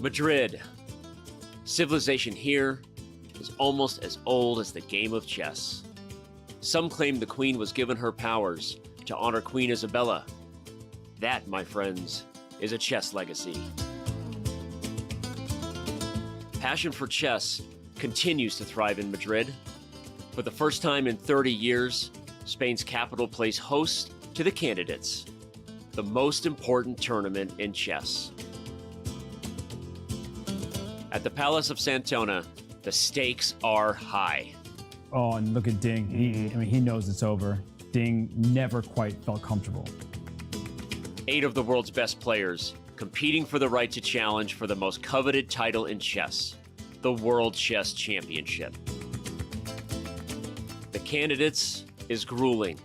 Madrid. Civilization here is almost as old as the game of chess. Some claim the queen was given her powers to honor Queen Isabella. That, my friends, is a chess legacy. Passion for chess continues to thrive in Madrid. For the first time in 30 years, Spain's capital plays host to the Candidates, the most important tournament in chess. At the Palace of Santona, the stakes are high. Oh, and look at Ding. He knows it's over. Ding never quite felt comfortable. 8 of the world's best players competing for the right to challenge for the most coveted title in chess, the World Chess Championship. The Candidates is grueling.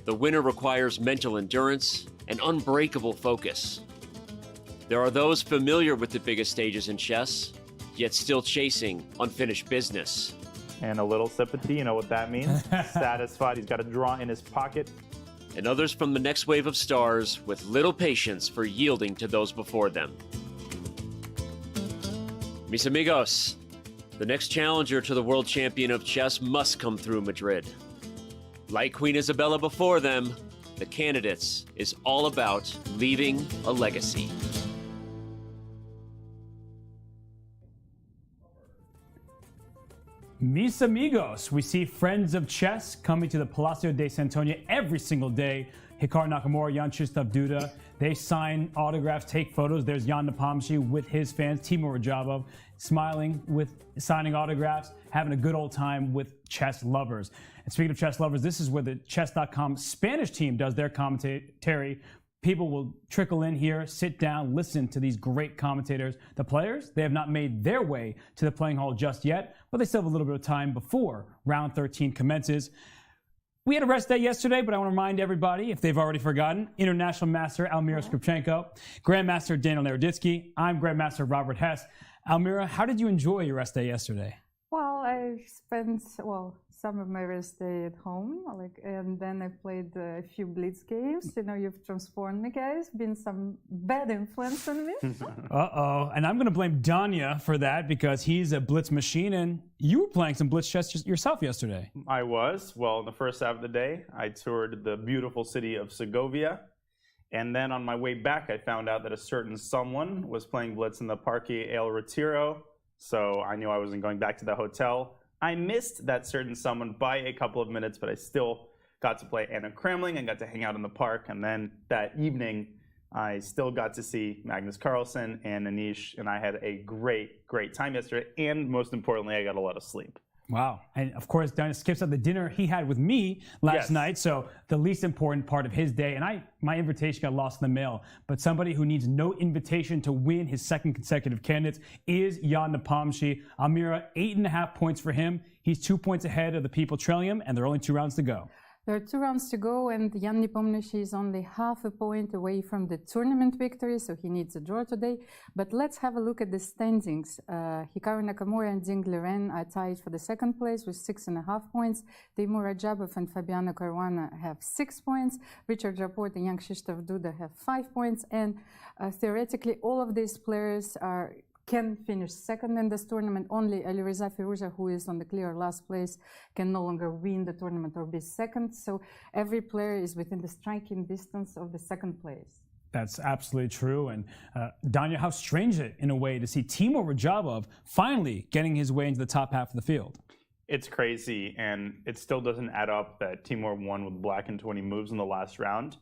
The winner requires mental endurance and unbreakable focus. There are those familiar with the biggest stages in chess, yet still chasing unfinished business. And a little sip of tea, you know what that means? Satisfied, he's got a draw in his pocket. And others from the next wave of stars with little patience for yielding to those before them. Mis amigos, the next challenger to the world champion of chess must come through Madrid. Like Queen Isabella before them, the Candidates is all about leaving a legacy. Mis amigos, we see friends of chess coming to the Palacio de Santonia every single day. Hikaru Nakamura, Jan-Krzysztof Duda, they sign autographs, take photos. There's Jan Nepomniachtchi with his fans, Timur Rajabov, smiling with signing autographs, having a good old time with chess lovers. And speaking of chess lovers, this is where the Chess.com Spanish team does their commentary. People will trickle in here, sit down, listen to these great commentators. The players, they have not made their way to the playing hall just yet, but they still have a little bit of time before round 13 commences. We had a rest day yesterday, but I want to remind everybody, if they've already forgotten, International Master Almira Skripchenko, Grandmaster Daniel Naroditsky, I'm Grandmaster Robert Hess. Almira, how did you enjoy your rest day yesterday? Well, I spent, some of my rest day at home, and then I played a few blitz games. You know, you've transformed me, guys. Been some bad influence on me. Uh-oh. And I'm going to blame Danya for that because he's a blitz machine, and you were playing some blitz chess yourself yesterday. I was. Well, in the first half of the day, I toured the beautiful city of Segovia. And then on my way back, I found out that a certain someone was playing blitz in the Parque El Retiro. So I knew I wasn't going back to the hotel. I missed that certain someone by a couple of minutes, but I still got to play Anna Kremling and got to hang out in the park. And then that evening, I still got to see Magnus Carlsen and Anish, and I had a great, great time yesterday. And most importantly, I got a lot of sleep. Wow. And of course, Danya skips out the dinner he had with me last night. So the least important part of his day. And my invitation got lost in the mail. But somebody who needs no invitation to win his second consecutive Candidates is Jan Nepomniachtchi. Almira, 8.5 points for him. He's 2 points ahead of the people trailing him, and there are only 2 rounds to go. There are 2 rounds to go, and Jan Nepomniachtchi is only half a point away from the tournament victory, so he needs a draw today. But let's have a look at the standings. Hikaru Nakamura and Liren are tied for the second place with 6.5 points. Timur Rajabov and Fabiano Caruana have 6 points. Richard Rapport and Jan-Krzysztof Duda have 5 points. And theoretically, all of these players can finish second in this tournament. Only Alireza Firouzja, who is on the clear last place, can no longer win the tournament or be second. So every player is within the striking distance of the second place. That's absolutely true. And Danya, how strange it in a way to see Timur Rajabov finally getting his way into the top half of the field. It's crazy, and it still doesn't add up that Timur won with black in 20 moves in the last round.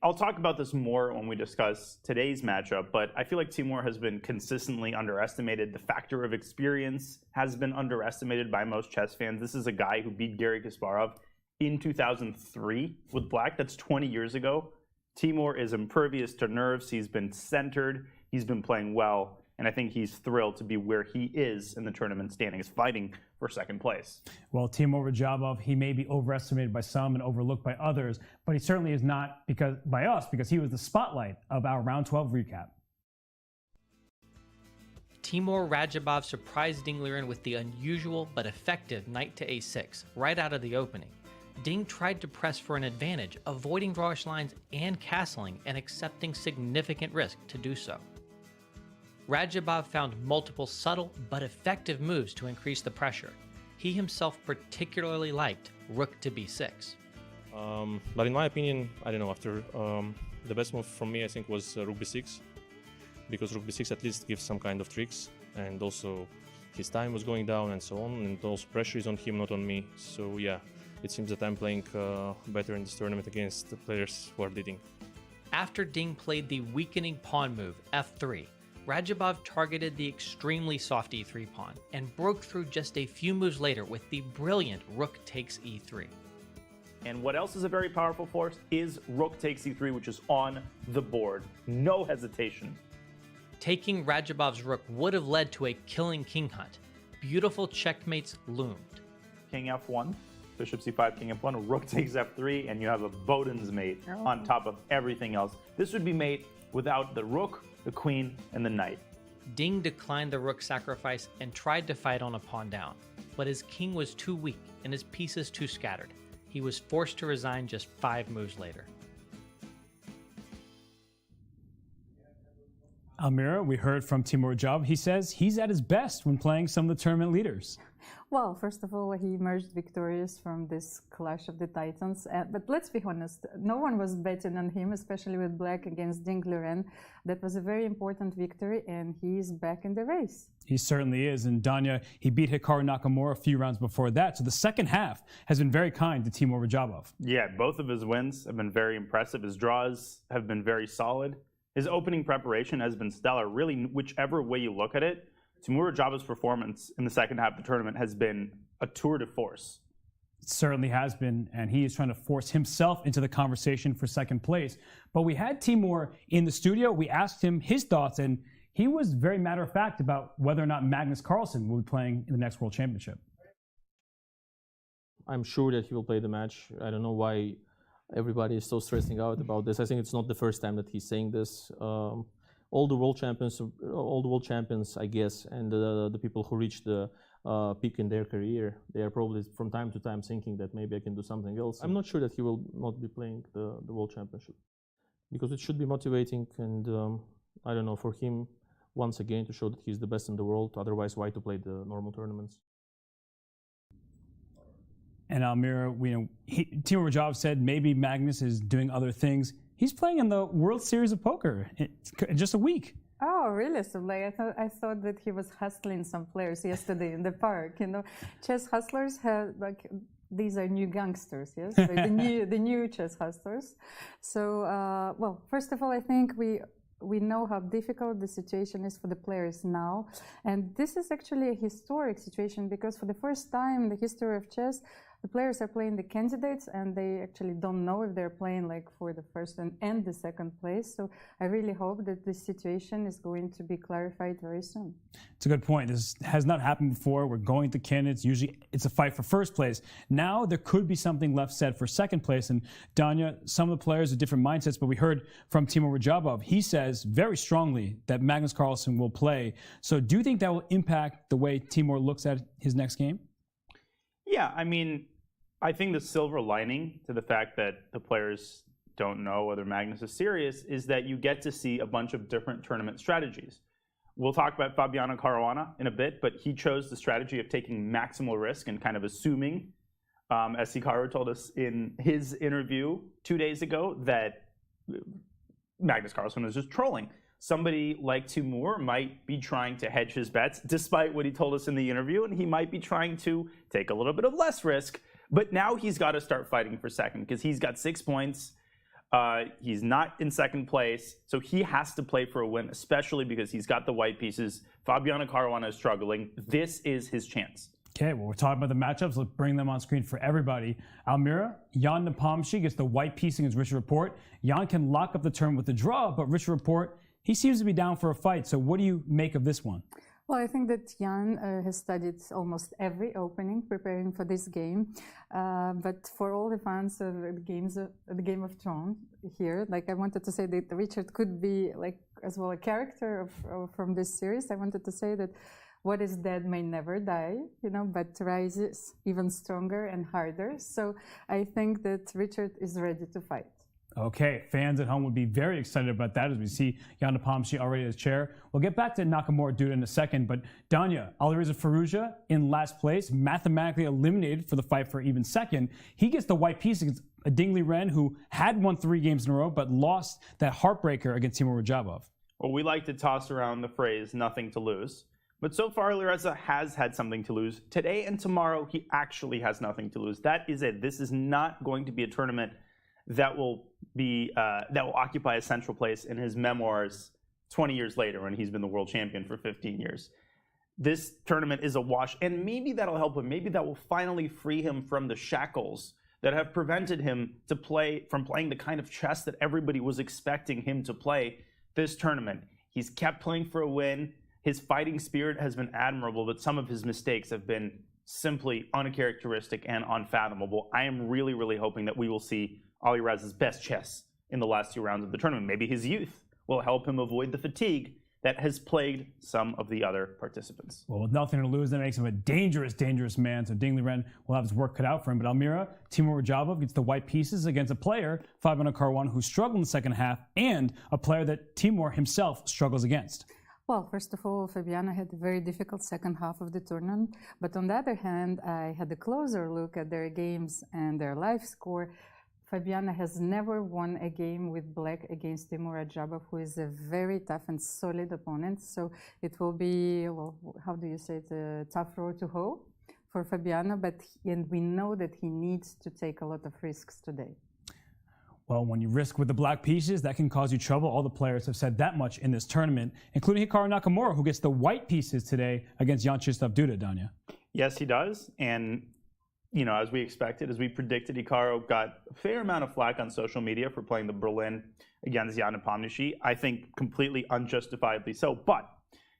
I'll talk about this more when we discuss today's matchup, but I feel like Timur has been consistently underestimated. The factor of experience has been underestimated by most chess fans. This is a guy who beat Garry Kasparov in 2003 with black. That's 20 years ago. Timur is impervious to nerves. He's been centered. He's been playing well. And I think he's thrilled to be where he is in the tournament standings, fighting for second place. Well, Timur Rajabov, he may be overestimated by some and overlooked by others, but he certainly is not by us because he was the spotlight of our round 12 recap. Timur Rajabov surprised Ding Liren with the unusual but effective knight to a6 right out of the opening. Ding tried to press for an advantage, avoiding drawish lines and castling and accepting significant risk to do so. Radjabov found multiple subtle but effective moves to increase the pressure. He himself particularly liked rook to b6. But in my opinion, I don't know, after the best move from me, I think, was rook b6, because rook b6 at least gives some kind of tricks, and also his time was going down and so on, and also pressure is on him, not on me. So yeah, it seems that I'm playing better in this tournament against the players who are leading. After Ding played the weakening pawn move, f3, Radjabov targeted the extremely soft e3 pawn and broke through just a few moves later with the brilliant rook takes e3. And what else is a very powerful force is rook takes e3, which is on the board. No hesitation. Taking Radjabov's rook would have led to a killing king hunt. Beautiful checkmates loomed. King f1, bishop c5, king f1, rook takes f3, and you have a Boden's mate on top of everything else. This would be mate without the rook, the queen, and the knight. Ding declined the rook sacrifice and tried to fight on a pawn down, but his king was too weak and his pieces too scattered. He was forced to resign just 5 moves later. Almira, we heard from Timur Radjabov. He says he's at his best when playing some of the tournament leaders. Well, first of all, he emerged victorious from this clash of the titans. But let's be honest, no one was betting on him, especially with black against Ding Liren. That was a very important victory, and he is back in the race. He certainly is. And Danya, he beat Hikaru Nakamura a few rounds before that. So the second half has been very kind to Timur Radjabov. Yeah, both of his wins have been very impressive. His draws have been very solid. His opening preparation has been stellar. Really, whichever way you look at it, Timur Radjabov's performance in the second half of the tournament has been a tour de force. It certainly has been, and he is trying to force himself into the conversation for second place. But we had Timur in the studio. We asked him his thoughts, and he was very matter-of-fact about whether or not Magnus Carlsen will be playing in the next World Championship. I'm sure that he will play the match. I don't know why everybody is so stressing out about this. I think it's not the first time that he's saying this. All the world champions, I guess, and the people who reach the peak in their career, they are probably from time to time thinking that maybe I can do something else. I'm not sure that he will not be playing the world championship, because it should be motivating, and I don't know, for him once again to show that he's the best in the world. Otherwise, why to play the normal tournaments? And Almira, Timur Radjabov said maybe Magnus is doing other things. He's playing in the World Series of Poker in just a week. Oh, really? So I thought that he was hustling some players yesterday in the park. Chess hustlers have these are new gangsters, yes, the new chess hustlers. So, well, first of all, I think we know how difficult the situation is for the players now, and this is actually a historic situation, because for the first time in the history of chess, the players are playing the candidates, and they actually don't know if they're playing for the first and the second place. So I really hope that this situation is going to be clarified very soon. It's a good point. This has not happened before. We're going to candidates. Usually it's a fight for first place. Now there could be something left said for second place. And Danya, some of the players have different mindsets, but we heard from Timur Radjabov. He says very strongly that Magnus Carlsen will play. So do you think that will impact the way Timur looks at his next game? Yeah, I mean, I think the silver lining to the fact that the players don't know whether Magnus is serious is that you get to see a bunch of different tournament strategies. We'll talk about Fabiano Caruana in a bit, but he chose the strategy of taking maximal risk and kind of assuming, as Hikaru told us in his interview 2 days ago, that Magnus Carlsen was just trolling. Somebody like Timur might be trying to hedge his bets, despite what he told us in the interview, and he might be trying to take a little bit of less risk. But now he's got to start fighting for second, because he's got 6 points. He's not in second place, so he has to play for a win, especially because he's got the white pieces. Fabiano Caruana is struggling. This is his chance. Okay, well, we're talking about the matchups. Let's bring them on screen for everybody. Almira, Jan Nepomniachtchi gets the white piece against Richard Rapport. Jan can lock up the turn with the draw, but Richard Rapport, he seems to be down for a fight. So what do you make of this one? Well, I think that Jan has studied almost every opening preparing for this game. But for all the fans of the Game of Thrones here, I wanted to say that Richard could be as well a character from this series. I wanted to say that what is dead may never die, but rises even stronger and harder. So I think that Richard is ready to fight. Okay, fans at home would be very excited about that as we see Jan Nepomniachtchi already in his chair. We'll get back to Nakamura Duda in a second, but Danya, Alireza Firouzja in last place, mathematically eliminated for the fight for even second. He gets the white piece against a Ding Liren who had won 3 games in a row but lost that heartbreaker against Timur Rajabov. Well, we like to toss around the phrase nothing to lose. But so far, Alireza has had something to lose. Today and tomorrow, he actually has nothing to lose. That is it. This is not going to be a tournament that will occupy a central place in his memoirs 20 years later when he's been the world champion for 15 years. This tournament is a wash, and maybe that'll help him. Maybe that will finally free him from the shackles that have prevented him from playing the kind of chess that everybody was expecting him to play this tournament. He's kept playing for a win. His fighting spirit has been admirable, but some of his mistakes have been simply uncharacteristic and unfathomable. I am really, really hoping that we will see Alireza's best chess in the last 2 rounds of the tournament. Maybe his youth will help him avoid the fatigue that has plagued some of the other participants. Well, with nothing to lose, that makes him a dangerous, dangerous man. So Ding Liren will have his work cut out for him. But Almira, Timur Rajabov gets the white pieces against a player, Fabiano Caruana, who struggled in the second half, and a player that Timur himself struggles against. Well, first of all, Fabiano had a very difficult second half of the tournament. But on the other hand, I had a closer look at their games and their live score. Fabiano has never won a game with black against Timur Rajabov, who is a very tough and solid opponent. So it will be, well, how do you say it, a tough road to hoe for Fabiano. And we know that he needs to take a lot of risks today. Well, when you risk with the black pieces, that can cause you trouble. All the players have said that much in this tournament, including Hikaru Nakamura, who gets the white pieces today against Jan-Krzysztof Duda, Danya. Yes, he does. And as we expected, as we predicted, Hikaru got a fair amount of flack on social media for playing the Berlin against Jan Nepomniachtchi. I think completely unjustifiably so. But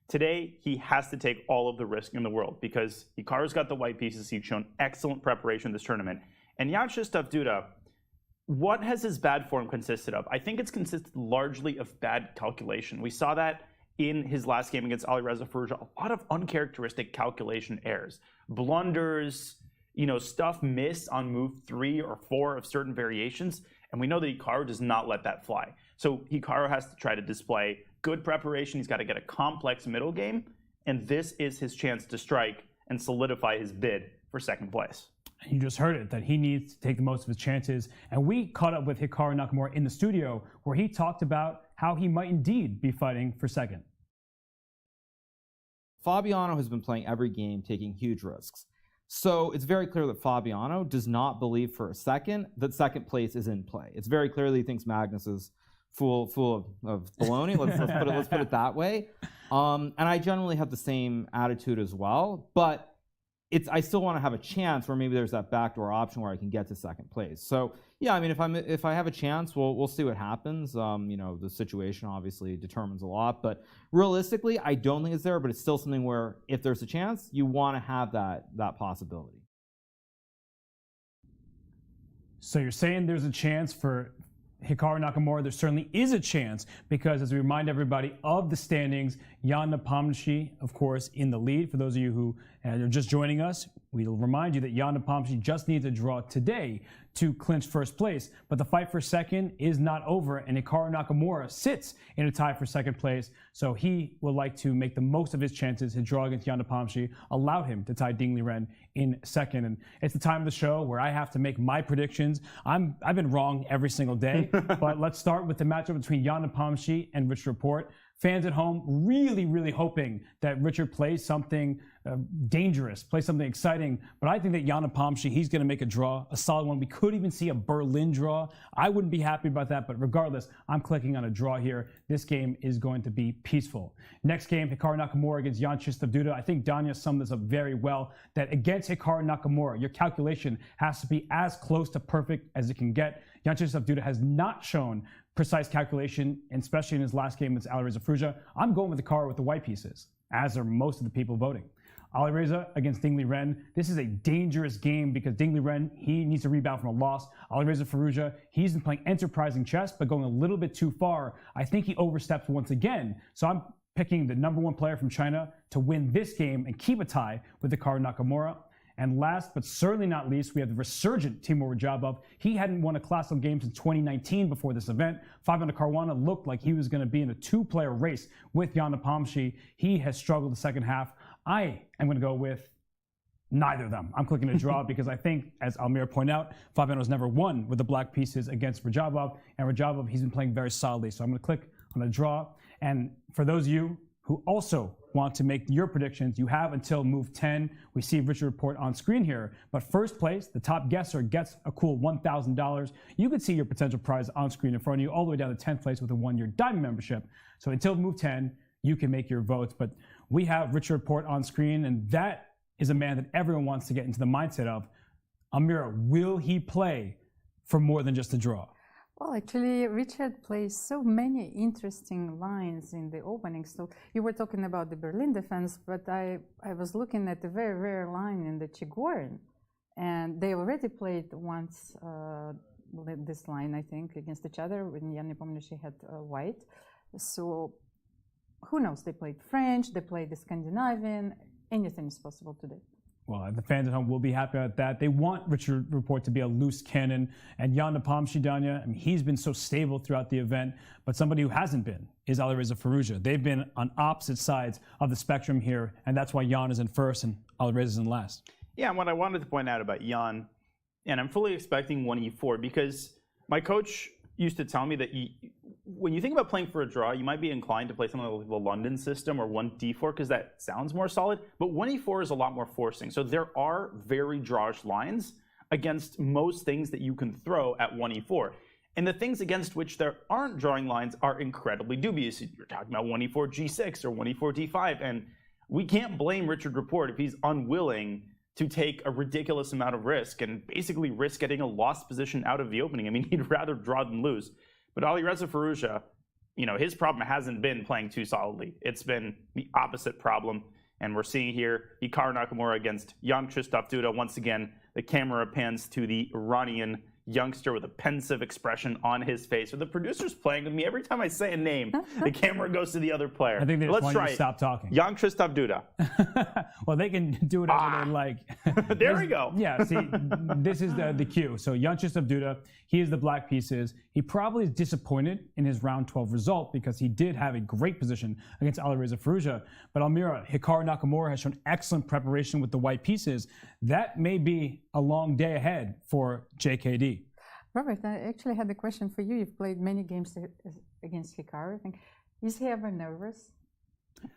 today, he has to take all of the risk in the world because Hikaru's got the white pieces. He's shown excellent preparation in this tournament. And Jan-Krzysztof Duda, what has his bad form consisted of? I think it's consisted largely of bad calculation. We saw that in his last game against Alireza Firouzja. A lot of uncharacteristic calculation errors. Blunders, stuff missed on move 3 or 4 of certain variations, and we know that Hikaru does not let that fly. So Hikaru has to try to display good preparation. He's got to get a complex middle game, and this is his chance to strike and solidify his bid for second place. You just heard it, that he needs to take the most of his chances. And we caught up with Hikaru Nakamura in the studio where he talked about how he might indeed be fighting for second. Fabiano has been playing every game, taking huge risks. So it's very clear that Fabiano does not believe for a second that second place is in play. It's very clear that he thinks Magnus is full of baloney. Let's put it that way. And I generally have the same attitude as well. But I still want to have a chance where maybe there's that backdoor option where I can get to second place. So yeah, I mean, if I have a chance, we'll see what happens. The situation obviously determines a lot, but realistically, I don't think it's there. But it's still something where if there's a chance, you want to have that possibility. So you're saying there's a chance for Hikaru Nakamura? There certainly is a chance because, as we remind everybody of the standings, Jan Nepomniachtchi, of course, in the lead. For those of you who are just joining us, we'll remind you that Jan Nepomniachtchi just needs a draw today to clinch first place. But the fight for second is not over, and Hikaru Nakamura sits in a tie for second place. So he would like to make the most of his chances. His draw against Jan Nepomniachtchi allowed him to tie Ding Liren in second. And it's the time of the show where I have to make my predictions. I've been wrong every single day. But let's start with the matchup between Jan Nepomniachtchi and Richard Laporte. Fans at home really, really hoping that Richard plays something dangerous, plays something exciting. But I think that Jan Nepomniachtchi, he's going to make a draw, a solid one. We could even see a Berlin draw. I wouldn't be happy about that, but regardless, I'm clicking on a draw here. This game is going to be peaceful. Next game, Hikaru Nakamura against Jan-Krzysztof Duda. I think Danya summed this up very well, that against Hikaru Nakamura, your calculation has to be as close to perfect as it can get. Jan-Krzysztof Duda has not shown precise calculation, and especially in his last game against Alireza Firouzja. I'm going with Hikaru with the white pieces, as are most of the people voting. Alireza against Ding Liren. This is a dangerous game because Ding Liren, he needs to rebound from a loss. Alireza Firouzja, he's been playing enterprising chess, but going a little bit too far. I think he oversteps once again. So I'm picking the #1 player from China to win this game and keep a tie with Hikaru Nakamura. And last but certainly not least, we have the resurgent Timur Radjabov. He hadn't won a classical game since 2019 before this event. Fabiano Caruana looked like he was going to be in a two-player race with Jan Nepomniachtchi. He has struggled the second half. I am going to go with neither of them. I'm clicking a draw because I think, as Almira pointed out, Fabiano's never won with the black pieces against Radjabov. And Radjabov, he's been playing very solidly. So I'm going to click on a draw. And for those of you who also want to make your predictions, you have until move 10. We see Richard Report on screen here. But first place, the top guesser, gets a cool $1,000. You can see your potential prize on screen in front of you, all the way down to 10th place with a 1-year Diamond membership. So until move 10, you can make your votes. But we have Richard Report on screen, and that is a man that everyone wants to get into the mindset of. Almira, will he play for more than just a draw? Well, actually, Richard plays so many interesting lines in the opening. So you were talking about the Berlin defense, but I was looking at the very rare line in the Chigorin. And they already played once this line, I think, against each other when Jan Nepomniachtchi had white. So who knows? They played French, they played the Scandinavian. Anything is possible today. Well, the fans at home will be happy about that. They want Richard Report to be a loose cannon. And Jan Nepomniachtchi, Danya, I mean, he's been so stable throughout the event. But somebody who hasn't been is Alireza Firouzja. They've been on opposite sides of the spectrum here. And that's why Jan is in first and Alireza is in last. Yeah, and what I wanted to point out about Jan, and I'm fully expecting 1e4 because my coach used to tell me that when you think about playing for a draw, you might be inclined to play something like the London system or 1d4 because that sounds more solid. But 1e4 is a lot more forcing. So there are very drawish lines against most things that you can throw at 1e4. And the things against which there aren't drawing lines are incredibly dubious. You're talking about 1e4 g6 or 1e4 d5. And we can't blame Richard Report if he's unwilling to take a ridiculous amount of risk and basically risk getting a lost position out of the opening. I mean, he'd rather draw than lose. But Alireza Firouzja, his problem hasn't been playing too solidly. It's been the opposite problem. And we're seeing here Hikaru Nakamura against Jan-Krzysztof Duda. Once again, the camera pans to the Iranian youngster with a pensive expression on his face. Are the producers playing with me? Every time I say a name, the camera goes to the other player. I think they just want you to it. stop talking. Jan-Krzysztof Duda. Well, they can do whatever they like. There we go. Yeah, see, this is the cue. So Jan-Krzysztof Duda, he is the black pieces. He probably is disappointed in his round 12 result because he did have a great position against Alireza Firouzja. But Almira, Hikaru Nakamura has shown excellent preparation with the white pieces. That may be a long day ahead for JKD. Robert, I actually had a question for you. You've played many games against Hikaru, I think. Is he ever nervous?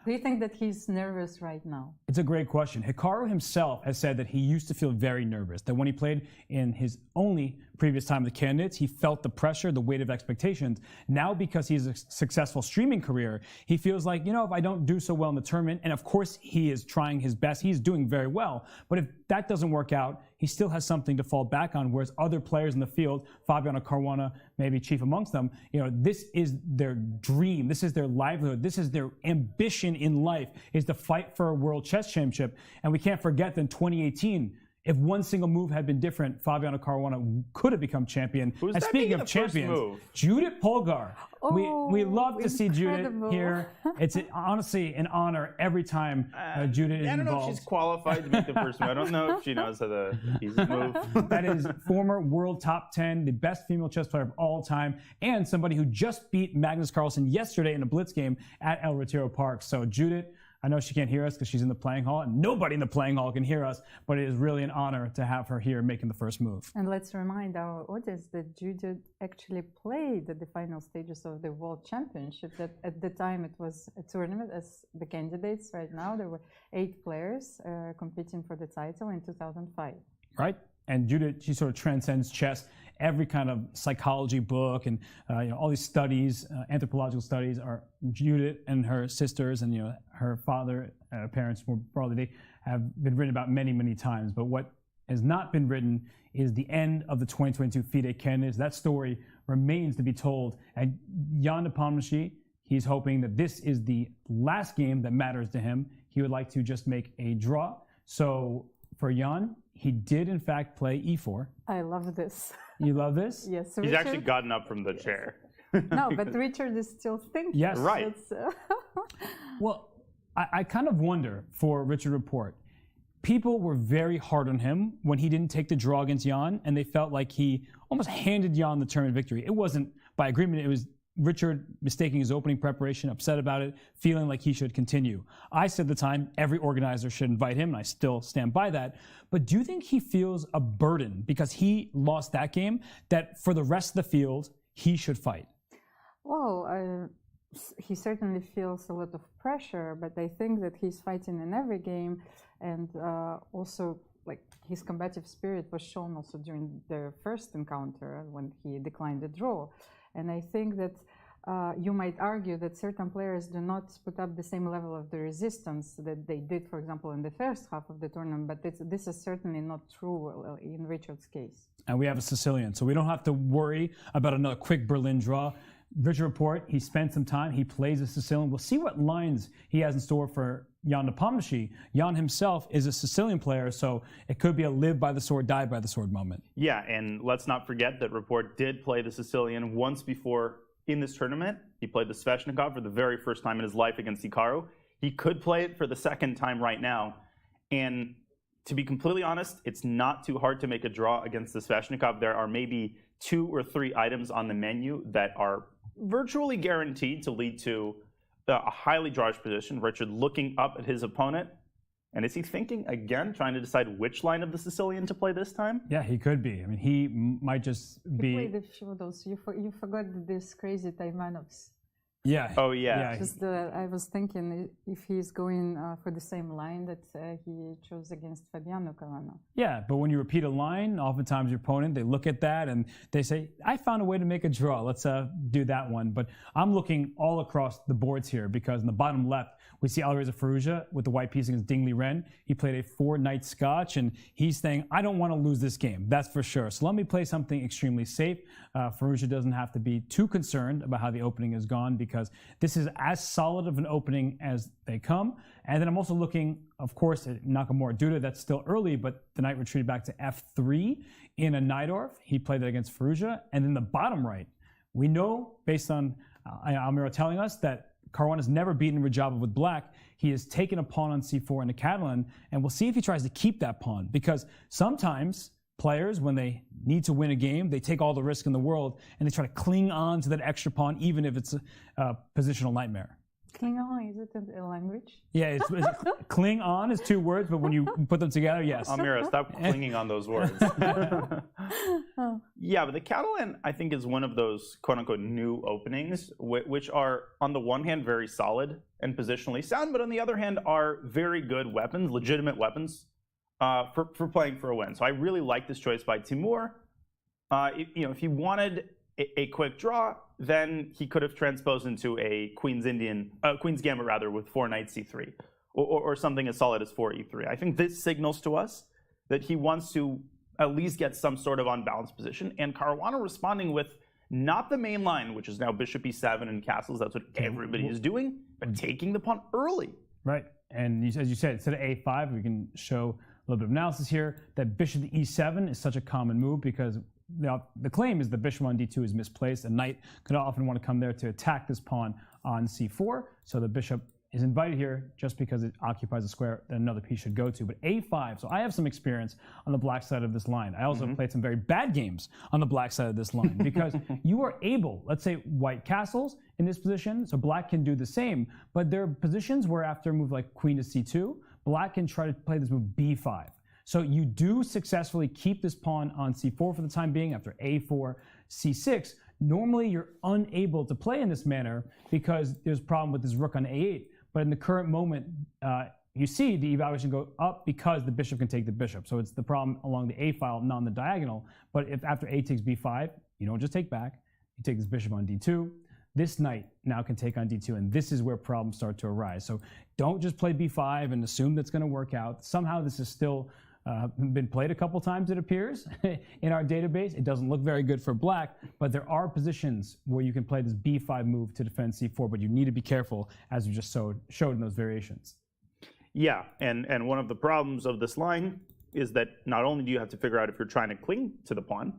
Do you think that he's nervous right now? It's a great question. Hikaru himself has said that he used to feel very nervous, that when he played in his only previous time with the candidates, he felt the pressure, the weight of expectations. Now, because he has a successful streaming career, he feels like, if I don't do so well in the tournament, and of course he is trying his best, he's doing very well, but if that doesn't work out, he still has something to fall back on, whereas other players in the field, Fabiano Caruana, maybe chief amongst them, this is their dream, this is their livelihood, this is their ambition in life, is to fight for a world chess championship. And we can't forget that in 2018, if one single move had been different, Fabiano Caruana could have become champion. Who's and that speaking being of the champions, first move? Judith Polgar. We love to see incredible. Judith here. It's honestly an honor every time Judith is I don't know involved. if she's qualified to make the first move. I don't know if she knows how the easy move. That is former world top 10, the best female chess player of all time, and somebody who just beat Magnus Carlsen yesterday in a blitz game at El Retiro Park. So Judith, I know she can't hear us because she's in the playing hall, and nobody in the playing hall can hear us, but it is really an honor to have her here making the first move. And let's remind our audience that Judith actually played at the final stages of the World Championship. That at the time it was a tournament as the candidates. Right now there were 8 players competing for the title in 2005. Right? And Judith, she sort of transcends chess. Every kind of psychology book and all these studies, anthropological studies, are Judith and her sisters and her father, parents more broadly, they have been written about many, many times. But what has not been written is the end of the 2022 FIDE Candidates. That story remains to be told. And Jan Nepomniachtchi, he's hoping that this is the last game that matters to him. He would like to just make a draw. So for Jan, he did in fact play e4. I love this. You love this? Yes. He's actually gotten up from the chair. No, but Richard is still thinking. Yes. Right. Well, I kind of wonder for Richard Report, people were very hard on him when he didn't take the draw against Jan, and they felt like he almost handed Jan the tournament victory. It wasn't by agreement. It was Richard mistaking his opening preparation, upset about it, feeling like he should continue. I said at the time, every organizer should invite him, and I still stand by that. But do you think he feels a burden because he lost that game, that for the rest of the field, he should fight? Well, he certainly feels a lot of pressure, but I think that he's fighting in every game, and also like his combative spirit was shown also during their first encounter when he declined the draw. And I think that you might argue that certain players do not put up the same level of the resistance that they did, for example, in the first half of the tournament, but this is certainly not true in Richard's case. And we have a Sicilian, so we don't have to worry about another quick Berlin draw. Richard Report, he spent some time, he plays a Sicilian. We'll see what lines he has in store for Jan Nepomniachtchi. Jan himself is a Sicilian player, so it could be a live by the sword, die by the sword moment. Yeah, and let's not forget that Report did play the Sicilian once before in this tournament. He played the Sveshnikov for the very first time in his life against Hikaru. He could play it for the second time right now. And to be completely honest, it's not too hard to make a draw against the Sveshnikov. There are maybe 2 or 3 items on the menu that are virtually guaranteed to lead to a highly drawish position. Richard looking up at his opponent. And is he thinking again, trying to decide which line of the Sicilian to play this time? Yeah, he could be. I mean, he might just be. He played the feudals. You forgot this crazy Taimanovs. Yeah. Oh, yeah. I was thinking if he's going for the same line that he chose against Fabiano Caruana. Yeah, but when you repeat a line, oftentimes your opponent, they look at that and they say, I found a way to make a draw. Let's do that one. But I'm looking all across the boards here because in the bottom left, we see Alireza Firouzja with the white piece against Liren. He played a 4-knight Scotch, and he's saying, I don't want to lose this game, that's for sure. So let me play something extremely safe. Firouzja doesn't have to be too concerned about how the opening has gone because this is as solid of an opening as they come. And then I'm also looking, of course, at Nakamura Duda. That's still early, but the knight retreated back to f3 in a Najdorf. He played that against Firouzja. And then the bottom right, we know, based on Almiro telling us, that Caruana has never beaten Radjabov with black. He has taken a pawn on c4 in the Catalan, and we'll see if he tries to keep that pawn, because sometimes players, when they need to win a game, they take all the risk in the world, and they try to cling on to that extra pawn, even if it's a positional nightmare. Cling on, is it a language? Yeah, it's cling on is 2 words, but when you put them together, yes. Amira, stop clinging on those words. Yeah, but the Catalan, I think, is one of those quote-unquote new openings, which are, on the one hand, very solid and positionally sound, but on the other hand, are very good weapons, legitimate weapons, for playing for a win. So I really like this choice by Timur. If he wanted a quick draw, then he could have transposed into a Queen's Gambit rather, with 4 knight c3, or something as solid as 4 e3. I think this signals to us that he wants to at least get some sort of unbalanced position, and Caruana responding with not the main line, which is now bishop e7 and castles. That's what everybody is doing, but taking the pawn early. Right, and as you said, instead of a5, we can show a little bit of analysis here that bishop to e7 is such a common move because the claim is the bishop on d2 is misplaced. A knight could often want to come there to attack this pawn on c4. So the bishop is invited here just because it occupies a square that another piece should go to. But a5, so I have some experience on the black side of this line. I also played some very bad games on the black side of this line because you are able, let's say white castles in this position, so black can do the same, but there are positions where after a move like queen to c2, black can try to play this move b5. So you do successfully keep this pawn on c4 for the time being after a4, c6. Normally you're unable to play in this manner because there's a problem with this rook on a8. But in the current moment, you see the evaluation go up because the bishop can take the bishop. So it's the problem along the a file, not on the diagonal. But if after a takes b5, you don't just take back. You take this bishop on d2. This knight now can take on d2, and this is where problems start to arise. So don't just play b5 and assume that's going to work out. Somehow this is still been played a couple times, it appears, in our database. It doesn't look very good for black, but there are positions where you can play this b5 move to defend c4, but you need to be careful, as we just showed in those variations. Yeah, and one of the problems of this line is that not only do you have to figure out if you're trying to cling to the pawn,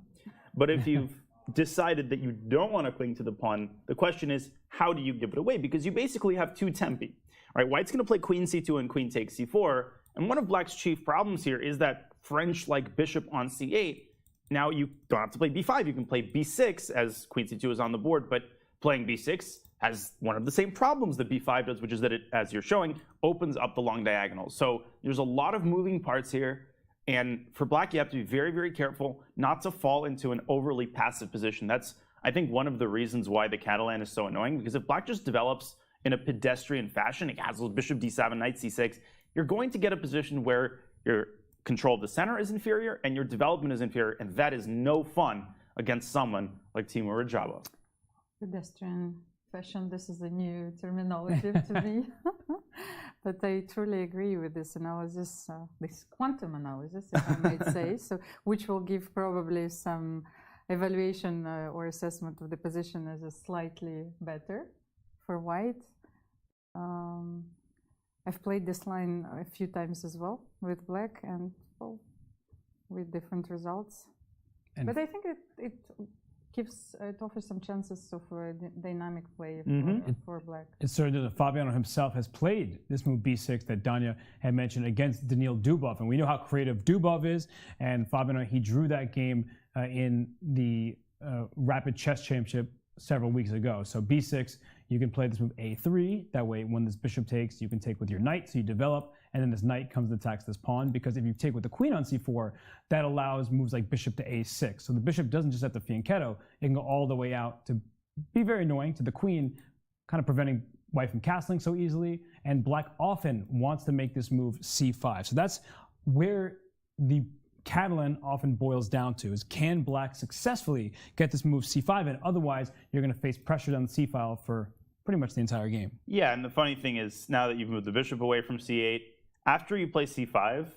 but if you've decided that you don't want to cling to the pawn, the question is, how do you give it away? Because you basically have 2 tempi. Right, white's going to play queen c2 and queen takes c4, And one of black's chief problems here is that French-like bishop on c8. Now you don't have to play b5. You can play b6 as queen c2 is on the board, but playing b6 has one of the same problems that b5 does, which is that it, as you're showing, opens up the long diagonals. So there's a lot of moving parts here. And for black, you have to be very, very careful not to fall into an overly passive position. That's, I think, one of the reasons why the Catalan is so annoying, because if black just develops in a pedestrian fashion, it castles bishop d7, knight c6, you're going to get a position where your control of the center is inferior and your development is inferior, and that is no fun against someone like Timur Radjabov. Pedestrian fashion, this is a new terminology to me. But I truly agree with this analysis, this quantum analysis, if I might say, so which will give probably some evaluation or assessment of the position as a slightly better for white. I've played this line a few times as well with black, and well, with different results. But I think it offers some chances of a dynamic play for black. It's certain that Fabiano himself has played this move b6 that Danya had mentioned against Daniil Dubov, and we know how creative Dubov is. And Fabiano, he drew that game in the Rapid Chess Championship several weeks ago. So b6, you can play this move a3. That way, when this bishop takes, you can take with your knight, so you develop, and then this knight comes and attacks this pawn, because if you take with the queen on c4, that allows moves like bishop to a6. So the bishop doesn't just have to fianchetto, it can go all the way out to be very annoying to the queen, kind of preventing white from castling so easily, and black often wants to make this move c5. So that's where the Catalan often boils down to, is can black successfully get this move c5, and otherwise you're going to face pressure down the c-file for pretty much the entire game. Yeah, and the funny thing is, now that you've moved the bishop away from c8, after you play c5,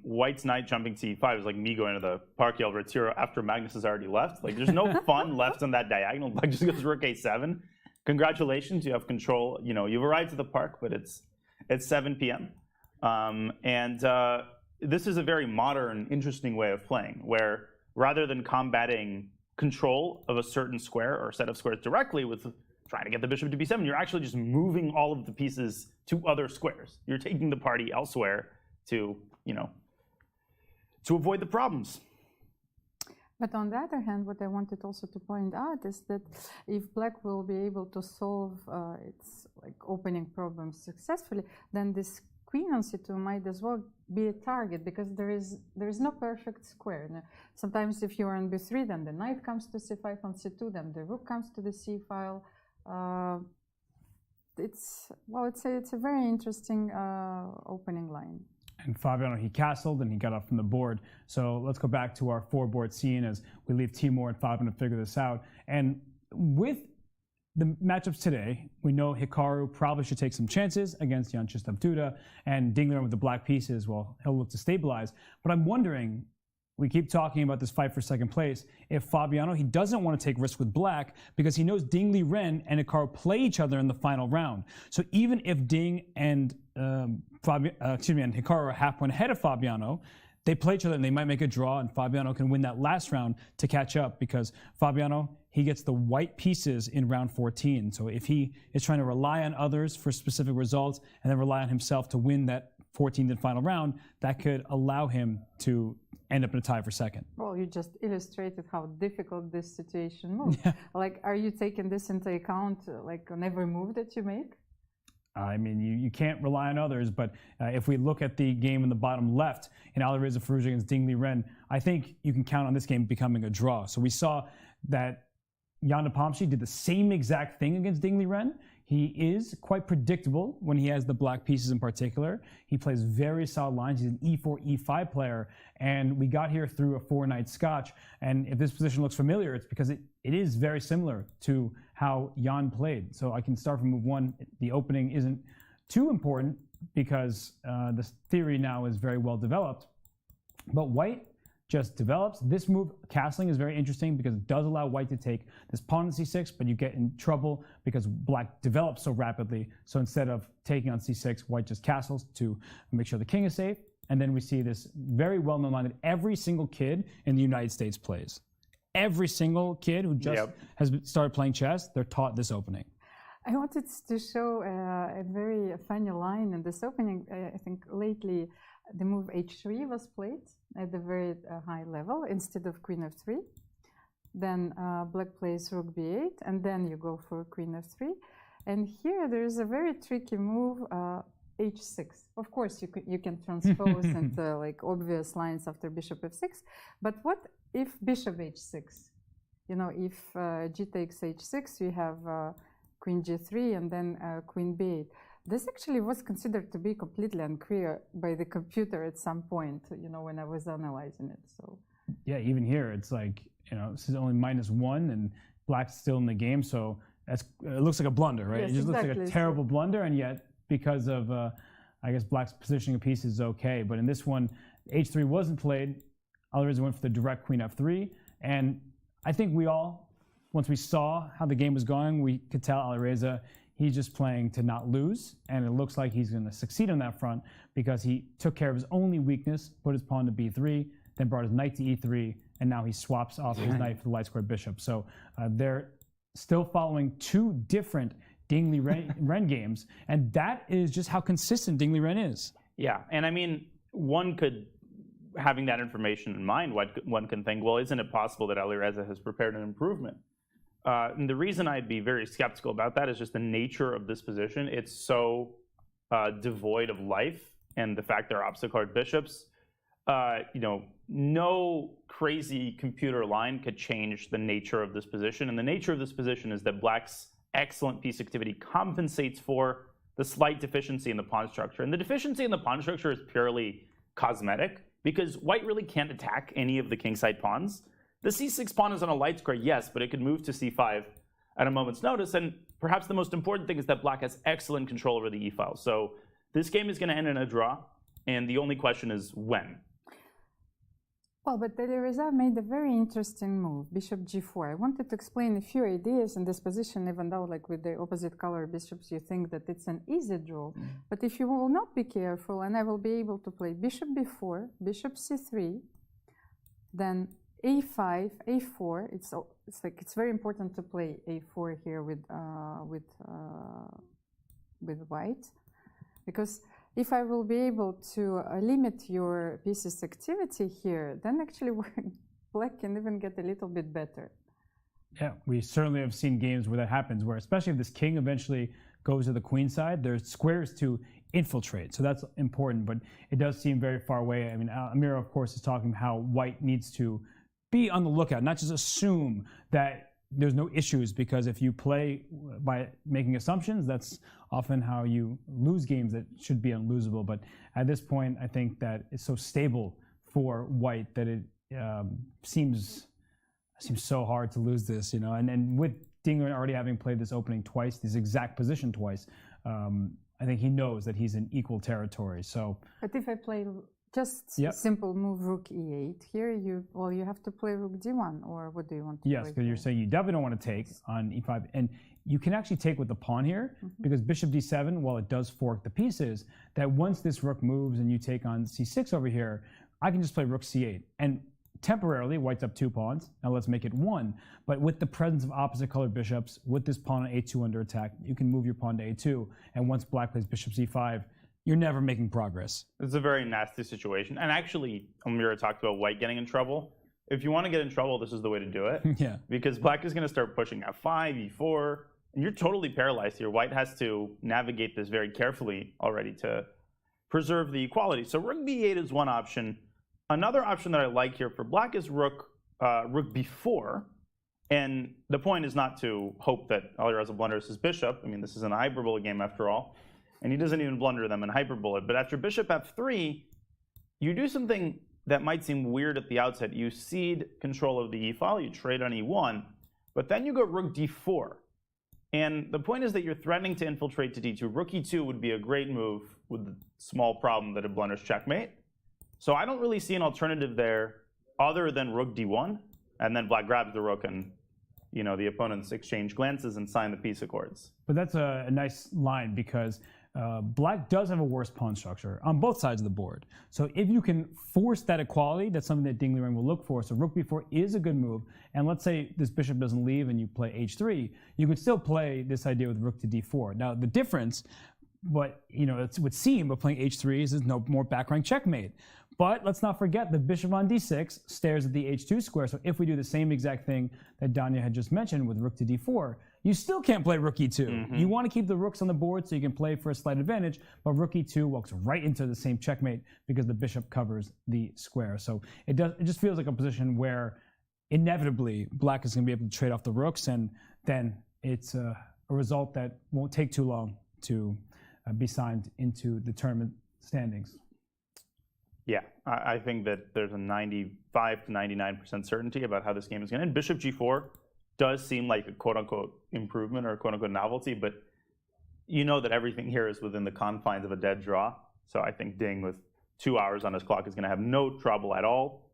white's knight jumping c5 is like me going to the Parque El Retiro after Magnus has already left. Like, there's no fun left on that diagonal. Black just goes rook a7. Congratulations, you have control. You know, you've arrived at the park, but it's 7 p.m. This is a very modern, interesting way of playing, where rather than combating control of a certain square or set of squares directly with trying to get the bishop to b7, you're actually just moving all of the pieces to other squares. You're taking the party elsewhere to, you know, to avoid the problems. But on the other hand, what I wanted also to point out is that if black will be able to solve its opening problems successfully, then this queen on c2 might as well be a target, because there is no perfect square. Now, sometimes if you're on b3, then the knight comes to c5 on c2, then the rook comes to the c-file. It's a very interesting opening line. And Fabiano, he castled and he got up from the board. So let's go back to our four-board scene as we leave Timur and Fabiano to figure this out. And with the matchups today, we know Hikaru probably should take some chances against Jan-Krzysztof Duda, and Liren with the black pieces, well, he'll look to stabilize. But I'm wondering, we keep talking about this fight for second place, if Fabiano, he doesn't want to take risks with black because he knows Liren and Hikaru play each other in the final round. So even if Ding and and Hikaru are half point ahead of Fabiano, they play each other and they might make a draw, and Fabiano can win that last round to catch up, because Fabiano, he gets the white pieces in round 14. So if he is trying to rely on others for specific results and then rely on himself to win that 14th and final round, that could allow him to end up in a tie for second. Well, you just illustrated how difficult this situation moves. Yeah. Like, are you taking this into account, like on every move that you make? I mean, you can't rely on others, but if we look at the game in the bottom left in Alireza Firouzja against Liren, I think you can count on this game becoming a draw. So we saw that Jan-Nepomniachtchi did the same exact thing against Liren. He is quite predictable when he has the black pieces in particular. He plays very solid lines. He's an e4, e5 player, and we got here through a 4-knight scotch. And if this position looks familiar, it's because it is very similar to how Jan played. So I can start from move one. The opening isn't too important because this theory now is very well developed. But white just develops. This move, castling, is very interesting because it does allow white to take this pawn on c6, but you get in trouble because black develops so rapidly. So instead of taking on c6, white just castles to make sure the king is safe. And then we see this very well-known line that every single kid in the United States plays. Every single kid who just has started playing chess, they're taught this opening. I wanted to show a very funny line in this opening. I think lately the move h3 was played at a very high level instead of queen f3. Then black plays rook b8, and then you go for queen f3. And here there is a very tricky move, h6. Of course, you can transpose into like obvious lines after bishop f6. But what if bishop h6? You know, if g takes h6, you have queen g3 and then queen b8. This actually was considered to be completely unclear by the computer at some point, you know, when I was analyzing it. So yeah, even here, it's like, you know, this is only -1 and black's still in the game. So it looks like a blunder, right? Yes, it just looks like a exactly. terrible blunder, and yet because of, I guess, black's positioning of pieces is okay. But in this one, h3 wasn't played. Alireza went for the direct queen f3, and I think we all, once we saw how the game was going, we could tell Alireza he's just playing to not lose, and it looks like he's going to succeed on that front because he took care of his only weakness, put his pawn to b3, then brought his knight to e3, and now he swaps off his knight for the light square bishop. So they're still following two different Dingley-Ren games, and that is just how consistent Dingley-Ren is. Yeah, and I mean, one could, having that information in mind, one can think, well, isn't it possible that Alireza has prepared an improvement? And the reason I'd be very skeptical about that is just the nature of this position. It's so devoid of life, and the fact they're opposite card bishops. You know, no crazy computer line could change the nature of this position. And the nature of this position is that black's excellent piece activity compensates for the slight deficiency in the pawn structure. And the deficiency in the pawn structure is purely cosmetic, because white really can't attack any of the kingside pawns. The c6 pawn is on a light square, yes, but it could move to c5 at a moment's notice. And perhaps the most important thing is that black has excellent control over the e-file. So this game is going to end in a draw, and the only question is when. well, but Alireza made a very interesting move, bishop g4. I wanted to explain a few ideas in this position, even though, like with the opposite color bishops, you think that it's an easy draw. But if you will not be careful, and I will be able to play bishop b4, bishop c3, then a5, a4. It's very important to play a4 here with white, because if I will be able to limit your piece's activity here, then actually black can even get a little bit better. Yeah, we certainly have seen games where that happens, where especially if this king eventually goes to the queen side, there's squares to infiltrate. So that's important, but it does seem very far away. I mean, Amira, of course, is talking how white needs to be on the lookout, not just assume that there's no issues, because if you play by making assumptions, that's often how you lose games that should be unlosable. But at this point, I think that it's so stable for white that it seems so hard to lose this, you know. And with Dingley already having played this opening twice, this exact position twice, I think he knows that he's in equal territory. So, but if I play just simple move rook e8 here, you have to play rook d1, or what do you want to play? Yes, because you're saying you definitely don't want to take on e5, and you can actually take with the pawn here, because bishop d7, while it does fork the pieces, that once this rook moves and you take on c6 over here, I can just play rook c8, and temporarily white's up 2 pawns. Now let's make it 1. But with the presence of opposite colored bishops, with this pawn on a2 under attack, you can move your pawn to a2, and once black plays bishop c5, you're never making progress. It's a very nasty situation. And actually, Amira talked about white getting in trouble. If you want to get in trouble, this is the way to do it. Yeah. Because black is going to start pushing f5, e4, and you're totally paralyzed here. White has to navigate this very carefully already to preserve the equality. So rook b8 is one option. Another option that I like here for black is rook b4. And the point is not to hope that Alireza blunders his bishop. I mean, this is an hyperbola game after all. And he doesn't even blunder them in hyperbola. But after bishop f3, you do something that might seem weird at the outset. You cede control of the e-file, you trade on e1, but then you go rook d4. And the point is that you're threatening to infiltrate to d2. Rook e2 would be a great move with the small problem that it blunders checkmate. So I don't really see an alternative there other than rook d1, and then black grabs the rook, and the opponents exchange glances and sign the peace accords. But that's a nice line, because Black does have a worse pawn structure on both sides of the board. So if you can force that equality, that's something that Ding Liren will look for. So rook b4 is a good move. And let's say this bishop doesn't leave and you play h3, you could still play this idea with rook to d4. Now the difference, what it would seem, but playing h3 is no more back rank checkmate. But let's not forget the bishop on d6 stares at the h2 square. So if we do the same exact thing that Danya had just mentioned with rook to d4, you still can't play rook e2. You want to keep the rooks on the board so you can play for a slight advantage, but rook e2 walks right into the same checkmate because the bishop covers the square. So it just feels like a position where inevitably Black is going to be able to trade off the rooks, and then it's a result that won't take too long to be signed into the tournament standings. Yeah, I think that there's a 95 to 99% certainty about how this game is going to end. Bishop g4 does seem like a quote-unquote improvement or a quote-unquote novelty, but you know that everything here is within the confines of a dead draw. So I think Ding, with 2 hours on his clock, is going to have no trouble at all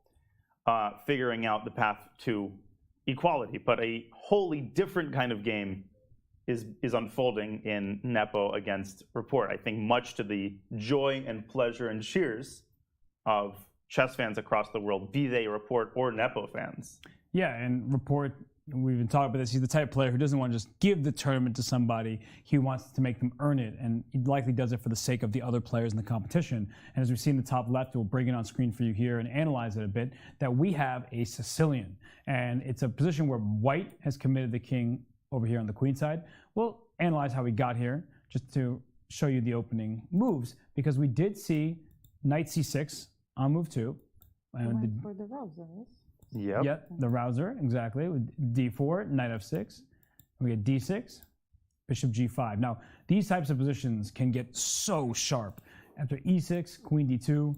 figuring out the path to equality. But a wholly different kind of game is unfolding in Nepo against Rapport. I think much to the joy and pleasure and cheers of chess fans across the world, be they Rapport or Nepo fans. Yeah, and Rapport, we've been talking about this, he's the type of player who doesn't want to just give the tournament to somebody. He wants to make them earn it, and he likely does it for the sake of the other players in the competition. And as we see in the top left, we'll bring it on screen for you here and analyze it a bit, that we have a Sicilian. And it's a position where White has committed the king over here on the queen side. We'll analyze how we got here, just to show you the opening moves, because we did see knight c6 on move 2. Went for the rouser, yes? Yep, the rouser, exactly. With d4, knight f6. We get d6, bishop g5. Now, these types of positions can get so sharp. After e6, queen d2,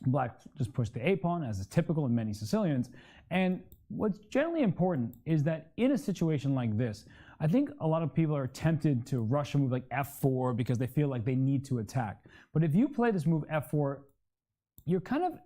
Black just pushed the a-pawn, as is typical in many Sicilians. And what's generally important is that in a situation like this, I think a lot of people are tempted to rush a move like f4 because they feel like they need to attack. But if you play this move f4, you're kind of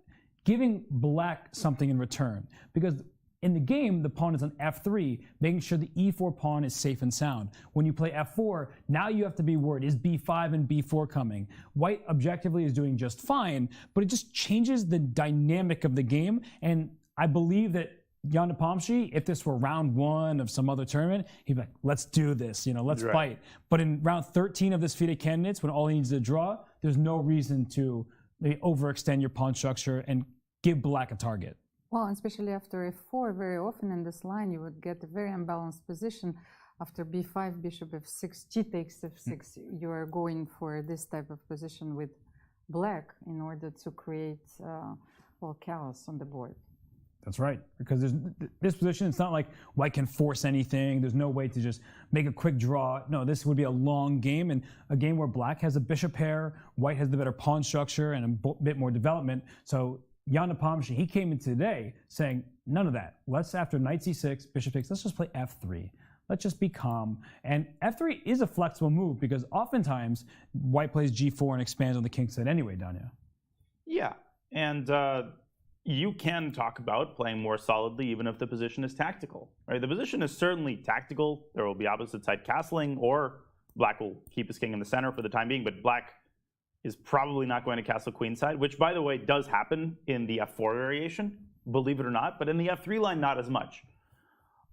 giving Black something in return, because in the game, the pawn is on f3, making sure the e4 pawn is safe and sound. When you play f4, now you have to be worried, is b5 and b4 coming? White objectively is doing just fine, but it just changes the dynamic of the game. And I believe that Jan Nepomniachtchi, if this were round 1 of some other tournament, he'd be like, let's do this, let's fight. But in round 13 of this FIDE Candidates, when all he needs is a draw, there's no reason to overextend your pawn structure and give Black a target. Well, especially after f4, very often in this line you would get a very unbalanced position. After b5, bishop f6, g takes f6, you are going for this type of position with Black in order to create chaos on the board. That's right, because there's this position, it's not like White can force anything. There's no way to just make a quick draw. No, this would be a long game, and a game where Black has a bishop pair, White has the better pawn structure and a bit more development. So Jan Nepomniachtchi, he came in today saying, none of that. Let's, after knight c6, bishop takes, let's just play f3. Let's just be calm. And f3 is a flexible move because oftentimes White plays g4 and expands on the king side anyway, Danya. Yeah, and you can talk about playing more solidly even if the position is tactical, right? The position is certainly tactical. There will be opposite side castling, or Black will keep his king in the center for the time being, but Black is probably not going to castle queenside, which, by the way, does happen in the f4 variation, believe it or not, but in the f3 line, not as much.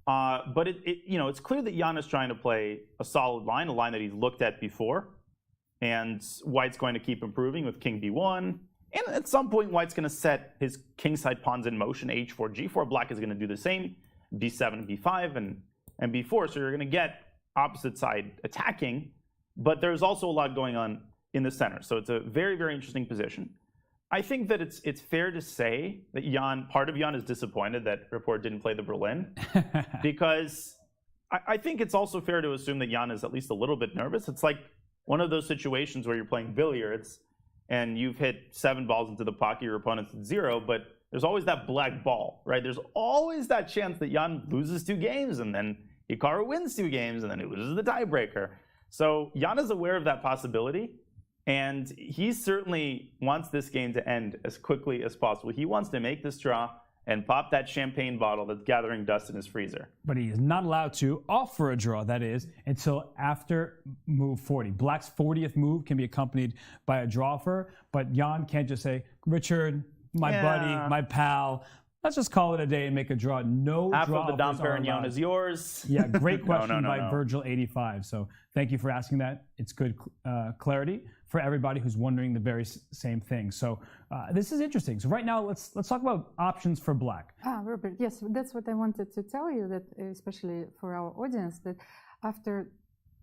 But it's clear that Jan is trying to play a solid line, a line that he's looked at before, and White's going to keep improving with king b1. And at some point, White's going to set his kingside pawns in motion, h4, g4. Black is going to do the same, b7, b5, and b4. So you're going to get opposite side attacking, but there's also a lot going on in the center. So it's a very, very interesting position. I think that it's fair to say that part of Jan is disappointed that Rapport didn't play the Berlin, because I think it's also fair to assume that Jan is at least a little bit nervous. It's like one of those situations where you're playing billiards and you've hit 7 balls into the pocket, your opponent's at 0, but there's always that black ball, right? There's always that chance that Jan loses 2 games, and then Hikaru wins 2 games, and then he loses the tiebreaker. So Jan is aware of that possibility, and he certainly wants this game to end as quickly as possible. He wants to make this draw and pop that champagne bottle that's gathering dust in his freezer. But he is not allowed to offer a draw, that is, until after move 40. Black's 40th move can be accompanied by a draw offer, but Jan can't just say, Richard, my buddy, my pal, let's just call it a day and make a draw. No Half draw of the Dom offers are Perignon allowed. is yours. Yeah, great question by no. Virgil85. So thank you for asking that. It's good clarity for everybody who's wondering the very same thing. So this is interesting. So right now, let's talk about options for Black. Robert, yes, that's what I wanted to tell you, that especially for our audience, that after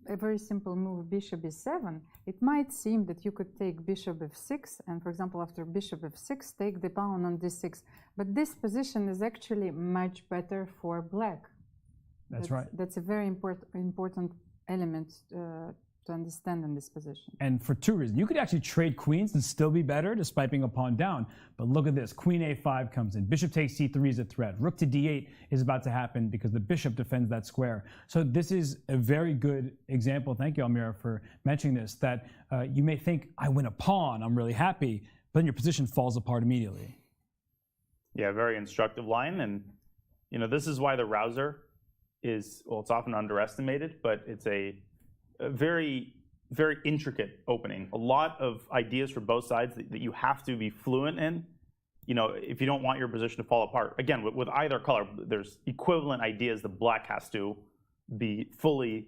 a very simple move, bishop e7, it might seem that you could take bishop f6, and for example, after bishop f6, take the pawn on d6. But this position is actually much better for Black. That's right. That's a very important element to understand in this position. And for two reasons. You could actually trade queens and still be better despite being a pawn down. But look at this. Queen a5 comes in. Bishop takes c3 is a threat. Rook to d8 is about to happen because the bishop defends that square. So this is a very good example. Thank you, Almira, for mentioning this, that you may think, I win a pawn, I'm really happy, but then your position falls apart immediately. Yeah, very instructive line. And, you know, this is why the rouser is, well, it's often underestimated, but it's a very, very intricate opening. A lot of ideas for both sides that you have to be fluent in, you know, if you don't want your position to fall apart. Again, with either color, there's equivalent ideas that Black has to be fully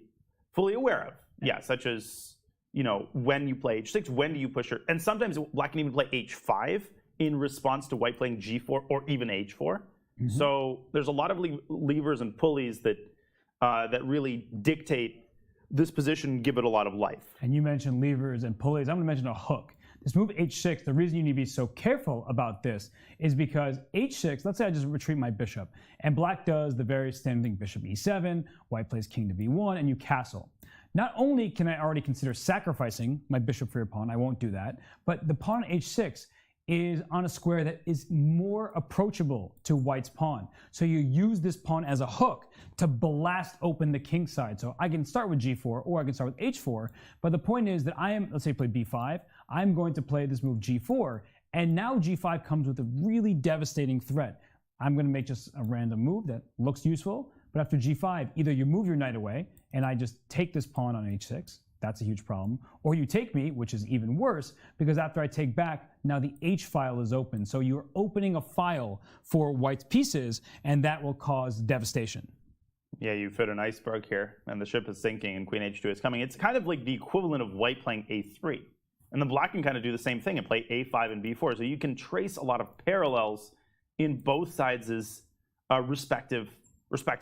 aware of. Yeah, such as, you know, when you play h6, when do you push your, and sometimes Black can even play h5 in response to White playing g4 or even h4. Mm-hmm. So there's a lot of levers and pulleys that that really dictate this position, give it a lot of life. And you mentioned levers and pulleys. I'm going to mention a hook. This move h6, the reason you need to be so careful about this is because h6, let's say I just retreat my bishop, and Black does the very standard thing, bishop e7, White plays king to b1, and you castle. Not only can I already consider sacrificing my bishop for your pawn, I won't do that, but the pawn h6 is on a square that is more approachable to White's pawn. So you use this pawn as a hook to blast open the king side. So I can start with g4 or I can start with h4, but the point is that I am, let's say play b5, I'm going to play this move g4, and now g5 comes with a really devastating threat. I'm going to make just a random move that looks useful, but after g5, either you move your knight away and I just take this pawn on h6, that's a huge problem. Or you take me, which is even worse, because after I take back, now the H file is open. So you're opening a file for White's pieces, and that will cause devastation. Yeah, you fit an iceberg here, and the ship is sinking, and Queen H2 is coming. It's kind of like the equivalent of White playing A3. And the Black can kind of do the same thing and play A5 and B4. So you can trace a lot of parallels in both sides' respective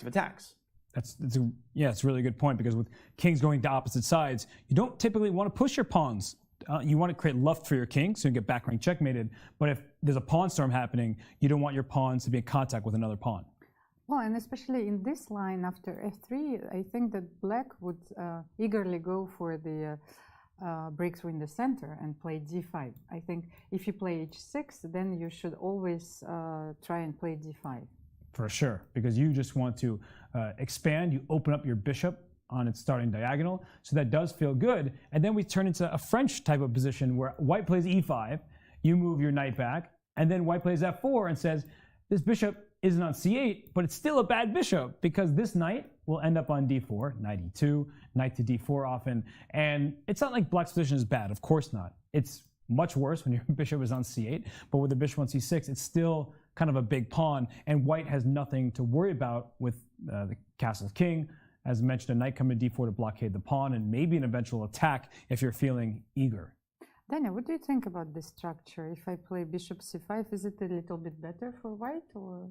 attacks. It's a really good point, because with kings going to opposite sides, you don't typically want to push your pawns. You want to create luft for your king so you get back rank checkmated. But if there's a pawn storm happening, you don't want your pawns to be in contact with another pawn. Well, and especially in this line after f3, I think that Black would eagerly go for the breakthrough in the center and play d5. I think if you play h6, then you should always try and play d5. For sure, because you just want to expand, you open up your bishop on its starting diagonal, so that does feel good. And then we turn into a French type of position where White plays e5, you move your knight back, and then White plays f4 and says, this bishop isn't on c8, but it's still a bad bishop, because this knight will end up on d4, knight e2, knight to d4 often. And it's not like Black's position is bad, of course not. It's much worse when your bishop is on c8, but with the bishop on c6, it's still kind of a big pawn, and White has nothing to worry about with the castle king. As mentioned, a knight coming to d4 to blockade the pawn, and maybe an eventual attack if you're feeling eager. Daniel, what do you think about this structure? If I play bishop c5, is it a little bit better for White, or?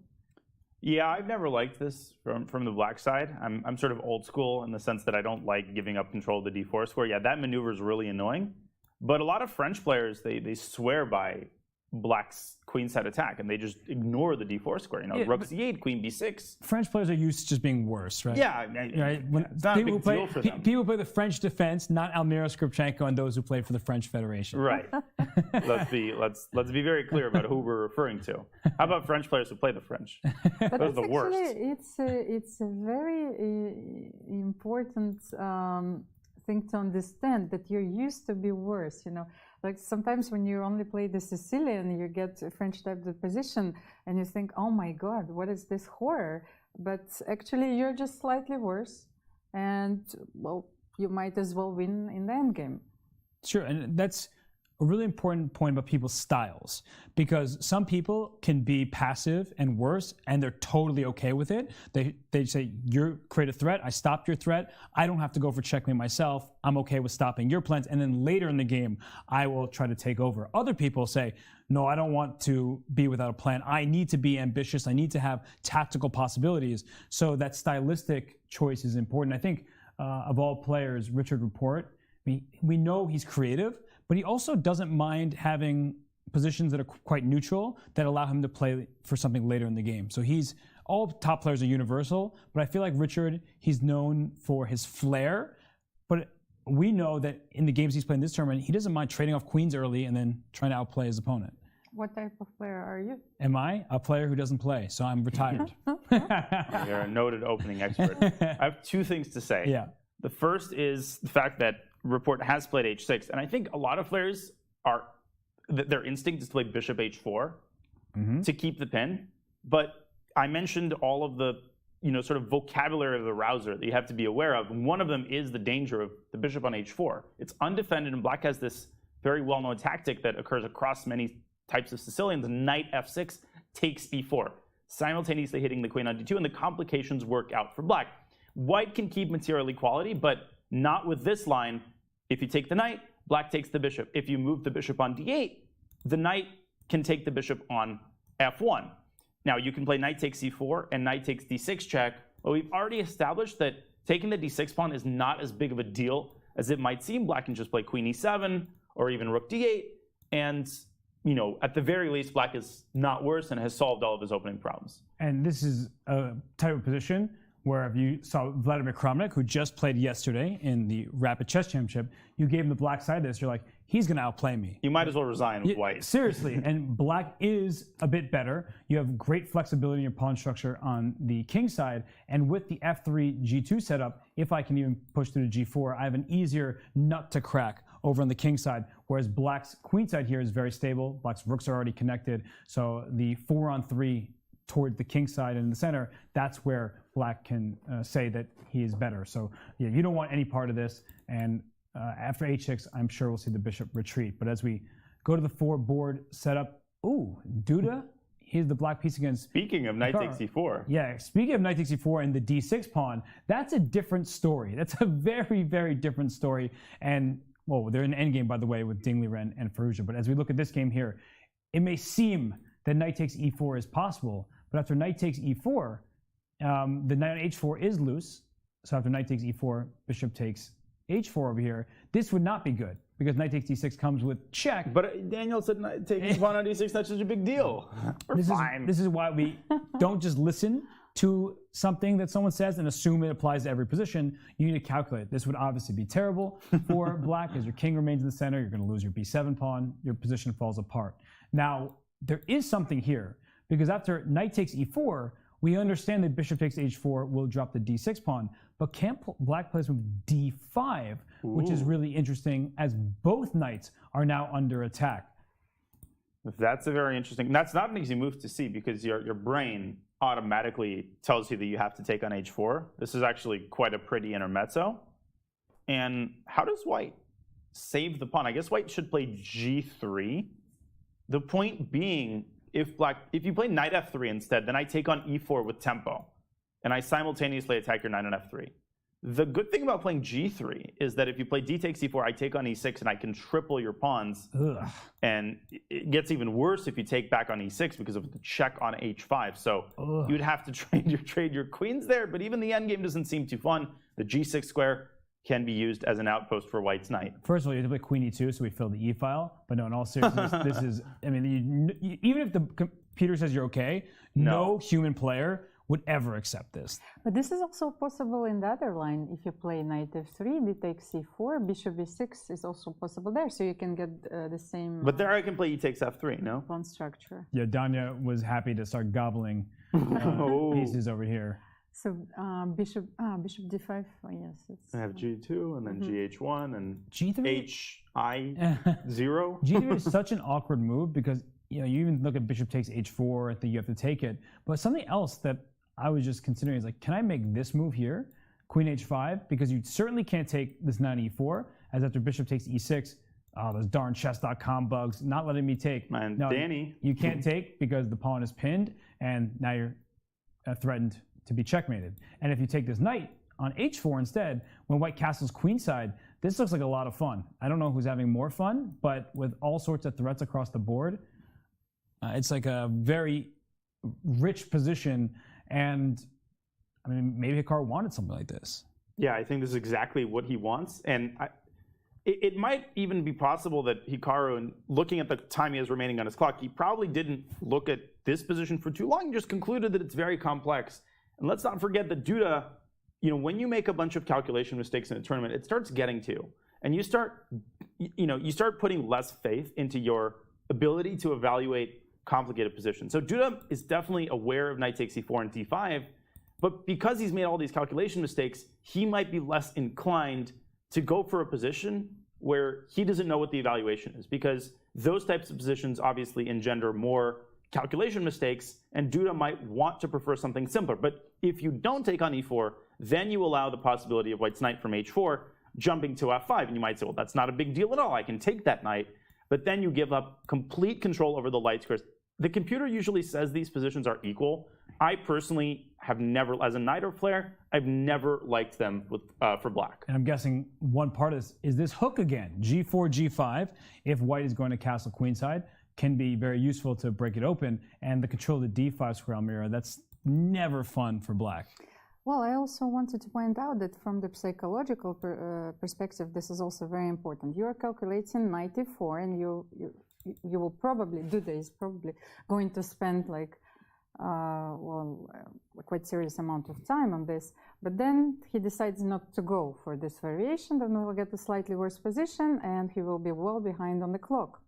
Yeah, I've never liked this from the Black side. I'm sort of old school in the sense that I don't like giving up control of the d4 square. Yeah, that maneuver is really annoying. But a lot of French players, they swear by Black's queenside attack, and they just ignore the d4 square. You know, rook c8, queen b6. French players are used to just being worse, right? Yeah, right. It's not a big deal for them. People play the French defense, not Almira Skripchenko and those who play for the French Federation. Right. let's be very clear about who we're referring to. How about French players who play the French? But those are the worst. It's a very important thing to understand, that you're used to be worse. You know, Like sometimes when you only play the Sicilian, you get a French type of position and you think, oh my God, what is this horror? But actually you're just slightly worse and well, you might as well win in the end game. Sure, and that's a really important point about people's styles, because some people can be passive and worse and they're totally okay with it. They say, you create a threat, I stopped your threat, I don't have to go for checkmate myself, I'm okay with stopping your plans, and then later in the game I will try to take over. Other people say, no, I don't want to be without a plan, I need to be ambitious, I need to have tactical possibilities. So that stylistic choice is important. I think of all players, Richard Report, we know he's creative, but he also doesn't mind having positions that are quite neutral that allow him to play for something later in the game. So all top players are universal, but I feel like Richard, he's known for his flair, but we know that in the games he's played in this tournament, he doesn't mind trading off queens early and then trying to outplay his opponent. What type of player are you? Am I? A player who doesn't play, so I'm retired. You're a noted opening expert. I have two things to say. Yeah. The first is the fact that Report has played h6, and I think a lot of players their instinct is to play bishop h4 to keep the pin. But I mentioned all of the sort of vocabulary of the rouser that you have to be aware of. And one of them is the danger of the bishop on h4. It's undefended, and Black has this very well-known tactic that occurs across many types of Sicilians. Knight f6 takes b4, simultaneously hitting the queen on d2, and the complications work out for Black. White can keep material equality, but not with this line. If you take the knight, Black takes the bishop. If you move the bishop on d8, the knight can take the bishop on f1. Now, you can play knight takes c4 and knight takes d6 check, but we've already established that taking the d6 pawn is not as big of a deal as it might seem. Black can just play queen e7 or even rook d8, and at the very least, Black is not worse and has solved all of his opening problems. And this is a type of position where if you saw Vladimir Kramnik, who just played yesterday in the Rapid Chess Championship, you gave him the Black side of this, you're like, he's going to outplay me. You might as well resign with White. Seriously, and Black is a bit better. You have great flexibility in your pawn structure on the king side, and with the f3 g2 setup, if I can even push through to g4, I have an easier nut to crack over on the king side, whereas Black's queen side here is very stable. Black's rooks are already connected, so the 4-on-3 toward the king side and in the center, that's where Black can say that he is better. So yeah, you don't want any part of this, and after h6, I'm sure we'll see the bishop retreat. But as we go to the 4-board setup, ooh, Duda, here's the Black piece against Speaking of knight Hikaru. takes e4. Yeah, speaking of knight takes e4 and the d6 pawn, that's a different story. That's a very, very different story. And, well, they're in endgame, by the way, with Liren and Firouzja. But as we look at this game here, it may seem that knight takes e4 is possible, but after knight takes e4, the knight on h4 is loose. So after knight takes e4, bishop takes h4 over here. This would not be good because knight takes d6 comes with check. But Daniel said taking pawn on d6, not such a big deal. We're fine. This is why we don't just listen to something that someone says and assume it applies to every position. You need to calculate. This would obviously be terrible for Black as your king remains in the center. You're going to lose your b7 pawn. Your position falls apart. Now, there is something here because after knight takes e4, we understand that bishop takes h4 will drop the d6 pawn, but can't Black plays with d5, which is really interesting as both knights are now under attack. That's a very interesting. That's not an easy move to see because your brain automatically tells you that you have to take on h4. This is actually quite a pretty intermezzo. And how does White save the pawn? I guess White should play g3. The point being, if you play knight f3 instead, then I take on e4 with tempo, and I simultaneously attack your knight on f3. The good thing about playing g3 is that if you play d takes e4, I take on e6, and I can triple your pawns. Ugh. And it gets even worse if you take back on e6 because of the check on h5. So you'd have to trade your queens there, but even the endgame doesn't seem too fun. The g6 square can be used as an outpost for White's knight. First of all, you have to play queen e2, so we fill the e file. But no, in all seriousness, this is, I mean, even if the computer says you're okay, no human player would ever accept this. But this is also possible in the other line. If you play knight f3, d takes c4, bishop b6 is also possible there, so you can get the same. But there I can play e takes f3, no? Pawn structure. Yeah, Danya was happy to start gobbling pieces over here. So bishop d5. Oh, yes, it's, I have G2 and then GH1 and G3? HI0. G3 is such an awkward move because you even look at bishop takes h4. I think you have to take it. But something else that I was just considering is like, can I make this move here, queen h5? Because you certainly can't take this knight e4, as after bishop takes e6. Oh, those darn chess.com bugs not letting me take. Man, no, Danny. You can't take because the pawn is pinned, and now you're threatened to be checkmated. And if you take this knight on h4 instead, when white castles queenside, this looks like a lot of fun. I don't know who's having more fun, but with all sorts of threats across the board, it's like a very rich position. And I mean, maybe Hikaru wanted something like this. Yeah, I think this is exactly what he wants. And it might even be possible that Hikaru, and looking at the time he has remaining on his clock, he probably didn't look at this position for too long and just concluded that it's very complex. And let's not forget that Duda, when you make a bunch of calculation mistakes in a tournament, it starts getting to you. And you start putting less faith into your ability to evaluate complicated positions. So Duda is definitely aware of knight takes e4 and d5, but because he's made all these calculation mistakes, he might be less inclined to go for a position where he doesn't know what the evaluation is, because those types of positions obviously engender more calculation mistakes, and Duda might want to prefer something simpler. But if you don't take on e4, then you allow the possibility of white's knight from h4 jumping to f5, and you might say, well, that's not a big deal at all. I can take that knight. But then you give up complete control over the light squares. The computer usually says these positions are equal. I personally have never, as a knight or player, I've never liked them for black. And I'm guessing one part of this is this hook again. G4, G5, if white is going to castle queenside, can be very useful to break it open. And the control of the d5 square Almira, that's never fun for black. Well, I also wanted to point out that from the psychological perspective, this is also very important. You are calculating knight e4, and you will probably, Duda is probably going to spend like, a quite serious amount of time on this. But then he decides not to go for this variation, then we'll get a slightly worse position, and he will be well behind on the clock.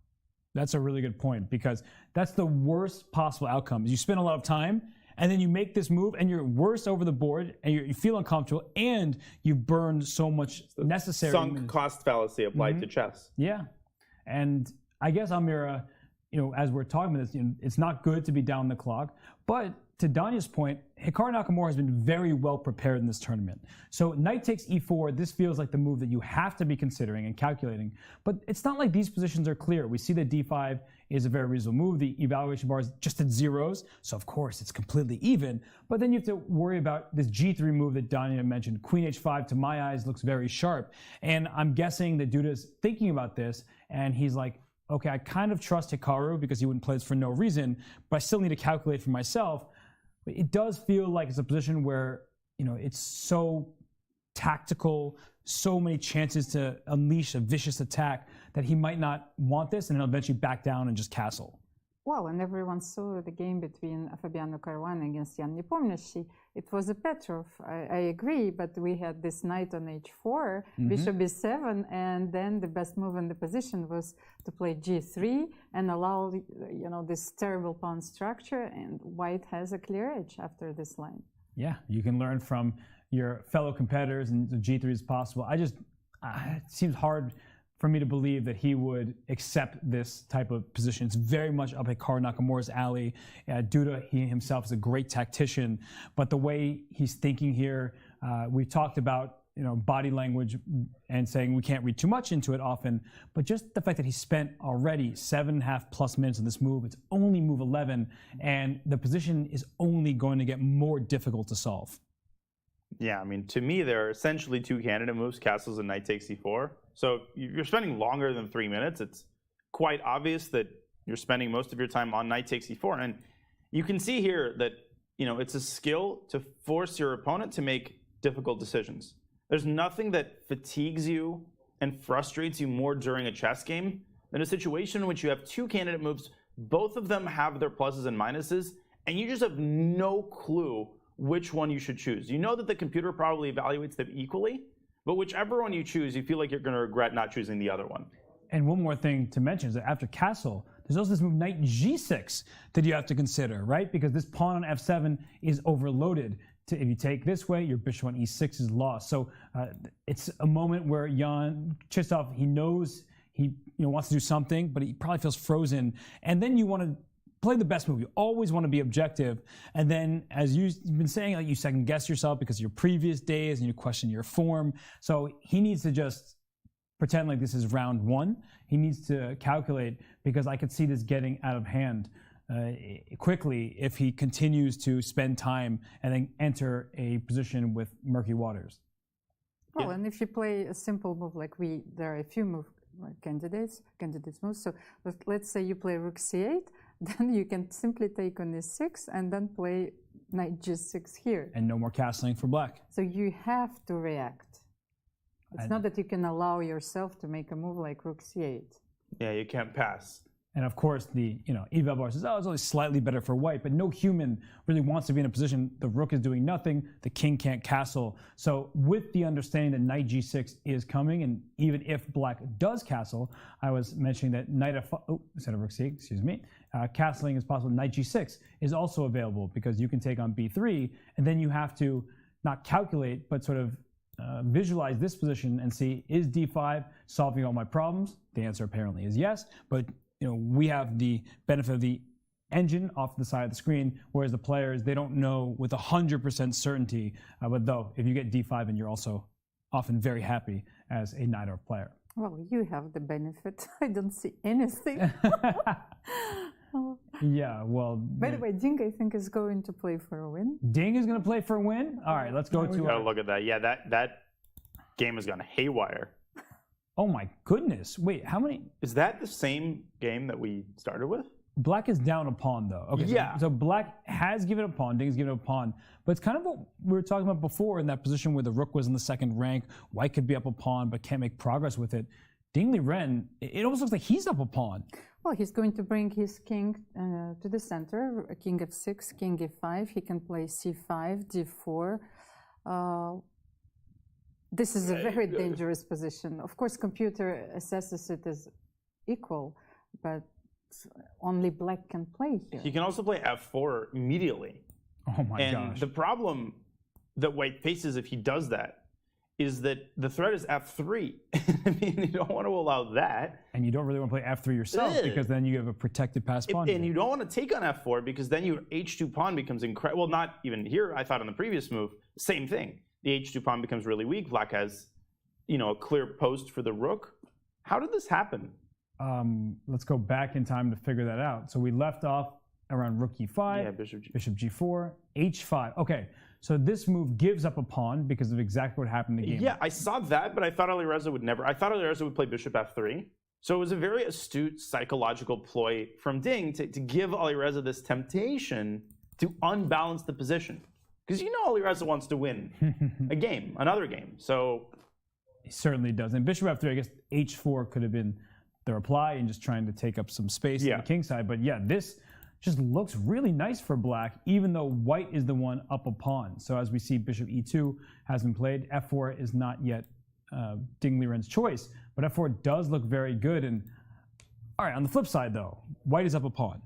That's a really good point, because that's the worst possible outcome. You spend a lot of time, and then you make this move, and you're worse over the board, and you feel uncomfortable, and you burned so much necessary. Sunk cost fallacy applied to chess. Yeah. And I guess, Almira, as we're talking about this, it's not good to be down the clock. But to Danya's point, Hikaru Nakamura has been very well prepared in this tournament. So knight takes e4, this feels like the move that you have to be considering and calculating. But it's not like these positions are clear. We see that d5 is a very reasonable move. The evaluation bar is just at zeros, so of course it's completely even. But then you have to worry about this g3 move that Danya mentioned. Queen h5, to my eyes, looks very sharp. And I'm guessing that Duda's thinking about this, and he's like, okay, I kind of trust Hikaru because he wouldn't play this for no reason, but I still need to calculate for myself. But it does feel like it's a position where, it's so tactical, so many chances to unleash a vicious attack that he might not want this, and he'll eventually back down and just castle. Well, and everyone saw the game between Fabiano Caruana against Jan Nepomniachtchi. It was a Petrov, I agree, but we had this knight on h4, bishop b7, and then the best move in the position was to play g3 and allow, this terrible pawn structure, and white has a clear edge after this line. Yeah, you can learn from your fellow competitors, and g3 is possible. it seems hard for me to believe that he would accept this type of position. It's very much up Hikaru Nakamura's alley. Duda, he himself is a great tactician, but the way he's thinking here, we talked about body language and saying we can't read too much into it often, but just the fact that he spent already 7.5+ minutes on this move, it's only move 11, and the position is only going to get more difficult to solve. Yeah, I mean, to me, there are essentially two candidate moves, castles and knight takes e4. So you're spending longer than 3 minutes. It's quite obvious that you're spending most of your time on knight takes e4. And you can see here that, it's a skill to force your opponent to make difficult decisions. There's nothing that fatigues you and frustrates you more during a chess game than a situation in which you have two candidate moves, both of them have their pluses and minuses, and you just have no clue which one you should choose. You know that the computer probably evaluates them equally, but whichever one you choose, you feel like you're going to regret not choosing the other one. And one more thing to mention is that after castle, there's also this move knight g6 that you have to consider, right? Because this pawn on f7 is overloaded. if you take this way, your bishop on e6 is lost. So it's a moment where Jan-Krzysztof, he knows he wants to do something, but he probably feels frozen. And then you want to play the best move. You always want to be objective. And then, as you've been saying, like, you second guess yourself because of your previous days and you question your form. So he needs to just pretend like this is round one. He needs to calculate, because I could see this getting out of hand quickly if he continues to spend time and then enter a position with murky waters. Well, and if you play a simple move like there are a few candidates moves. So let's say you play rook c8, then you can simply take on e6 and then play knight g6 here. And no more castling for black. So you have to react. It's not that you can allow yourself to make a move like rook c8. Yeah, you can't pass. And of course, Eval Bar says, oh, it's only slightly better for white, but no human really wants to be in a position. The rook is doing nothing. The king can't castle. So with the understanding that knight g6 is coming, and even if black does castle, I was mentioning that knight f5, instead of rook c8, excuse me, castling is possible. Knight g6 is also available because you can take on b3, and then you have to not calculate, but sort of visualize this position and see, is d5 solving all my problems? The answer apparently is yes, but we have the benefit of the engine off the side of the screen, whereas the players, they don't know with 100% certainty. But though, if you get d5, and you're also often very happy as a knight or player. Well, you have the benefit. I don't see anything. Yeah, well. By the way, Ding, I think, is going to play for a win. Ding is going to play for a win? All right, let's go to. You gotta look at that. Yeah, that game has gone haywire. Oh my goodness. Wait, how many? Is that the same game that we started with? Black is down a pawn, though. Okay, yeah. So black has given a pawn, Ding has given a pawn. But it's kind of what we were talking about before in that position where the rook was in the second rank. White could be up a pawn, but can't make progress with it. Ding Liren, it almost looks like he's up a pawn. Well, he's going to bring his king to the center, king f6, king e5. He can play c5, d4. This is a very dangerous position. Of course, computer assesses it as equal, but only black can play here. He can also play f4 immediately. Oh my gosh. And the problem that white faces if he does that is that the threat is f3. I mean, you don't want to allow that. And you don't really want to play f3 yourself because then you have a protected pass pawn. And you don't want to take on f4 because then your h2 pawn becomes incredible. Well, not even here. I thought on the previous move, same thing. The h2 pawn becomes really weak. Black has, a clear post for the rook. How did this happen? Let's go back in time to figure that out. So we left off around rook e5, yeah, bishop g4, h5. Okay, so this move gives up a pawn because of exactly what happened in the game. Yeah, I saw that, but I thought Alireza would never. I thought Alireza would play bishop f3. So it was a very astute psychological ploy from Ding to give Alireza this temptation to unbalance the position. Because Alireza wants to win a game, another game. So he certainly does. And bishop f3, I guess h4 could have been the reply and just trying to take up some space on the king side. But yeah, this just looks really nice for black, even though white is the one up a pawn. So as we see, bishop e2 has been played. f4 is not yet Ding Liren's choice, but f4 does look very good. And all right, on the flip side though, white is up a pawn.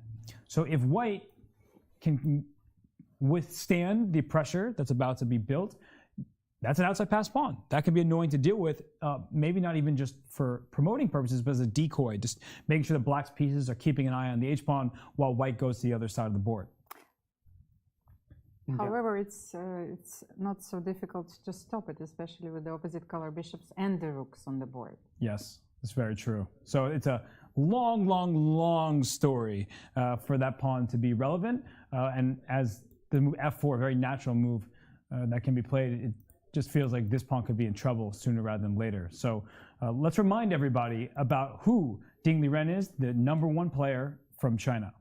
So if white can withstand the pressure that's about to be built, that's an outside pass pawn. That can be annoying to deal with, maybe not even just for promoting purposes, but as a decoy, just making sure that black's pieces are keeping an eye on the h-pawn while white goes to the other side of the board. However, it's not so difficult to stop it, especially with the opposite color bishops and the rooks on the board. Yes, that's very true. So it's a long, long, long story for that pawn to be relevant. And as the move f4, a very natural move that can be played, it just feels like this pawn could be in trouble sooner rather than later. So let's remind everybody about who Ding Liren is, the #1 player from China.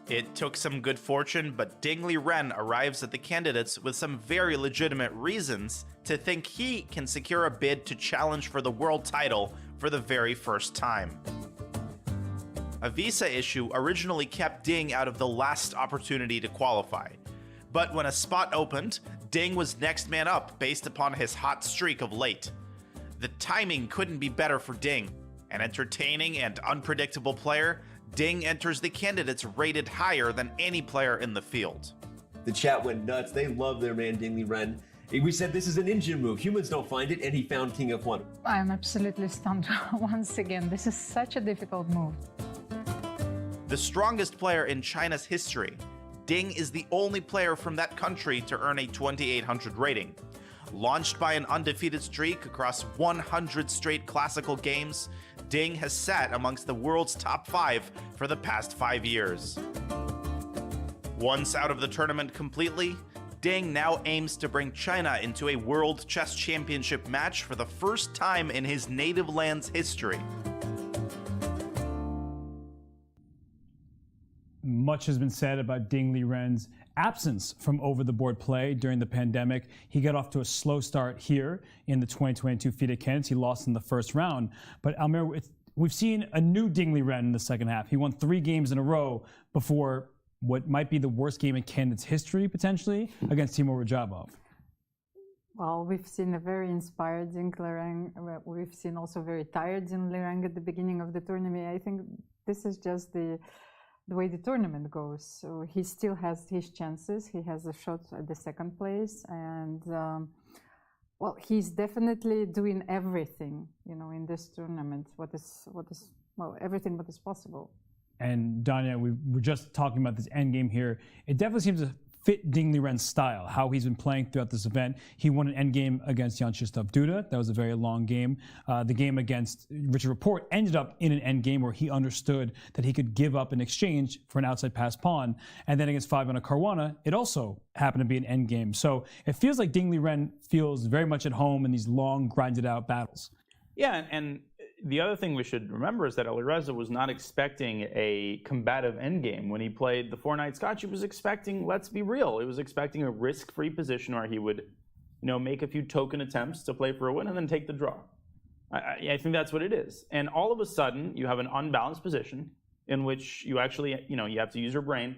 It took some good fortune, but Ding Liren arrives at the candidates with some very legitimate reasons to think he can secure a bid to challenge for the world title for the very first time. A visa issue originally kept Ding out of the last opportunity to qualify. But when a spot opened, Ding was next man up based upon his hot streak of late. The timing couldn't be better for Ding. An entertaining and unpredictable player, Ding enters the candidates rated higher than any player in the field. The chat went nuts. They love their man Ding Liren. We said this is a ninja move. Humans don't find it, and he found King F1. I'm absolutely stunned once again. This is such a difficult move. The strongest player in China's history, Ding is the only player from that country to earn a 2800 rating. Launched by an undefeated streak across 100 straight classical games, Ding has sat amongst the world's top 5 for the past 5 years. Once out of the tournament completely, Ding now aims to bring China into a World Chess Championship match for the first time in his native land's history. Much has been said about Ding Liren's absence from over-the-board play during the pandemic. He got off to a slow start here in the 2022 FIDE Candidates. He lost in the first round. But Almir, we've seen a new Ding Liren in the second half. He won 3 games in a row before what might be the worst game in Candidates history, potentially, against Timur Rajabov. Well, we've seen a very inspired Ding Liren. We've seen also very tired Ding Liren at the beginning of the tournament. I think this is just the way the tournament goes. So he still has his chances. He has a shot at the second place, and well, he's definitely doing everything, in this tournament. Everything what is possible. And Danya, we were just talking about this endgame here. It definitely seems to fit Ding Liren's style, how he's been playing throughout this event. He won an endgame against Jan-Krzysztof Duda. That was a very long game. The game against Richard Rapport ended up in an endgame where he understood that he could give up in exchange for an outside pass pawn. And then against Fabiano Caruana, it also happened to be an endgame. So it feels like Ding Liren feels very much at home in these long, grinded out battles. Yeah, and the other thing we should remember is that Alireza was not expecting a combative endgame. When he played the 4-Knight Scotch, he was expecting, let's be real, he was expecting a risk-free position where he would, make a few token attempts to play for a win and then take the draw. I think that's what it is. And all of a sudden, you have an unbalanced position in which you actually, you have to use your brain.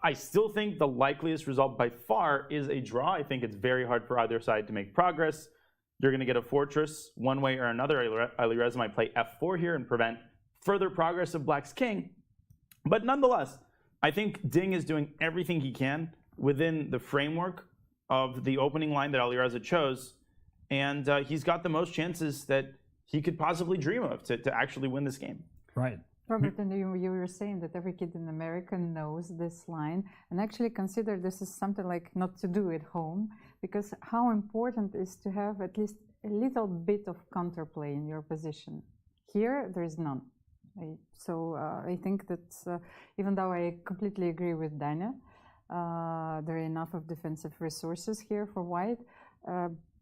I still think the likeliest result by far is a draw. I think it's very hard for either side to make progress. You're going to get a fortress one way or another. Alireza might play f4 here and prevent further progress of Black's king. But nonetheless, I think Ding is doing everything he can within the framework of the opening line that Alireza chose. And he's got the most chances that he could possibly dream of to actually win this game. Right. Robert, and you were saying that every kid in America knows this line and actually consider this is something like not to do at home, because how important is to have at least a little bit of counterplay in your position. Here, there is none. I think that even though I completely agree with Dana, there are enough of defensive resources here for White,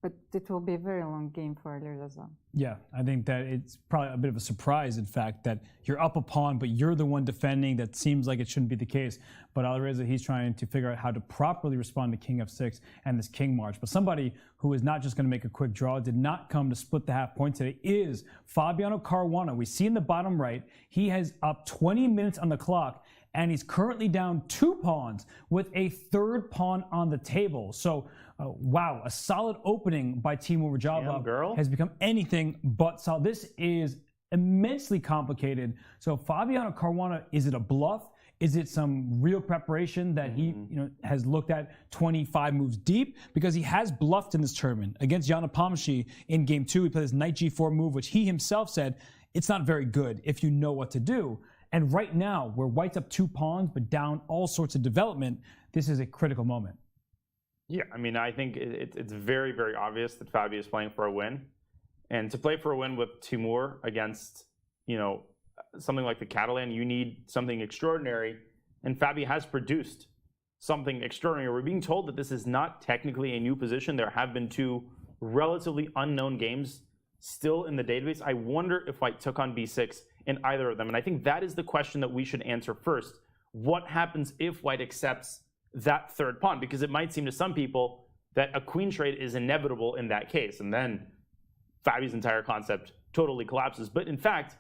but it will be a very long game for Alireza. Yeah, I think that it's probably a bit of a surprise, in fact, that you're up a pawn, but you're the one defending. That seems like it shouldn't be the case. But Alireza, he's trying to figure out how to properly respond to King f6 and this King March. But somebody who is not just going to make a quick draw, did not come to split the half point today, is Fabiano Caruana. We see in the bottom right, he has up 20 minutes on the clock, and he's currently down 2 pawns with a 3rd pawn on the table. So, wow, a solid opening by Timur Rajabov has become anything but solid. This is immensely complicated. So Fabiano Caruana, is it a bluff? Is it some real preparation that he has looked at 25 moves deep? Because he has bluffed in this tournament. Against Jan Nepomniachtchi in game 2, he played his knight g4 move, which he himself said, it's not very good if you know what to do. And right now, where White's up 2 pawns, but down all sorts of development, this is a critical moment. Yeah, I mean, I think it's very, very obvious that Fabi is playing for a win. And to play for a win with Timur against, something like the Catalan, you need something extraordinary. And Fabi has produced something extraordinary. We're being told that this is not technically a new position. There have been 2 relatively unknown games still in the database. I wonder if White took on b6 in either of them. And I think that is the question that we should answer first. What happens if White accepts that 3rd pawn? Because it might seem to some people that a queen trade is inevitable in that case. And then Fabi's entire concept totally collapses. But in fact,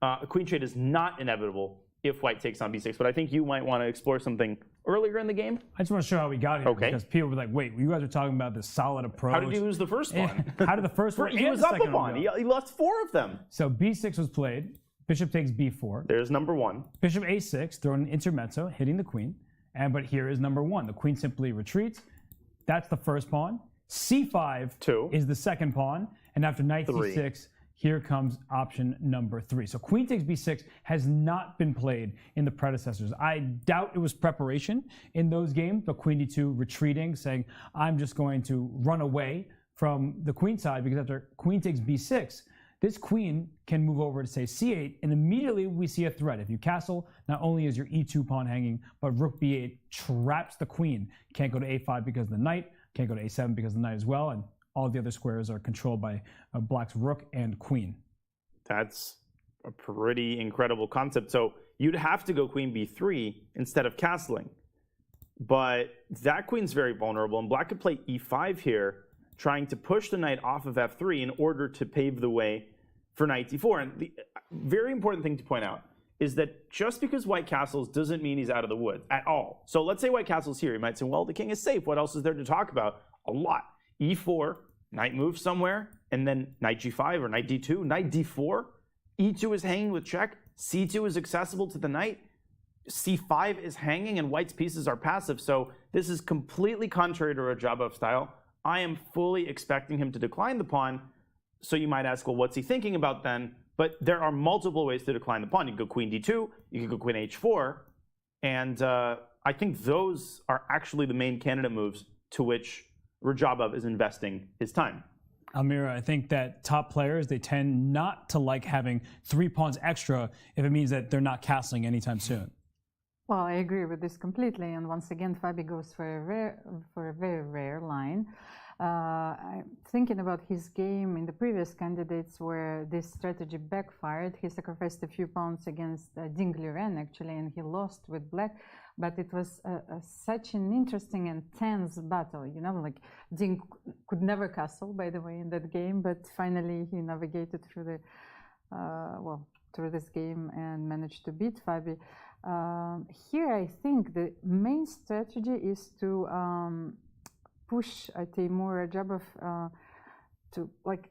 a queen trade is not inevitable if White takes on b6. But I think you might want to explore something earlier in the game. I just want to show how we got here. Okay. Because people were like, wait, you guys are talking about this solid approach. How did he lose the first one? How did the first one? He was up a pawn. He lost 4 of them. So b6 was played. Bishop takes b4. There's number 1. Bishop a6, throwing an intermezzo, hitting the queen. But here is number one. The queen simply retreats. That's the first pawn. C5 Two. is the second pawn. And after knight Three. c6, here comes option number 3. So queen takes b6 has not been played in the predecessors. I doubt it was preparation in those games, but queen d2 retreating, saying, I'm just going to run away from the queen side, because after queen takes b6, this queen can move over to, say, c8, and immediately we see a threat. If you castle, not only is your e2 pawn hanging, but rook b8 traps the queen. Can't go to a5 because of the knight, can't go to a7 because of the knight as well, and all the other squares are controlled by black's rook and queen. That's a pretty incredible concept. So you'd have to go queen b3 instead of castling. But that queen's very vulnerable, and black could play e5 here, trying to push the knight off of f3 in order to pave the way for knight d4. And the very important thing to point out is that just because white castles doesn't mean he's out of the woods at all. So let's say white castles here. You might say, well, the king is safe. What else is there to talk about? A lot. e4, knight moves somewhere, and then knight g5 or knight d2, knight d4, e2 is hanging with check, c2 is accessible to the knight, c5 is hanging, and white's pieces are passive. So this is completely contrary to Radjabov style. I am fully expecting him to decline the pawn. So you might ask, well, what's he thinking about then? But there are multiple ways to decline the pawn. You could go queen d2, you could go queen h4, and I think those are actually the main candidate moves to which Radjabov is investing his time. Almira, I think that top players, they tend not to like having 3 pawns extra if it means that they're not castling anytime soon. Well, I agree with this completely. And once again, Fabi goes for a very rare line. I'm thinking about his game in the previous candidates where this strategy backfired. He sacrificed a few pawns against Ding Liren, actually, and he lost with black. But it was such an interesting and tense battle. You know, like Ding could never castle, by the way, in that game. But finally, he navigated through the through this game and managed to beat Fabi. Here, I think the main strategy is to push Timur Radjabov to, like,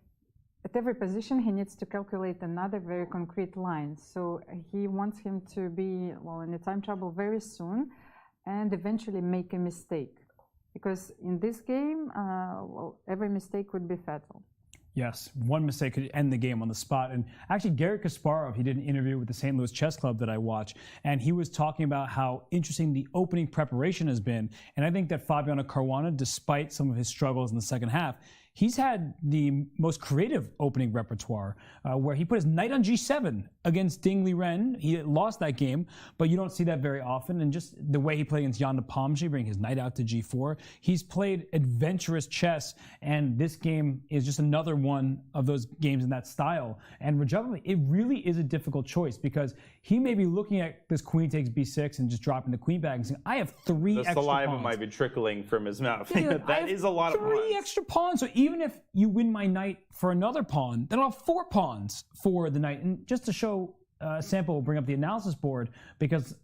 at every position he needs to calculate another very concrete line. So he wants him to be, well, in a time trouble very soon and eventually make a mistake. Because in this game, every mistake would be fatal. Yes, one mistake could end the game on the spot. And actually, Garry Kasparov, he did an interview with the St. Louis Chess Club that I watch, and he was talking about how interesting the opening preparation has been. And I think that Fabiano Caruana, despite some of his struggles in the second half, he's had the most creative opening repertoire, where he put his knight on g7 against Ding Liren. He lost that game, but you don't see that very often. And just the way he played against Jan Nepomniachtchi, bringing his knight out to g4, he's played adventurous chess, and this game is just another one of those games in that style. And Radjabov, it really is a difficult choice, because he may be looking at this queen takes b6 and just dropping the queen back and saying, I have 3 extra pawns. The saliva might be trickling from his mouth. Yeah, that is a lot of pawns. 3 extra pawns. So even if you win my knight for another pawn, then I'll have 4 pawns for the knight. And just to show a sample, we'll bring up the analysis board, because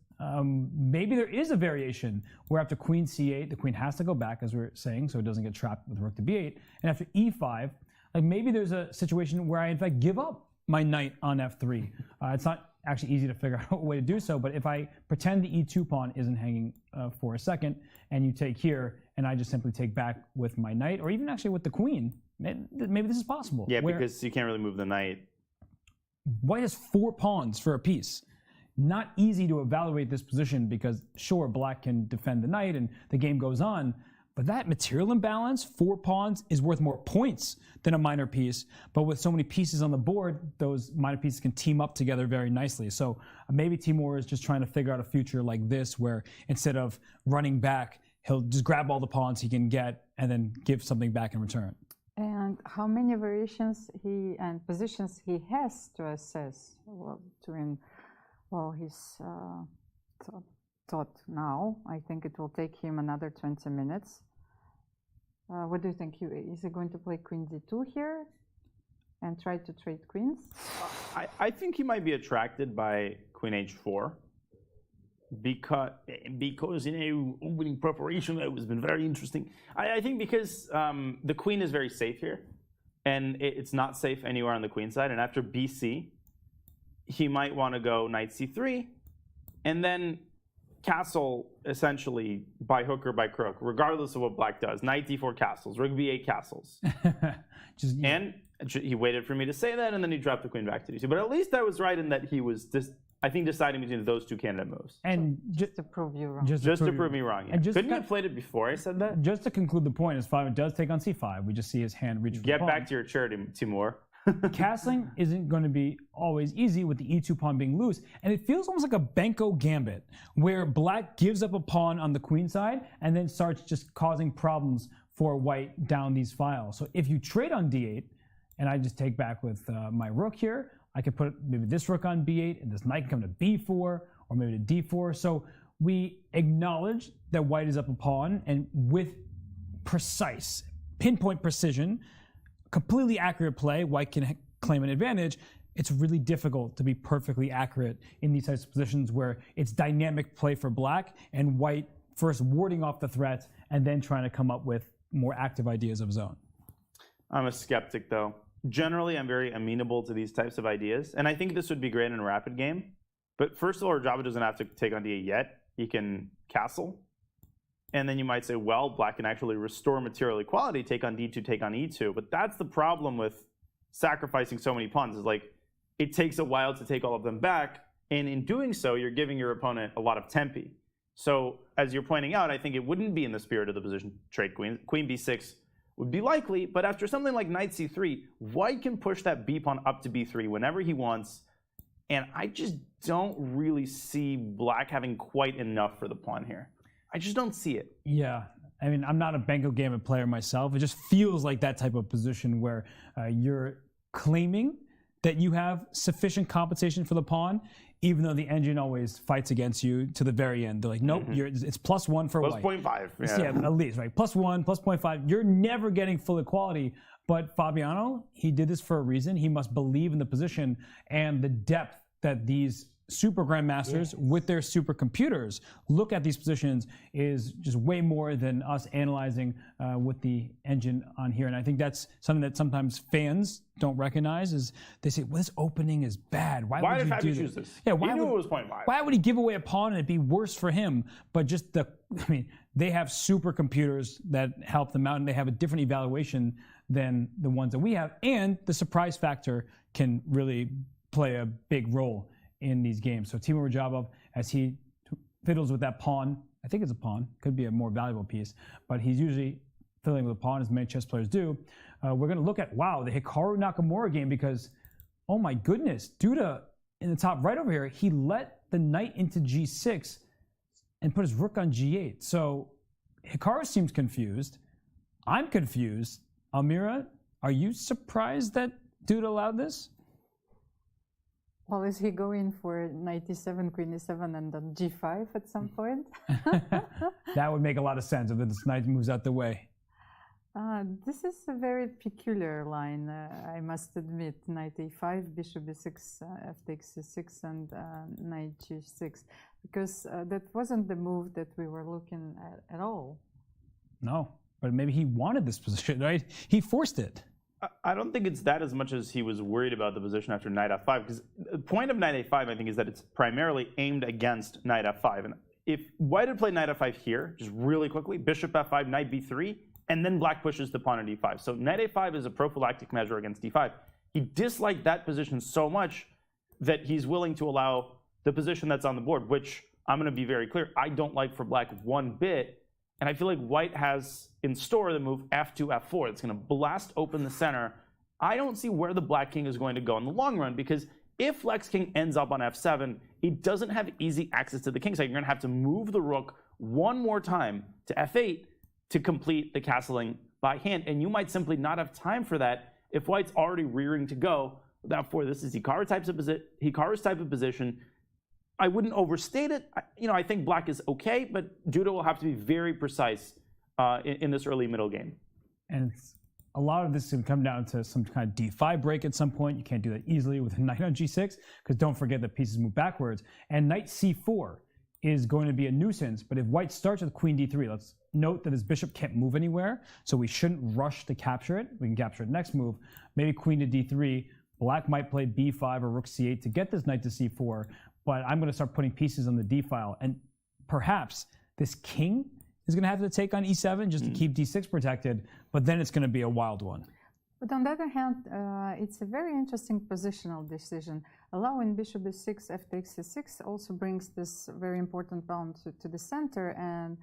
maybe there is a variation where after queen c8, the queen has to go back, as we we're saying, so it doesn't get trapped with rook to b8. And after e5, like maybe there's a situation where I, in fact, give up my knight on f3. It's not actually easy to figure out a way to do so, but if I pretend the e2 pawn isn't hanging for a second, and you take here, and I just simply take back with my knight, or even actually with the queen, maybe this is possible. Yeah, because you can't really move the knight. White has 4 pawns for a piece. Not easy to evaluate this position, because sure, black can defend the knight and the game goes on, but that material imbalance, 4 pawns, is worth more points than a minor piece. But with so many pieces on the board, those minor pieces can team up together very nicely. So maybe Timur is just trying to figure out a future like this, where instead of running back, he'll just grab all the pawns he can get and then give something back in return. And how many variations and positions he has to assess during, his thought now. I think it will take him another 20 minutes. What do you think? Is he going to play queen d2 here and try to trade queens? I think he might be attracted by queen h4 because opening preparation has been very interesting. I think because the queen is very safe here, and it's not safe anywhere on the queen side. And after bc, he might want to go knight c3, and then castle essentially by hook or by crook, regardless of what black does. Knight d4 castles, rook b8 castles. And he waited for me to say that, and then he dropped the queen back to d2. But at least I was right in that he was, I think, deciding between those two candidate moves. And Just to prove you wrong. Just to prove me wrong. Yeah. And just Couldn't you to- have played it before I said that? just to conclude the point, as Fabiano does take on c5, we just see his hand reach for the Get pawn. back to your chair, Timur. Castling isn't going to be always easy with the e2 pawn being loose, and it feels almost like a Benko gambit, where black gives up a pawn on the queen side and then starts just causing problems for white down these files. So if you trade on d8, and I just take back with my rook here, I could put maybe this rook on b8, and this knight can come to b4, or maybe to d4. So we acknowledge that white is up a pawn, and with precise, pinpoint precision, completely accurate play, white can claim an advantage. It's really difficult to be perfectly accurate in these types of positions where it's dynamic play for black and white first warding off the threat and then trying to come up with more active ideas of his own. I'm a skeptic, though. Generally, I'm very amenable to these types of ideas, and I think this would be great in a rapid game. But first of all, Rajaba doesn't have to take on d8 yet. He can castle. And then you might say, well, black can actually restore material equality, take on d2, take on e2. But that's the problem with sacrificing so many pawns, is like, it takes a while to take all of them back. And in doing so, you're giving your opponent a lot of tempi. So as you're pointing out, I think it wouldn't be in the spirit of the position trade queen. Queen b6 would be likely, but after something like knight c3, white can push that b pawn up to b3 whenever he wants. And I just don't really see black having quite enough for the pawn here. I just don't see it. Yeah, I mean, I'm not a Benko gambit player myself. It just feels like that type of position where you're claiming that you have sufficient compensation for the pawn, even though the engine always fights against you to the very end. They're like, nope, it's +1 for Plus white. 0.5. Yeah, at least, right? +1, +0.5. You're never getting full equality. But Fabiano, he did this for a reason. He must believe in the position and the depth that these super grandmasters with their supercomputers look at these positions is just way more than us analyzing with the engine on here. And I think that's something that sometimes fans don't recognize is they say, well, this opening is bad. Why Why would did you Fabi do choose this? Yeah, He why knew would, it was 0.5. why would he give away a pawn and it'd be worse for him? But just they have supercomputers that help them out, and they have a different evaluation than the ones that we have. And the surprise factor can really play a big role in these games. So Timur Rajabov, as he fiddles with that pawn, I think it's a pawn, could be a more valuable piece, but he's usually fiddling with a pawn, as many chess players do. We're going to look at, wow, the Hikaru Nakamura game, because, oh my goodness, Duda in the top right over here, he let the knight into g6 and put his rook on g8. So Hikaru seems confused. I'm confused. Almira, are you surprised that Duda allowed this? Well, is he going for knight e7, queen e7, and then g5 at some point? That would make a lot of sense if this knight moves out the way. This is a very peculiar line, I must admit. Knight e5, bishop b6, f takes c6, and knight g6, because that wasn't the move that we were looking at all. No, but maybe he wanted this position, right? He forced it. I don't think it's that as much as he was worried about the position after knight f5, because the point of knight a5, I think, is that it's primarily aimed against knight f5. And if white had played knight f5 here, just really quickly, bishop f5, knight b3, and then black pushes the pawn on d5. So knight a5 is a prophylactic measure against d5. He disliked that position so much that he's willing to allow the position that's on the board, which I'm going to be very clear, I don't like for black one bit. And I feel like white has in store the move f2, f4. It's going to blast open the center. I don't see where the black king is going to go in the long run, because if Lex king ends up on f7, it doesn't have easy access to the king side. You're going to have to move the rook one more time to f8 to complete the castling by hand. And you might simply not have time for that if white's already rearing to go. Therefore, this is Hikaru's type of position. I wouldn't overstate it. I think black is okay, but Duda will have to be very precise in this early middle game. And a lot of this can come down to some kind of d5 break at some point. You can't do that easily with a knight on g6, because don't forget that pieces move backwards. And knight c4 is going to be a nuisance, but if white starts with queen d3, let's note that his bishop can't move anywhere, so we shouldn't rush to capture it. We can capture it next move. Maybe queen to d3. Black might play b5 or rook c8 to get this knight to c4, but I'm going to start putting pieces on the d file. And perhaps this king is going to have to take on e7 just to keep d6 protected, but then it's going to be a wild one. But on the other hand, it's a very interesting positional decision. Allowing bishop b6, f takes c6 also brings this very important pawn to the center, and,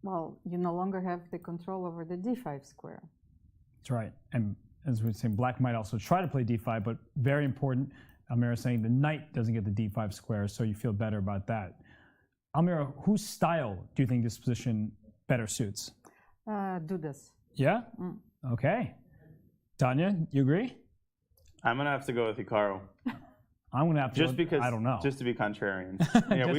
well, you no longer have the control over the d5 square. That's right. And as we were saying, black might also try to play d5, but very important. Almira saying the knight doesn't get the d5 square, so you feel better about that. Almira, whose style do you think this position better suits? Duda's. Yeah? Okay. Tanya, you agree? I'm gonna have to go with Hikaru. I'm gonna have to Just because I don't know. Just to be contrarian. Yeah,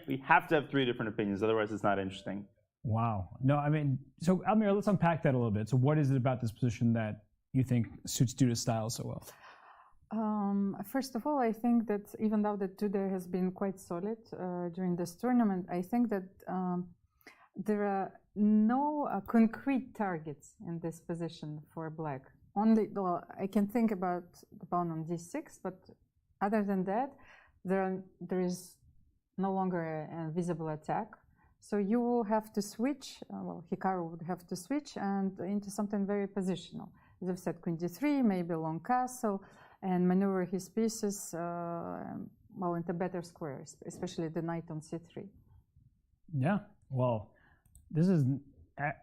we have to have 3 different opinions, otherwise it's not interesting. Wow. No, I mean, so Almira, let's unpack that a little bit. So what is it about this position that you think suits Duda's style so well? First of all, I think that even though that Duda has been quite solid during this tournament, I think that there are no concrete targets in this position for black. Only, well, I can think about the pawn on d6, but other than that, there is no longer a visible attack. So you will have to switch, well, Hikaru would have to switch and into something very positional. As I've said, queen d3, maybe a long castle, and maneuver his pieces, well, into better squares, especially the knight on c3. Yeah, well, this is an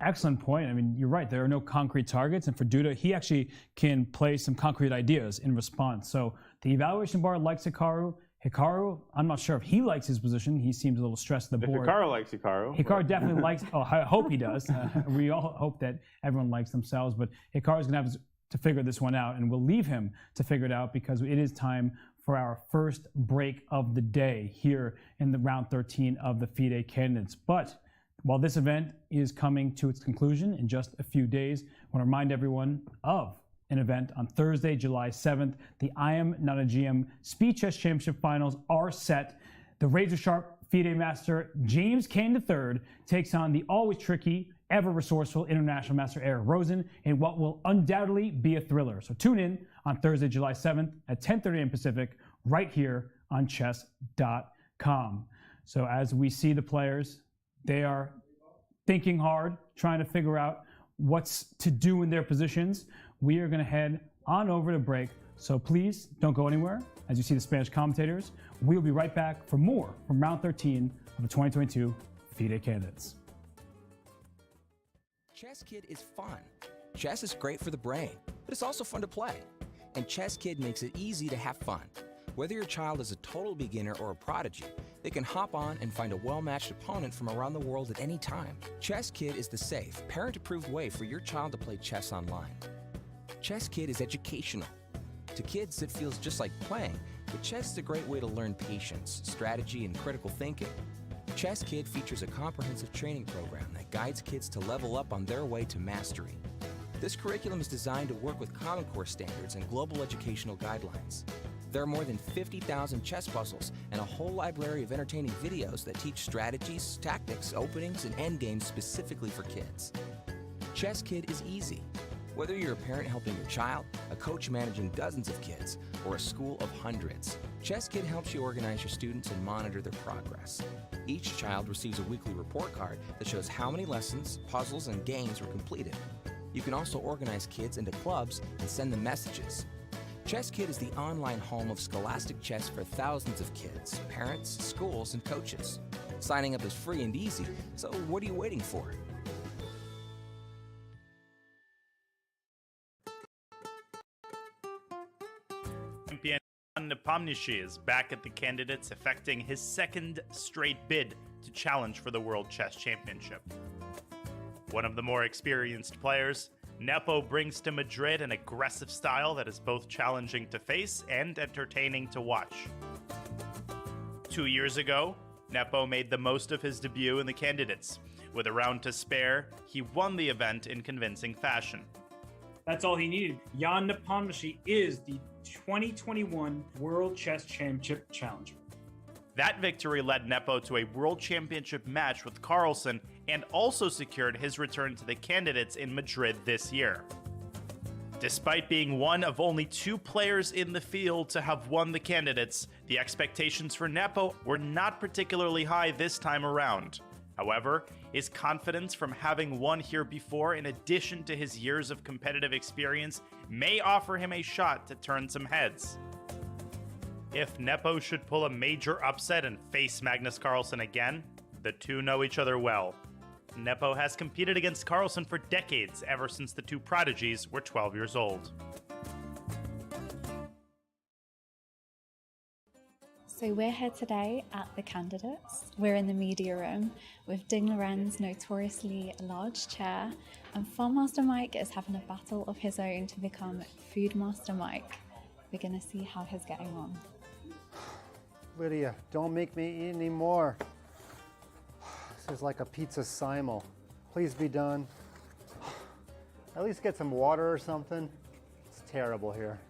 excellent point. I mean, you're right, there are no concrete targets, and for Duda, he actually can play some concrete ideas in response. So the evaluation bar likes Hikaru. Hikaru, I'm not sure if he likes his position. He seems a little stressed at the board. Hikaru likes Hikaru. Hikaru definitely likes, oh, I hope he does. We all hope that everyone likes themselves, but Hikaru's gonna have to figure this one out, and we'll leave him to figure it out because it is time for our first break of the day here in the round 13 of the FIDE Candidates. But while this event is coming to its conclusion in just a few days, I want to remind everyone of an event on Thursday, July 7th. The I Am Not a GM Speed Chess Championship Finals are set. The razor-sharp FIDE master James Kane III takes on the always tricky, ever-resourceful international master Eric Rosen in what will undoubtedly be a thriller. So tune in on Thursday, July 7th at 10:30 a.m. Pacific, right here on chess.com. So as we see the players, they are thinking hard, trying to figure out what's to do in their positions. We are going to head on over to break, so please don't go anywhere. As you see the Spanish commentators, we'll be right back for more from round 13 of the 2022 FIDE Candidates. Chess Kid is fun. Chess is great for the brain, but it's also fun to play. And Chess Kid makes it easy to have fun. Whether your child is a total beginner or a prodigy, they can hop on and find a well-matched opponent from around the world at any time. Chess Kid is the safe, parent-approved way for your child to play chess online. Chess Kid is educational. To kids, it feels just like playing, but chess is a great way to learn patience, strategy, and critical thinking. Chess Kid features a comprehensive training program that guides kids to level up on their way to mastery. This curriculum is designed to work with Common Core standards and global educational guidelines. There are more than 50,000 chess puzzles and a whole library of entertaining videos that teach strategies, tactics, openings, and endgames specifically for kids. Chess Kid is easy. Whether you're a parent helping your child, a coach managing dozens of kids, or a school of hundreds, Chess Kid helps you organize your students and monitor their progress. Each child receives a weekly report card that shows how many lessons, puzzles, and games were completed. You can also organize kids into clubs and send them messages. Chess Kid is the online home of scholastic chess for thousands of kids, parents, schools, and coaches. Signing up is free and easy, so what are you waiting for? Champion Nepomniachtchi is back at the Candidates, effecting his second straight bid to challenge for the World Chess Championship. One of the more experienced players, Nepo brings to Madrid an aggressive style that is both challenging to face and entertaining to watch. 2 years ago, Nepo made the most of his debut in the Candidates. With a round to spare, he won the event in convincing fashion. That's all he needed. Jan Nepomniachtchi is the 2021 World Chess Championship challenger. That victory led Nepo to a World Championship match with Carlsen and also secured his return to the Candidates in Madrid this year. Despite being one of only 2 players in the field to have won the candidates, the expectations for Nepo were not particularly high this time around. However, his confidence from having won here before, in addition to his years of competitive experience, may offer him a shot to turn some heads. If Nepo should pull a major upset and face Magnus Carlsen again, the two know each other well. Nepo has competed against Carlsen for decades, ever since the two prodigies were 12 years old. So we're here today at the candidates. We're in the media room with Ding Liren's notoriously large chair, and Fun Master Mike is having a battle of his own to become Food Master Mike. We're gonna see how he's getting on. Lydia, don't make me eat anymore. This is like a pizza simul. Please be done. At least get some water or something. It's terrible here.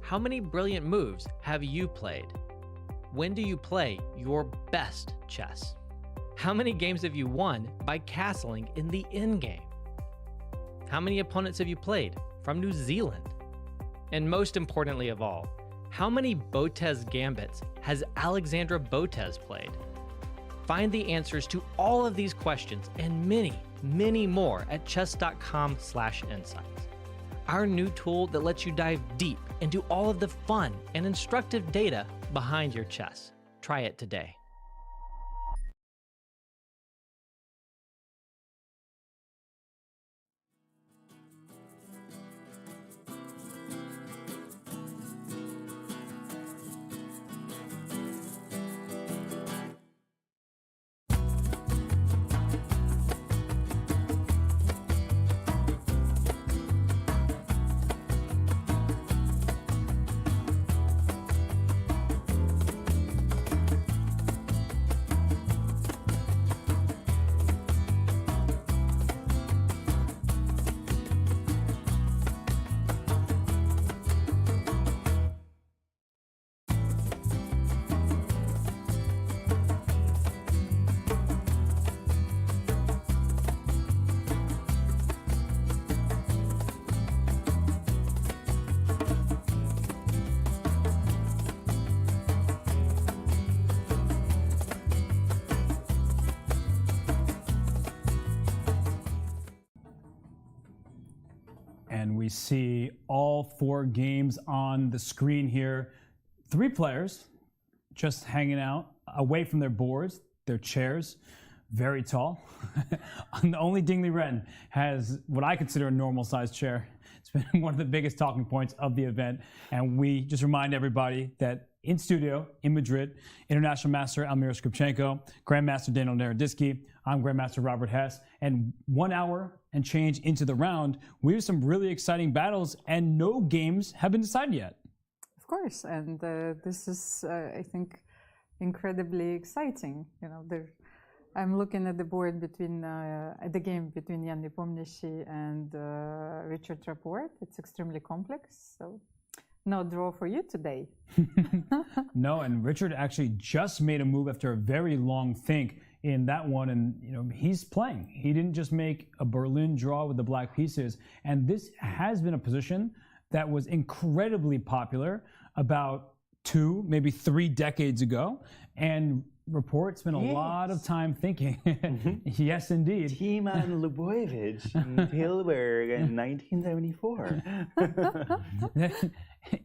How many brilliant moves have you played? When do you play your best chess? How many games have you won by castling in the endgame? How many opponents have you played from New Zealand? And most importantly of all, how many Botez gambits has Alexandra Botez played? Find the answers to all of these questions and many, many more at chess.com/insights. Our new tool that lets you dive deep into all of the fun and instructive data behind your chess. Try it today. And we see all 4 games on the screen here. 3 players just hanging out away from their boards, their chairs, very tall. Only Ding Liren has what I consider a normal sized chair. It's been one of the biggest talking points of the event. And we just remind everybody that in studio in Madrid, International Master Almira Skripchenko, Grandmaster Daniel Naroditsky, I'm Grandmaster Robert Hess, and 1 hour and change into the round, we have some really exciting battles, and no games have been decided yet. Of course, and this is, I think, incredibly exciting. You know, I'm looking at the board between at the game between Jan Nepomniachtchi and Richard Rapport. It's extremely complex, so no draw for you today. No, and Richard actually just made a move after a very long think in that one, and you know he's playing. He didn't just make a Berlin draw with the black pieces, and this has been a position that was incredibly popular about 2, maybe 3 decades ago. And Report spent a lot of time thinking. Yes, indeed. Timan Lubojevic in Tilburg in 1974.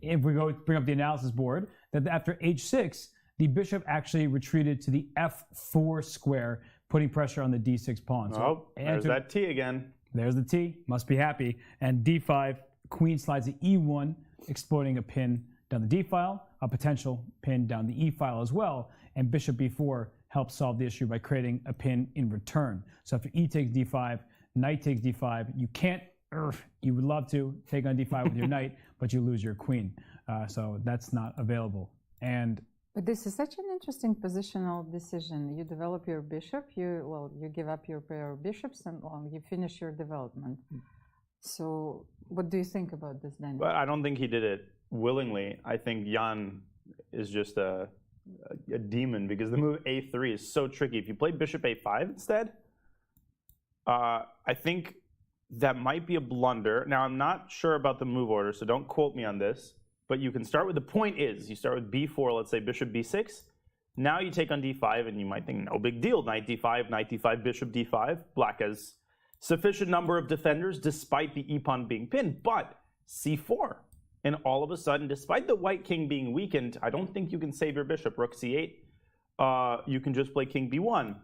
If we go bring up the analysis board, that after h6, the bishop actually retreated to the f4 square, putting pressure on the d6 pawn. So there's that T again. There's the T. Must be happy. And d5, queen slides to e1, exploiting a pin down the d file, a potential pin down the e file as well. And bishop b4 helps solve the issue by creating a pin in return. So after e takes d5, knight takes d5, you can't, you would love to take on d5 with your knight, but you lose your queen. So that's not available. But this is such an interesting positional decision. You develop your bishop, you give up your pair of bishops, and you finish your development. So what do you think about this, Daniel? But I don't think he did it willingly. I think Jan is just a demon, because the move a3 is so tricky. If you play bishop a5 instead, I think that might be a blunder. Now, I'm not sure about the move order, so don't quote me on this. But you can start with, the point is, you start with b4, let's say bishop b6. Now you take on d5, and you might think, no big deal. Knight d5, bishop d5. Black has sufficient number of defenders despite the e-pawn being pinned. But c4. And all of a sudden, despite the white king being weakened, I don't think you can save your bishop. Rook c8. You can just play king b1.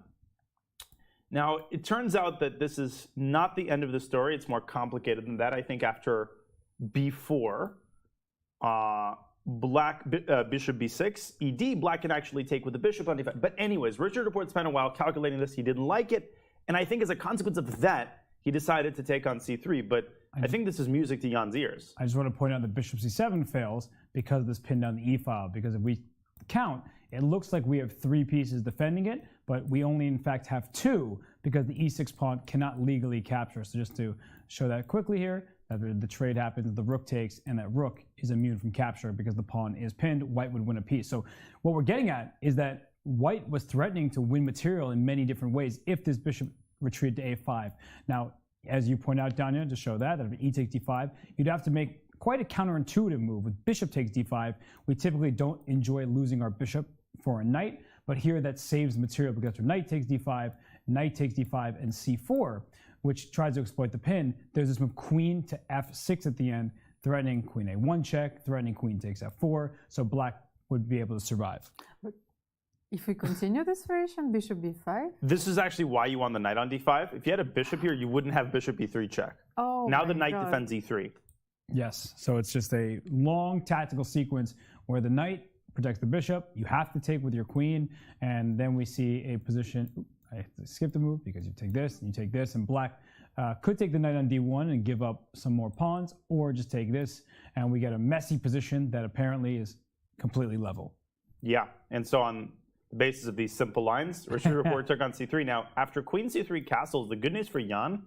Now, it turns out that this is not the end of the story. It's more complicated than that. I think after b4, bishop b6, ed, black can actually take with the bishop on d5. But anyways, Richard Report spent a while calculating this. He didn't like it. And I think as a consequence of that, he decided to take on c3. But I think this is music to Jan's ears. I just want to point out that bishop c7 fails because of this pin down the e file. Because if we count, it looks like we have 3 pieces defending it, but we only in fact have 2 because the e6 pawn cannot legally capture. So just to show that quickly here, that the trade happens, the rook takes, and that rook is immune from capture because the pawn is pinned. White would win a piece. So what we're getting at is that white was threatening to win material in many different ways if this bishop retreated to a5. Now, as you point out, Danya, to show that if e takes d5, you'd have to make quite a counterintuitive move. With bishop takes d5, we typically don't enjoy losing our bishop for a knight, but here that saves material because after knight takes d5, and c4, which tries to exploit the pin, there's this move queen to f6 at the end, threatening queen a1 check, threatening queen takes f4, so black would be able to survive. But if we continue this version, bishop b5? This is actually why you want the knight on d5. If you had a bishop here, you wouldn't have bishop e3 check. Oh, now the knight defends e3. Yes, so it's just a long tactical sequence where the knight protects the bishop, you have to take with your queen, and then we see a position, I have to skip the move because you take this, and you take this, and black could take the knight on d1 and give up some more pawns, or just take this, and we get a messy position that apparently is completely level. Yeah, and so on the basis of these simple lines, Richard Report took on c3. Now, after queen c3 castles, the good news for Jan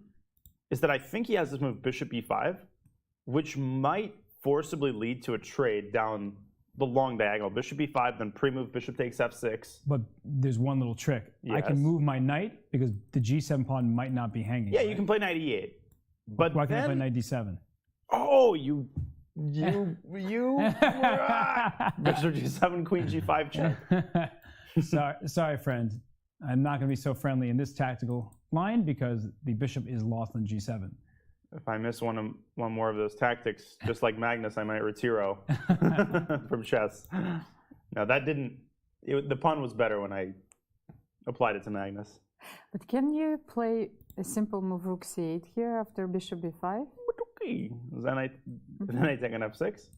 is that I think he has this move bishop e5, which might forcibly lead to a trade down the long diagonal. Bishop e5, then pre-move bishop takes f6. But there's one little trick. Yes. I can move my knight because the g7 pawn might not be hanging. Yeah, right? you can play knight e8. But why can't I then, play knight d7? Oh, you bishop g7, queen g5 check. Sorry, friend. I'm not going to be so friendly in this tactical line because the bishop is lost on g7. If I miss one more of those tactics, just like Magnus, I might retiro from chess. Now that the pun was better when I applied it to Magnus. But can you play a simple move rook c8 here after bishop b5? Then I take an f6.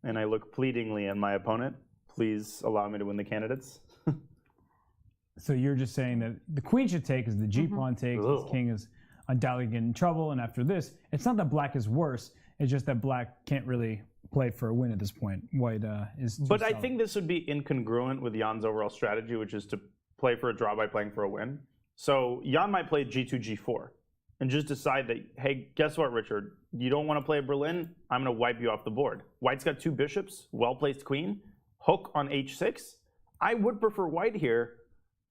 And I look pleadingly at my opponent. Please allow me to win the candidates. So you're just saying that the queen should take as the g pawn takes, the king is undoubtedly getting in trouble, and after this, it's not that black is worse, it's just that black can't really play for a win at this point. White is too But solid. I think this would be incongruent with Jan's overall strategy, which is to play for a draw by playing for a win. So Jan might play g2, g4, and just decide that, hey, guess what, Richard? You don't want to play Berlin? I'm going to wipe you off the board. White's got 2 bishops, well-placed queen, hook on h6. I would prefer white here,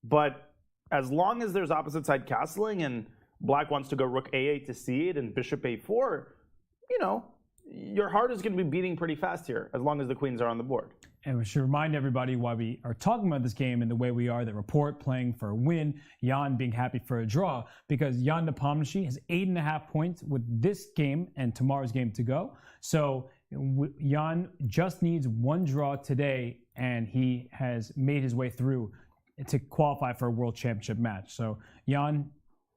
but as long as there's opposite side castling and black wants to go rook a8 to c8 and bishop a4, your heart is going to be beating pretty fast here as long as the queens are on the board. And we should remind everybody why we are talking about this game in the way we are, that Report playing for a win, Jan being happy for a draw, because Jan Nepomniachtchi has 8.5 points with this game and tomorrow's game to go. So Jan just needs one draw today, and he has made his way through to qualify for a World Championship match. So Jan,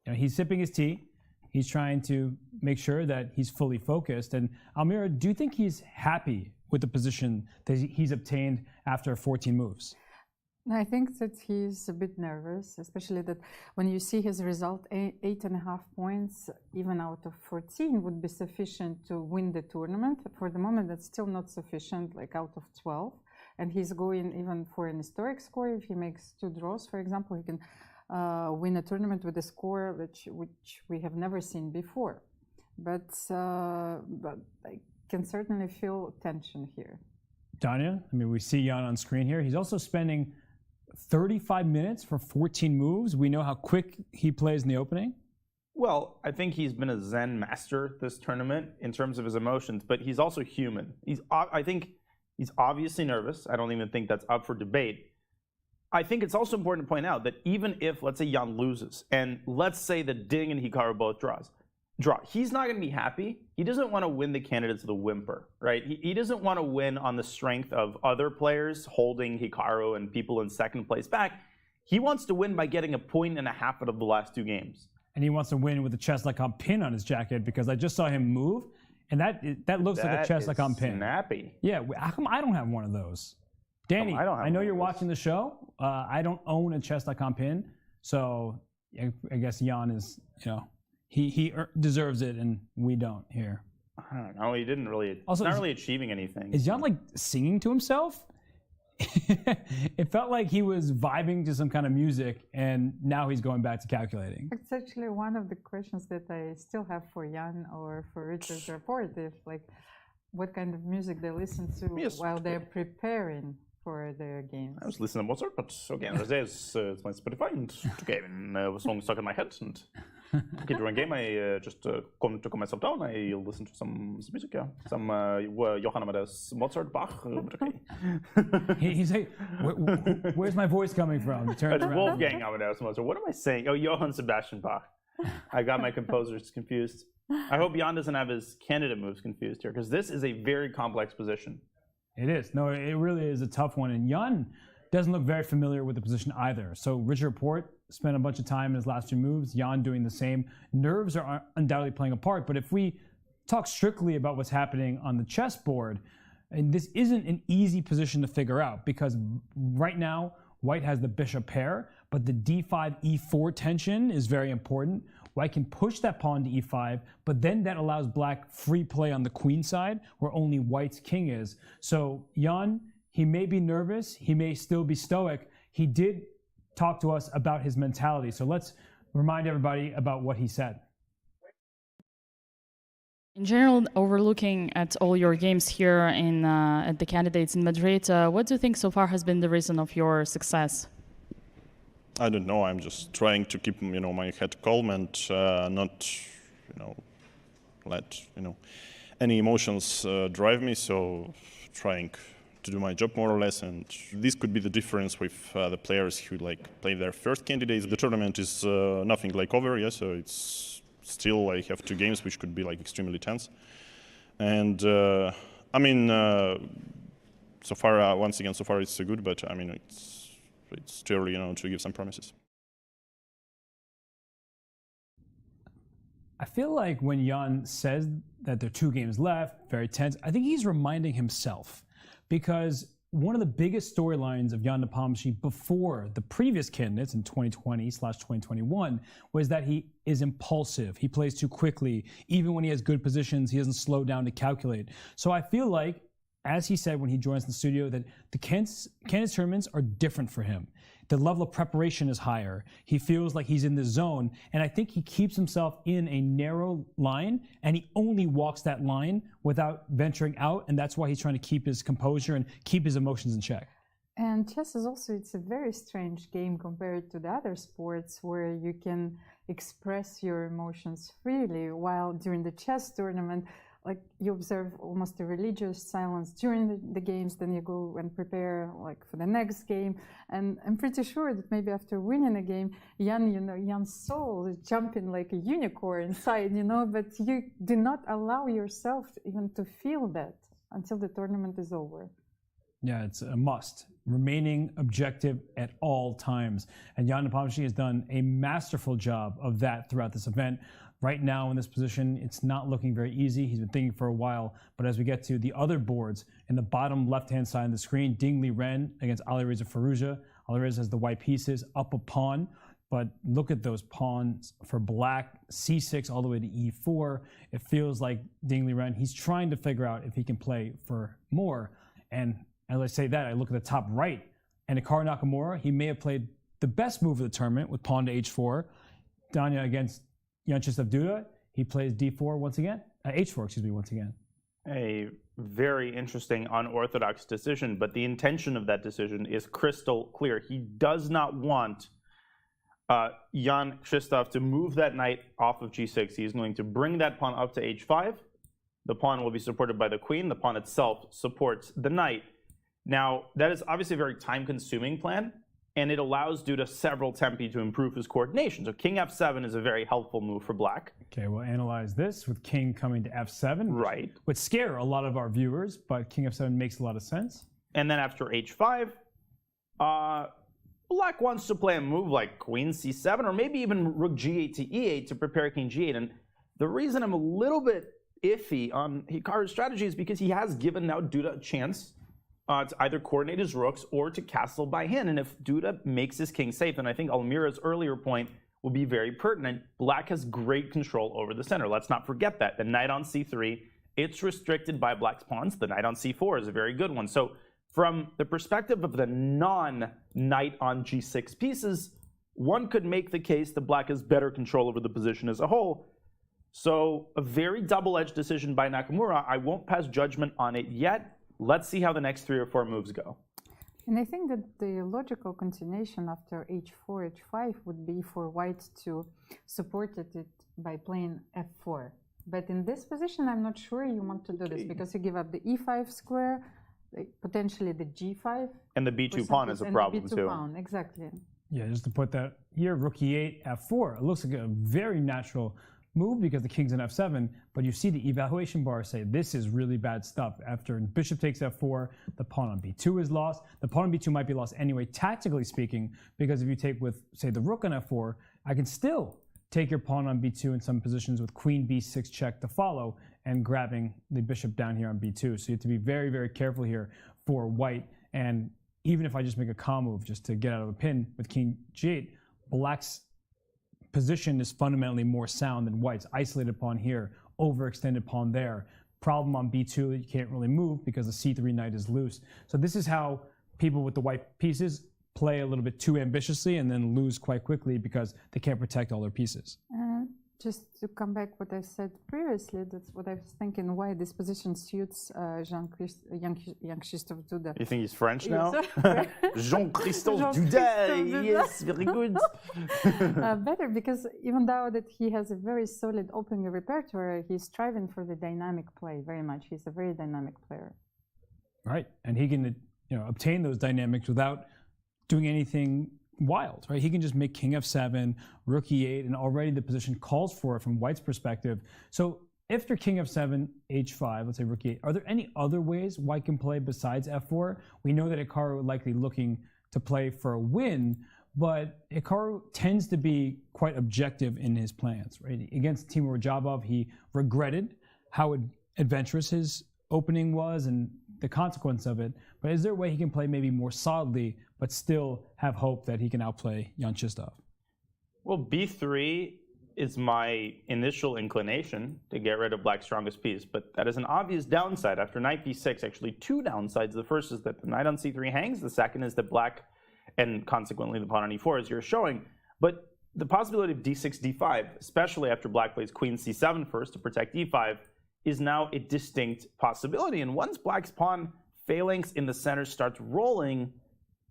he's sipping his tea. He's trying to make sure that he's fully focused. And Almira, do you think he's happy with the position that he's obtained after 14 moves? I think that he's a bit nervous, especially that when you see his result, 8.5 points, even out of 14, would be sufficient to win the tournament. For the moment, that's still not sufficient, like out of 12. And he's going even for an historic score. If he makes 2 draws, for example, he can win a tournament with a score which we have never seen before. But I can certainly feel tension here. Danya, we see Jan on screen here. He's also spending 35 minutes for 14 moves. We know how quick he plays in the opening. Well, I think he's been a Zen master this tournament in terms of his emotions, but he's also human. I think he's obviously nervous. I don't even think that's up for debate. I think it's also important to point out that even if, let's say, Jan loses, and let's say that Ding and Hikaru both draw, he's not going to be happy. He doesn't want to win the candidates with a whimper, right? He doesn't want to win on the strength of other players holding Hikaru and people in second place back. He wants to win by getting 1.5 points out of the last 2 games. And he wants to win with a chess.com pin on his jacket, because I just saw him move, and that looks like a chess.com pin. Snappy. Yeah, how come I don't have one of those? Danny, I know you're watching the show. I don't own a chess.com pin, so I guess Jan is, he deserves it, and we don't here. I don't know. He didn't really. Also, not really achieving anything. Is Jan like singing to himself? It felt like he was vibing to some kind of music, and now he's going back to calculating. It's actually one of the questions that I still have for Jan or for Richard's report, if what kind of music they listen to while they're preparing for their games. I was listening to Mozart, but again, there's my Spotify, and okay, a song stuck in my head, and okay, during game I just to calm myself down, I listen to some music, some Johann Amadeus Mozart, Bach, but okay. He's like, where's my voice coming from? It's Wolfgang Amadeus Mozart. What am I saying? Oh, Johann Sebastian Bach. I got my composers confused. I hope Jan doesn't have his candidate moves confused here, because this is a very complex position. It is. No, it really is a tough one. And Jan doesn't look very familiar with the position either. So Richard Report spent a bunch of time in his last 2 moves. Jan doing the same. Nerves are undoubtedly playing a part. But if we talk strictly about what's happening on the chessboard, and this isn't an easy position to figure out, because right now White has the bishop pair, but the d5, e4 tension is very important. White can push that pawn to e5, but then that allows Black free play on the queen side, where only White's king is. So Jan, he may be nervous, he may still be stoic. He did talk to us about his mentality. So let's remind everybody about what he said. In general, overlooking at all your games here at the candidates in Madrid, what do you think so far has been the reason of your success? I don't know. I'm just trying to keep, my head calm and not, let, any emotions drive me. So trying to do my job more or less. And this could be the difference with the players who play their first candidates. The tournament is nothing over, yeah. So it's still I have 2 games which could be extremely tense. And so far, once again, so far it's so good. But it's too early, to give some promises. I feel like when Jan says that there are 2 games left, very tense, I think he's reminding himself, because one of the biggest storylines of Jan Nepomniachtchi before the previous candidates in 2020/2021 was that he is impulsive. He plays too quickly. Even when he has good positions, he doesn't slow down to calculate. So I feel like, as he said when he joins the studio, that the candidates tournaments are different for him. The level of preparation is higher. He feels like he's in the zone. And I think he keeps himself in a narrow line, and he only walks that line without venturing out. And that's why he's trying to keep his composure and keep his emotions in check. And chess is also, it's a very strange game compared to the other sports where you can express your emotions freely, while during the chess tournament, like you observe almost a religious silence during the games, then you go and prepare like for the next game. And I'm pretty sure that maybe after winning a game, Jan's soul is jumping like a unicorn inside, but you do not allow yourself even to feel that until the tournament is over. Yeah, it's a must. Remaining objective at all times. And Jan Nepomniachtchi has done a masterful job of that throughout this event. Right now in this position, it's not looking very easy. He's been thinking for a while. But as we get to the other boards, in the bottom left-hand side of the screen, Liren against Alireza Firouzja. Alireza has the white pieces, up a pawn. But look at those pawns for black, c6 all the way to e4. It feels like Liren, he's trying to figure out if he can play for more. And as I say that, I look at the top right, and Hikaru Nakamura, he may have played the best move of the tournament with pawn to h4. Danya against Jan-Krzysztof Duda, he plays d4 once again, h4, excuse me, once again. A very interesting, unorthodox decision, but the intention of that decision is crystal clear. He does not want Jan-Krzysztof to move that knight off of g6. He's going to bring that pawn up to h5. The pawn will be supported by the queen. The pawn itself supports the knight. Now, that is obviously a very time-consuming plan, and it allows Duda several tempi to improve his coordination. So king f7 is a very helpful move for black. Okay, we'll analyze this with king coming to f7. Right. Would scare a lot of our viewers, but king f7 makes a lot of sense. And then after h5, black wants to play a move like queen c7, or maybe even rook g8 to e8 to prepare king g8. And the reason I'm a little bit iffy on Hikaru's strategy is because he has given now Duda a chance to either coordinate his rooks or to castle by hand. And if Duda makes his king safe, then I think Almira's earlier point will be very pertinent. Black has great control over the center. Let's not forget that. The knight on c3, it's restricted by black's pawns. The knight on c4 is a very good one. So from the perspective of the non-knight on g6 pieces, one could make the case that black has better control over the position as a whole. So a very double-edged decision by Nakamura. I won't pass judgment on it yet. Let's see how the next 3 or 4 moves go. And I think that the logical continuation after h4, h5 would be for white to support it by playing f4. But in this position, I'm not sure you want to do this because you give up the e5 square, potentially the g5. And the b2 pawn is a problem too. Pawn, exactly. Yeah, just to put that here, rook e8, f4. It looks like a very natural move because the king's in f7, but you see the evaluation bar say this is really bad stuff. After bishop takes f4, the pawn on b2 is lost. The pawn on b2 might be lost anyway, tactically speaking, because if you take with, say, the rook on f4, I can still take your pawn on b2 in some positions with queen b6 check to follow and grabbing the bishop down here on b2. So you have to be very, very careful here for white. And even if I just make a calm move just to get out of a pin with king g8, black's position is fundamentally more sound than white's. Isolated pawn here, overextended pawn there. Problem on b2 that you can't really move because the c3 knight is loose. So this is how people with the white pieces play a little bit too ambitiously and then lose quite quickly because they can't protect all their pieces. Just to come back what I said previously, that's what I was thinking, why this position suits Jan-Krzysztof Duda. You think he's French now? Jan-Krzysztof Duda, yes, very good. Better, because even though that he has a very solid opening repertoire, he's striving for the dynamic play very much. He's a very dynamic player. Right, and he can obtain those dynamics without doing anything wild, right? He can just make king f7, rook e8, and already the position calls for it from white's perspective. So after king f7, h5, let's say rook e8, are there any other ways white can play besides f4? We know that Hikaru is likely looking to play for a win, but Hikaru tends to be quite objective in his plans, right? Against Timur Jabov, he regretted how adventurous his opening was and the consequence of it. But is there a way he can play maybe more solidly but still have hope that he can outplay Jan-Krzysztof? Well, b3 is my initial inclination to get rid of black's strongest piece, but that is an obvious downside. After knight b6, actually 2 downsides. The first is that the knight on c3 hangs. The second is that black, and consequently the pawn on e4, as you're showing. But the possibility of d6, d5, especially after black plays queen c7 first to protect e5, is now a distinct possibility. And once black's pawn phalanx in the center starts rolling,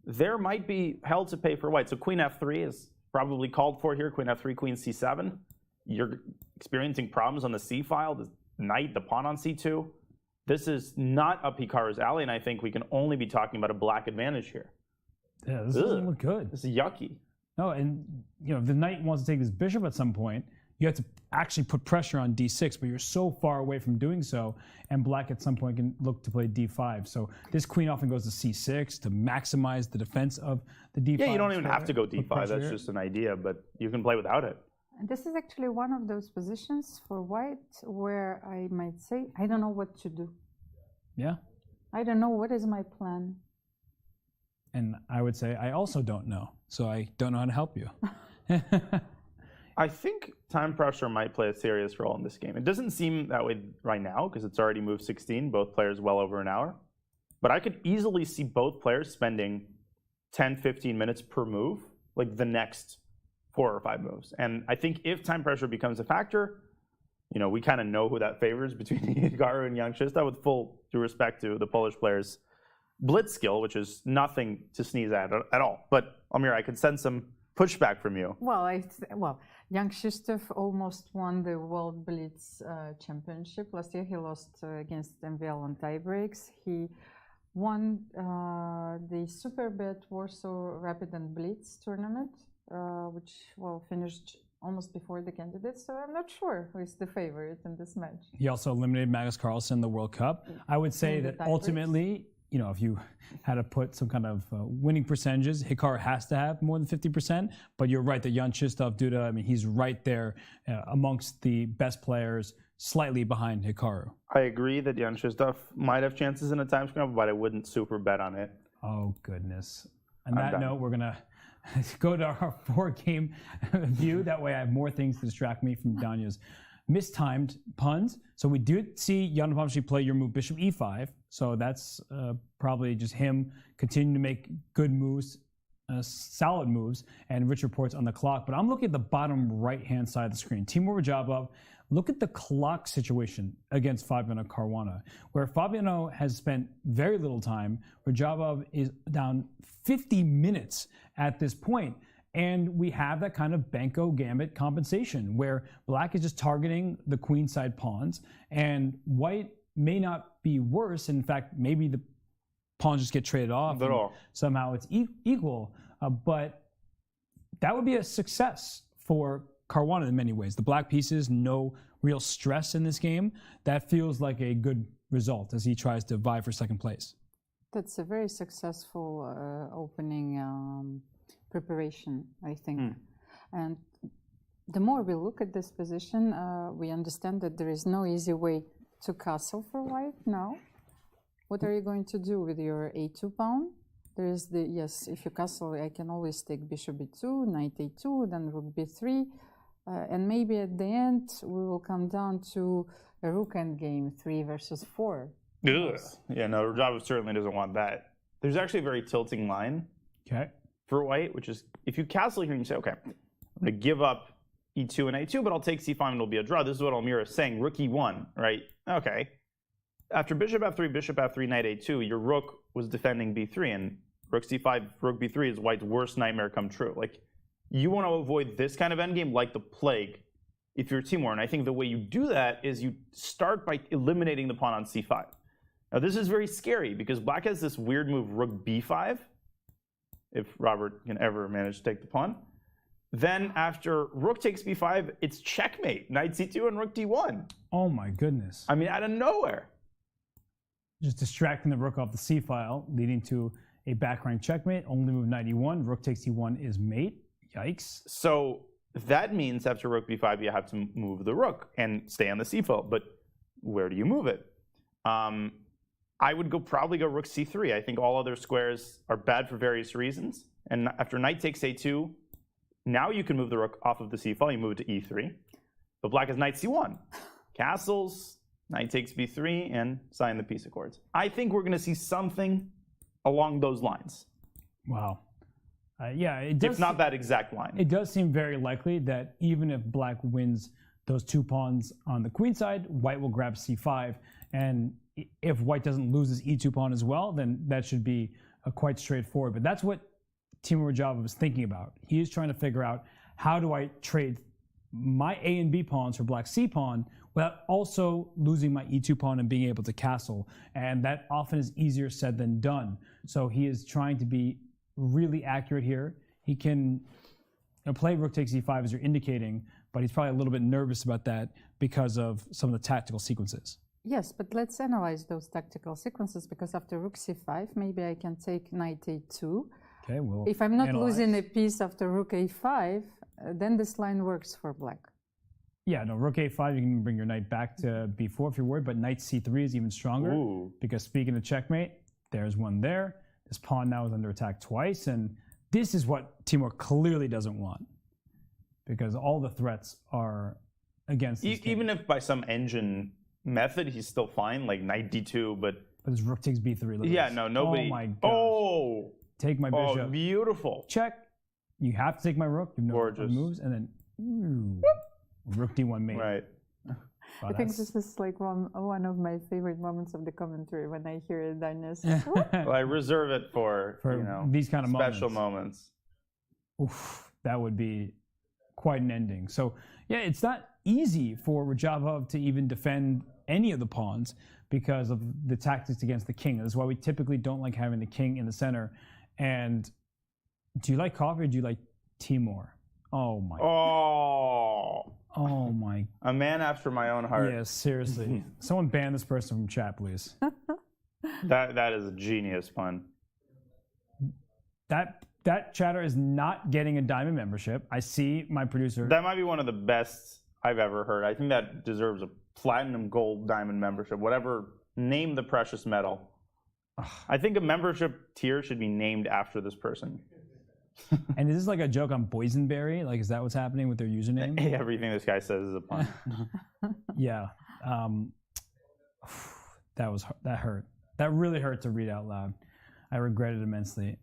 there might be hell to pay for white. So queen f3 is probably called for here. Queen f3, queen c7. You're experiencing problems on the c file. knight, the pawn on c2. This is not up Hikaru's alley, and I think we can only be talking about a black advantage here. Yeah, this doesn't look good. This is yucky. No, and if the knight wants to take this bishop at some point, you have to actually put pressure on d6, but you're so far away from doing so, and black at some point can look to play d5. So this queen often goes to c6 to maximize the defense of the d5. Yeah, you don't even have to go d5. That's just an idea, but you can play without it. And this is actually one of those positions for white where I might say, I don't know what to do. Yeah. I don't know what is my plan. And I would say, I also don't know. So I don't know how to help you. I think time pressure might play a serious role in this game. It doesn't seem that way right now because it's already moved 16, both players well over an hour. But I could easily see both players spending 10, 15 minutes per move, like the next 4 or 5 moves. And I think if time pressure becomes a factor, we kind of know who that favors between Hikaru and Jan-Krzysztof, with full due respect to the Polish players' blitz skill, which is nothing to sneeze at all. But Amir, I could sense some pushback from you. Well, Jan-Krzysztof almost won the World Blitz Championship. Last year he lost against MVL on tiebreaks. He won the Superbet Warsaw Rapid and Blitz tournament, which finished almost before the candidates. So I'm not sure who is the favorite in this match. He also eliminated Magnus Carlsen in the World Cup. I would say that ultimately, if you had to put some kind of winning percentages, Hikaru has to have more than 50%. But you're right that Jan-Krzysztof, Duda, he's right there amongst the best players, slightly behind Hikaru. I agree that Jan-Krzysztof might have chances in a time scramble, but I wouldn't super bet on it. Oh, goodness. On that note, we're going to go to our 4-game view. That way I have more things to distract me from Danya's mistimed puns. So we did see Jan Nepomniachtchi play your move bishop e5. So that's probably just him continuing to make good moves, solid moves, and rich reports on the clock. But I'm looking at the bottom right-hand side of the screen. Timur Rajabov, look at the clock situation against Fabiano Caruana, where Fabiano has spent very little time. Rajabov is down 50 minutes at this point. And we have that kind of Benko Gambit compensation where black is just targeting the queenside pawns and white may not be worse. In fact, maybe the pawns just get traded off. Somehow it's equal. But that would be a success for Caruana in many ways. The black pieces, no real stress in this game. That feels like a good result as he tries to vie for second place. That's a very successful opening preparation, I think. And the more we look at this position, we understand that there is no easy way to castle for white now. What are you going to do with your a2 pawn? There is if you castle, I can always take bishop b2, knight a2, then rook b3, and maybe at the end we will come down to a rook endgame, 3 versus 4. Ugh. Yeah, no, Rajabov certainly doesn't want that. There's actually a very tilting line. Okay. For white, which is, if you castle here and you say, okay, I'm going to give up e2 and a2, but I'll take c5 and it'll be a draw. This is what Almira is saying, rook e1, right? Okay. After bishop f3, knight a2, your rook was defending b3, and rook c5, rook b3 is white's worst nightmare come true. Like, you want to avoid this kind of endgame like the plague if you're Timur, and I think the way you do that is you start by eliminating the pawn on c5. Now, this is very scary because black has this weird move, rook b5, if Robert can ever manage to take the pawn. Then after rook takes b5, it's checkmate, knight c2 and rook d1. Oh my goodness. I mean, out of nowhere. Just distracting the rook off the c file, leading to a back rank checkmate. Only move knight e1, rook takes e1 is mate. Yikes. So that means after rook b5, you have to move the rook and stay on the c file. But where do you move it? I would probably go rook c3. I think all other squares are bad for various reasons. And after knight takes a2, now you can move the rook off of the c file. You move it to e3. But black has knight c1. Castles, knight takes b3, and sign the peace accords. I think we're going to see something along those lines. Wow. Yeah, it does. If not that exact line. It does seem very likely that even if black wins those 2 pawns on the queen side, white will grab c5. And if white doesn't lose his e2 pawn as well, then that should be quite straightforward. But that's what Timur Rajabov is thinking about. He is trying to figure out, how do I trade my A and B pawns for black C pawn without also losing my E2 pawn and being able to castle. And that often is easier said than done. So he is trying to be really accurate here. He can play rook takes E5 as you're indicating, but he's probably a little bit nervous about that because of some of the tactical sequences. Yes, but let's analyze those tactical sequences, because after rook c5, maybe I can take knight a2. Okay, well, if I'm not losing a piece after rook a5, then this line works for black. Yeah, no, rook a5, you can bring your knight back to b4 if you're worried, but knight c3 is even stronger. Ooh. Because speaking of checkmate, there's one there. This pawn now is under attack twice, and this is what Timur clearly doesn't want, because all the threats are against his Even if by some engine method he's still fine, like knight d2, but his rook takes b3. Look yeah, at this. no, nobody. Oh my gosh. Oh, take my bishop. Oh, beautiful. Check. You have to take my rook. You have no Gorgeous moves, and then rook d1 mate. Right. I think this is like one of my favorite moments of the commentary when I hear a dynasty. Well, I reserve it for you know, these kind of special moments. Oof, that would be quite an ending. So yeah, it's not easy for Rajabov to even defend any of the pawns because of the tactics against the king. That's why we typically don't like having the king in the center. And do you like coffee or do you like Timur? Oh my. Oh my. A man after my own heart. Yes, seriously. Someone ban this person from chat, please. That is a genius pun. That chatter is not getting a diamond membership. I see my producer. That might be one of the best I've ever heard. I think that deserves a platinum, gold, diamond membership. Whatever, name the precious metal. I think a membership tier should be named after this person. And is this like a joke on boysenberry? Like, is that what's happening with their username? Everything this guy says is a pun. Yeah. That hurt. That really hurt to read out loud. I regret it immensely.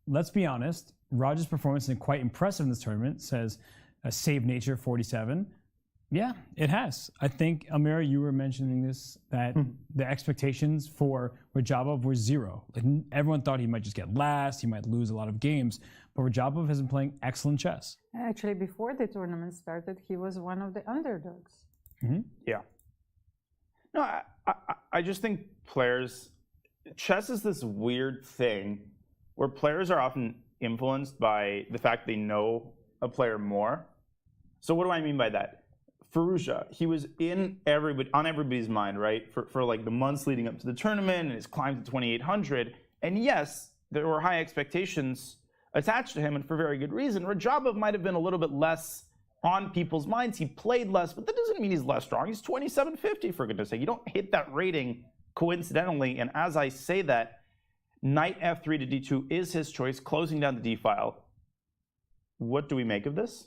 Let's be honest. Raj's performance has been quite impressive in this tournament, says Save Nature 47. Yeah, it has. I think, Amira, you were mentioning this, that the expectations for Rajabov were zero. Like, everyone thought he might just get last, he might lose a lot of games, but Rajabov has been playing excellent chess. Actually, before the tournament started, he was one of the underdogs. Mm-hmm. Yeah. No, I just think chess is this weird thing where players are often influenced by the fact they know a player more. So what do I mean by that? Firouzja, he was on everybody's mind, right? For like the months leading up to the tournament and his climb to 2,800. And yes, there were high expectations attached to him, and for very good reason. Rajabov might have been a little bit less on people's minds. He played less, but that doesn't mean he's less strong. He's 2,750, for goodness sake. You don't hit that rating coincidentally. And as I say that, knight f3 to d2 is his choice, closing down the d file. What do we make of this?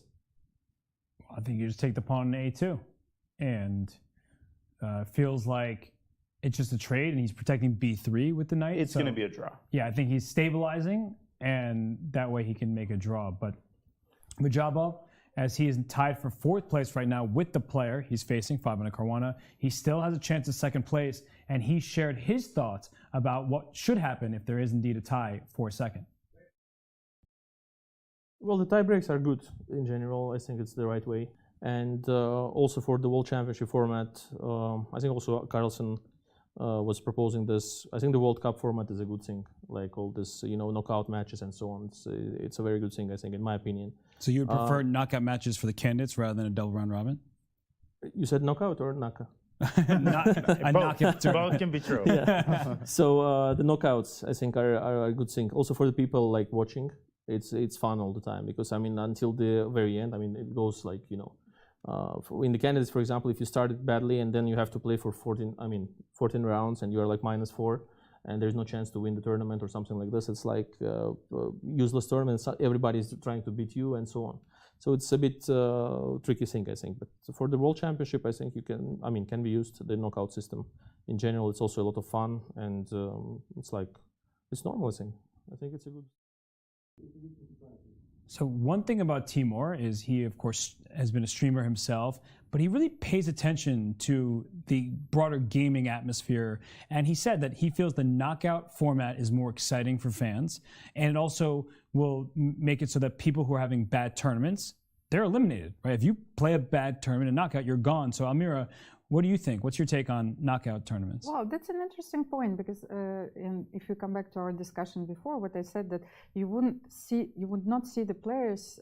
I think you just take the pawn in a2, and feels like it's just a trade, and he's protecting b3 with the knight. It's going to be a draw. Yeah, I think he's stabilizing, and that way he can make a draw. But Rajabov, as he is tied for 4th place right now with the player he's facing, Fabiano Caruana, he still has a chance of 2nd place, and he shared his thoughts about what should happen if there is indeed a tie for 2nd. Well, the tie breaks are good in general. I think it's the right way. And also for the World Championship format, I think also Carlsen was proposing this. I think the World Cup format is a good thing, like all this, knockout matches and so on. It's a very good thing, I think, in my opinion. So you would prefer knockout matches for the candidates rather than a double round robin? You said knockout or naka? Both can be true. Yeah. So the knockouts, I think, are a good thing. Also for the people like watching. It's fun all the time because until the very end, it goes like in the candidates, for example, if you started badly and then you have to play for 14 rounds and you are like -4 and there's no chance to win the tournament or something like this, it's like useless tournaments. Everybody's trying to beat you and so on. So it's a bit tricky thing, I think. But for the World Championship, I think can be used the knockout system. In general, it's also a lot of fun and it's normal, I think. I think it's a good. So one thing about Timur is he, of course, has been a streamer himself, but he really pays attention to the broader gaming atmosphere. And he said that he feels the knockout format is more exciting for fans, and it also will make it so that people who are having bad tournaments they're eliminated, right? If you play a bad tournament and knockout, you're gone. So Almira, what do you think? What's your take on knockout tournaments? Well, that's an interesting point because if you come back to our discussion before, what I said that you would not see the players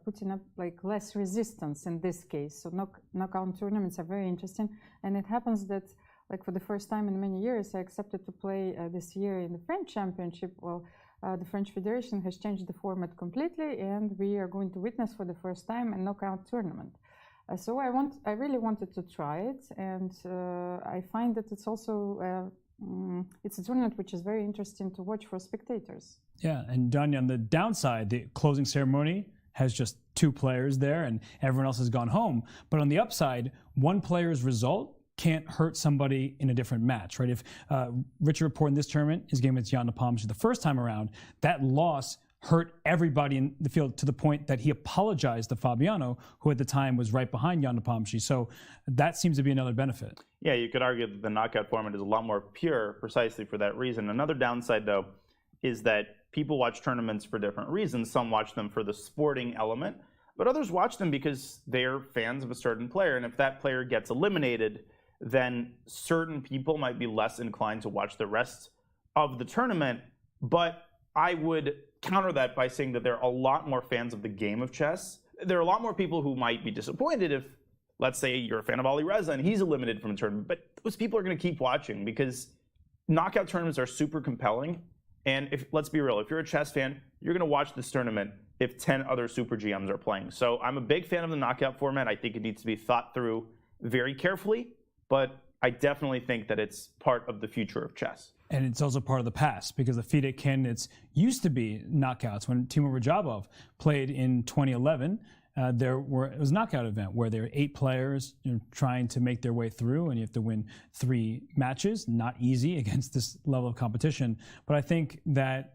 putting up like less resistance in this case. So knockout tournaments are very interesting, and it happens that like for the first time in many years, I accepted to play this year in the French Championship. Well, the French Federation has changed the format completely, and we are going to witness for the first time a knockout tournament. So I really wanted to try it, and I find that it's also it's a tournament which is very interesting to watch for spectators. Yeah, and Danya, on the downside, the closing ceremony has just 2 players there, and everyone else has gone home. But on the upside, one player's result can't hurt somebody in a different match, right? If Richard Rapport in this tournament, his game against Jan Nepomniachtchi the first time around, that loss hurt everybody in the field to the point that he apologized to Fabiano, who at the time was right behind Jan Nepomniachtchi. So that seems to be another benefit. Yeah, you could argue that the knockout format is a lot more pure precisely for that reason. Another downside, though, is that people watch tournaments for different reasons. Some watch them for the sporting element, but others watch them because they're fans of a certain player. And if that player gets eliminated, then certain people might be less inclined to watch the rest of the tournament. But I would counter that by saying that there are a lot more fans of the game of chess. There are a lot more people who might be disappointed if, let's say, you're a fan of Alireza and he's eliminated from a tournament. But those people are going to keep watching because knockout tournaments are super compelling. And let's be real, if you're a chess fan, you're going to watch this tournament if 10 other super GMs are playing. So I'm a big fan of the knockout format. I think it needs to be thought through very carefully. But I definitely think that it's part of the future of chess. And it's also part of the past because the FIDE Candidates used to be knockouts. When Timur Rajabov played in 2011, it was a knockout event where there were 8 players trying to make their way through, and you have to win 3 matches. Not easy against this level of competition. But I think that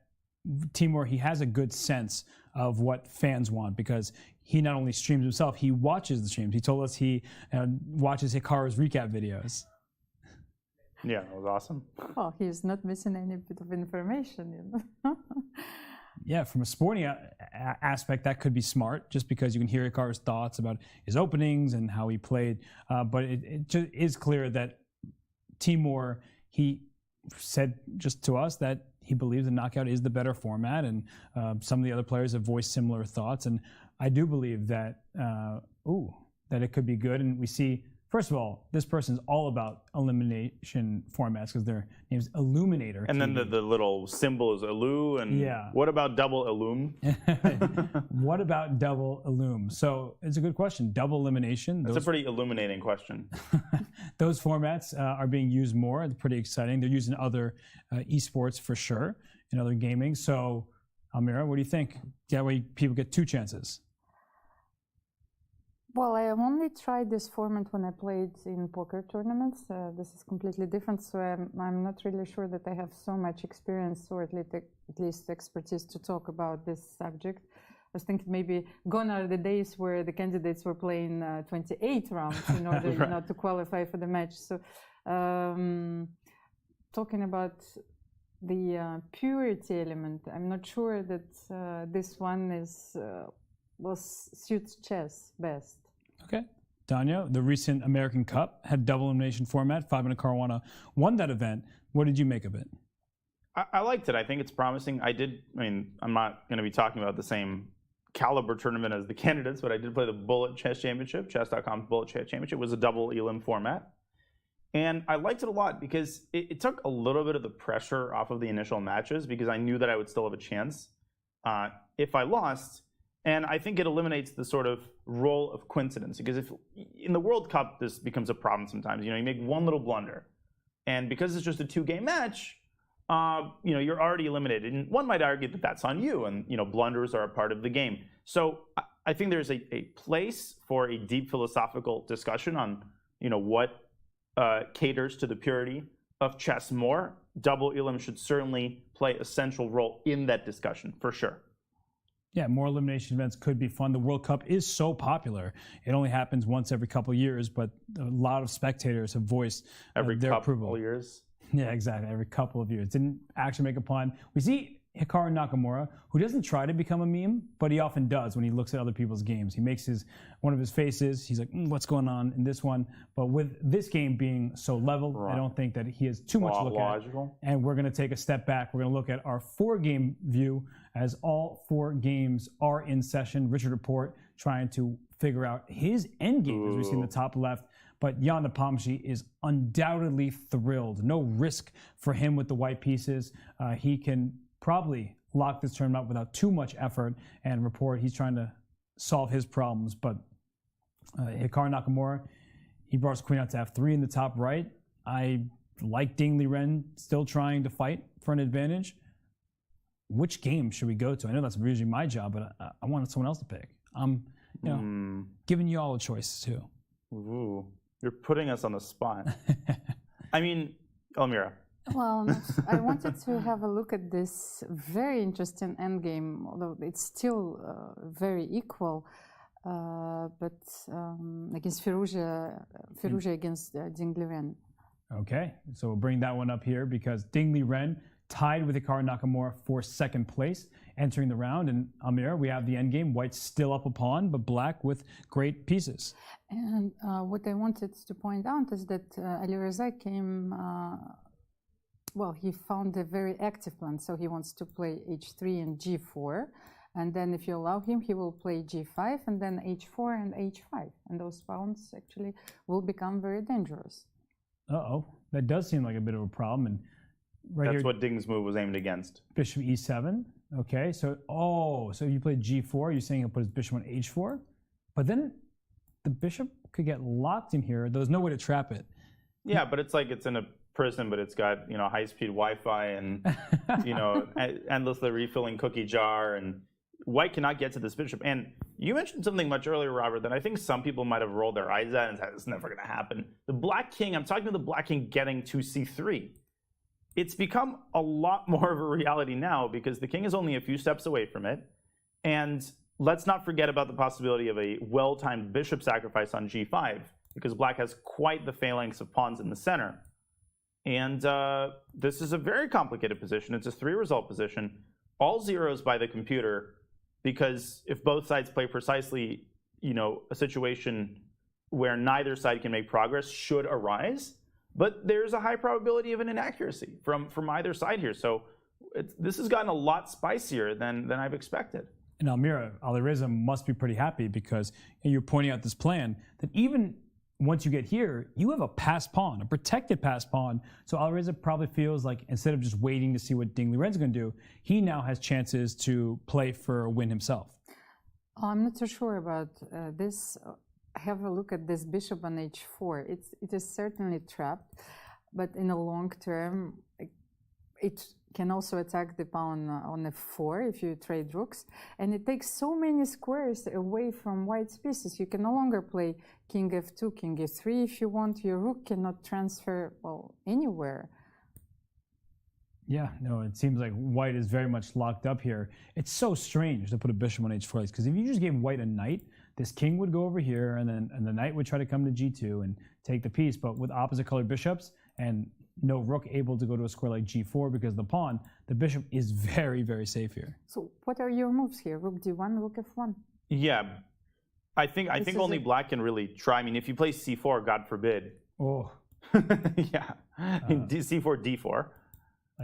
Timur, he has a good sense of what fans want because he not only streams himself, he watches the streams. He told us he watches Hikaru's recap videos. Yeah, that was awesome. Well, he's not missing any bit of information, you know. Yeah, from a sporting aspect, that could be smart, just because you can hear Hikaru's thoughts about his openings and how he played. But it just is clear that Timur, he said just to us that he believes the knockout is the better format, and some of the other players have voiced similar thoughts. And I do believe that that it could be good. And we see, first of all, this person is all about elimination formats because their name's Illuminator. And then the little symbol is Illu. And yeah. What about double Illum? What about double Illum? So it's a good question. Double elimination. That's a pretty illuminating question. Those formats are being used more. It's pretty exciting. They're used in other esports for sure, in other gaming. So, Almira, what do you think? That way people get 2 chances. Well, I have only tried this format when I played in poker tournaments. This is completely different, so I'm not really sure that I have so much experience or at least expertise to talk about this subject. I was thinking maybe gone are the days where the candidates were playing 28 rounds in order not to qualify for the match. So talking about the purity element, I'm not sure that this one suits chess best. Okay. Danya, the recent American Cup had double elimination format. Fabiano Caruana won that event. What did you make of it? I liked it. I think it's promising. I'm not going to be talking about the same caliber tournament as the candidates, but I did play the Bullet Chess Championship, chess.com's Bullet Chess Championship. It was a double elim format. And I liked it a lot because it took a little bit of the pressure off of the initial matches because I knew that I would still have a chance if I lost. And I think it eliminates the sort of role of coincidence because if in the World Cup this becomes a problem sometimes. You make one little blunder, and because it's just a 2-game match, you're already eliminated. And one might argue that that's on you, and blunders are a part of the game. So I think there's a place for a deep philosophical discussion on what caters to the purity of chess more. Double elim should certainly play a central role in that discussion for sure. Yeah, more elimination events could be fun. The World Cup is so popular. It only happens once every couple of years, but a lot of spectators have voiced their approval. Every couple of years? Yeah, exactly. Every couple of years. Didn't actually make a pun. We see Hikaru Nakamura, who doesn't try to become a meme, but he often does when he looks at other people's games. He makes one of his faces. He's like, what's going on in this one? But with this game being so level, I don't think that he has too much to look at. And we're going to take a step back. We're going to look at our 4-game view as all 4 games are in session. Richard Report trying to figure out his end game, as we see in the top left. But Jan Nepomniachtchi is undoubtedly thrilled. No risk for him with the white pieces. He can probably lock this tournament up without too much effort, and Report he's trying to solve his problems. But Hikaru Nakamura, he brought his queen out to f3 in the top right. I like Liren still trying to fight for an advantage. Which game should we go to? I know that's usually my job, but I wanted someone else to pick. I'm giving you all a choice too. Ooh, you're putting us on the spot. I mean, Elmira. Well, I wanted to have a look at this very interesting endgame, although it's still very equal. But against Firouzja against Liren. Okay, so we'll bring that one up here because Liren tied with Hikaru Nakamura for second place entering the round. And Amir, we have the endgame. White's still up a pawn, but black with great pieces. And what I wanted to point out is that Alireza came. Well, he found a very active plan, so he wants to play h3 and g4, and then if you allow him, he will play g5 and then h4 and h5, and those pawns actually will become very dangerous. That does seem like a bit of a problem. And that's what Ding's move was aimed against. Bishop e7. Okay, so if you play g4, you're saying he'll put his bishop on h4, but then the bishop could get locked in here. There's no way to trap it. Yeah, but it's like it's in a prison, but it's got high-speed Wi-Fi and endlessly refilling cookie jar, and White cannot get to this bishop. And you mentioned something much earlier, Robert, that I think some people might have rolled their eyes at and said it's never going to happen. The Black King, I'm talking about the Black King getting to c3. It's become a lot more of a reality now because the king is only a few steps away from it, and let's not forget about the possibility of a well-timed bishop sacrifice on g5 because Black has quite the phalanx of pawns in the center. And this is a very complicated position. It's a 3-result position, all zeros by the computer, because if both sides play precisely, a situation where neither side can make progress should arise. But there's a high probability of an inaccuracy from either side here. So this has gotten a lot spicier than I've expected. And Alireza must be pretty happy because you're pointing out this plan that even once you get here, you have a passed pawn, a protected passed pawn. So Alireza probably feels like instead of just waiting to see what Liren's going to do, he now has chances to play for a win himself. I'm not so sure about this. Have a look at this bishop on h4. It is certainly trapped, but in the long term, it can also attack the pawn on f4 if you trade rooks, and it takes so many squares away from White's pieces. You can no longer play king f2, king f3 if you want. Your rook cannot transfer anywhere. Yeah, no, it seems like White is very much locked up here. It's so strange to put a bishop on h4 because if you just gave White a knight, this king would go over here, and the knight would try to come to g2 and take the piece. But with opposite colored bishops and no rook able to go to a square like g4 because of the pawn, the bishop is very, very safe here. So what are your moves here? Rook d1, rook f1? Yeah, I think only Black can really try. I mean, if you play c4, God forbid. Oh. Yeah, c4, d4.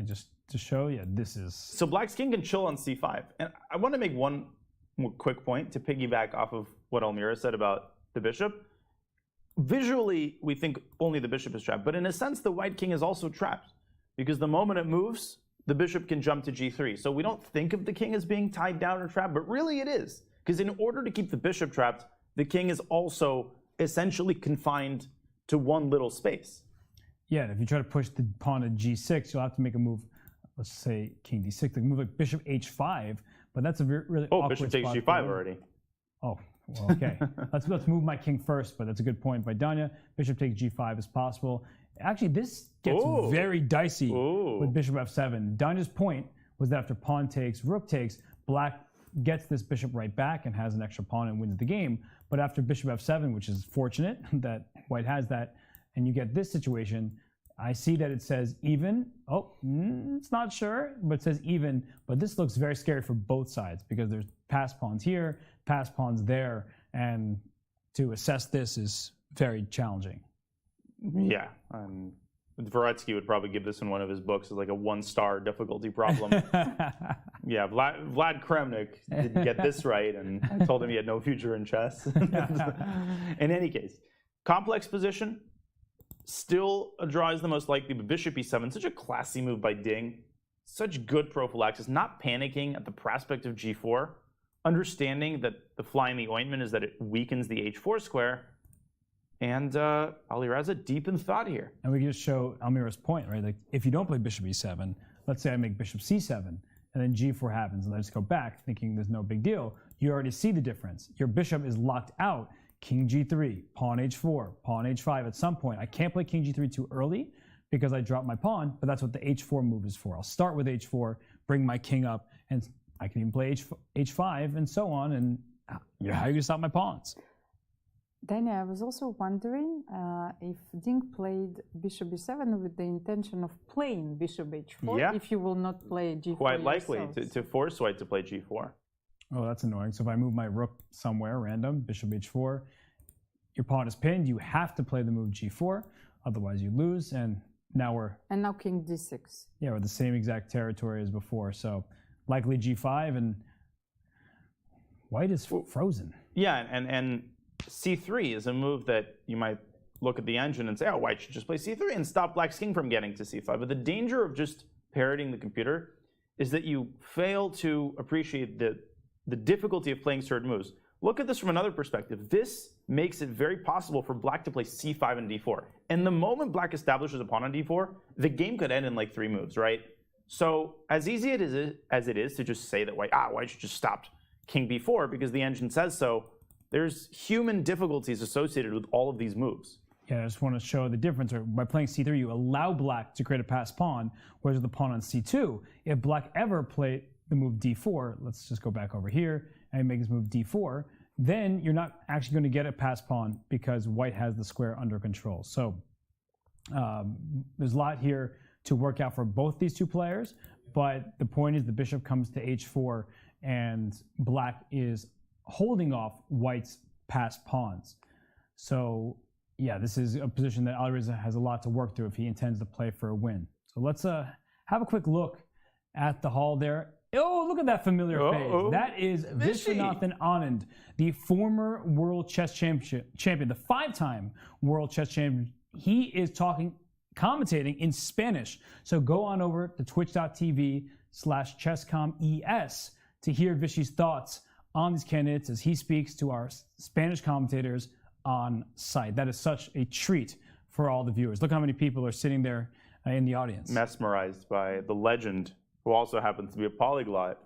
Just to show you, this is... So Black's king can chill on c5. And I want to make one more quick point to piggyback off of what Elmira said about the bishop. Visually, we think only the bishop is trapped, but in a sense, the White king is also trapped because the moment it moves, the bishop can jump to g3. So we don't think of the king as being tied down or trapped, but really it is. Because in order to keep the bishop trapped, the king is also essentially confined to one little space. Yeah, and if you try to push the pawn to g6, you'll have to make a move, let's say king d6, like move like bishop h5, but that's a really awkward bishop takes spot g5 already. Oh, well, okay. let's move my king first, but that's a good point by Danya. Bishop takes g5 is possible. Actually, this gets very dicey with bishop f7. Danya's point was that after pawn takes, rook takes, Black gets this bishop right back and has an extra pawn and wins the game. But after bishop f7, which is fortunate that White has that, and you get this situation, I see that it says even. Oh, it's not sure, but it says even. But this looks very scary for both sides because there's passed pawns here, passed pawns there, and to assess this is very challenging. Yeah. Dvoretsky would probably give this in one of his books as like a 1-star difficulty problem. Yeah, Vlad Kremnik didn't get this right, and I told him he had no future in chess. In any case, complex position, still a draw is the most likely, but bishop e7, such a classy move by Ding. Such good prophylaxis, not panicking at the prospect of g4, understanding that the fly in the ointment is that it weakens the h4 square. And Alireza deep in thought here. And we can just show Almira's point, right? Like, if you don't play bishop e7, let's say I make bishop c7, and then g4 happens, and I just go back thinking there's no big deal, you already see the difference. Your bishop is locked out. King g3, pawn h4, pawn h5 at some point. I can't play king g3 too early because I drop my pawn, but that's what the h4 move is for. I'll start with h4, bring my king up, and I can even play h5 and so on, and how are you going to stop my pawns? Danny, I was also wondering if Ding played bishop b7 with the intention of playing bishop h4, if you will not play g4 Quite likely, to force white to play g4. Oh, that's annoying. So if I move my rook somewhere random, bishop h4, your pawn is pinned, you have to play the move g4, otherwise you lose, and now we're... And now king d6. Yeah, we're the same exact territory as before, so likely g5, and white is frozen. Yeah, and c3 is a move that you might look at the engine and say, oh, white should just play c3 and stop black's king from getting to c5. But the danger of just parroting the computer is that you fail to appreciate the difficulty of playing certain moves. Look at this from another perspective. This makes it very possible for black to play c5 and d4. And the moment black establishes a pawn on d4, the game could end in like 3 moves, right? So as easy as it is to just say that white should just stop king b4 because the engine says so, there's human difficulties associated with all of these moves. Yeah, I just want to show the difference. By playing c3, you allow black to create a passed pawn, whereas with the pawn on c2, if black ever played the move d4, let's just go back over here and make this move d4, then you're not actually going to get a passed pawn because white has the square under control. So there's a lot here to work out for both these two players, but the point is the bishop comes to h4 and black is holding off white's passed pawns. So yeah, this is a position that Alireza has a lot to work through if he intends to play for a win. So let's have a quick look at the hall there. Oh, look at that familiar face. That is Viswanathan Anand, the former world chess champion, the 5-time world chess champion. He is commentating in Spanish. So go on over to twitch.tv/chesscomes to hear Vishy's thoughts on these candidates as he speaks to our Spanish commentators on site. That is such a treat for all the viewers. Look how many people are sitting there in the audience. Mesmerized by the legend, who also happens to be a polyglot.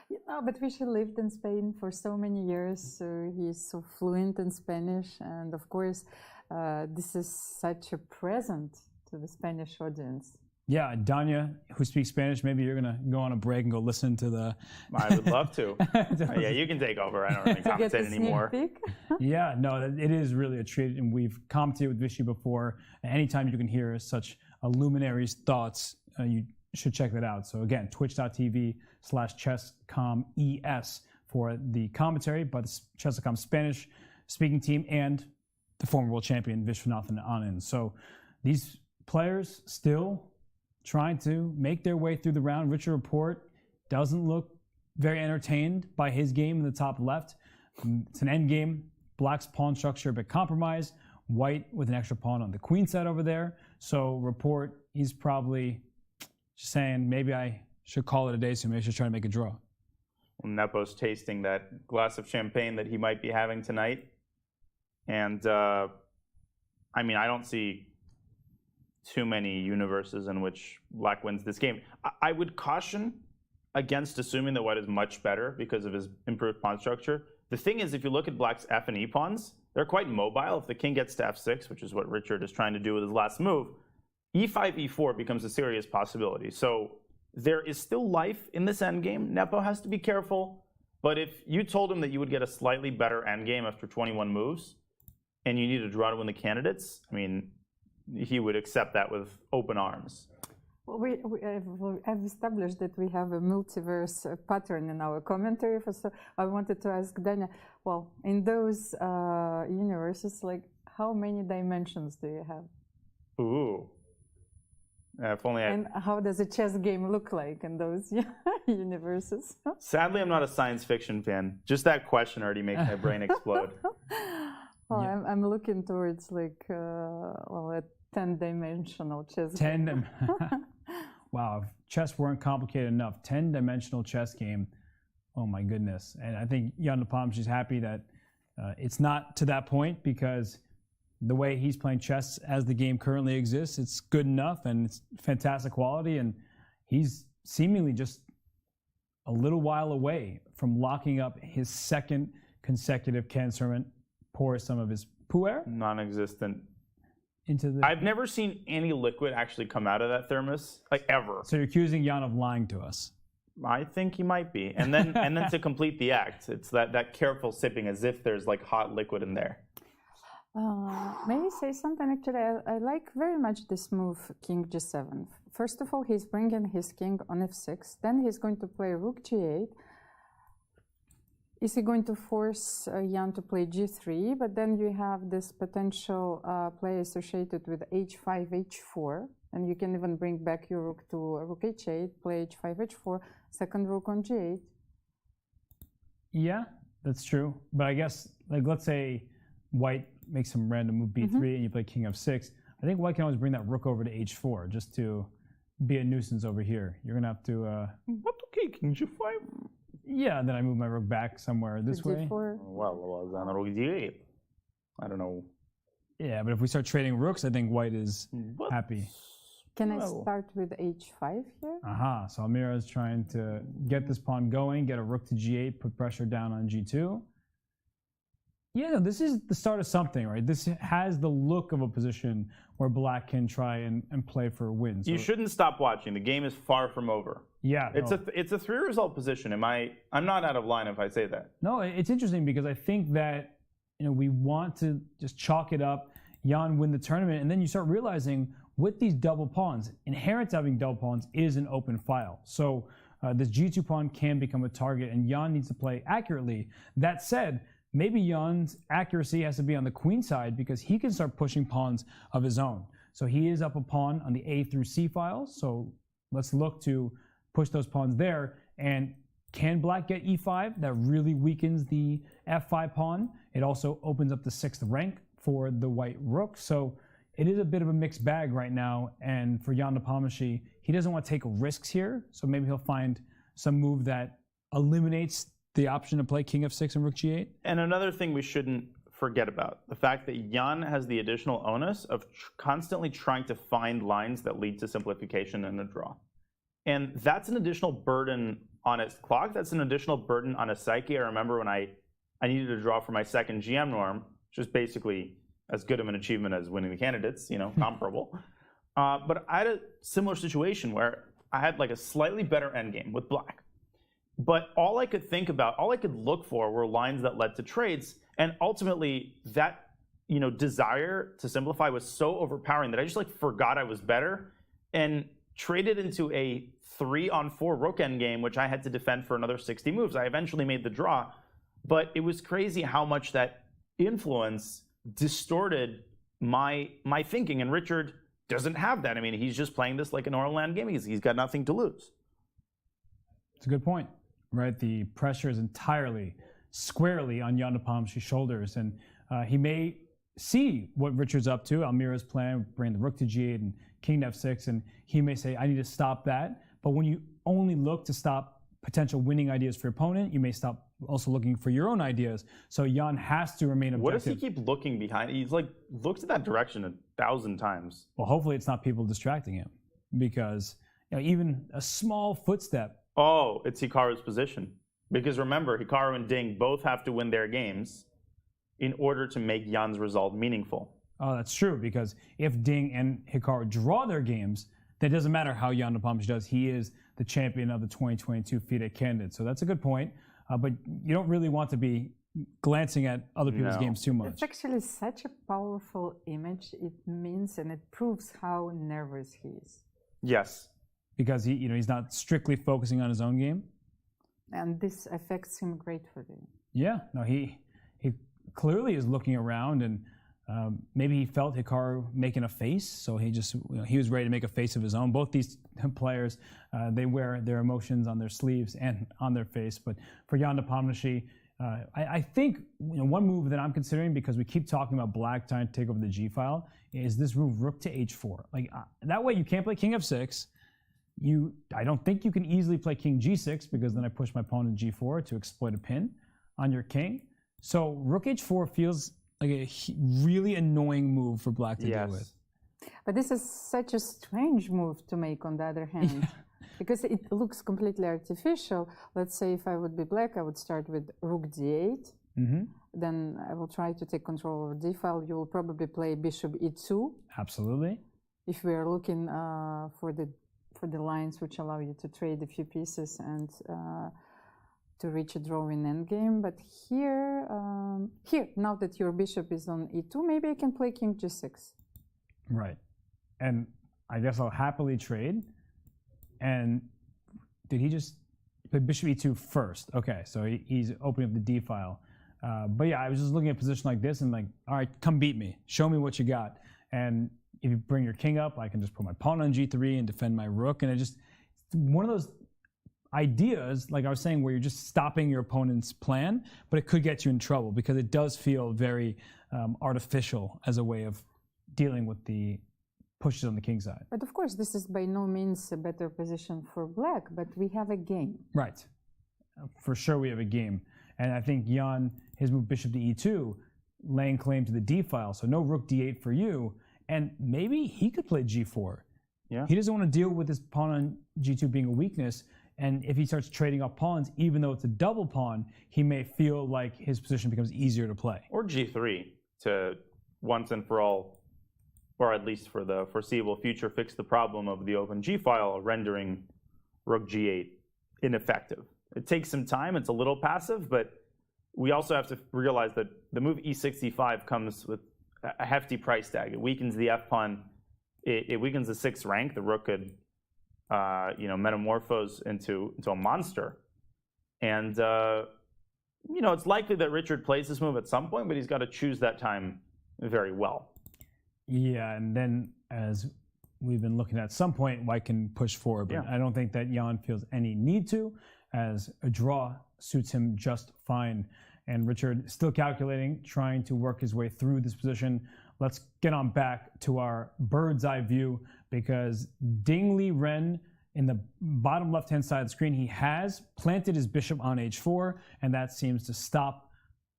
Yeah, but Vishy lived in Spain for so many years, so he's so fluent in Spanish. And of course, this is such a present to the Spanish audience. Yeah, Danya, who speaks Spanish, maybe you're going to go on a break and go listen to the... I would love to. Yeah, you can take over. I don't really commentate anymore. Yeah, no, it is really a treat, and we've commented with Vishy before. Anytime you can hear such a luminary's thoughts, you should check that out. So again, twitch.tv/chesscomes for the commentary by the Chess.com Spanish speaking team and the former world champion Viswanathan Anand. So these players still trying to make their way through the round. Richard Report doesn't look very entertained by his game in the top left. It's an end game. Black's pawn structure a bit compromised. White with an extra pawn on the queen side over there. So Report, he's probably just saying, maybe I should call it a day, so maybe I should try to make a draw. Well, Nepo's tasting that glass of champagne that he might be having tonight. And, I mean, I don't see too many universes in which black wins this game. I would caution against assuming that white is much better because of his improved pawn structure. The thing is, if you look at black's f and e pawns, they're quite mobile. If the king gets to f6, which is what Richard is trying to do with his last move, e5, e4 becomes a serious possibility. So there is still life in this endgame. Nepo has to be careful. But if you told him that you would get a slightly better endgame after 21 moves, and you need a draw to win the candidates, I mean, he would accept that with open arms. Well, we have established that we have a multiverse pattern in our commentary. So I wanted to ask Danya, well, in those universes, like, how many dimensions do you have? Ooh. If only And how does a chess game look like in those universes? Sadly, I'm not a science fiction fan. Just that question already makes my brain explode. Well, I'm looking towards like a 10-dimensional chess game. Wow, if chess weren't complicated enough, 10-dimensional chess game. Oh my goodness. And I think Jan Nepomniachtchi is happy that it's not to that point, because the way he's playing chess as the game currently exists, it's good enough and it's fantastic quality, and he's seemingly just a little while away from locking up his second consecutive Candidates Tournament, pour some of his puer Non-existent. into the... I've never seen any liquid actually come out of that thermos, like ever. So you're accusing Jan of lying to us. I think he might be. And then to complete the act, it's that careful sipping as if there's like hot liquid in there. May I say something? Actually, I like very much this move, King G7. First of all, he's bringing his king on F6. Then he's going to play Rook G8. Is he going to force Jan to play G3? But then you have this potential play associated with H5, H4. And you can even bring back your rook to Rook H8, play H5, H4, second rook on G8. Yeah, that's true. But I guess, like, let's say White makes some random move B3 and you play King F6. I think White can always bring that rook over to H4 just to be a nuisance over here. You're going to have to... What? Okay, King G5? Yeah, and then I move my rook back somewhere this way. Well, then Rook G8. I don't know. Yeah, but if we start trading rooks, I think White is happy. Can I start with H5 here? Aha, so Almira is trying to get this pawn going, get a rook to G8, put pressure down on G2. Yeah, no, this is the start of something, right? This has the look of a position where Black can try and play for a win. So You shouldn't stop watching. The game is far from over. Yeah. It's a 3-result position. I'm not out of line if I say that. No, it's interesting because I think that, you know, we want to just chalk it up, Jan win the tournament, and then you start realizing with these double pawns, inherent to having double pawns is an open file. So this G2 pawn can become a target, and Jan needs to play accurately. That said, maybe Jan's accuracy has to be on the queen side because he can start pushing pawns of his own. So he is up a pawn on the A through C files. So let's look to push those pawns there. And can Black get E5? That really weakens the F5 pawn. It also opens up the 6th rank for the white rook. So it is a bit of a mixed bag right now. And for Jan Nepomniachtchi, he doesn't want to take risks here. So maybe he'll find some move that eliminates the option to play King F6 and Rook G8. And another thing we shouldn't forget about, the fact that Jan has the additional onus of constantly trying to find lines that lead to simplification and a draw. And that's an additional burden on his clock. That's an additional burden on his psyche. I remember when I needed to draw for my second GM norm, which is basically as good of an achievement as winning the candidates, you know, comparable. But I had a similar situation where I had like a slightly better endgame with Black. But all I could think about, all I could look for were lines that led to trades. And ultimately, that, you know, desire to simplify was so overpowering that I just like forgot I was better and traded into a 3-on-4 rook endgame, which I had to defend for another 60 moves. I eventually made the draw, but it was crazy how much that influence distorted my thinking. And Richard doesn't have that. I mean, he's just playing this like a normal land game. He's got nothing to lose. It's a good point, right? The pressure is entirely, squarely on Jan Nepomniachtchi's shoulders, and he may see what Richard's up to. Almira's plan, bring the rook to G8 and king to F6, and he may say, I need to stop that. But when you only look to stop potential winning ideas for your opponent, you may stop also looking for your own ideas. So Jan has to remain objective. What does he keep looking behind? He's like looked at that direction 1,000 times. Well, hopefully it's not people distracting him, because you know, even a small footstep. Oh, it's Hikaru's position. Because remember, Hikaru and Ding both have to win their games in order to make Jan's result meaningful. Oh, that's true, because if Ding and Hikaru draw their games, then it doesn't matter how Jan Nepomniachtchi does. He is the champion of the 2022 FIDE Candidates. So that's a good point. But you don't really want to be glancing at other people's games too much. It's actually such a powerful image. It means and it proves how nervous he is. Yes. Because he's not strictly focusing on his own game. And this affects him gratefully. Yeah, no, he clearly is looking around, and maybe he felt Hikaru making a face, so he was ready to make a face of his own. Both these players, they wear their emotions on their sleeves and on their face. But for Jan Nepomniachtchi, I think one move that I'm considering, because we keep talking about black trying to take over the G file, is this move rook to h4. Like that way you can't play king f6. I don't think you can easily play king g6, because then I push my pawn to g4 to exploit a pin on your king. So rook h4 feels like a really annoying move for black to deal with. But this is such a strange move to make on the other hand. Because it looks completely artificial. Let's say if I would be black, I would start with rook d8. Then I will try to take control of d file. You will probably play bishop e2. Absolutely. If we are looking for the lines which allow you to trade a few pieces and to reach a draw in endgame. But here, now that your bishop is on e2, maybe I can play king g6. Right. And I guess I'll happily trade. And did he just play bishop e2 first? Okay, so he's opening up the d file. But yeah, I was just looking at a position like this and like, all right, come beat me. Show me what you got. And if you bring your king up, I can just put my pawn on g3 and defend my rook. And it's one of those ideas, like I was saying, where you're just stopping your opponent's plan, but it could get you in trouble because it does feel very artificial as a way of dealing with the pushes on the king side. But of course, this is by no means a better position for black, but we have a game. Right. For sure we have a game. And I think Jan, his move bishop to e2, laying claim to the d file, so no rook d8 for you, and maybe he could play g4. Yeah. He doesn't want to deal with his pawn on g2 being a weakness, and if he starts trading off pawns, even though it's a double pawn, he may feel like his position becomes easier to play. Or g3 to once and for all, or at least for the foreseeable future, fix the problem of the open g file, rendering rook g8 ineffective. It takes some time, it's a little passive, but we also have to realize that the move e65 comes with a hefty price tag. It weakens the f-pawn, it weakens the 6th rank. The rook could metamorphose into a monster. And it's likely that Richard plays this move at some point, but he's got to choose that time very well. Yeah, and then as we've been looking at some point, White can push forward, but I don't think that Jan feels any need to, as a draw suits him just fine. And Richard still calculating, trying to work his way through this position. Let's get on back to our bird's eye view, because Liren in the bottom left-hand side of the screen, he has planted his bishop on h4, and that seems to stop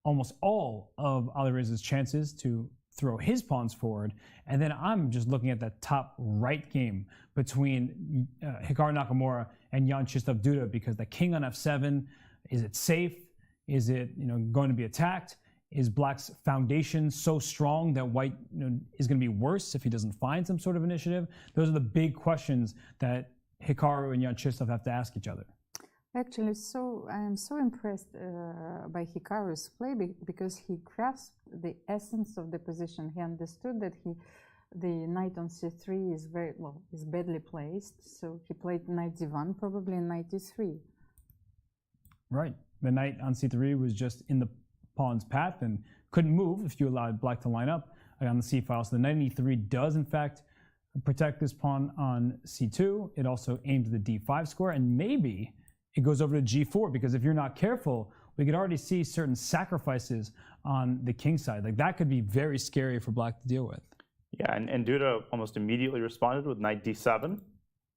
almost all of Alireza's chances to throw his pawns forward. And then I'm just looking at that top right game between Hikaru Nakamura and Jan-Krzysztof Duda, because the king on f7, is it safe? Is it going to be attacked? Is Black's foundation so strong that White is going to be worse if he doesn't find some sort of initiative? Those are the big questions that Hikaru and Jan-Krzysztof have to ask each other. Actually, I am so impressed by Hikaru's play because he grasped the essence of the position. He understood that the knight on c3 is badly placed, so he played knight d1, probably knight e3. Right. The knight on c3 was just in the pawn's path and couldn't move if you allowed Black to line up on the c file. So the knight on e3 does, in fact, protect this pawn on c2. It also aims the d5 square, and maybe it goes over to g4, because if you're not careful, we could already see certain sacrifices on the king side. Like, that could be very scary for Black to deal with. Yeah, and Duda almost immediately responded with knight d7,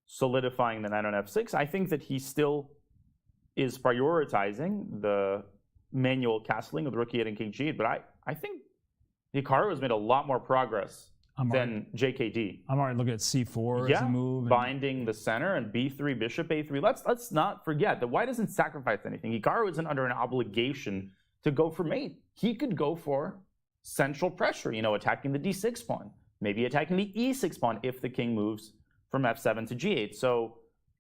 solidifying the knight on f6. I think that he still is prioritizing the manual castling of the rook e8 and king g8, but I think Hikaru has made a lot more progress than JKD. I'm already looking at c4 as a move. Binding the center and b3, bishop a3. Let's not forget that White doesn't sacrifice anything. Hikaru isn't under an obligation to go for mate. He could go for central pressure, attacking the d6 pawn, maybe attacking the e6 pawn if the king moves from f7 to g8. So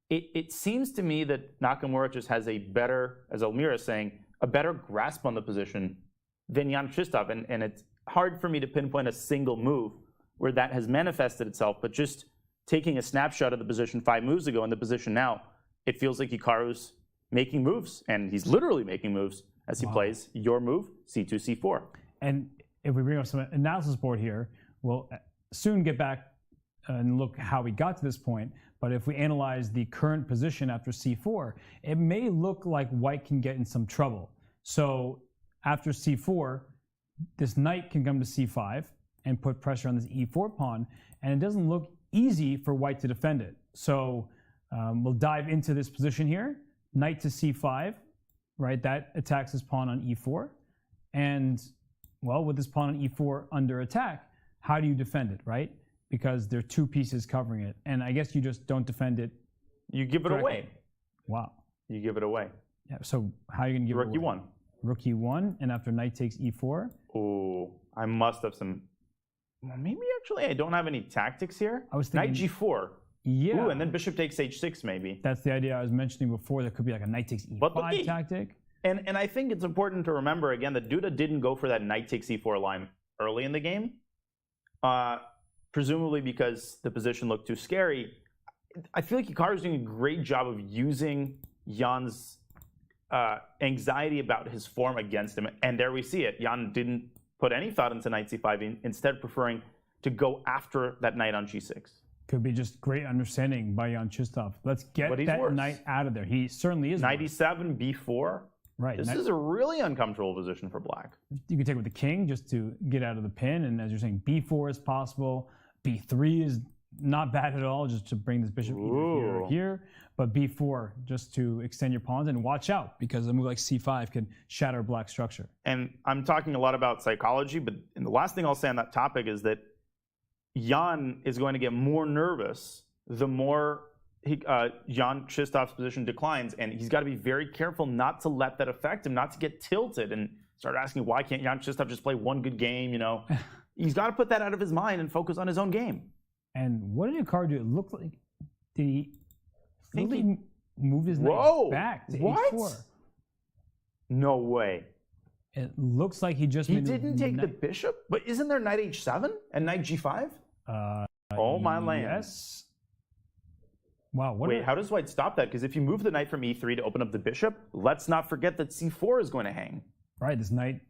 it seems to me that Nakamura just has a better, as Elmira is saying, a better grasp on the position than Jan-Krzysztof. And it's hard for me to pinpoint a single move where that has manifested itself, but just taking a snapshot of the position 5 moves ago and the position now, it feels like Hikaru's making moves, and he's literally making moves as he plays your move, c2, c4. And if we bring up some analysis board here, we'll soon get back and look how we got to this point. But if we analyze the current position after c4, it may look like white can get in some trouble. So after c4, this knight can come to c5 and put pressure on this e4 pawn, and it doesn't look easy for white to defend it. So we'll dive into this position here. Knight to c5, right? That attacks this pawn on e4. And, well, with this pawn on e4 under attack, how do you defend it, right? Because there are 2 pieces covering it. And I guess you just don't defend it. You give it away. Wow. You give it away. Yeah, so how are you going to give Rook it away? e1. Rook e1, and after knight takes e4. Oh, I must have some... Maybe actually I don't have any tactics here. I was thinking... Knight g4. Yeah. Ooh, and then bishop takes h6 maybe. That's the idea I was mentioning before. There could be like a knight takes e5 tactic. And I think it's important to remember, again, that Duda didn't go for that knight takes e4 line early in the game. Presumably because the position looked too scary. I feel like Hikaru's doing a great job of using Jan's anxiety about his form against him. And there we see it. Jan didn't put any thought into knight c5, instead preferring to go after that knight on g6. Could be just great understanding by Jan-Krzysztof. Let's get that knight out of there. He certainly is. Knight e7, b4. Right. This is a really uncomfortable position for black. You can take it with the king just to get out of the pin. And as you're saying, b4 is possible. b3 is not bad at all, just to bring this bishop either here or here. But b4 just to extend your pawns, and watch out because a move like c5 can shatter black structure. And I'm talking a lot about psychology, but the last thing I'll say on that topic is that Jan is going to get more nervous the more Jan-Krzysztof's position declines, and he's got to be very careful not to let that affect him, not to get tilted and start asking why can't Jan-Krzysztof just play one good game, you know. He's got to put that out of his mind and focus on his own game. And what did Hikaru do? It looked like, did he really move his knight back to h4? No way. It looks like he just... He didn't take the bishop? But isn't there knight h7 and knight g5? Oh my land. Yes. Wow. Wait, how does white stop that? Because if you move the knight from e3 to open up the bishop, let's not forget that c4 is going to hang. Right, this knight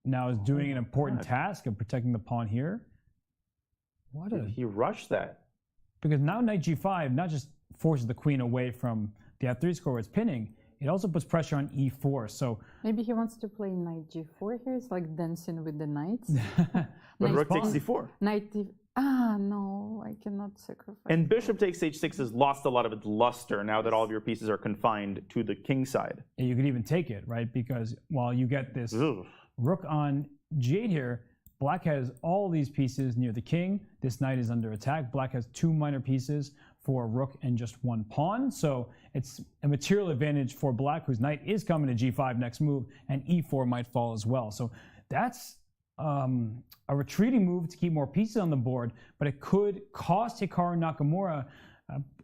now is doing an important task of protecting the pawn here. He rushed that. Because now knight g5 not just forces the queen away from the f3 score where it's pinning, it also puts pressure on e4. So maybe he wants to play knight g4 here. It's like dancing with the knights. But rook takes c4. Knight no, I cannot sacrifice. And bishop takes h6 has lost a lot of its luster now that all of your pieces are confined to the king side. And you could even take it, right? Because while you get this rook on g8 here, black has all these pieces near the king. This knight is under attack. Black has 2 minor pieces for rook and just 1 pawn. So it's a material advantage for black, whose knight is coming to g5 next move, and e4 might fall as well. So that's a retreating move to keep more pieces on the board, but it could cost Hikaru Nakamura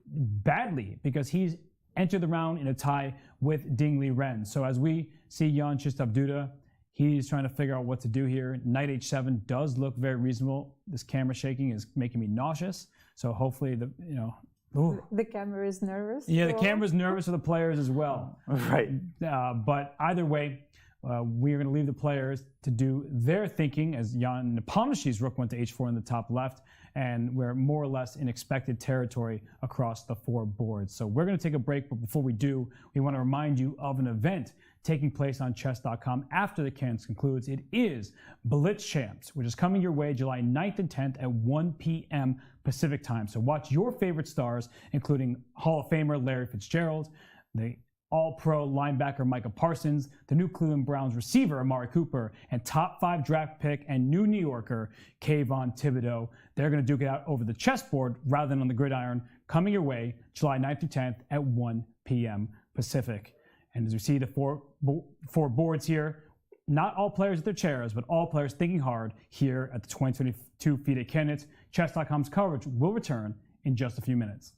badly because he's entered the round in a tie with Liren. So as we see Jan-Krzysztof Duda, he's trying to figure out what to do here. Knight h7 does look very reasonable. This camera shaking is making me nauseous. So hopefully the camera is nervous. Yeah, the camera's nervous for the players as well. Right. But either way, we are going to leave the players to do their thinking as Jan Nepomniachtchi's rook went to h4 in the top left, and we're more or less in expected territory across the 4 boards. So we're going to take a break, but before we do, we want to remind you of an event taking place on chess.com after the Cannes concludes. It is Blitz Champs, which is coming your way July 9th and 10th at 1 p.m. Pacific time. So watch your favorite stars, including Hall of Famer Larry Fitzgerald, the All-Pro linebacker Micah Parsons, the new Cleveland Browns receiver Amari Cooper, and top 5 draft pick and new New Yorker Kayvon Thibodeau. They're going to duke it out over the chessboard rather than on the gridiron, coming your way July 9th through 10th at 1 p.m. Pacific. And as we see the four boards here, not all players at their chairs, but all players thinking hard here at the 2022 FIDE Candidates. Chess.com's coverage will return in just a few minutes.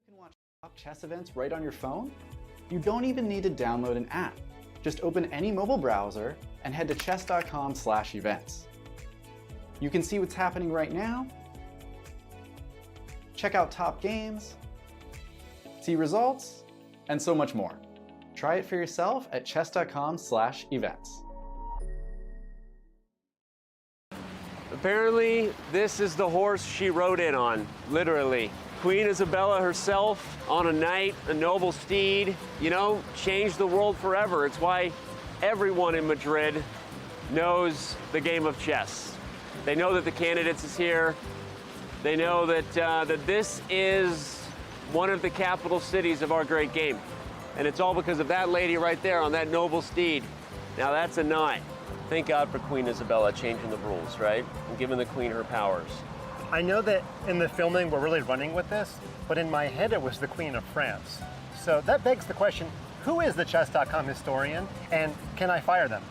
You can watch top chess events right on your phone. You don't even need to download an app. Just open any mobile browser and head to chess.com/events. You can see what's happening right now, check out top games, see results, and so much more. Try it for yourself at chess.com/events. Apparently, this is the horse she rode in on, literally. Queen Isabella herself on a knight, a noble steed, you know, changed the world forever. It's why everyone in Madrid knows the game of chess. They know that the Candidates is here. They know that, that this is one of the capital cities of our great game. And it's all because of that lady right there on that noble steed. Now that's a knight. Thank God for Queen Isabella changing the rules, right? And giving the Queen her powers. I know that in the filming we're really running with this, but in my head it was the Queen of France. So that begs the question, who is the chess.com historian, and can I fire them?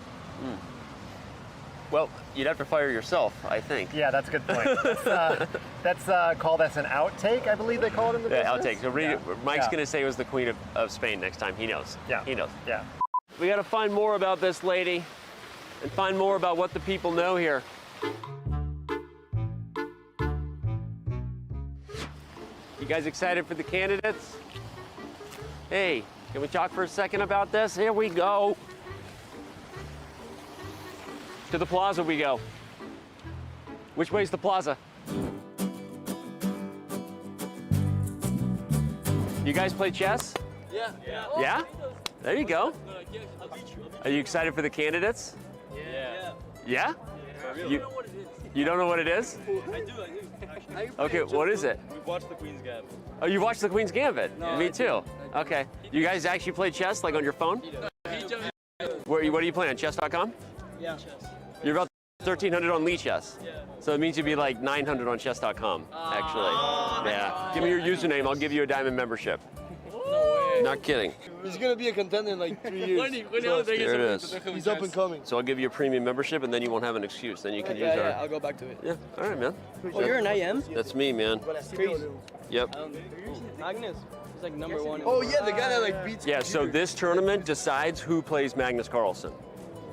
Well, you'd have to fire yourself, I think. Yeah, that's a good point. That's called as an outtake, I believe they call it in the business. Outtake. So read it. Mike's going to say it was the Queen of Spain next time. He knows. Yeah. He knows. Yeah. We got to find more about this lady and find more about what the people know here. You guys excited for the Candidates? Hey, can we talk for a second about this? Here we go. To the plaza we go. Which way's the plaza? You guys play chess? Yeah. Yeah? There you go. Are you excited for the Candidates? Yeah. Yeah? You know what it is. You don't know what it is? I do. Actually. Okay, what is it? We watched the Queen's Gambit. Oh, you watched the Queen's Gambit? No, Me I too. Okay. You guys actually play chess, like on your phone? What are you playing on chess.com? Yeah. You're about 1,300 on Lee Chess. Yeah. So it means you'd be like 900 on chess.com, actually. Yeah. Give me your username, I'll give you a diamond membership. No way. Not kidding. He's gonna be a contender in like 3 years. There it is. He's up and coming. So I'll give you a premium membership and then you won't have an excuse. Then you can use our... Yeah, I'll go back to it. Yeah, all right, man. Oh, you're an IM? That's me, man. Crazy. Yep. Magnus. He's like #1. Oh yeah, the guy that like beats. Yeah, so this tournament decides who plays Magnus Carlsen.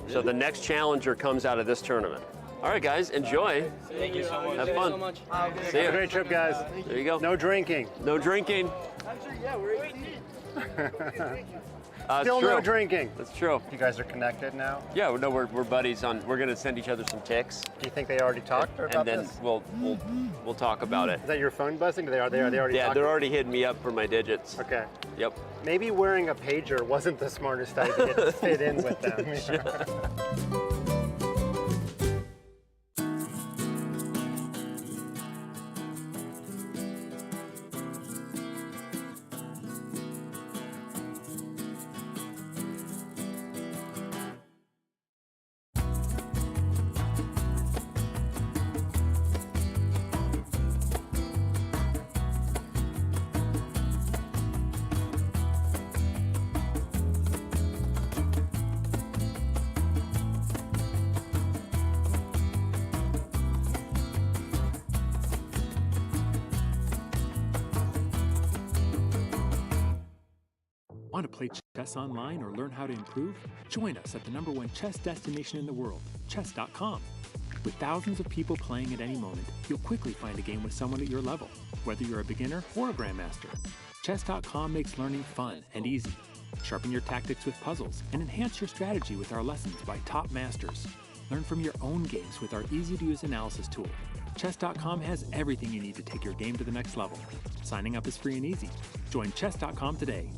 So the next challenger comes out of this tournament. All right, guys, enjoy. Thank you so much. Have fun. See ya. Have a great trip, guys. There you go. No drinking. No drinking. Actually, yeah, we're 18. Still no drinking. That's true. You guys are connected now? Yeah, no, we're buddies on. We're gonna send each other some ticks. Do you think they already talked about and then this? we'll talk about it. Is that your phone buzzing? Are they already Yeah, talking? they're already hitting me up for my digits. Okay. Yep. Maybe wearing a pager wasn't the smartest idea to fit in with them. Want to play chess online or learn how to improve? Join us at the #1 chess destination in the world, chess.com. With thousands of people playing at any moment, you'll quickly find a game with someone at your level, whether you're a beginner or a grandmaster. Chess.com makes learning fun and easy. Sharpen your tactics with puzzles and enhance your strategy with our lessons by top masters. Learn from your own games with our easy-to-use analysis tool. Chess.com has everything you need to take your game to the next level. Signing up is free and easy. Join chess.com today.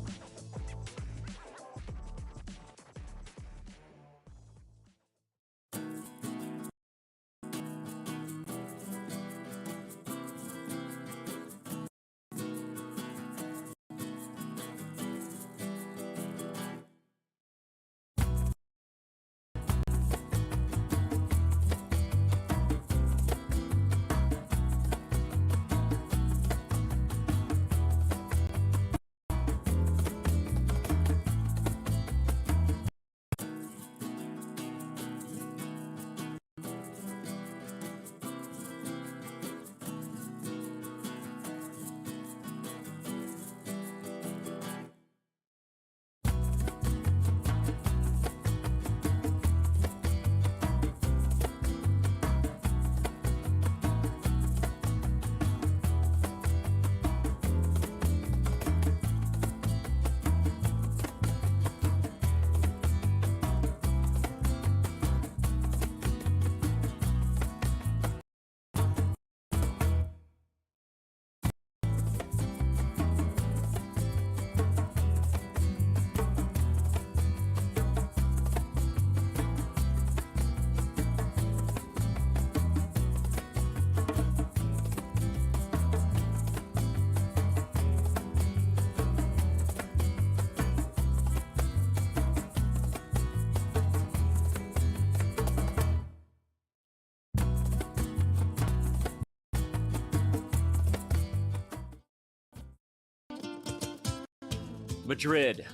Madrid.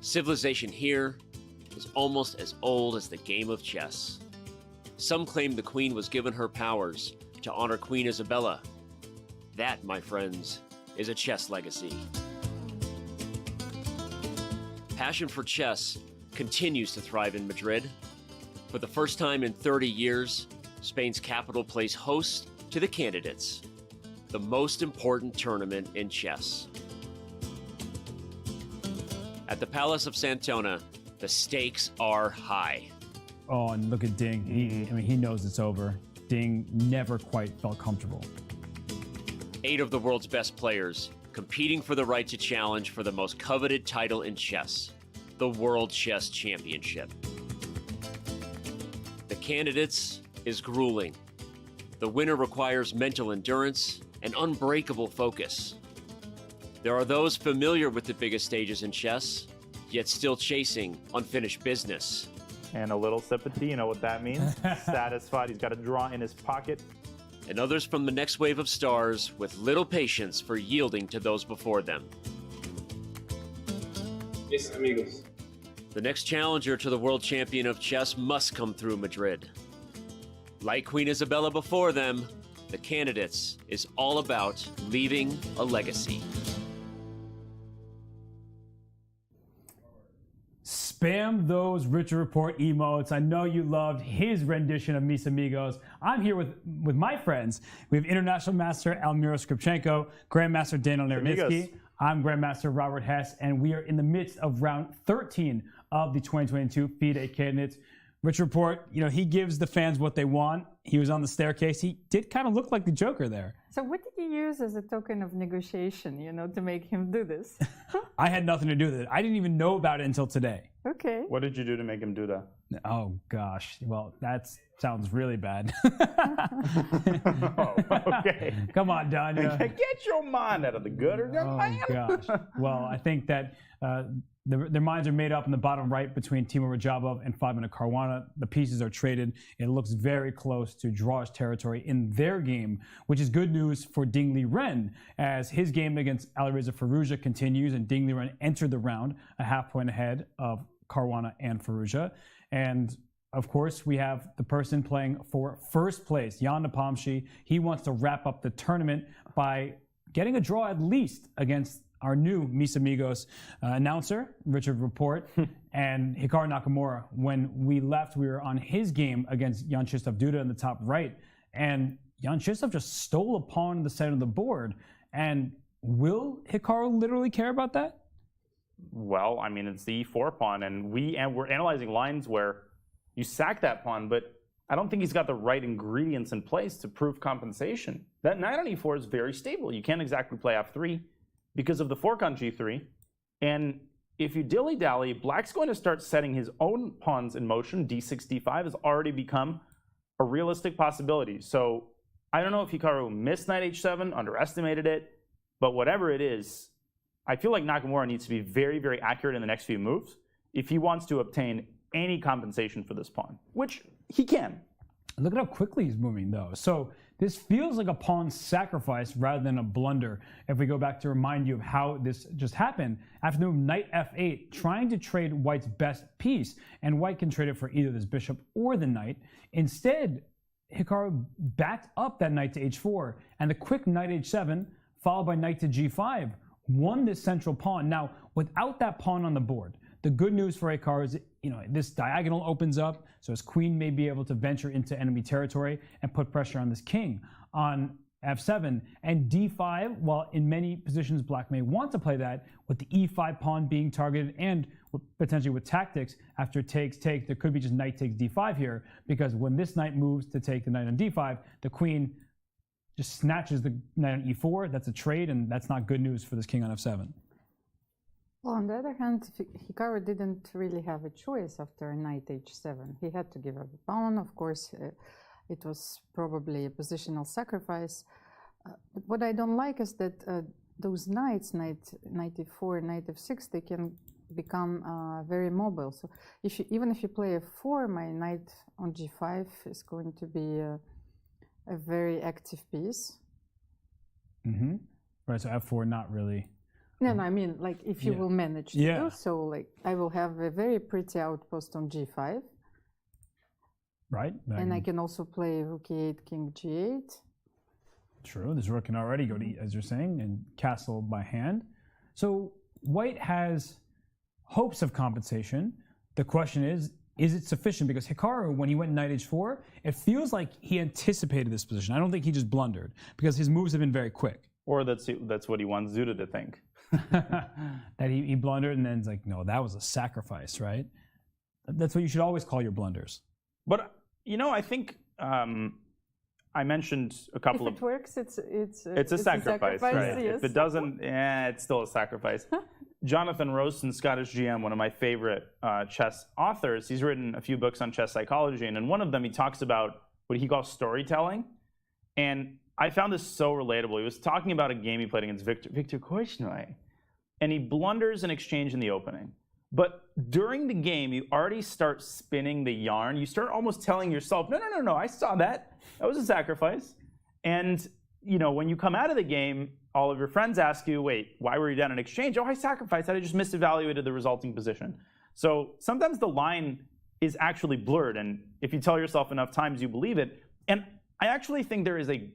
Civilization here is almost as old as the game of chess. Some claim the queen was given her powers to honor Queen Isabella. That, my friends, is a chess legacy. Passion for chess continues to thrive in Madrid. For the first time in 30 years, Spain's capital plays host to the Candidates, the most important tournament in chess. At the Palace of Santona, the stakes are high. Oh, and look at Ding. He knows it's over. Ding never quite felt comfortable. 8 of the world's best players competing for the right to challenge for the most coveted title in chess, the World Chess Championship. The Candidates is grueling. The winner requires mental endurance and unbreakable focus. There are those familiar with the biggest stages in chess, yet still chasing unfinished business. And a little sip of tea, you know what that means? Satisfied, he's got a draw in his pocket. And others from the next wave of stars with little patience for yielding to those before them. Yes, amigos. The next challenger to the world champion of chess must come through Madrid. Like Queen Isabella before them, the Candidates is all about leaving a legacy. Spam those Richard Report emotes. I know you loved his rendition of Mis Amigos. I'm here with my friends. We have International Master Almira Skripchenko, Grandmaster Daniel Nermitsky. I'm Grandmaster Robert Hess, and we are in the midst of round 13 of the 2022 FIDE Candidates. Richard Report, he gives the fans what they want. He was on the staircase. He did kind of look like the Joker there. So what did you use as a token of negotiation, to make him do this? I had nothing to do with it. I didn't even know about it until today. Okay. What did you do to make him do that? Oh, gosh. Well, that sounds really bad. Oh, okay. Come on, Danya. Get your mind out of the gutter, young man. Oh, gosh. Well, I think that their minds are made up in the bottom right between Timur Rajabov and Fabiano Caruana. The pieces are traded. It looks very close to drawish territory in their game, which is good news for Ding Liren, as his game against Alireza Firouzja continues, and Ding Liren entered the round a half point ahead of Caruana and Firouzja. And of course, we have the person playing for first place, Jan Nepomniachtchi. He wants to wrap up the tournament by getting a draw at least against our new Mis Amigos announcer, Richard Report, and Hikaru Nakamura. When we left, we were on his game against Jan-Krzysztof Duda in the top right, and Jan-Krzysztof just stole a pawn in the center of the board. And will Hikaru literally care about that? Well, I mean, it's the e4 pawn, and we're analyzing lines where you sack that pawn, but I don't think he's got the right ingredients in place to prove compensation. That knight on e4 is very stable. You can't exactly play f3 because of the fork on g3. And if you dilly-dally, black's going to start setting his own pawns in motion. d6, d5 has already become a realistic possibility. So I don't know if Hikaru missed knight h7, underestimated it, but whatever it is, I feel like Nakamura needs to be very, very accurate in the next few moves if he wants to obtain any compensation for this pawn, which he can. Look at how quickly he's moving, though. So this feels like a pawn sacrifice rather than a blunder. If we go back to remind you of how this just happened, after the move knight f8, trying to trade white's best piece, and white can trade it for either this bishop or the knight. Instead, Hikaru backed up that knight to h4, and the quick knight h7, followed by knight to g5, won this central pawn. Now, without that pawn on the board, the good news for Hikaru is, this diagonal opens up, so his queen may be able to venture into enemy territory and put pressure on this king. On f7 and d5, while in many positions black may want to play that, with the e5 pawn being targeted and potentially with tactics, after takes, there could be just knight takes d5 here, because when this knight moves to take the knight on d5, the queen just snatches the knight on e4. That's a trade, and that's not good news for this king on f7. Well, on the other hand, Hikaru didn't really have a choice after knight h7. He had to give up a pawn. Of course, it was probably a positional sacrifice. But what I don't like is that those knights, knight e4, knight f6, they can become very mobile. So even if you play f4, my knight on g5 is going to be a very active piece. Right, so f4 not really No, I mean, like, if you will manage to do so, like, I will have a very pretty outpost on g5. Right. And I can also play rook e8, king g8. True. This rook can already go to, as you're saying, and castle by hand. So white has hopes of compensation. The question is it sufficient? Because Hikaru, when he went knight h4, it feels like he anticipated this position. I don't think he just blundered, because his moves have been very quick. Or that's what he wants Zuda to think. That he blundered, and then it's like, no, that was a sacrifice, right? That's what you should always call your blunders. But, I think I mentioned a couple if it works, it's a sacrifice, right? Yes. If it doesn't, it's still a sacrifice. Jonathan Roaston, Scottish GM, one of my favorite chess authors, he's written a few books on chess psychology, and in one of them he talks about what he calls storytelling. And I found this so relatable. He was talking about a game he played against Victor Korchnoi, and he blunders an exchange in the opening. But during the game, you already start spinning the yarn. You start almost telling yourself, no, I saw that. That was a sacrifice. And, when you come out of the game, all of your friends ask you, wait, why were you down in exchange? Oh, I sacrificed. I just misevaluated the resulting position. So sometimes the line is actually blurred. And if you tell yourself enough times, you believe it. And I actually think there is a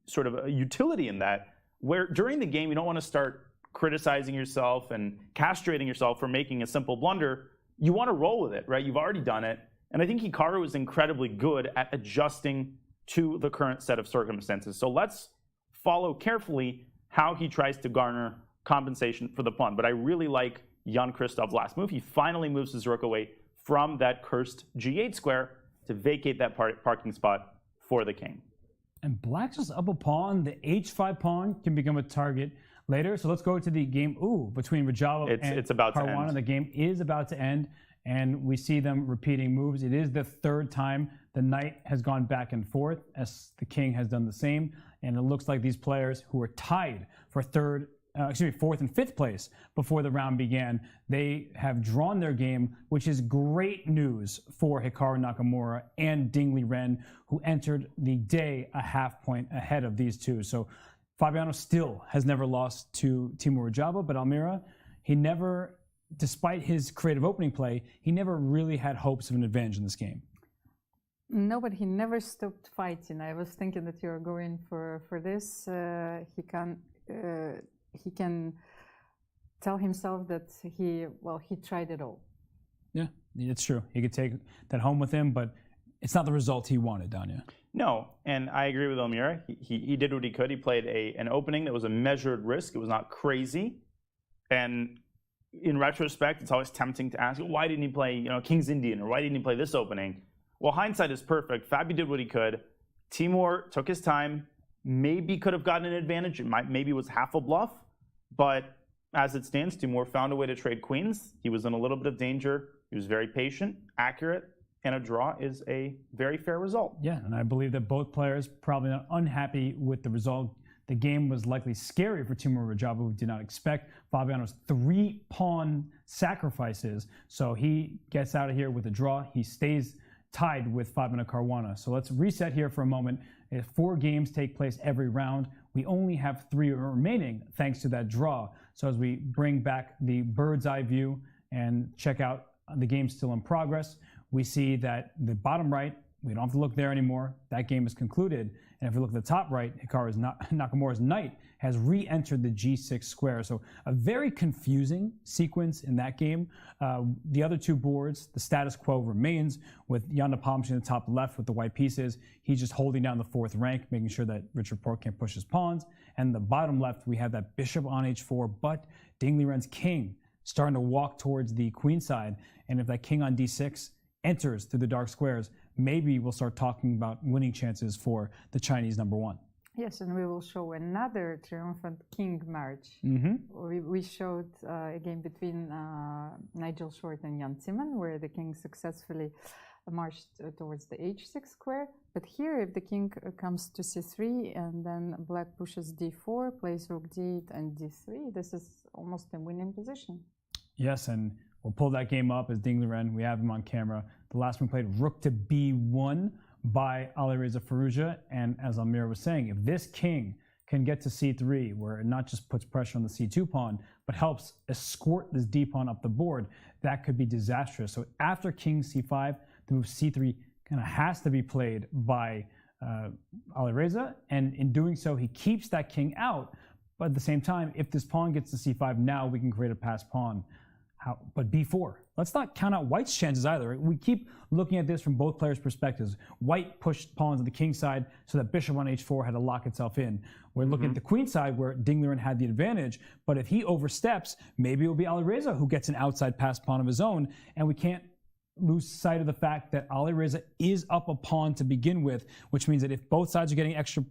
sort of a utility in that, where during the game, you don't want to start criticizing yourself and castrating yourself for making a simple blunder. You want to roll with it, right? You've already done it. And I think Hikaru is incredibly good at adjusting to the current set of circumstances. So let's follow carefully how he tries to garner compensation for the pawn. But I really like Jan-Krzysztof's last move. He finally moves his rook away from that cursed g8 square to vacate that parking spot for the king. And black's just up a pawn. The h5 pawn can become a target later. So let's go to the game between Rajabov and it's about Caruana. to end. The game is about to end, and we see them repeating moves. It is the third time the knight has gone back and forth, as the king has done the same. And it looks like these players who were tied for fourth and fifth place before the round began, they have drawn their game, which is great news for Hikaru Nakamura and Ding Liren, who entered the day a half point ahead of these two. So Fabiano still has never lost to Timur Rajabov, but Almira, he never, despite his creative opening play, he never really had hopes of an advantage in this game. No, but he never stopped fighting. I was thinking that you're going for this. He can tell himself that he tried it all. Yeah, it's true. He could take that home with him, but it's not the result he wanted, Danya. No, and I agree with Almira. He did what he could. He played an opening that was a measured risk. It was not crazy. And in retrospect, it's always tempting to ask, why didn't he play King's Indian, or why didn't he play this opening? Well, hindsight is perfect. Fabi did what he could. Timur took his time. Maybe could have gotten an advantage. Maybe it was half a bluff. But as it stands, Timur found a way to trade queens. He was in a little bit of danger. He was very patient, accurate, and a draw is a very fair result. Yeah, and I believe that both players probably not unhappy with the result. The game was likely scary for Timur Rajabov, who did not expect Fabiano's 3-pawn sacrifices. So he gets out of here with a draw. He stays tied with Fabiano Caruana. So let's reset here for a moment. 4 games take place every round. We only have 3 remaining thanks to that draw. So as we bring back the bird's eye view and check out the game still in progress, we see that the bottom right, we don't have to look there anymore. That game is concluded. And if we look at the top right, Nakamura's knight has re-entered the g6 square. So a very confusing sequence in that game. The other 2 boards, the status quo remains with Jan Nepomniachtchi in the top left with the white pieces. He's just holding down the 4th rank, making sure that Richard Porte can't push his pawns. And the bottom left, we have that bishop on h4, but Ding Liren's king starting to walk towards the queen side. And if that king on d6 enters through the dark squares, maybe we'll start talking about winning chances for the Chinese number 1. Yes, and we will show another triumphant king march. We showed a game between Nigel Short and Jan Timman, where the king successfully marched towards the h6 square. But here, if the king comes to c3 and then black pushes d4, plays rook d8 and d3, this is almost a winning position. Yes, and we'll pull that game up as Ding Liren. We have him on camera. The last one played rook to b1 by Alireza Firouzja. And as Almira was saying, if this king can get to c3, where it not just puts pressure on the c2 pawn, but helps escort this d pawn up the board, that could be disastrous. So after king c5, the move c3 kind of has to be played by Alireza, and in doing so, he keeps that king out. But at the same time, if this pawn gets to c5, now we can create a passed pawn. But b4. Let's not count out White's chances either. Right? We keep looking at this from both players' perspectives. White pushed pawns on the king side so that bishop on h4 had to lock itself in. We're looking at the queen side where Liren had the advantage, but if he oversteps, maybe it will be Alireza who gets an outside passed pawn of his own, and we can't lose sight of the fact that Alireza is up a pawn to begin with, which means that if both sides are getting extra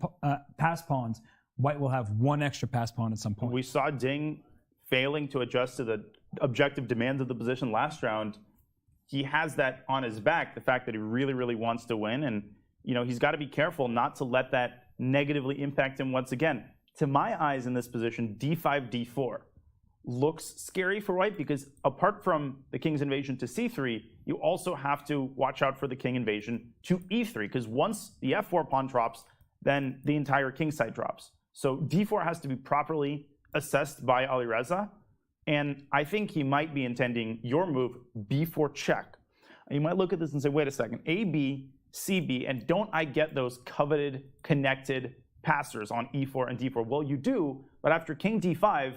passed pawns, White will have one extra passed pawn at some point. We saw Ding failing to adjust to the objective demands of the position last round. He has that on his back, the fact that he really, really wants to win. And, he's got to be careful not to let that negatively impact him once again. To my eyes in this position, d5, d4 looks scary for White because apart from the king's invasion to c3, you also have to watch out for the king invasion to e3 because once the f4 pawn drops, then the entire king side drops. So d4 has to be properly assessed by Alireza, and I think he might be intending your move, b4 check. You might look at this and say, wait a second, ab, cb, and don't I get those coveted, connected passers on e4 and d4? Well, you do, but after king d5,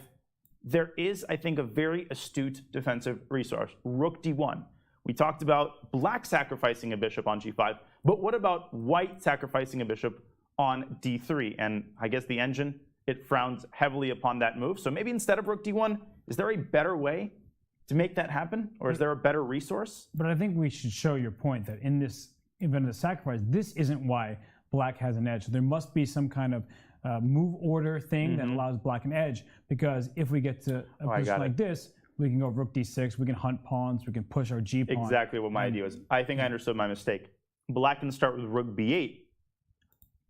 there is, I think, a very astute defensive resource, rook d1. We talked about black sacrificing a bishop on g5, but what about white sacrificing a bishop on d3? And I guess the engine, it frowns heavily upon that move. So maybe instead of rook d1, is there a better way to make that happen? Or is there a better resource? But I think we should show your point that in this event of the sacrifice, this isn't why black has an edge. There must be some kind of move order thing that allows black an edge, because if we get to a position like this, we can go rook d6, we can hunt pawns, we can push our g pawn. Exactly what my idea was. I think I understood my mistake. Black can start with rook b8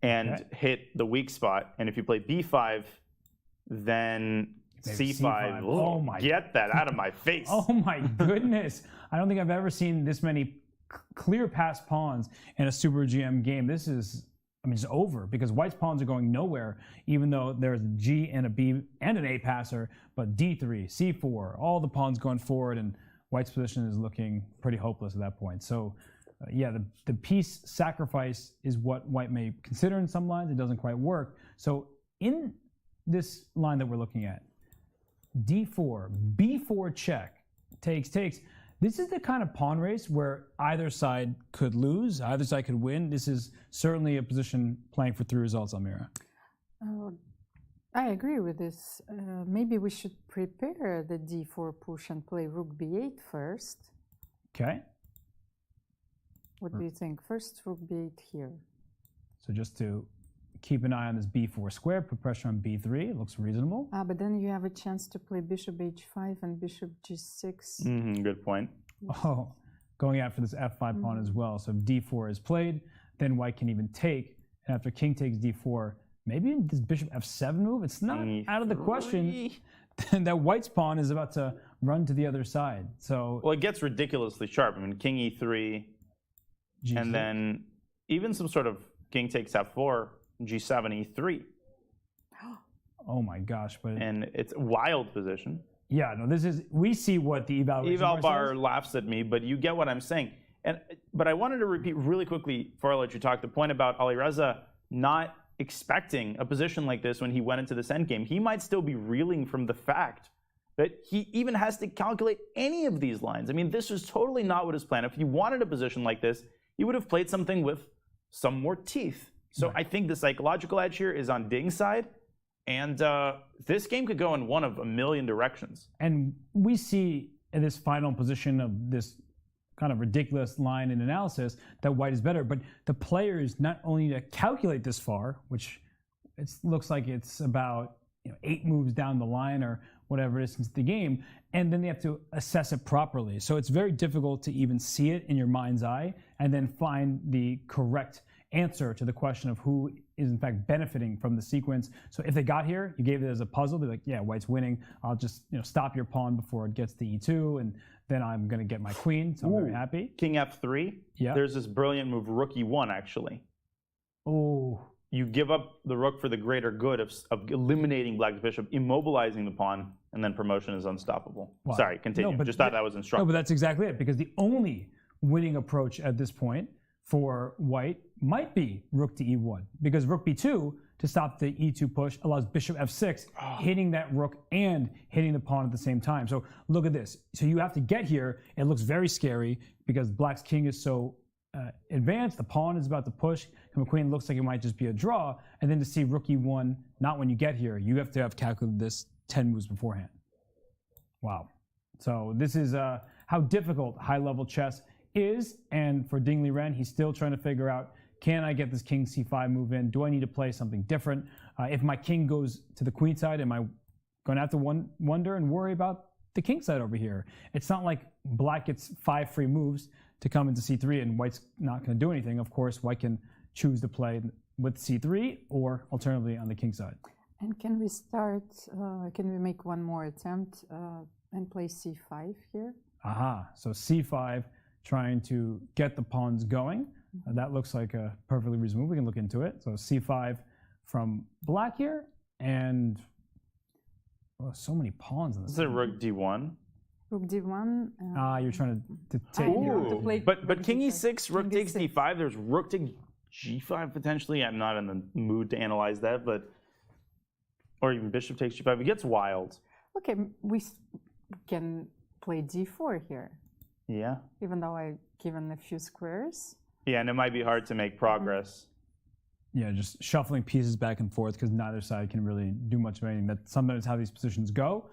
and hit the weak spot, and if you play b5, then c5. Oh my! Get that out of my face. Oh my goodness! I don't think I've ever seen this many clear passed pawns in a Super GM game. This is, it's over because White's pawns are going nowhere, even though there's a G and a B and an A passer. But D3, C4, all the pawns going forward, and White's position is looking pretty hopeless at that point. So, the piece sacrifice is what White may consider in some lines. It doesn't quite work. So in this line that we're looking at, D4, B4 check, takes. This is the kind of pawn race where either side could lose, either side could win. This is certainly a position playing for 3 results, Almira. I agree with this. Maybe we should prepare the d4 push and play rook b8 first. Okay. What do you think? First rook b8 here. So just to keep an eye on this b4 square, put pressure on b3. It looks reasonable. But then you have a chance to play bishop h5 and bishop g6. Good point. Oh, going after this f5 pawn as well. So if d4 is played, then White can even take. And after king takes d4, maybe this bishop f7 move, it's not out of the question that White's pawn is about to run to the other side. So, well, it gets ridiculously sharp. King e3, G6. And then even some sort of king takes f4, g7, e3. Oh my gosh! And it's a wild position. Yeah, no, we see what the eval bar laughs at me, but you get what I'm saying. But I wanted to repeat really quickly before I let you talk the point about Alireza not expecting a position like this when he went into this endgame. He might still be reeling from the fact that he even has to calculate any of these lines. This was totally not what his plan. If he wanted a position like this, he would have played something with some more teeth. So I think the psychological edge here is on Ding's side. And this game could go in one of a million directions. And we see in this final position of this kind of ridiculous line in analysis that White is better. But the players not only to calculate this far, which it looks like it's about 8 moves down the line or whatever it is into the game, and then they have to assess it properly. So it's very difficult to even see it in your mind's eye and then find the correct answer to the question of who is in fact benefiting from the sequence. So if they got here, you gave it as a puzzle, they're like, yeah, White's winning. I'll just stop your pawn before it gets to e2, and then I'm going to get my queen, so I'm very happy. King f3. Yeah. There's this brilliant move, rook e1, actually. Oh. you give up the rook for the greater good of eliminating black's bishop, immobilizing the pawn, and then promotion is unstoppable. Wow. Sorry, continue. No, but Just thought that was instructive. No, but that's exactly it, because the only winning approach at this point for white might be rook to e1, because rook b2 to stop the e2 push allows bishop f6, hitting that rook and hitting the pawn at the same time. So look at this. So you have to get here. It looks very scary because black's king is so advanced. The pawn is about to push. And queen looks like it might just be a draw. And then to see rook e1, not when you get here, you have to have calculated this 10 moves beforehand. Wow. So this is how difficult high-level chess is. And for Ding Liren, he's still trying to figure out, can I get this king c5 move in? Do I need to play something different? If my king goes to the queen side, am I going to have to wonder and worry about the king side over here? It's not like black gets 5 free moves to come into c3 and white's not going to do anything. Of course, white can choose to play with c3 or alternatively on the king side. And can we start, can we make one more attempt and play c5 here? Aha, so c5, trying to get the pawns going. That looks like a perfectly reasonable move. We can look into it. So c5 from black here, and so many pawns in this. Is it rook d1? Rook d1. You're trying to take. Ooh. But king e6, rook takes d5. There's rook to g5 potentially. I'm not in the mood to analyze that, but or even bishop takes g5. It gets wild. Okay, we can play d4 here. Yeah. Even though I've given a few squares. Yeah, and it might be hard to make progress. Yeah, just shuffling pieces back and forth because neither side can really do much of anything. That's sometimes how these positions go.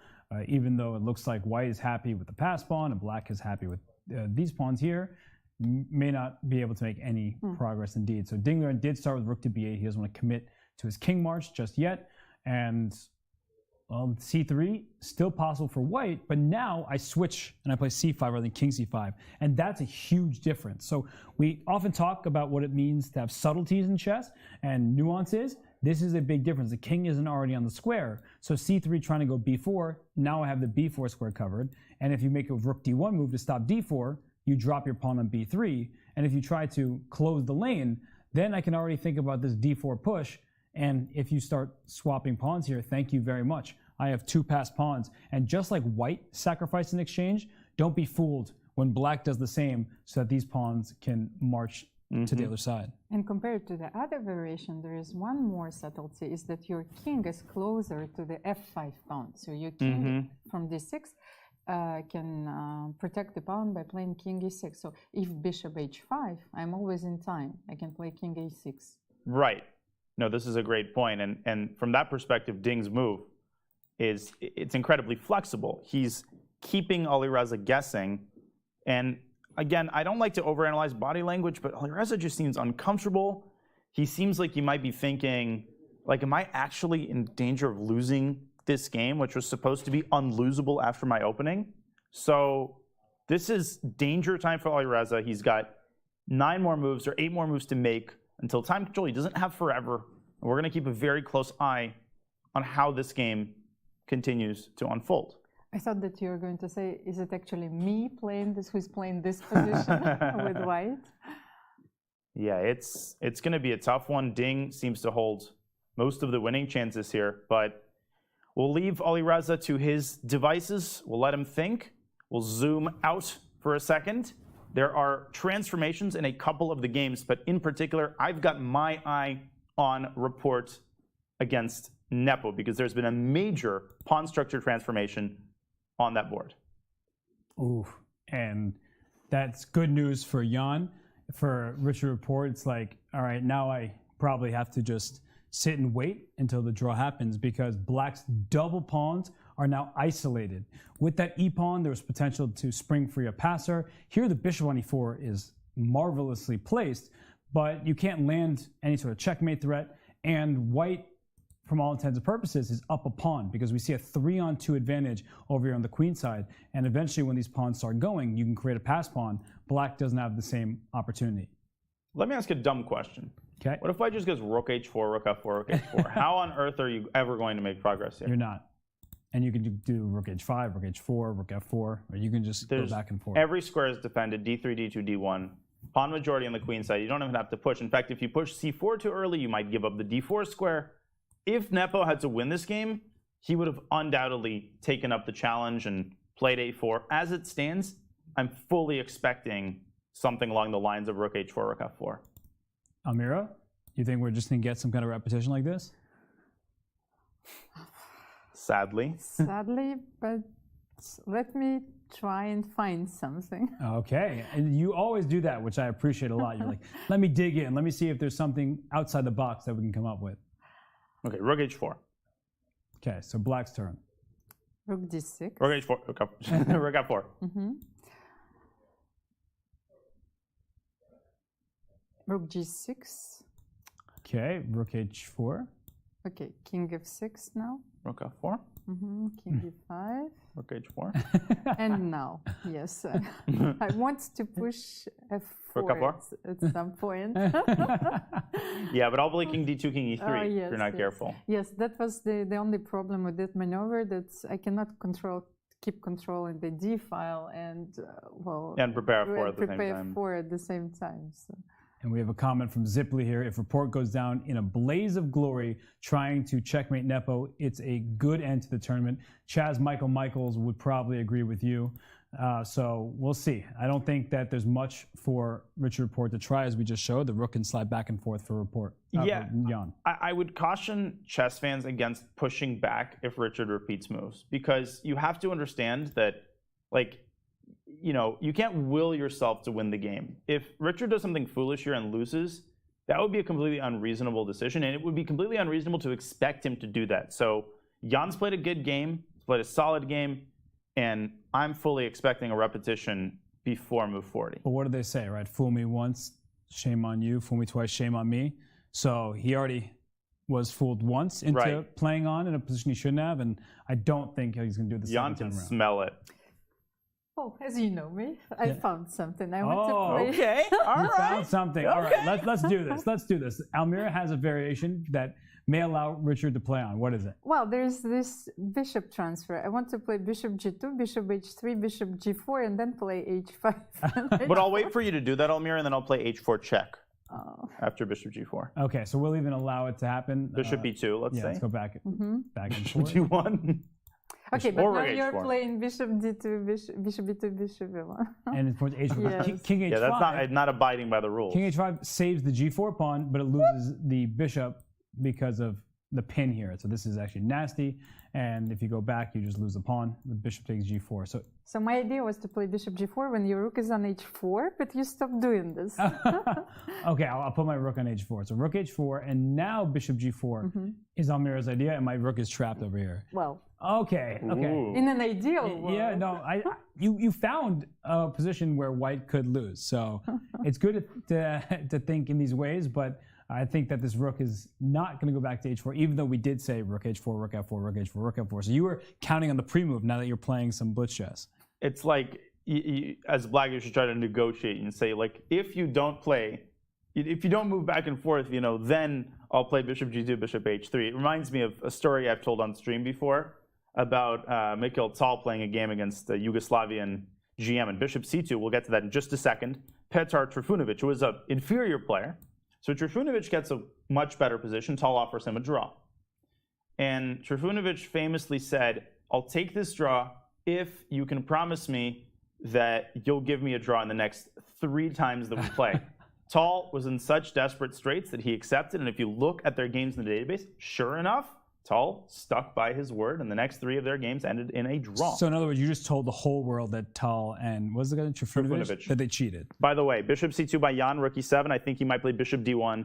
Even though it looks like white is happy with the pass pawn and black is happy with these pawns here, may not be able to make any progress indeed. So Ding Liren did start with rook to b8. He doesn't want to commit to his king march just yet. And well, c3, still possible for white, but now I switch and I play c5 rather than king c5. And that's a huge difference. So we often talk about what it means to have subtleties in chess and nuances. This is a big difference. The king isn't already on the square. So c3 trying to go b4, now I have the b4 square covered. And if you make a rook d1 move to stop d4, you drop your pawn on b3. And if you try to close the lane, then I can already think about this d4 push. And if you start swapping pawns here, thank you very much. I have 2 passed pawns. And just like white sacrificed in exchange, don't be fooled when black does the same so that these pawns can march to the other side. And compared to the other variation, there is one more subtlety, is that your king is closer to the f5 pawn. So your king from d6 can protect the pawn by playing king e6. So if bishop h5, I'm always in time. I can play king a6. Right. No, this is a great point. And from that perspective, Ding's move it's incredibly flexible. He's keeping Alireza guessing. And again, I don't like to overanalyze body language, but Alireza just seems uncomfortable. He seems like he might be thinking, like, am I actually in danger of losing this game, which was supposed to be unlosable after my opening? So this is danger time for Alireza. He's got 9 more moves or 8 more moves to make until time control. He doesn't have forever. And we're going to keep a very close eye on how this game continues to unfold. I thought that you were going to say, is it actually me playing this, who's playing this position with white? Yeah, it's going to be a tough one. Ding seems to hold most of the winning chances here, but we'll leave Alireza to his devices. We'll let him think. We'll zoom out for a second. There are transformations in a couple of the games, but in particular, I've got my eye on Report against Nepo because there's been a major pawn structure transformation on that board. Ooh, and that's good news for Jan. For Richard Report, it's like, all right, now I probably have to just sit and wait until the draw happens because black's double pawns are now isolated. With that e-pawn, there was potential to spring free a passer. Here, the bishop on e4 is marvelously placed, but you can't land any sort of checkmate threat, and white, from all intents and purposes, is up a pawn because we see a 3-on-2 advantage over here on the queen side. And eventually, when these pawns start going, you can create a pass pawn. Black doesn't have the same opportunity. Let me ask a dumb question. Okay. What if white just goes rook h4, rook f4, rook h4? How on earth are you ever going to make progress here? You're not. And you can do rook h5, rook h4, rook f4, or you can just go back and forth. Every square is defended, d3, d2, d1. Pawn majority on the queen side. You don't even have to push. In fact, if you push c4 too early, you might give up the d4 square. If Nepo had to win this game, he would have undoubtedly taken up the challenge and played a4. As it stands, I'm fully expecting something along the lines of rook h4, rook f4. Almira, you think we're just going to get some kind of repetition like this? Sadly. Sadly, but let me try and find something. Okay, and you always do that, which I appreciate a lot. You're like, let me dig in. Let me see if there's something outside the box that we can come up with. Okay, rook h4. Okay, so black's turn. Rook d6. Rook h4, rook f4. Rook g6. Okay, rook h4. Okay, king f6 now. Rook f4. King d5. Rook h4. And now, yes, I want to push f4 at some point. Yeah, but I'll play king d2, king e3 if you're not careful. Yes, that was the only problem with that maneuver, that I cannot keep controlling the d file and and prepare f4 at the same time. Prepare f4 at the same time. So. And we have a comment from Zipley here. If Report goes down in a blaze of glory trying to checkmate Nepo, it's a good end to the tournament. Chaz Michaels would probably agree with you. So we'll see. I don't think that there's much for Richard Report to try, as we just showed. The rook can slide back and forth for Report. Yeah, for Jan. I would caution chess fans against pushing back if Richard repeats moves, because you have to understand that, like, you can't will yourself to win the game. If Richard does something foolish here and loses, that would be a completely unreasonable decision, and it would be completely unreasonable to expect him to do that. So Jan's played a good game, he's played a solid game, and I'm fully expecting a repetition before move 40. But what do they say, right? Fool me once, shame on you. Fool me twice, shame on me. So he already was fooled once into playing on in a position he shouldn't have, and I don't think he's going to do the Jan can smell it. Oh, as you know me, I found something. I want to play. Okay, all right. Found something. Okay. All right, let's do this. Let's do this. Almira has a variation that may allow Richard to play on. What is it? Well, there's this bishop transfer. I want to play bishop g2, bishop h3, bishop g4, and then play h5. But I'll wait for you to do that, Almira, and then I'll play h4 check after bishop g4. Okay, so we'll even allow it to happen. Bishop b2, let's say. Let's go back and forth. g1. Okay, but now you're playing bishop d2, bishop b2, bishop b1. And it's h4. Yes. King h5. Yeah, that's not abiding by the rules. King h5 saves the g4 pawn, but it loses the bishop because of the pin here. So this is actually nasty. And if you go back, you just lose the pawn. The bishop takes g4. So my idea was to play bishop g4 when your rook is on h4, but you stopped doing this. Okay, I'll put my rook on h4. So rook h4, and now bishop g4 is Almira's idea, and my rook is trapped over here. Well. Okay. Ooh. In an ideal world. Yeah, no, you found a position where white could lose. So it's good to think in these ways, but I think that this rook is not going to go back to h4, even though we did say rook h4, rook f4, rook h4, rook f4. So you were counting on the pre-move now that you're playing some blitz chess. It's like, as black, you should try to negotiate and say, like, if you don't move back and forth, then I'll play bishop g2, bishop h3. It reminds me of a story I've told on stream before about Mikhail Tal playing a game against the Yugoslavian GM and bishop c2. We'll get to that in just a second. Petar Trifunovic, who was an inferior player. So Trifunovic gets a much better position. Tal offers him a draw. And Trifunovic famously said, I'll take this draw if you can promise me that you'll give me a draw in the next 3 times that we play. Tal was in such desperate straits that he accepted. And if you look at their games in the database, sure enough, Tal stuck by his word, and the next 3 of their games ended in a draw. So in other words, you just told the whole world that Tal and what was the guy, Trifunovic, that they cheated. By the way, bishop c2 by Jan, rook e7. I think he might play bishop d1,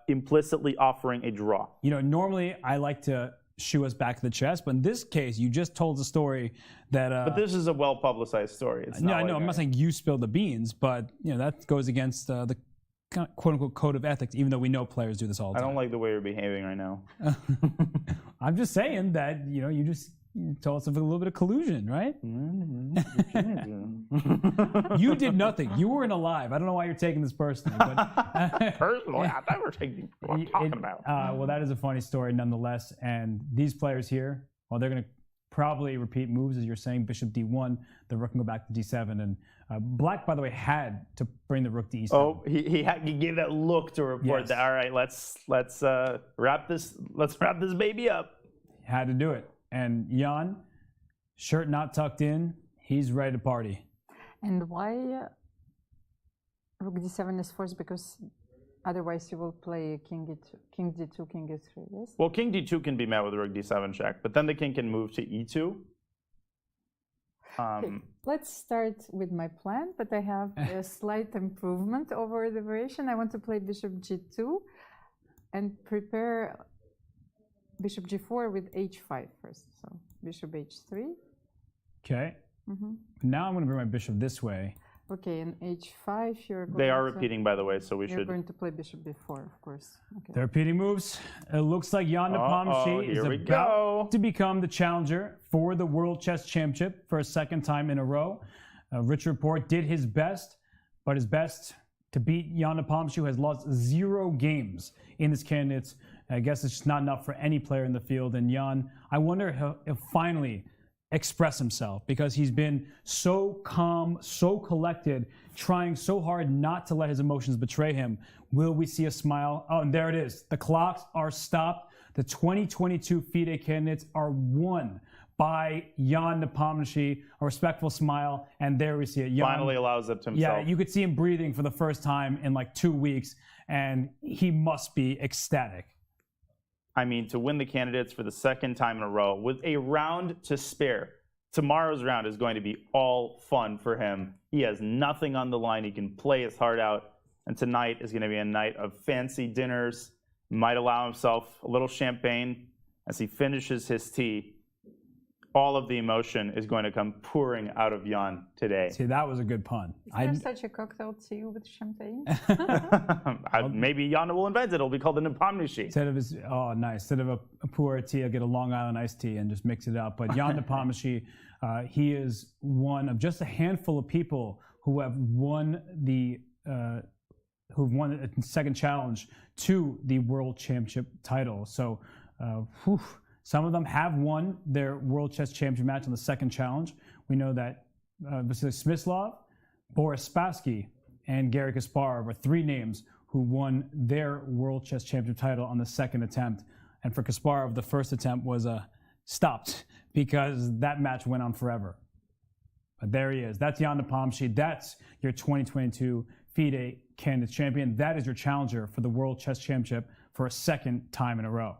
implicitly offering a draw. Normally I like to shoo us back to the chess, but in this case, you just told the story that. But this is a well-publicized story. It's no, I know. I'm not saying you spilled the beans, but that goes against the quote-unquote code of ethics, even though we know players do this all the time. I don't like the way you're behaving right now. I'm just saying that, you just told us of a little bit of collusion, right? You did nothing. You weren't alive. I don't know why you're taking this personally. But personally, I thought we were taking what I'm talking about. Well, that is a funny story nonetheless. And these players here, well, they're going to probably repeat moves, as you're saying. Bishop d1, the rook can go back to d7, and black, by the way, had to bring the rook to e7. Oh, he gave that look to report Yes. that. All right, let's wrap this baby up. Had to do it. And Jan, shirt not tucked in, he's ready to party. And why rook d7 is forced? Because otherwise you will play king d2, king e3, yes? Well, king d2 can be met with rook d7 check, but then the king can move to e2. Okay, let's start with my plan, but I have a slight improvement over the variation. I want to play bishop g2 and prepare bishop g4 with h5 first. So bishop h3. Okay. Now I'm going to bring my bishop this way. Okay, and h5, you're going They are repeating, by the way, so we you're should. going to play bishop b4, of course. Okay. They're repeating moves. It looks like Jan Nepomniachtchi is about to become the challenger for the World Chess Championship for a second time in a row. Rich Report did his best, but his best to beat Jan Nepomniachtchi, who has lost 0 games in this candidates. I guess it's just not enough for any player in the field. And Jan, I wonder if he'll finally express himself, because he's been so calm, so collected, trying so hard not to let his emotions betray him. Will we see a smile? Oh, and there it is. The clocks are stopped. The 2022 FIDE candidates are won by Jan Nepomniachtchi. A respectful smile, and there we see it. Jan Finally allows it to himself. Yeah, you could see him breathing for the first time in like 2 weeks, and he must be ecstatic. I mean, to win the candidates for the second time in a row with a round to spare. Tomorrow's round is going to be all fun for him. He has nothing on the line. He can play his heart out. And tonight is going to be a night of fancy dinners. Might allow himself a little champagne as he finishes his tea. All of the emotion is going to come pouring out of Jan today. See, that was a good pun. Is there such a cocktail tea with champagne? Maybe Jan will invent it. It'll be called the Nepomniachtchi. Instead of his, oh, nice. Instead of a pour tea, I'll get a Long Island iced tea and just mix it up. But Jan Nepomniachtchi, he is one of just a handful of people who have won the second challenge to the World Championship title. So, some of them have won their World Chess Championship match on the second challenge. We know that Vasily Smyslov, Boris Spassky, and Garry Kasparov are 3 names who won their World Chess Championship title on the second attempt. And for Kasparov, the first attempt was stopped because that match went on forever. But there he is. That's Jan Nepomniachtchi. That's your 2022 FIDE Candidates Champion. That is your challenger for the World Chess Championship for a second time in a row.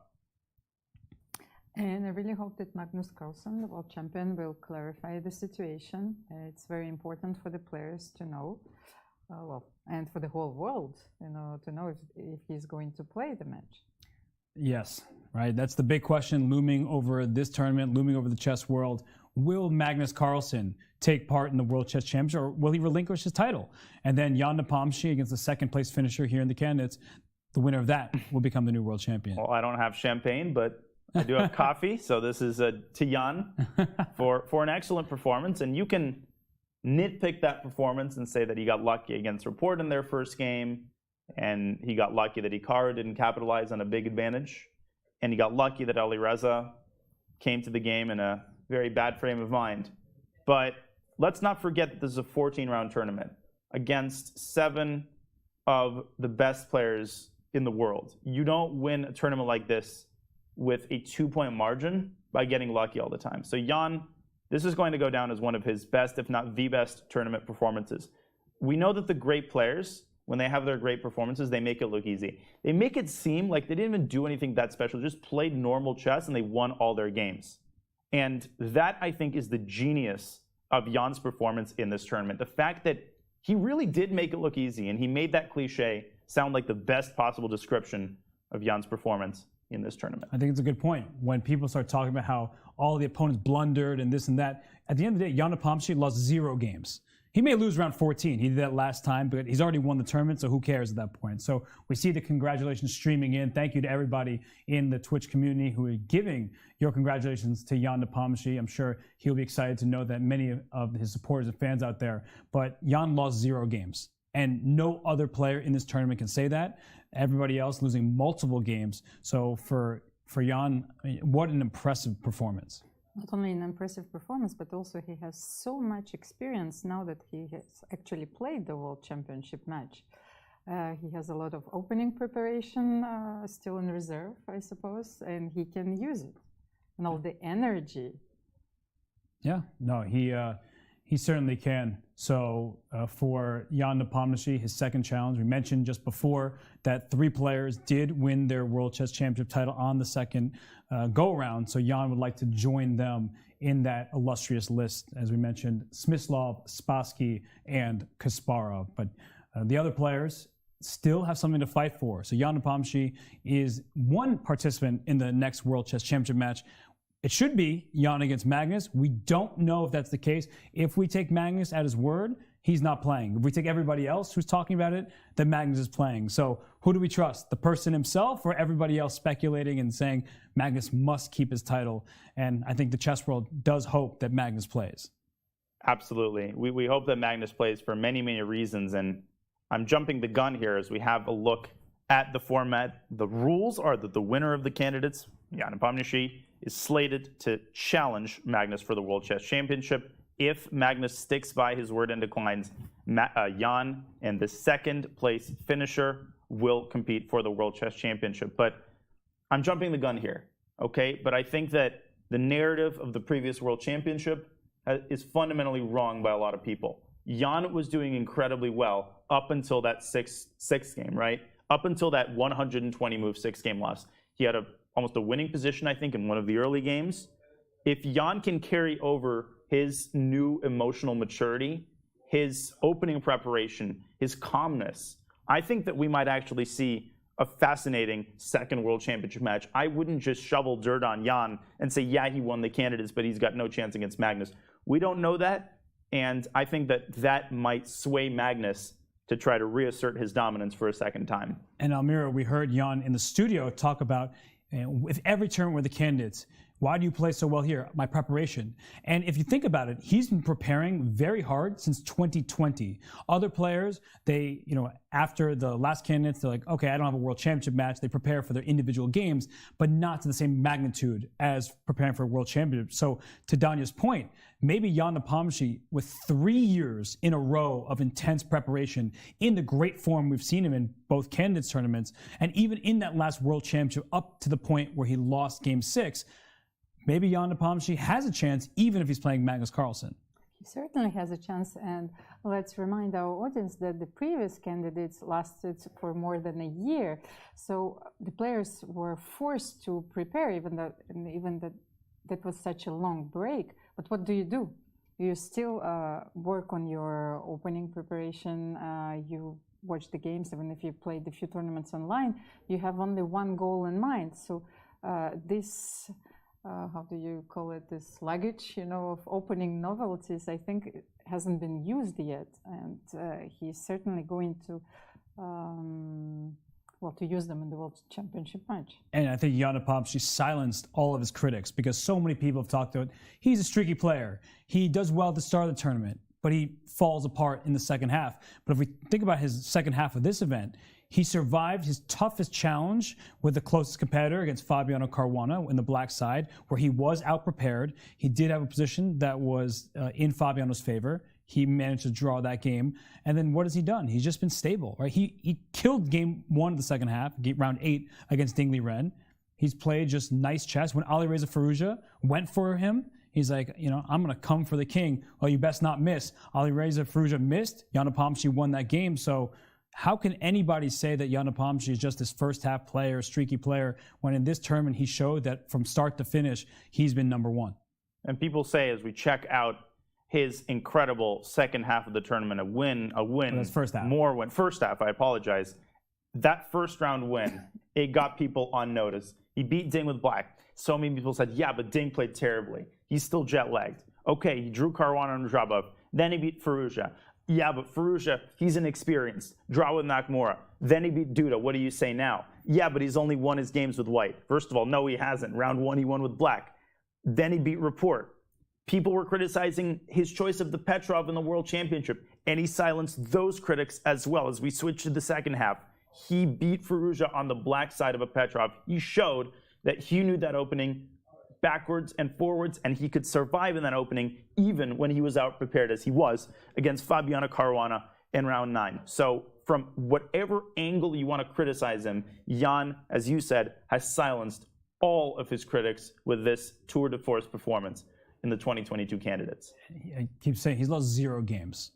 And I really hope that Magnus Carlsen, the world champion, will clarify the situation. It's very important for the players to know, and for the whole world, to know if he's going to play the match. Yes, right. That's the big question looming over this tournament, looming over the chess world. Will Magnus Carlsen take part in the World Chess Championship, or will he relinquish his title? And then Jan Nepomniachtchi against the second place finisher here in the candidates, the winner of that will become the new world champion. Well, I don't have champagne, but I do have coffee, so this is to Jan for an excellent performance. And you can nitpick that performance and say that he got lucky against Report in their first game, and he got lucky that Hikaru didn't capitalize on a big advantage, and he got lucky that Alireza came to the game in a very bad frame of mind. But let's not forget that this is a 14-round tournament against 7 of the best players in the world. You don't win a tournament like this with a 2-point margin by getting lucky all the time. So Jan, this is going to go down as one of his best, if not the best, tournament performances. We know that the great players, when they have their great performances, they make it look easy. They make it seem like they didn't even do anything that special, just played normal chess and they won all their games. And that, I think, is the genius of Jan's performance in this tournament. The fact that he really did make it look easy, and he made that cliche sound like the best possible description of Jan's performance in this tournament. I think it's a good point. When people start talking about how all the opponents blundered and this and that, at the end of the day, Jan Nepomniachtchi lost 0 games. He may lose round 14. He did that last time, but he's already won the tournament, so who cares at that point? So we see the congratulations streaming in. Thank you to everybody in the Twitch community who are giving your congratulations to Jan Nepomniachtchi. I'm sure he'll be excited to know that many of his supporters and fans out there, but Jan lost 0 games. And no other player in this tournament can say that. Everybody else losing multiple games. So for Jan, what an impressive performance. Not only an impressive performance, but also he has so much experience now that he has actually played the World Championship match. He has a lot of opening preparation still in reserve, I suppose, and he can use it. And all the energy. Yeah, no, he certainly can. So for Jan Nepomniachtchi, his second challenge, we mentioned just before that 3 players did win their World Chess Championship title on the second go-around. So Jan would like to join them in that illustrious list, as we mentioned, Smyslov, Spassky, and Kasparov. But the other players still have something to fight for. So Jan Nepomniachtchi is one participant in the next World Chess Championship match. It should be Jan against Magnus. We don't know if that's the case. If we take Magnus at his word, he's not playing. If we take everybody else who's talking about it, then Magnus is playing. So who do we trust? The person himself or everybody else speculating and saying Magnus must keep his title? And I think the chess world does hope that Magnus plays. Absolutely. We hope that Magnus plays for many, many reasons. And I'm jumping the gun here as we have a look at the format. The rules are that the winner of the candidates, Jan Nepomniachtchi, is slated to challenge Magnus for the World Chess Championship. If Magnus sticks by his word and declines, Jan and the second place finisher will compete for the World Chess Championship. But I'm jumping the gun here, okay? But I think that the narrative of the previous World Championship is fundamentally wrong by a lot of people. Jan was doing incredibly well up until that six game, right? Up until that 120 move 6-game loss. He had almost a winning position, I think, in one of the early games. If Jan can carry over his new emotional maturity, his opening preparation, his calmness, I think that we might actually see a fascinating second World Championship match. I wouldn't just shovel dirt on Jan and say, yeah, he won the candidates, but he's got no chance against Magnus. We don't know that, and I think that that might sway Magnus to try to reassert his dominance for a second time. And Almira, we heard Jan in the studio talk about with every tournament with the candidates, why do you play so well here? My preparation. And if you think about it, he's been preparing very hard since 2020. Other players, they, after the last candidates, they're like, okay, I don't have a World Championship match. They prepare for their individual games, but not to the same magnitude as preparing for a World Championship. So to Danya's point, maybe Jan Nepomniachtchi, with 3 years in a row of intense preparation, in the great form we've seen him in both candidates tournaments, and even in that last World Championship up to the point where he lost Game 6, maybe Jan Nepomniachtchi has a chance even if he's playing Magnus Carlsen. He certainly has a chance, and let's remind our audience that the previous candidates lasted for more than a year. So the players were forced to prepare, even that was such a long break. But what do? You still work on your opening preparation. You watch the games, even if you played a few tournaments online. You have only one goal in mind. So this, how do you call it, this luggage, of opening novelties, I think it hasn't been used yet. And he's certainly going to to use them in the World Championship match. And I think Jan Nepomniachtchi silenced all of his critics because so many people have talked about he's a streaky player. He does well at the start of the tournament, but he falls apart in the second half. But if we think about his second half of this event, he survived his toughest challenge with the closest competitor against Fabiano Caruana in the black side, where he was out-prepared. He did have a position that was in Fabiano's favor. He managed to draw that game. And then what has he done? He's just been stable, right? He killed game 1 of the second half, round 8 against Liren. He's played just nice chess. When Alireza Firouzja went for him, he's like, I'm going to come for the king. Well, you best not miss. Alireza Firouzja missed. Jan Nepomniachtchi won that game. So how can anybody say that Jan Nepomniachtchi is just this first half player, streaky player, when in this tournament he showed that from start to finish, he's been number one? And people say as we check out his incredible second half of the tournament, a win, first half. First half, I apologize. That first round win, it got people on notice. He beat Ding with black. So many people said, yeah, but Ding played terribly. He's still jet-lagged. Okay, he drew Caruana and Drabov. Then he beat Firouzja. Yeah, but Firouzja, he's inexperienced. Draw with Nakamura. Then he beat Duda. What do you say now? Yeah, but he's only won his games with white. First of all, no, he hasn't. Round 1, he won with black. Then he beat Report. People were criticizing his choice of the Petrov in the World Championship, and he silenced those critics as well. As we switch to the second half, he beat Firouzja on the black side of a Petrov. He showed that he knew that opening backwards and forwards, and he could survive in that opening even when he was out-prepared as he was against Fabiano Caruana in round 9. So from whatever angle you want to criticize him, Jan, as you said, has silenced all of his critics with this tour de force performance in the 2022 candidates. I keep saying he's lost 0 games.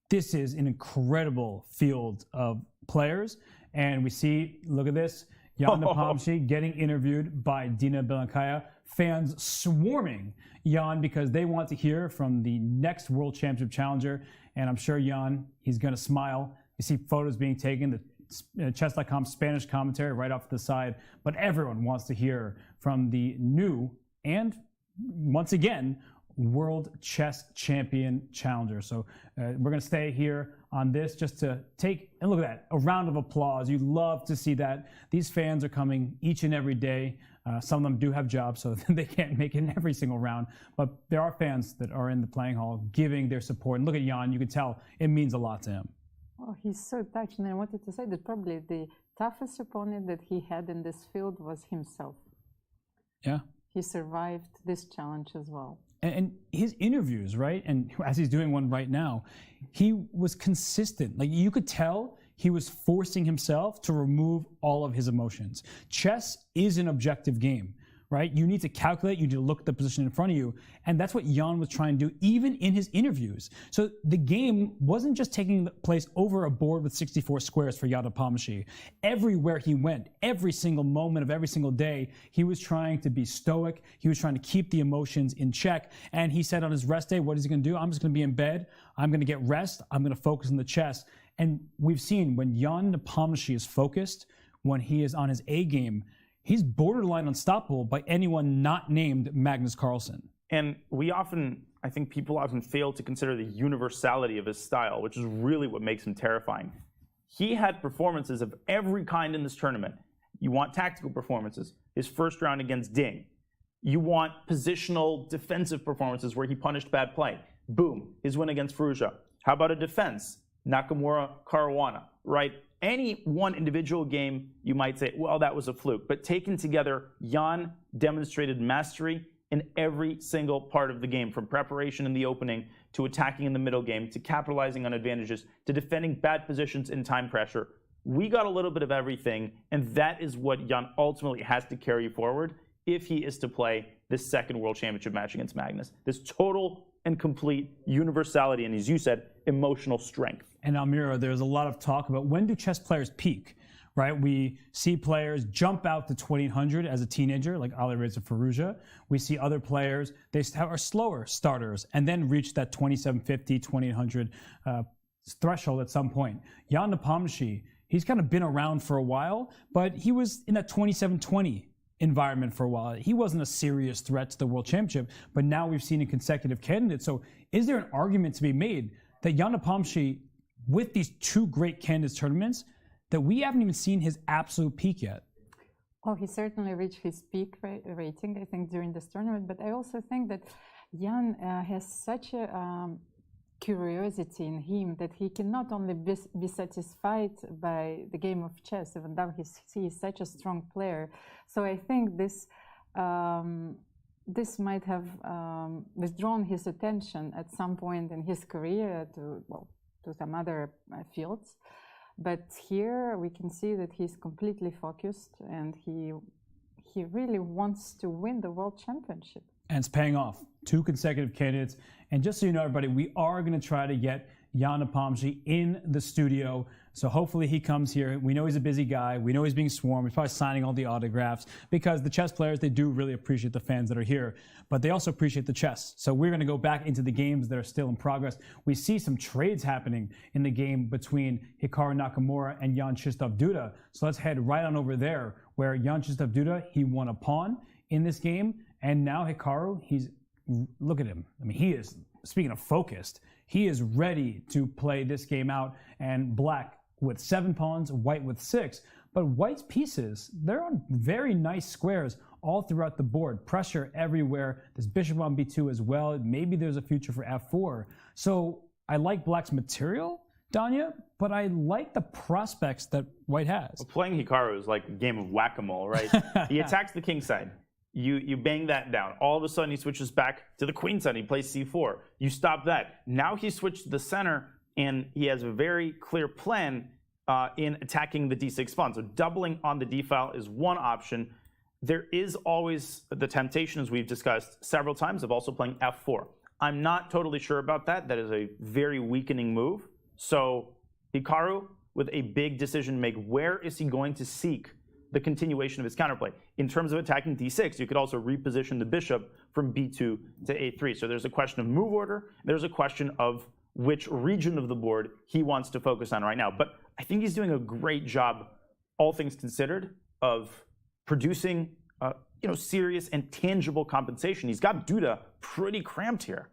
This is an incredible field of players, and we see, look at this, Jan Nepomniachtchi getting interviewed by Dina Belankaya, fans swarming Jan because they want to hear from the next World Championship challenger, and I'm sure Jan, he's going to smile. You see photos being taken, the Chess.com Spanish commentary right off to the side, but everyone wants to hear from the new and, once again, World Chess Champion challenger. So we're going to stay here on this just to take, and look at that, a round of applause. You love to see that. These fans are coming each and every day. Some of them do have jobs, so they can't make it in every single round. But there are fans that are in the playing hall giving their support. And look at Jan, you can tell it means a lot to him. Oh, he's so touched. And I wanted to say that probably the toughest opponent that he had in this field was himself. Yeah. He survived this challenge as well. And his interviews, right? And as he's doing one right now, he was consistent. Like, you could tell he was forcing himself to remove all of his emotions. Chess is an objective game, right? You need to calculate, you need to look at the position in front of you. And that's what Jan was trying to do, even in his interviews. So the game wasn't just taking place over a board with 64 squares for Jan Nepomniachtchi. Everywhere he went, every single moment of every single day, he was trying to be stoic. He was trying to keep the emotions in check. And he said on his rest day, what is he going to do? I'm just going to be in bed. I'm going to get rest. I'm going to focus on the chess. And we've seen when Jan Nepomniachtchi is focused, when he is on his A game, he's borderline unstoppable by anyone not named Magnus Carlsen. And I think people often fail to consider the universality of his style, which is really what makes him terrifying. He had performances of every kind in this tournament. You want tactical performances, his first round against Ding. You want positional defensive performances where he punished bad play. Boom, his win against Firouzja. How about a defense? Nakamura, Caruana, right? Any one individual game, you might say, well, that was a fluke. But taken together, Jan demonstrated mastery in every single part of the game, from preparation in the opening to attacking in the middle game to capitalizing on advantages to defending bad positions in time pressure. We got a little bit of everything, and that is what Jan ultimately has to carry forward if he is to play this second World Championship match against Magnus. This total and complete universality and, as you said, emotional strength. And Almira, there's a lot of talk about when do chess players peak, right? We see players jump out to 2800 as a teenager, like Alireza Firouzja. We see other players, they are slower starters and then reach that 2750, 2800 threshold at some point. Jan Nepomniachtchi, he's kind of been around for a while, but he was in that 2720 environment for a while. He wasn't a serious threat to the World Championship, but now we've seen a consecutive candidate. So is there an argument to be made that Jan Nepomniachtchi, with these 2 great candidates tournaments, that we haven't even seen his absolute peak yet? Oh, he certainly reached his peak rating, I think, during this tournament. But I also think that Jan has such a curiosity in him that he can not only be satisfied by the game of chess, even though he is such a strong player. So I think this might have withdrawn his attention at some point in his career to some other fields. But here we can see that he's completely focused and he really wants to win the World Championship. And it's paying off. 2 consecutive candidates. And just so you know, everybody, we are going to try to get Jan Nepomniachtchi in the studio. So hopefully he comes here. We know he's a busy guy. We know he's being swarmed. He's probably signing all the autographs because the chess players, they do really appreciate the fans that are here, but they also appreciate the chess. So we're going to go back into the games that are still in progress. We see some trades happening in the game between Hikaru Nakamura and Jan-Krzysztof Duda. So let's head right on over there where Jan-Krzysztof Duda, he won a pawn in this game. And now Hikaru, look at him. I mean, he is, speaking of focused, he is ready to play this game out. And black with 7 pawns, white with 6. But white's pieces, they're on very nice squares all throughout the board. Pressure everywhere. There's bishop on b2 as well. Maybe there's a future for f4. So I like black's material, Danya, but I like the prospects that white has. Well, playing Hikaru is like a game of whack-a-mole, right? He attacks the king side. You bang that down. All of a sudden, he switches back to the queen side. He plays c4. You stop that. Now he switched to the center, and he has a very clear plan in attacking the d6 pawn. So doubling on the d file is one option. There is always the temptation, as we've discussed several times, of also playing f4. I'm not totally sure about that. That is a very weakening move. So Hikaru, with a big decision to make, where is he going to seek the continuation of his counterplay? In terms of attacking d6, you could also reposition the bishop from b2 to a3. So there's a question of move order. There's a question of which region of the board he wants to focus on right now. But I think he's doing a great job, all things considered, of producing serious and tangible compensation. He's got Duda pretty cramped here.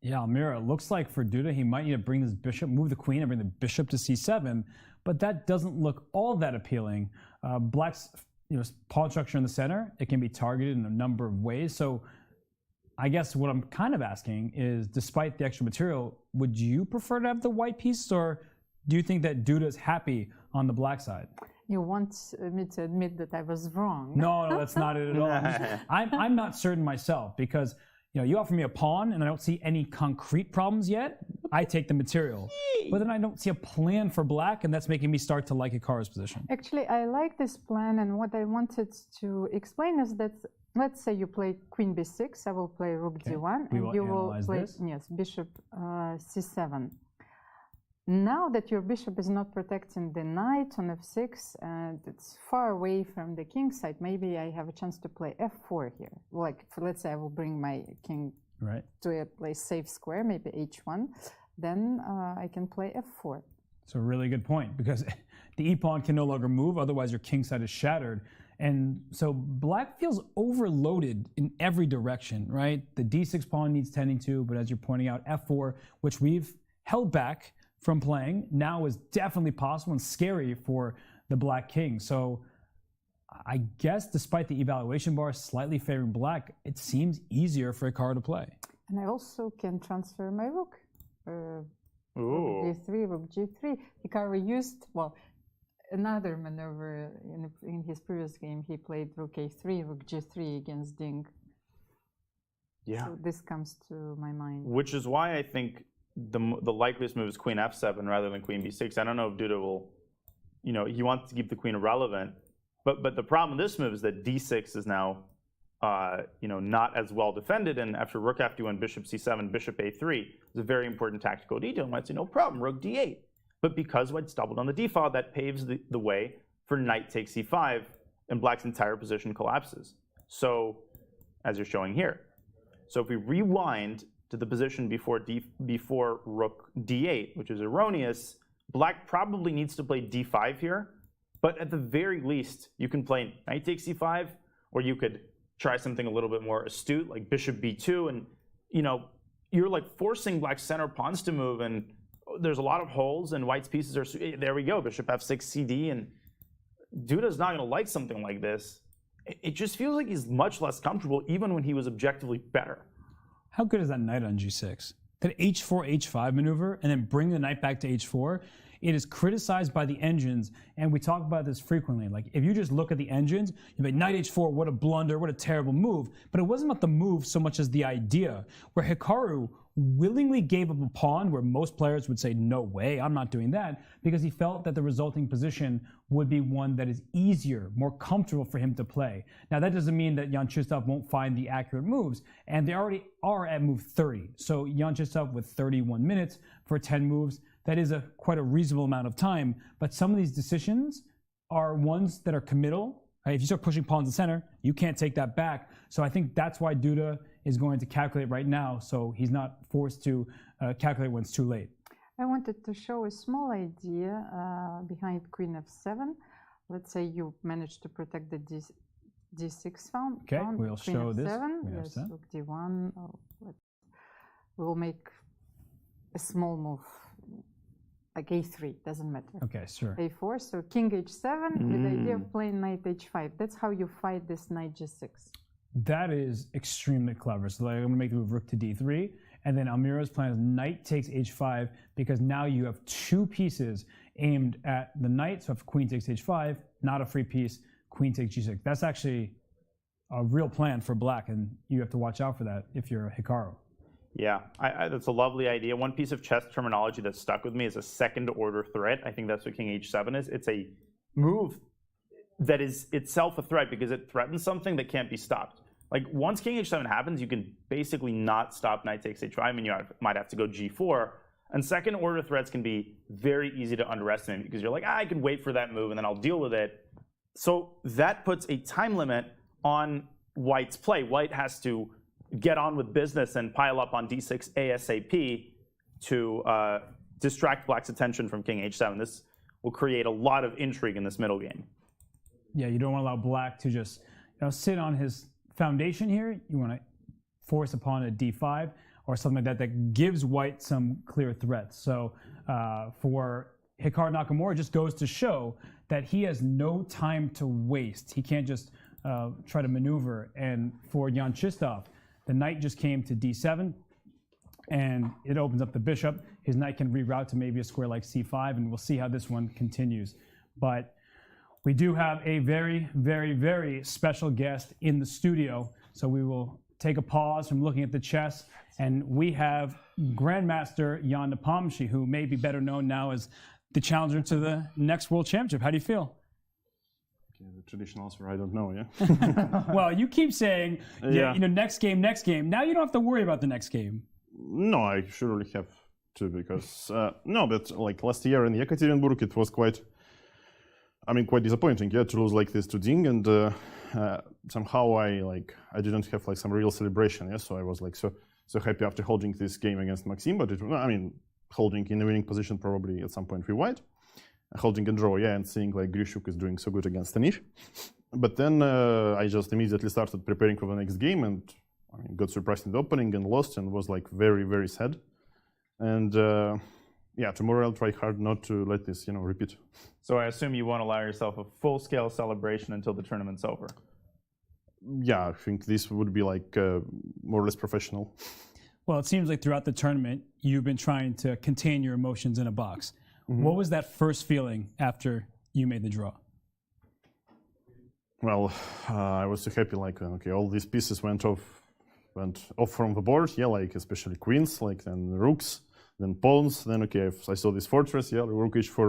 Yeah, Almira, it looks like for Duda, he might need to bring this bishop, move the queen, and bring the bishop to c7, but that doesn't look all that appealing. Black's pawn structure in the center, it can be targeted in a number of ways. So I guess what I'm kind of asking is, despite the extra material, would you prefer to have the white piece, or do you think that Duda is happy on the black side? You want me to admit that I was wrong. No, that's not it at all. I'm not certain myself, because you offer me a pawn and I don't see any concrete problems yet. I take the material. But then I don't see a plan for black, and that's making me start to like Hikaru's position. Actually, I like this plan, and what I wanted to explain is that, let's say you play queen b6, I will play rook d1, and you will play bishop c7. Now that your bishop is not protecting the knight on f6 and it's far away from the king side, maybe I have a chance to play f4 here. Like, let's say I will bring my king to a place safe square, maybe h1. Then I can play f4. It's a really good point, because the e-pawn can no longer move, otherwise your king side is shattered. And so black feels overloaded in every direction, right? The d6 pawn needs tending to, but as you're pointing out, f4, which we've held back from playing, now is definitely possible and scary for the black king. So I guess despite the evaluation bar slightly favoring black, it seems easier for Hikaru to play. And I also can transfer my rook. Rook g3, rook g3. Hikaru used, another maneuver in his previous game. He played rook a3, rook g3 against Ding. Yeah. So this comes to my mind. Which is why I think the likeliest move is queen f7 rather than queen b6. I don't know if Duda will, he wants to keep the queen irrelevant, but the problem with this move is that d6 is now, not as well defended, and after rook f1, bishop c7, bishop a3 is a very important tactical detail. You might say, no problem, rook d8. But because white's doubled on the d file, that paves the way for knight takes c5, and black's entire position collapses. So, as you're showing here. So if we rewind to the position before rook d8, which is erroneous, black probably needs to play d5 here, but at the very least, you can play knight takes c5, or you could try something a little bit more astute, like bishop b2, and you're like forcing black's center pawns to move, and there's a lot of holes, and white's pieces are, there we go, bishop f6 cd, and Duda's not going to like something like this. It just feels like he's much less comfortable, even when he was objectively better. How good is that knight on g6? That h4, h5 maneuver, and then bring the knight back to h4, it is criticized by the engines, and we talk about this frequently. Like, if you just look at the engines, you're like, knight h4, what a blunder, what a terrible move. But it wasn't about the move so much as the idea, where Hikaru willingly gave up a pawn where most players would say, no way, I'm not doing that, because he felt that the resulting position would be one that is easier, more comfortable for him to play. Now, that doesn't mean that Jan-Krzysztof won't find the accurate moves, and they already are at move 30. So Jan-Krzysztof with 31 minutes for 10 moves, that is quite a reasonable amount of time, but some of these decisions are ones that are committal. Right? If you start pushing pawns in the center, you can't take that back. So I think that's why Duda is going to calculate right now, so he's not forced to calculate when it's too late. I wanted to show a small idea behind queen f7. Let's say you managed to protect the d6 pawn. Okay, we'll queen show f7, this. yes, rook d1. We'll make a small move, like a3, doesn't matter. Okay, sure. a4, so king h7 with the idea of playing knight h5. That's how you fight this knight g6. That is extremely clever. So I'm going to make the move rook to d3, and then Almira's plan is knight takes h5, because now you have two pieces aimed at the knight. So if queen takes h5, not a free piece, queen takes g6. That's actually a real plan for black, and you have to watch out for that if you're Hikaru. Yeah, that's a lovely idea. One piece of chess terminology that stuck with me is a second-order threat. I think that's what King H7 is. It's a move that is itself a threat because it threatens something that can't be stopped. Like, once King H7 happens, you can basically not stop Knight takes H5. I mean, you might have to go G4. And second-order threats can be very easy to underestimate because you're like, I can wait for that move and then I'll deal with it. So that puts a time limit on White's play. White has to get on with business and pile up on D6 ASAP to distract Black's attention from King H7. This will create a lot of intrigue in this middle game. Yeah, you don't want to allow Black to just sit on his foundation here. You want to force upon a D5 or something like that that gives White some clear threats. So for Hikaru Nakamura, it just goes to show that he has no time to waste. He can't just try to maneuver. And for Jan-Krzysztof, the knight just came to D7, and it opens up the bishop. His knight can reroute to maybe a square like C5, and we'll see how this one continues. But we do have a very, very, very special guest in the studio, so we will take a pause from looking at the chess, and we have Grandmaster Jan Nepomniachtchi, who may be better known now as the challenger to the next World Championship. How do you feel? Okay, the traditional answer, I don't know, yeah. Well, you keep saying, yeah. Next game, next game. Now you don't have to worry about the next game. No, I surely have to, because, no, but like last year in Yekaterinburg, it was quite disappointing, yeah, to lose like this to Ding, and somehow I didn't have like some real celebration, yeah, so I was like so happy after holding this game against Maxim, but holding in the winning position probably at some point with White, holding a draw, yeah, and seeing like Grishuk is doing so good against Anish. But then I just immediately started preparing for the next game, and got surprised in the opening and lost, and was like very, very sad. And yeah, tomorrow I'll try hard not to let this, repeat. So I assume you won't allow yourself a full-scale celebration until the tournament's over. Yeah, I think this would be like more or less professional. Well, it seems like throughout the tournament, you've been trying to contain your emotions in a box. Mm-hmm. What was that first feeling after you made the draw? Well, I was so happy, like, okay, all these pieces went off from the board, yeah, like especially queens, like then rooks, then pawns, then okay, I saw this fortress, yeah, rook h4,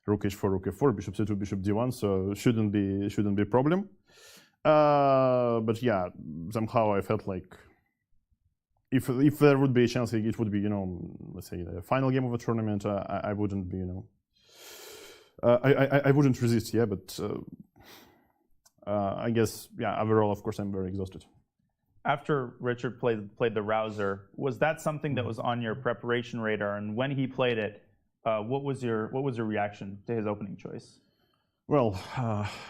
rook h4, rook f4, bishop c2, bishop d1, so shouldn't be a problem. But yeah, somehow I felt like if there would be a chance, it would be, let's say the final game of a tournament, I wouldn't be, I wouldn't resist, yeah, but I guess, yeah, overall, of course, I'm very exhausted. After Richard played the Rouser, was that something that was on your preparation radar? And when he played it, what was your reaction to his opening choice? Well,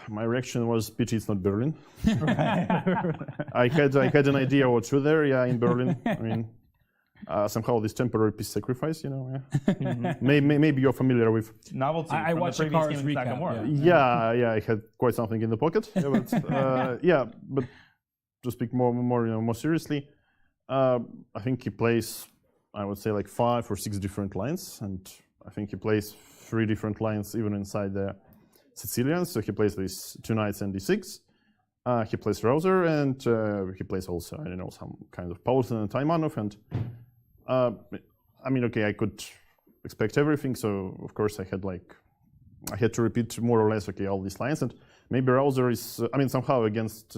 my reaction was pity it's not Berlin. I had an idea what to there, yeah, in Berlin. Somehow this temporary piece sacrifice, yeah. Mm-hmm. maybe you're familiar with novelty. I watched Hikaru's recap. Yeah, I had quite something in the pocket. Yeah, but, but to speak more seriously, I think he plays, I would say, like 5 or 6 different lines, and I think he plays 3 different lines even inside the Sicilians. So he plays these 2 knights and d6. He plays Rouser, and he plays also, some kind of Paulsen and Taimanov. And okay, I could expect everything. So of course I had to repeat more or less, okay, all these lines. And maybe Rouser is, somehow against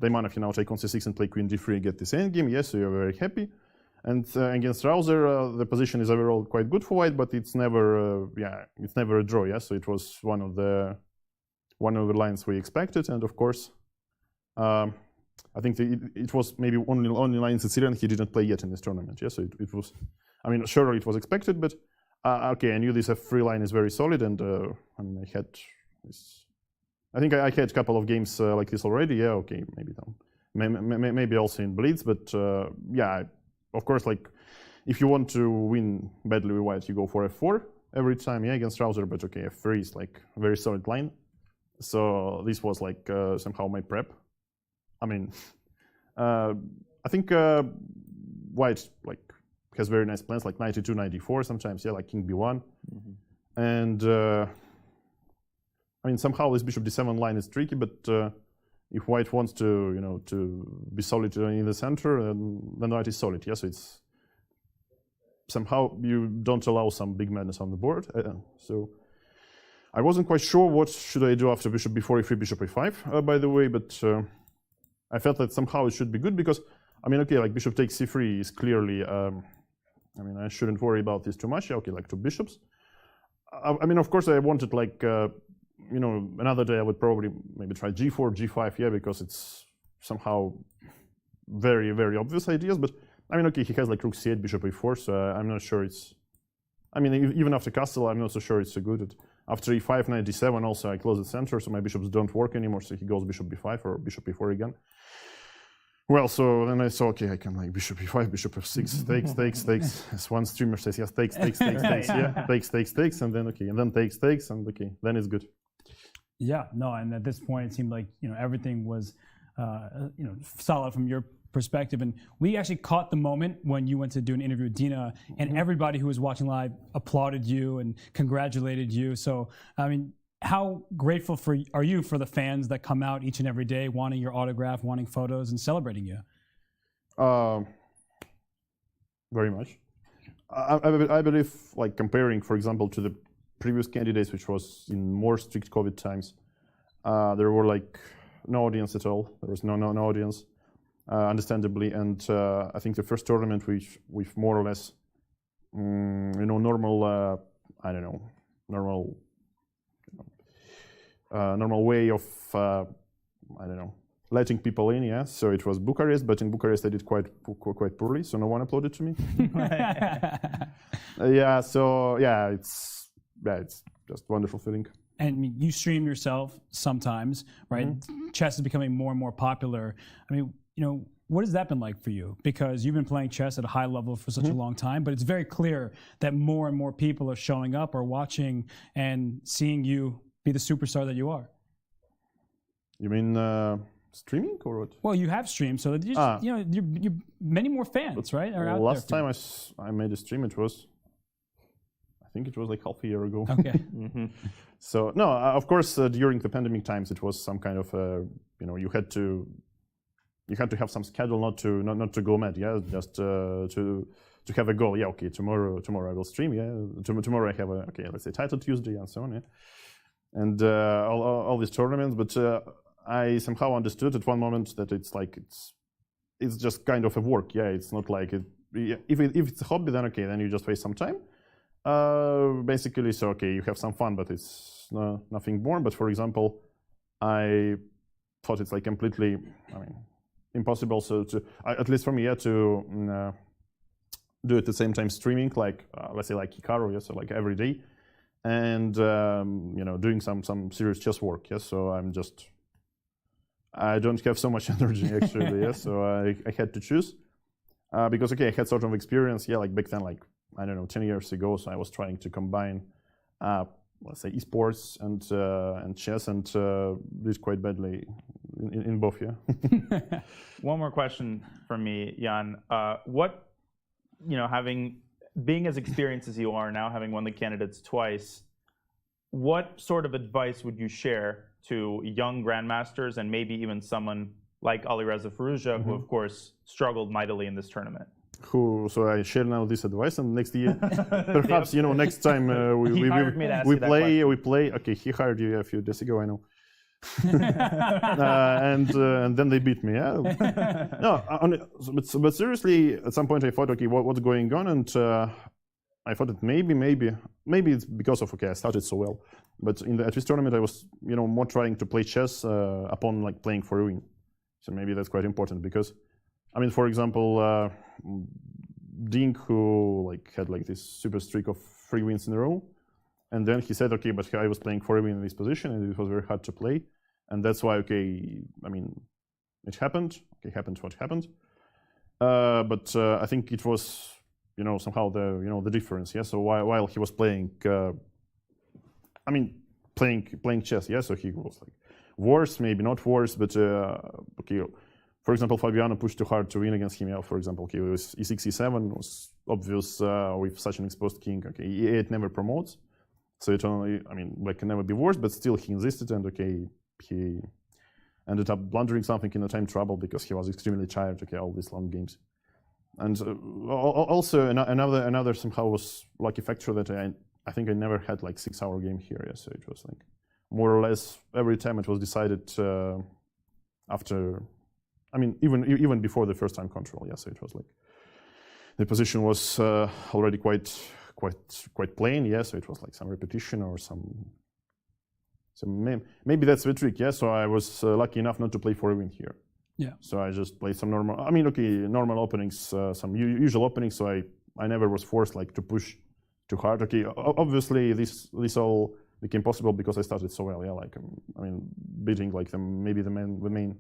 Taimanov, take on c6 and play queen d3, get this endgame. Yes, so you're very happy. And against Rouser, the position is overall quite good for White, but it's never, it's never a draw. Yeah, so it was one of the lines we expected, and of course, I think it was maybe only line Sicilian he didn't play yet in this tournament. Yeah, so it was, surely it was expected, but okay, I knew this F3 line is very solid, and I had this. I think I had a couple of games like this already. Yeah, okay, maybe also in Blitz, but yeah. Of course, like, if you want to win badly with White, you go for F4 every time, yeah, against Rouser, but okay, F3 is like a very solid line. So this was like somehow my prep. I think White like has very nice plans, like knight e2, knight e4 sometimes, yeah, like king b1. Mm-hmm. And somehow this bishop d7 line is tricky, but if white wants to, to be solid in the center, then white is solid. Yes, it's somehow you don't allow some big madness on the board. So I wasn't quite sure what should I do after bishop b4, e3, bishop a5, by the way, but I felt that somehow it should be good because, I mean, okay, like bishop takes c3 is clearly, I mean, I shouldn't worry about this too much. Okay, like two bishops. I mean, of course, I wanted like, another day I would probably maybe try g4, g5, yeah, because it's somehow very, very obvious ideas. But I mean, okay, he has like rook c8, bishop a4, so I'm not sure it's, I mean, even after castle, I'm not so sure it's so good. After e5, knight d7, also I close the center, so my bishops don't work anymore, so he goes bishop b5 or bishop e4 again. Well, so then I saw, okay, I can like bishop e5, bishop f6, takes. As one streamer says, yes, takes, yeah, takes, and then okay, and then takes, and okay, then it's good. Yeah, no, and at this point it seemed like everything was solid from your perspective, and we actually caught the moment when you went to do an interview with Dina, and everybody who was watching live applauded you and congratulated you. So, I mean, how grateful are you for the fans that come out each and every day wanting your autograph, wanting photos, and celebrating you? Very much. I believe, like comparing, for example, to the previous candidates, which was in more strict COVID times, there were like no audience at all. There was no audience, understandably, and I think the first tournament with more or less, normal, I don't know, normal way of, I don't know, letting people in, yeah. So it was Bucharest, but in Bucharest I did quite poorly, so no one applauded to me. Yeah, so yeah, it's just wonderful feeling. And I mean, you stream yourself sometimes, right? Chess is becoming more and more popular. I mean, what has that been like for you? Because you've been playing chess at a high level for such a long time, but it's very clear that more and more people are showing up or watching and seeing you be the superstar that you are. You mean streaming or what? Well, you have streamed, so that you many more fans, right? Are out last there time I made a stream, I think it was like half a year ago. Okay. So no, of course, during the pandemic times, it was some kind of you had to have some schedule, not to go mad, yeah, just to have a goal. Yeah, okay, tomorrow I will stream. Yeah, tomorrow I have let's say Title Tuesday and so on. Yeah, and all these tournaments, but I somehow understood at one moment that it's just kind of a work. Yeah, it's not like it. If it's a hobby, then okay, then you just waste some time. Basically, so okay, you have some fun, but it's nothing more. But for example, I thought it's like completely, impossible. So at least for me, to do at the same time streaming, like let's say like Hikaru, so like every day, and doing some serious chess work. Yes, so I don't have so much energy actually. Yes, so I had to choose because okay, I had sort of experience. Yeah, like back then, like I don't know, 10 years ago. So I was trying to combine, let's say, esports and chess, and did quite badly in both. Yeah. One more question from me, Jan. What, being as experienced as you are now, having won the candidates twice, what sort of advice would you share to young grandmasters and maybe even someone like Alireza Firouzja, who of course struggled mightily in this tournament? So I share now this advice, and next year, perhaps next time we play. Okay, he hired you a few days ago, I know. And then they beat me. Yeah. No, but seriously, at some point I thought, okay, what's going on? And I thought that maybe it's because of I started so well. But at this tournament, I was more trying to play chess upon like playing for a win. So maybe that's quite important because, for example, Dink, who had this super streak of 3 wins in a row, and then he said, okay, but I was playing for a win in this position, and it was very hard to play, and that's why, it happened. Okay, happened what happened, but I think it was, somehow the difference. Yeah. So while he was playing, playing chess. Yeah. So he was like worse, maybe not worse, but okay. For example, Fabiano pushed too hard to win against him. Yeah, for example, he was e6, e7 was obvious with such an exposed king. Okay, e8 never promotes, so it only, can never be worse. But still, he insisted, and okay, he ended up blundering something in the time trouble because he was extremely tired. Okay, all these long games, and also another somehow was lucky factor that I think I never had like 6-hour game here. Yeah, so it was like more or less every time it was decided after. I mean, even before the first time control. Yeah, so it was like the position was already quite plain. Yeah, so it was like some repetition or some maybe that's the trick. Yeah, so I was lucky enough not to play for a win here. Yeah. So I just played some normal. I mean, okay, normal openings, some usual openings. So I never was forced like to push too hard. Okay, obviously this all became possible because I started so well. Yeah, like I mean, beating like maybe the main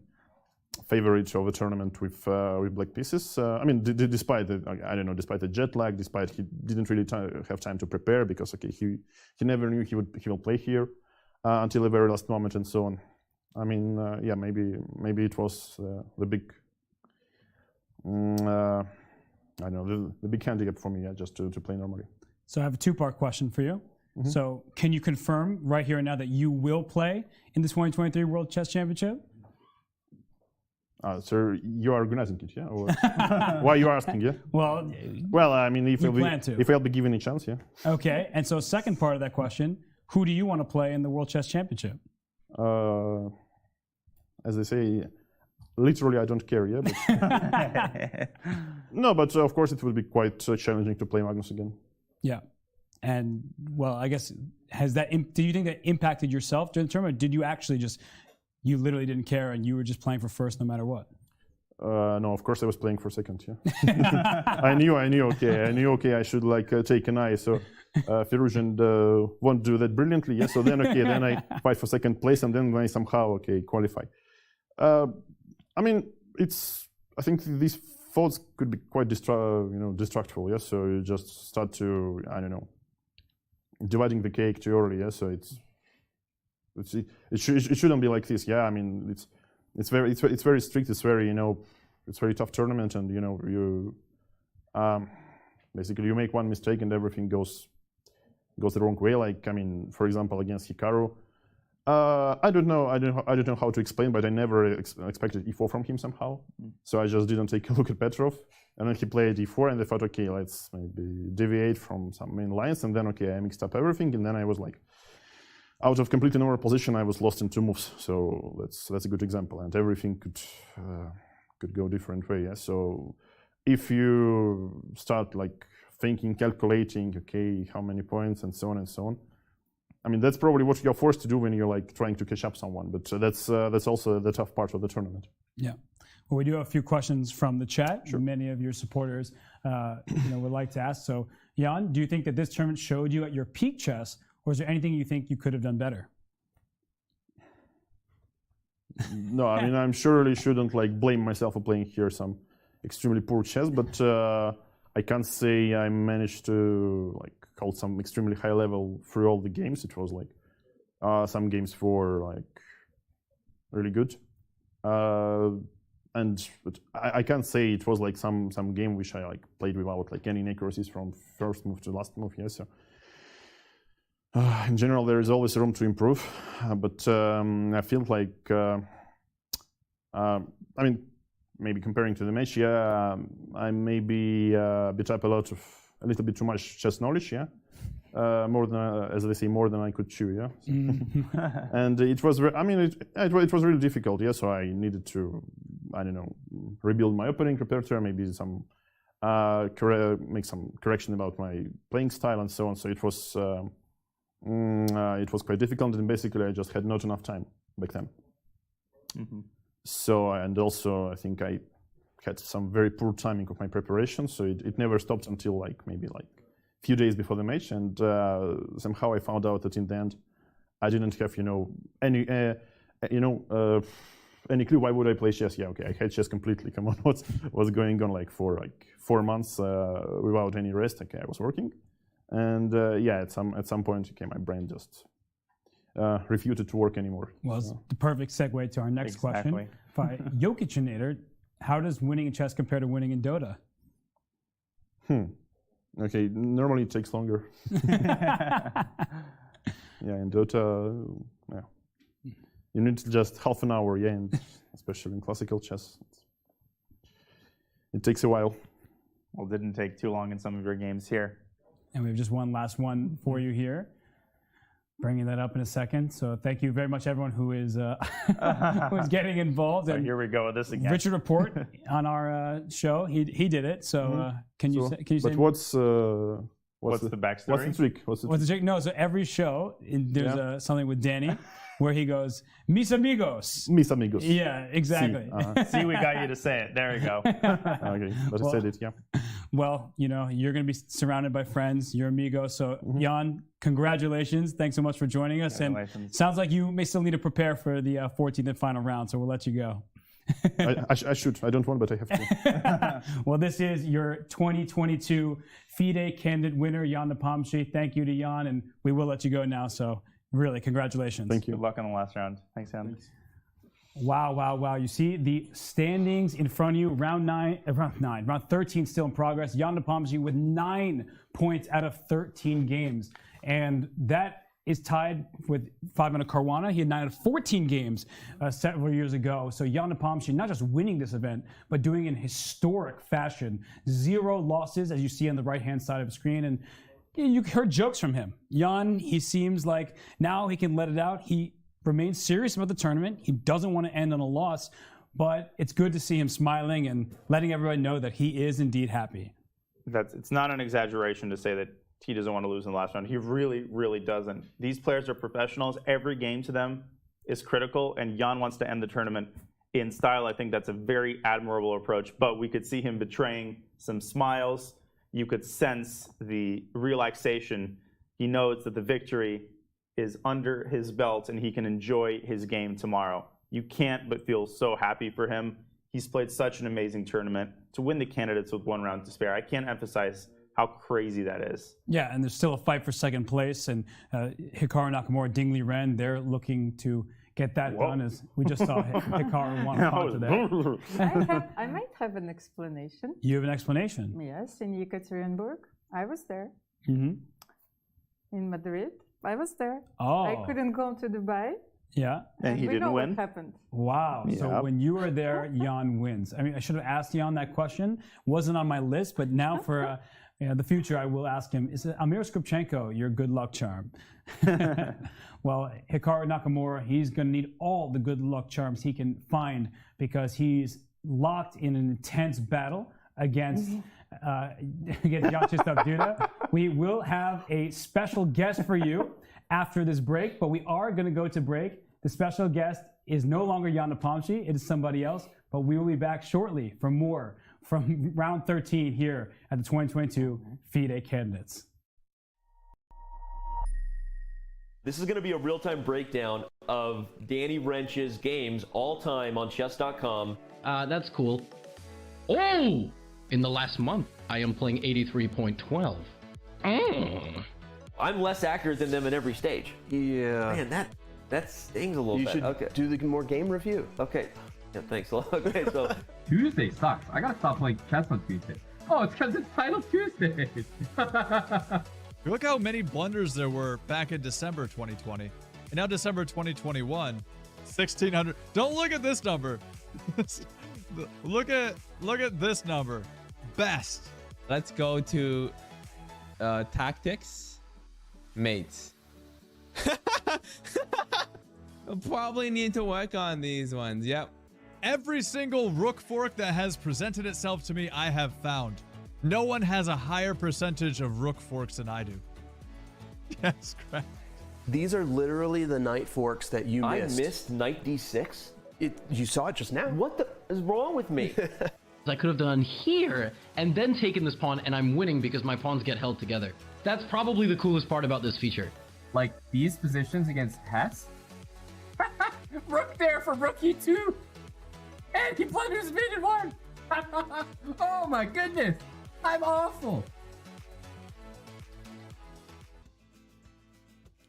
favorite of the tournament with black pieces. I mean, despite the jet lag, despite he didn't really have time to prepare because okay, he never knew he will play here until the very last moment and so on. I mean, yeah, maybe it was the big, I don't know, the big handicap for me, yeah, just to play normally. So I have a two-part question for you. Mm-hmm. So can you confirm right here and now that you will play in the 2023 World Chess Championship? Sir, you are organizing it, yeah? Or why you are asking, yeah? Well, I mean, if I'll be given a chance, yeah. Okay, and so second part of that question, who do you want to play in the World Chess Championship? As they say, literally, I don't care, yeah? But no, but of course it will be quite challenging to play Magnus again. Yeah. And, well, I guess, do you think that impacted yourself during the tournament? Or did you actually you literally didn't care and you were just playing for first no matter what? No, of course I was playing for second, yeah. I knew, okay, I should like take an eye. So Firouzja won't do that brilliantly, yeah. So then, okay, then I fight for second place and then I somehow, okay, qualify. I mean, I think these thoughts could be quite destructive, yeah. So you just start to, I don't know, dividing the cake too early, yeah. So it shouldn't be like this, yeah. I mean, it's very strict. It's very it's very tough tournament, and you basically you make one mistake and everything goes the wrong way. Like I mean, for example, against Hikaru, I don't know how to explain, but I never expected e4 from him somehow. So I just didn't take a look at Petrov, and then he played e4, and I thought, okay, let's maybe deviate from some main lines, and then okay, I mixed up everything, and then I was like, out of completely normal position, I was lost in 2 moves. So that's a good example, and everything could go different way. Yeah? So if you start like thinking, calculating, okay, how many points and so on. I mean, that's probably what you're forced to do when you're like trying to catch up someone. But that's also the tough part of the tournament. Yeah. Well, we do have a few questions from the chat. Sure. Many of your supporters, would like to ask. So, Jan, do you think that this tournament showed you at your peak chess, or is there anything you think you could have done better? No, I mean, I'm surely shouldn't like blame myself for playing here some extremely poor chess, but I can't say I managed to like hold some extremely high level through all the games. It was like some games were like really good, but I can't say it was like some game which I like played without like any inaccuracies from first move to last move. Yeah, so. In general, there is always room to improve, but I feel like, I mean, maybe comparing to the match, yeah, I maybe bit up a little bit too much chess knowledge, yeah, more than, as they say, more than I could chew, yeah. And it was, it was really difficult, yeah. So I needed to, I don't know, rebuild my opening repertoire, maybe make some correction about my playing style and so on. So it was quite difficult, and basically I just had not enough time back then. Mm-hmm. So, and also I think I had some very poor timing of my preparation, so it never stopped until like maybe like a few days before the match, and somehow I found out that in the end I didn't have any clue why would I play chess. Yeah, okay, I had chess completely. Come on, what's going on like for like 4 months without any rest. Okay, I was working. And yeah, at some point, okay, my brain just refused to work anymore. Well, it's the perfect segue to our next question. Jokicinator, how does winning in chess compare to winning in Dota? Okay, normally it takes longer. Yeah, in Dota, yeah. You need just half an hour, yeah, and especially in classical chess. It takes a while. Well, it didn't take too long in some of your games here. And we have just one last one for you here. Bringing that up in a second. So thank you very much, everyone who is who's getting involved. So and here we go with this again. Richard Report on our show. He did it. So can you say? But what's the backstory? What's the trick? What's the trick? No. So every show there's something with Danny where he goes mis amigos. Mis amigos. Yeah, exactly. See, we got you to say it. There you go. Okay, but I said it. Yeah. Well, you know, you're going to be surrounded by friends, your amigo. So, Jan, congratulations. Thanks so much for joining us. And sounds like you may still need to prepare for the 14th and final round, so we'll let you go. I should. I don't want, but I have to. Well, this is your 2022 FIDE candidate winner, Jan Nepomniachtchi. Thank you to Jan, and we will let you go now. So, really, congratulations. Thank you. Good luck on the last round. Thanks, Jan. Wow, wow, wow. You see the standings in front of you. Round 13 still in progress. Jan Nepomniachtchi with 9 points out of 13 games. And that is tied with Fabiano Caruana. He had 9 out of 14 games several years ago. So Jan Nepomniachtchi not just winning this event, but doing it in historic fashion. 0 losses, as you see on the right-hand side of the screen. And you heard jokes from him. Jan, he seems like now he can let it out. He remains serious about the tournament. He doesn't want to end on a loss, but it's good to see him smiling and letting everybody know that he is indeed happy. It's not an exaggeration to say that he doesn't want to lose in the last round. He really, really doesn't. These players are professionals. Every game to them is critical, and Jan wants to end the tournament in style. I think that's a very admirable approach, but we could see him betraying some smiles. You could sense the relaxation. He knows that the victory is under his belt and he can enjoy his game tomorrow. You can't but feel so happy for him. He's played such an amazing tournament. To win the candidates with 1 round to spare, I can't emphasize how crazy that is. Yeah, and there's still a fight for second place, and Hikaru Nakamura, Liren, they're looking to get that done, as we just saw Hikaru won today. I might have an explanation. You have an explanation? Yes, in Yekaterinburg. I was there. Mm-hmm. In Madrid. I was there. Oh. I couldn't go to Dubai. Yeah. And he didn't win? What happened. Wow. Yep. So when you were there, Jan wins. I mean, I should have asked Jan that question. Wasn't on my list, but now for the future, I will ask him, is Amir Skripchenko your good luck charm? Well, Hikaru Nakamura, he's going to need all the good luck charms he can find because he's locked in an intense battle against Jan-Krzysztof Duda. We will have a special guest for you after this break, but we are going to go to break. The special guest is no longer Jan Nepomniachtchi, it is somebody else, but we will be back shortly for more from round 13 here at the 2022 FIDE Candidates. This is going to be a real-time breakdown of Danny Wrench's games all time on chess.com. That's cool. Oh! In the last month, I am playing 83.12. I'm less accurate than them in every stage. Yeah. Man, that stings a little bit. You should do the more game review. Okay. Yeah, thanks a lot. Okay, so Tuesday sucks. I gotta stop playing chess on Tuesday. Oh, it's because it's Title Tuesday. Look how many blunders there were back in December 2020. And now December 2021, 1,600. Don't look at this number. Look at this number. Best. Let's go to tactics. Mates. I'll probably need to work on these ones. Yep. Every single rook fork that has presented itself to me, I have found. No one has a higher percentage of rook forks than I do. Yes, correct. These are literally the knight forks that you missed. I missed knight d6? You saw it just now. What the is wrong with me? I could have done here and then taken this pawn, and I'm winning because my pawns get held together. That's probably the coolest part about this feature. Like these positions against Hess? Rook there for rook e2! And he blunders mid and one! Oh my goodness! I'm awful!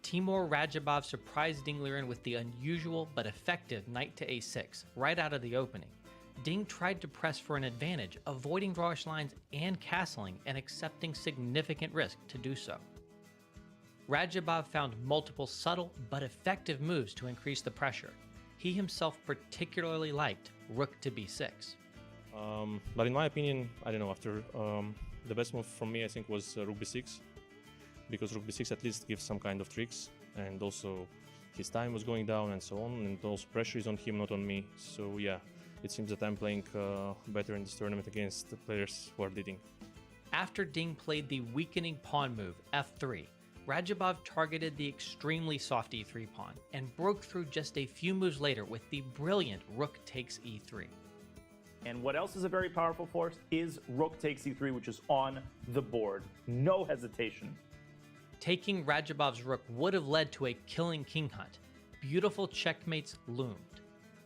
Timur Radjabov surprised Ding Liren with the unusual but effective knight to a6 right out of the opening. Ding tried to press for an advantage, avoiding drawish lines and castling and accepting significant risk to do so. Radjabov found multiple subtle but effective moves to increase the pressure. He himself particularly liked rook to b6. But in my opinion, I don't know, after the best move from me, I think, was rook b6, because rook b6 at least gives some kind of tricks, and also his time was going down and so on, and also pressure is on him, not on me. So yeah, it seems that I'm playing better in this tournament against the players who are leading. After Ding played the weakening pawn move, f3, Radjabov targeted the extremely soft e3 pawn and broke through just a few moves later with the brilliant rook takes e3. And what else is a very powerful force is rook takes e3, which is on the board. No hesitation. Taking Radjabov's rook would have led to a killing king hunt. Beautiful checkmates loomed.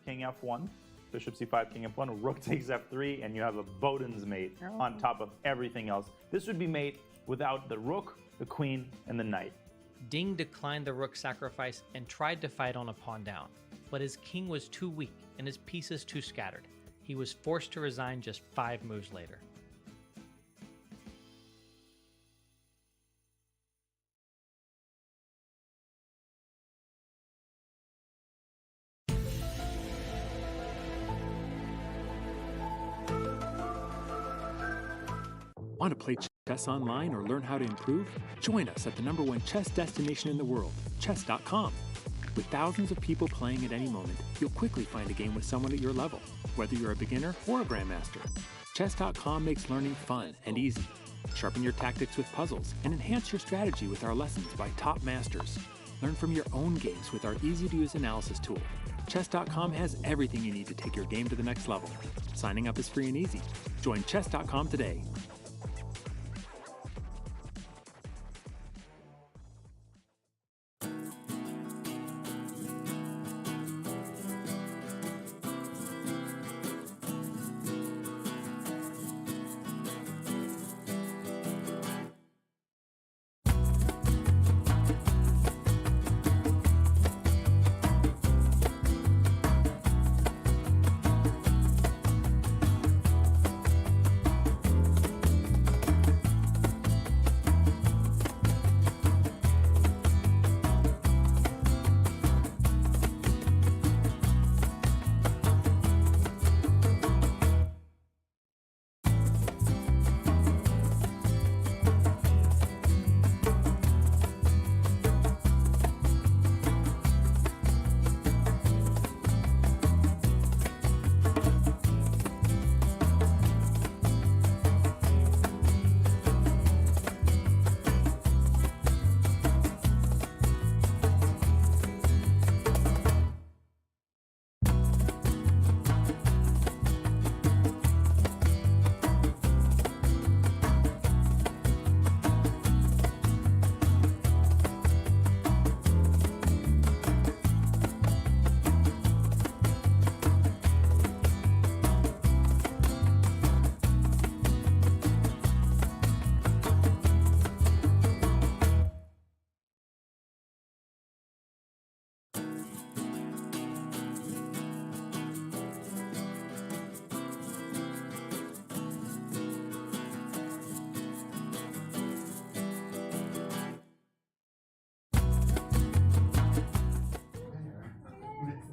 King f1, bishop c5, king f1, rook takes f3, and you have a Boden's mate on top of everything else. This would be mate without the rook, the queen, and the knight. Ding declined the rook sacrifice and tried to fight on a pawn down, but his king was too weak and his pieces too scattered. He was forced to resign just 5 moves later. Want to play chess online or learn how to improve? Join us at the #1 chess destination in the world, chess.com. With thousands of people playing at any moment, you'll quickly find a game with someone at your level, whether you're a beginner or a grandmaster. Chess.com makes learning fun and easy. Sharpen your tactics with puzzles and enhance your strategy with our lessons by top masters. Learn from your own games with our easy-to-use analysis tool. Chess.com has everything you need to take your game to the next level. Signing up is free and easy. Join chess.com today.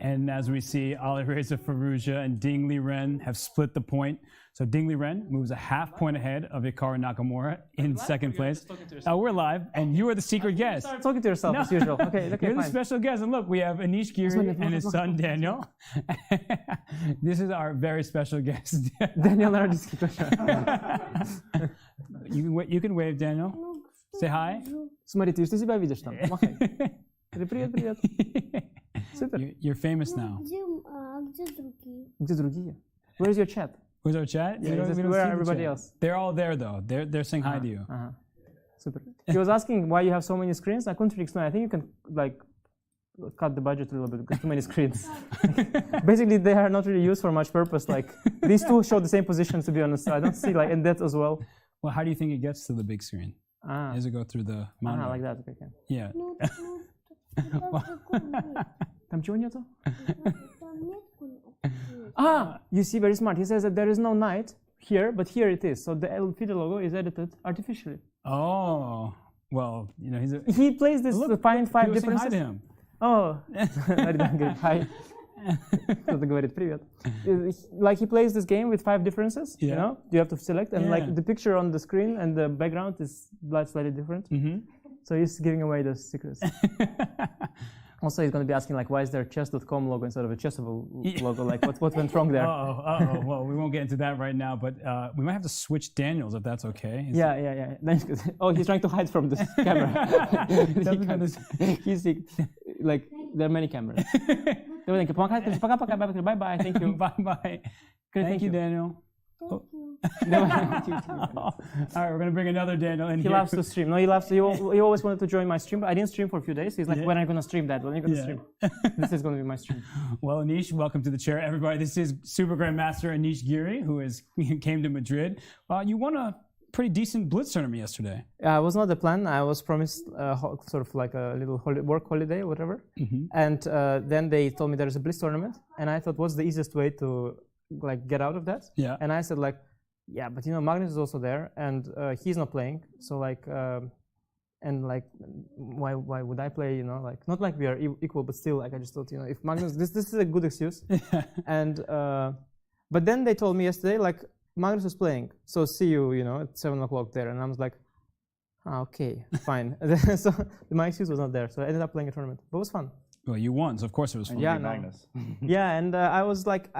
And as we see, Alireza Firouzja and Ding Liren have split the point. So Ding Liren moves a half point ahead of Hikaru Nakamura in second place. We're live, and you are the secret guest. Start talking to yourself as usual. Okay, You're the fine. special guest. And look, we have Anish Giri and his son Daniel. This is our very special guest. Daniel, you can wave, Daniel. Say hi. Смотрите, что себя видишь там? Махай. Привет, привет. Супер. You're famous now. Где другие? Where's your chat? Where's our chat? Yeah, where are everybody else? They're all there though. They're saying hi to you. Super. He was asking why you have so many screens. I couldn't really explain. I think you can like cut the budget a little bit because too many screens. Basically, they are not really used for much purpose. Like these two show the same positions, to be honest. So I don't see like in that as well. Well, how do you think it gets to the big screen? Does it go through the monitor? Like that. Okay. Yeah. Там чего нету? You see, very smart. He says that there is no knight here, but here it is. So the FIDE logo is edited artificially. Oh, well, you know, he plays this to find 5 differences. Hi to him. Oh, hi. Кто-то говорит привет. Like he plays this game with 5 differences, you know? You have to select, and like the picture on the screen and the background is slightly different. So he's giving away the secrets. Also, he's going to be asking, like, why is there chess.com logo instead of a Chessable logo? Like, what went wrong there? Well, we won't get into that right now, but we might have to switch Daniels if that's okay. Yeah. Oh, he's trying to hide from this camera. He's like, there are many cameras. Bye-bye, thank you. Bye-bye. Thank you, Daniel. All right, we're gonna bring another Daniel in. He loves to stream. No, he loves. He always wanted to join my stream, but I didn't stream for a few days. He's like, when are you gonna stream that? When are you gonna stream? This is gonna be my stream. Well, Anish, welcome to the chair, everybody. This is Super Grandmaster Anish Giri, who came to Madrid. You won a pretty decent Blitz tournament yesterday. It was not the plan. I was promised sort of like a little work holiday or whatever, and then they told me there is a Blitz tournament, and I thought, what's the easiest way to like get out of that? Yeah. And I said like, yeah, but you know, Magnus is also there, and he's not playing. So like, and like, why would I play? You know, like not like we are equal, but still, like I just thought, you know, if Magnus, this is a good excuse. And but then they told me yesterday, like Magnus is playing, so see you, you know, at 7 o'clock there, and I was like, okay, fine. So my excuse was not there, so I ended up playing a tournament, but it was fun. Well, you won, so of course it was fun. Yeah, Magnus. Yeah, and I was like,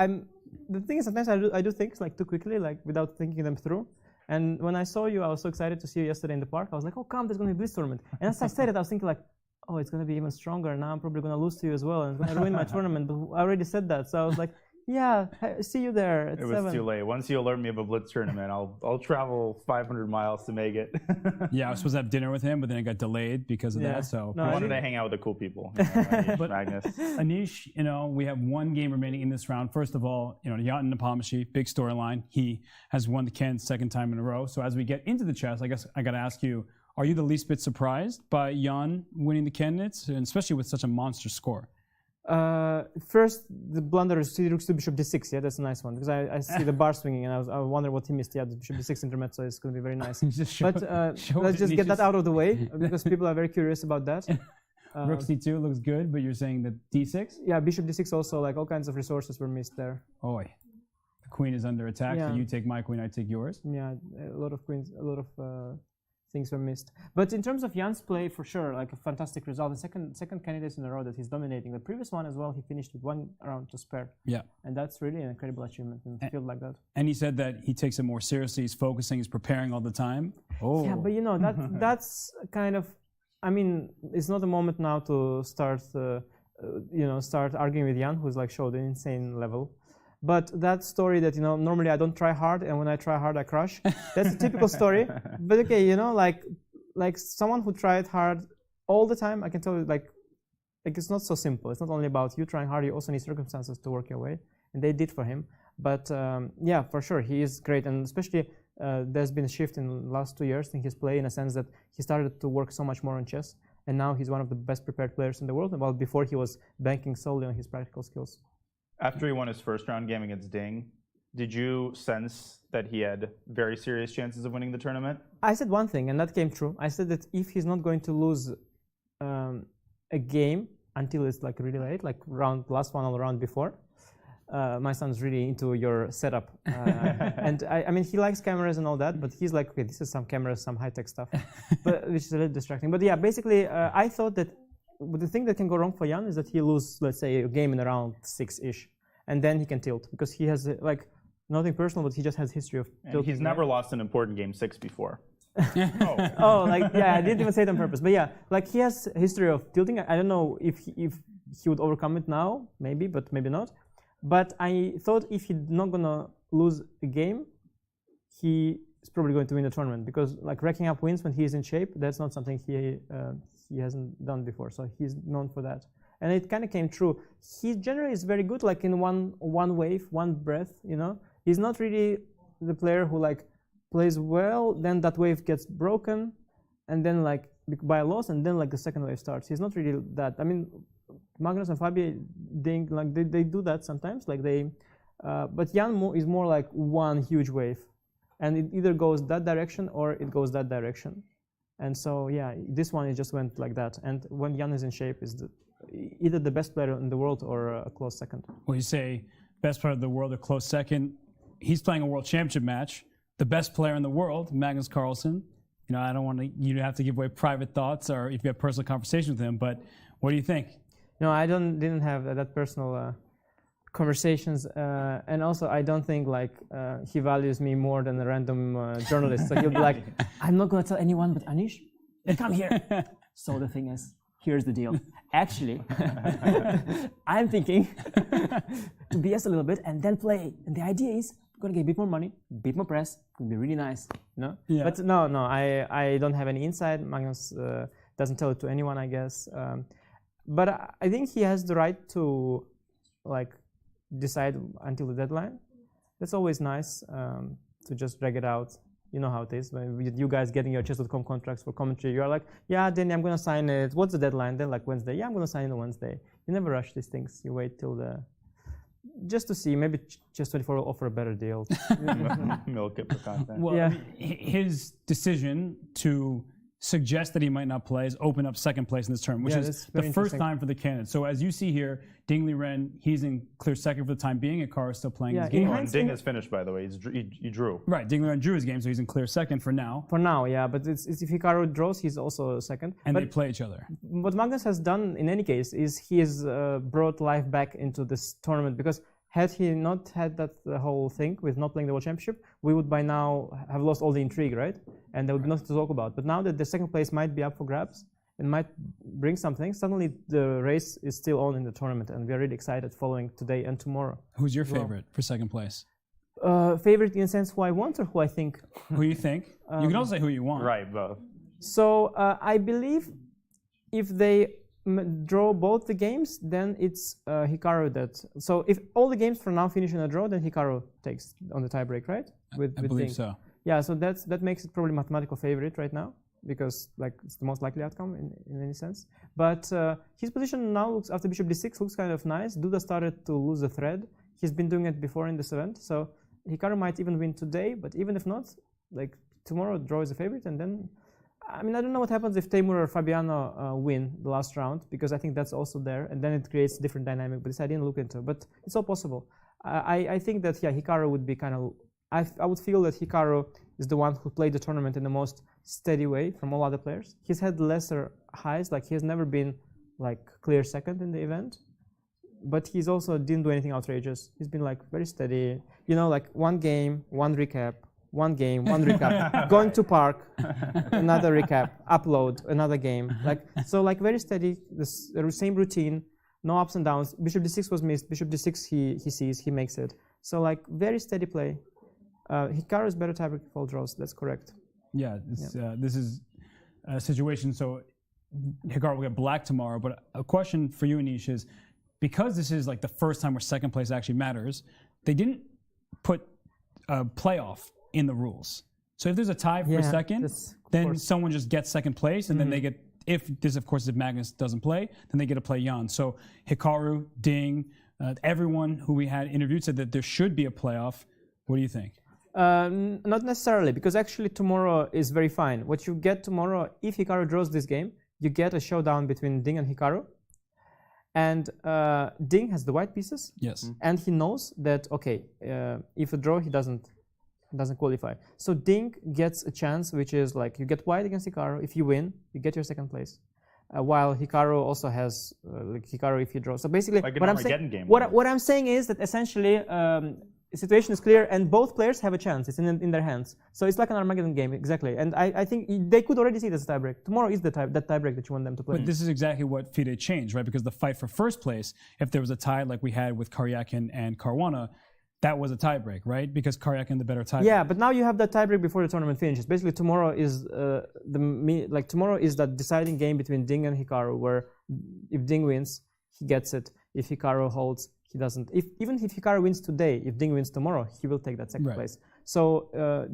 the thing is, sometimes I do things like too quickly, like without thinking them through. And when I saw you, I was so excited to see you yesterday in the park. I was like, oh, come, there's going to be a Blitz tournament. And as I said it, I was thinking like, oh, it's going to be even stronger. Now I'm probably going to lose to you as well, and it's going to ruin my tournament. But I already said that, so I was like, yeah, see you there at 7. It was too late. Once you alert me of a Blitz tournament, I'll travel 500 miles to make it. Yeah, I was supposed to have dinner with him, but then it got delayed because of that. So I wanted to hang out with the cool people. You know, but Magnus. Anish, you know, we have one game remaining in this round. First of all, you know, Jan Nepomniachtchi, big storyline. He has won the Cannes second time in a row. So as we get into the chess, I guess I got to ask you, are you the least bit surprised by Jan winning the Candidates, and especially with such a monster score? First, the blunder is rooks to bishop d6. Yeah, that's a nice one because I see the bar swinging, and I wonder what he missed. Yeah, the bishop d6 intermezzo is going to be very nice. But let's just get that out of the way because people are very curious about that. Rook c2 looks good, but you're saying that d6? Yeah, bishop d6 also, like all kinds of resources were missed there. Oh, the queen is under attack. Yeah. So you take my queen, I take yours. Yeah, a lot of queens, a lot of things were missed. But in terms of Jan's play, for sure, like a fantastic result. The second candidate in a row that he's dominating. The previous one as well, he finished with 1 round to spare. Yeah. And that's really an incredible achievement in a field like that. And he said that he takes it more seriously. He's focusing, he's preparing all the time. Oh. Yeah, but you know, that's kind of, I mean, it's not a moment now to start, start arguing with Jan, who's like showed an insane level. But that story that, you know, normally I don't try hard, and when I try hard, I crush. That's a typical story. But okay, you know, like someone who tried hard all the time, I can tell you, like it's not so simple. It's not only about you trying hard. You also need circumstances to work your way, and they did for him. But yeah, for sure, he is great, and especially there's been a shift in the last 2 years in his play, in a sense that he started to work so much more on chess, and now he's one of the best prepared players in the world. While before he was banking solely on his practical skills. After he won his first round game against Ding, did you sense that he had very serious chances of winning the tournament? I said one thing, and that came true. I said that if he's not going to lose a game until it's like really late, like last one or round before, my son's really into your setup. And I mean, he likes cameras and all that, but he's like, okay, this is some cameras, some high-tech stuff, which is a little distracting. But yeah, basically, I thought that the thing that can go wrong for Jan is that he loses, let's say, a game in around 6-ish, and then he can tilt because he has like nothing personal, but he just has history of tilting. He's never lost an important game 6 before. Oh, like yeah, I didn't even say it on purpose, but yeah, like he has a history of tilting. I don't know if he would overcome it now, maybe, but maybe not. But I thought if he's not gonna lose a game, he is probably going to win the tournament because like racking up wins when he is in shape, that's not something he hasn't done before. So he's known for that, and it kind of came true. He generally is very good, like in one wave, one breath. You know, he's not really the player who like plays well, then that wave gets broken, and then like by a loss, and then like the second wave starts. He's not really that. I mean, Magnus and Fabi, they do that sometimes. Like they, but Jan is more like one huge wave, and it either goes that direction or it goes that direction. And so yeah, this one it just went like that. And when Jan is in shape, is either the best player in the world or a close second. Well, you say best player of the world or close second. He's playing a world championship match. The best player in the world, Magnus Carlsen. You know, I don't want you to have to give away private thoughts or if you have personal conversations with him, but what do you think? No, I didn't have that personal conversations, and also I don't think like he values me more than a random journalist. So he'll be like, I'm not going to tell anyone, but Anish, come here. So the thing is, here's the deal. Actually, I'm thinking to BS a little bit and then play. And the idea is we're going to get a bit more money, a bit more press. It's going to be really nice. No? Yeah. But no, I don't have any insight. Magnus doesn't tell it to anyone, I guess. But I think he has the right to like decide until the deadline. That's always nice to just drag it out. You know how it is. When you guys getting your chess.com contracts for commentary, you're like, yeah, then I'm going to sign it. What's the deadline? Then like Wednesday. Yeah, I'm going to sign it on Wednesday. You never rush these things. You wait till just to see. Maybe Chess24 will offer a better deal. Milk it for content. Well, Yeah. his decision to suggest that he might not play has opened up second place in this tournament, which Yeah, is that's the very first interesting. time for the candidates. So as you see here, Ding Liren, he's in clear second for the time being. Hikaru is still playing Yeah, his game. Oh, and Ding is finished, by the way. He drew. Right, Ding Liren drew his game, so he's in clear second for now. For now, yeah. But it's if Hikaru draws, he's also second. And but they play each other. What Magnus has done in any case is he has brought life back into this tournament, because had he not had that whole thing with not playing the World Championship, we would by now have lost all the intrigue, right? And there would be nothing to talk about. But now that the second place might be up for grabs and might bring something, suddenly the race is still on in the tournament, and we're really excited following today and tomorrow. Who's your favorite for second place? Favorite in a sense who I want or who I think? Who you think? You can also say who you want. Right, both. So I believe if they draw both the games, then it's Hikaru that. So if all the games for now finish in a draw, then Hikaru takes on the tiebreak, right? I believe Ding. so. Yeah, so that makes it probably mathematical favorite right now, because like it's the most likely outcome in any sense. But his position now looks, after Bishop d6, looks kind of nice. Duda started to lose the thread. He's been doing it before in this event, so Hikaru might even win today. But even if not, like tomorrow, draw is a favorite, and then. I mean, I don't know what happens if Teimur or Fabiano win the last round, because I think that's also there, and then it creates a different dynamic, but this I didn't look into. But it's all possible. I think that, yeah, Hikaru would be kind of... I would feel that Hikaru is the one who played the tournament in the most steady way from all other players. He's had lesser highs, like he has never been like clear second in the event, but he's also didn't do anything outrageous. He's been like very steady, you know, like one game, one recap, one game, one recap, going to park, another recap, upload, another game. Like so, like very steady, the same routine, no ups and downs. Bishop d6 was missed. Bishop d6 he sees, he makes it. So like very steady play. Hikaru is better tiebreak if all draws. That's correct. Yeah, this is a situation. So Hikaru will get black tomorrow. But a question for you, Anish, is because this is like the first time where second place actually matters, they didn't put a playoff in the rules. So if there's a tie for second, then someone just gets second place, and then they get, if Magnus doesn't play, then they get to play Jan. So Hikaru, Ding, everyone who we had interviewed said that there should be a playoff. What do you think? Not necessarily, because actually tomorrow is very fine. What you get tomorrow, if Hikaru draws this game, you get a showdown between Ding and Hikaru. And Ding has the white pieces. Yes. And he knows that, okay, if a draw, he doesn't qualify. So Ding gets a chance, which is like you get white against Hikaru. If you win, you get your second place. While Hikaru also has like Hikaru if he draws. So basically, like what I'm saying is that essentially the situation is clear, and both players have a chance. It's in their hands. So it's like an Armageddon game, exactly. And I think they could already see it as a tiebreak. Tomorrow is that tiebreak that you want them to play. But this is exactly what FIDE changed, right? Because the fight for first place, if there was a tie like we had with Karyakin and Caruana, that was a tiebreak, right? Because Karyakin the better tiebreak. Yeah, but now you have that tiebreak before the tournament finishes. Basically, tomorrow is tomorrow is that deciding game between Ding and Hikaru, where if Ding wins, he gets it. If Hikaru holds, he doesn't. Even if Hikaru wins today, if Ding wins tomorrow, he will take that second place. So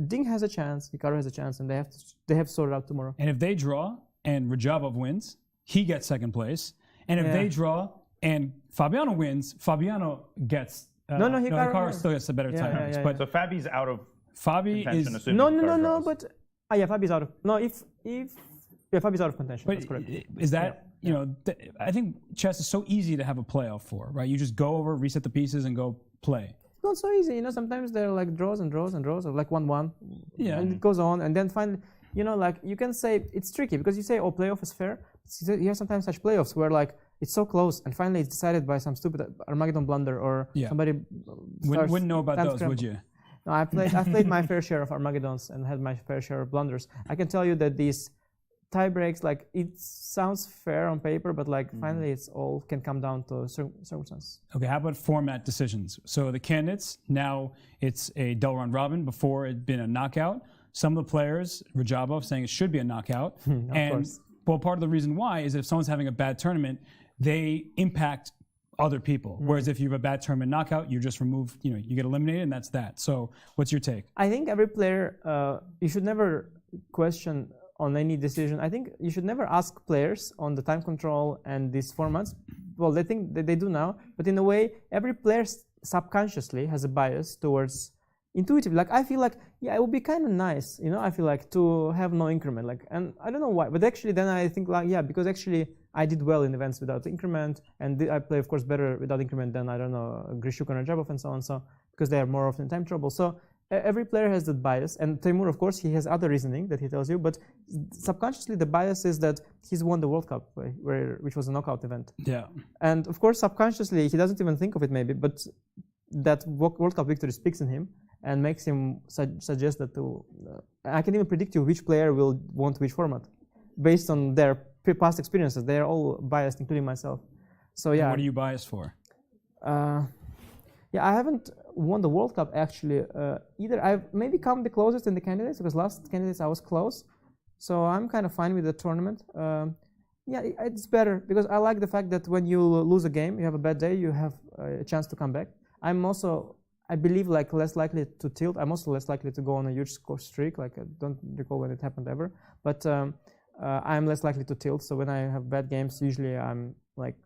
Ding has a chance, Hikaru has a chance, and they have to sort it out tomorrow. And if they draw and Rajabov wins, he gets second place. And if they draw and Fabiano wins, Fabiano gets. Hikaru still gets a better tiebreak. But so Fabi's out of Fabi contention. is no. But Fabi's out of Fabi's out of contention. But that's correct. Is that you know, I think chess is so easy to have a playoff for, right? You just go over, reset the pieces, and go play. It's not so easy, you know. Sometimes there are like draws and draws and draws, or like 1-1. Yeah. And it goes on, and then finally, you know, like you can say it's tricky because you say, "Oh, playoff is fair." You have sometimes such playoffs where like it's so close, and finally it's decided by some stupid Armageddon blunder or somebody. Wouldn't know about those, would you? No, I've played my fair share of Armageddons and had my fair share of blunders. I can tell you that these tie breaks, like it sounds fair on paper, but like finally it's all can come down to circumstance. Okay, how about format decisions? So the candidates, now it's a double round robin. Before it'd been a knockout. Some of the players, Rajabov, saying it should be a knockout. Of course. Well, part of the reason why is if someone's having a bad tournament, they impact other people. Whereas if you have a bad tournament knockout, you just remove, you know, you get eliminated and that's that. So what's your take? I think every player, you should never question on any decision. I think you should never ask players on the time control and these formats. Well, they think that they do now, but in a way, every player subconsciously has a bias towards intuitive. Like I feel like, yeah, it would be kind of nice, you know, I feel like to have no increment, like, and I don't know why, but actually then I think like, yeah, because actually I did well in events without increment, and I play of course better without increment than, I don't know, Grishuk and Rajabov and so on, so because they are more often in time trouble. So every player has that bias, and Timur, of course, he has other reasoning that he tells you, but subconsciously the bias is that he's won the World Cup, which was a knockout event. Yeah. And of course, subconsciously, he doesn't even think of it maybe, but that World Cup victory speaks in him and makes him suggest that I can even predict you which player will want which format based on their past experiences. They are all biased, including myself. So yeah. And what are you biased for? Yeah, I haven't won the World Cup actually either. I've maybe come the closest in the candidates because last candidates I was close. So I'm kind of fine with the tournament. Yeah, it's better because I like the fact that when you lose a game, you have a bad day, you have a chance to come back. I'm also, I believe, like less likely to tilt. I'm also less likely to go on a huge score streak. Like I don't recall when it happened ever, but I'm less likely to tilt. So when I have bad games, usually I'm like,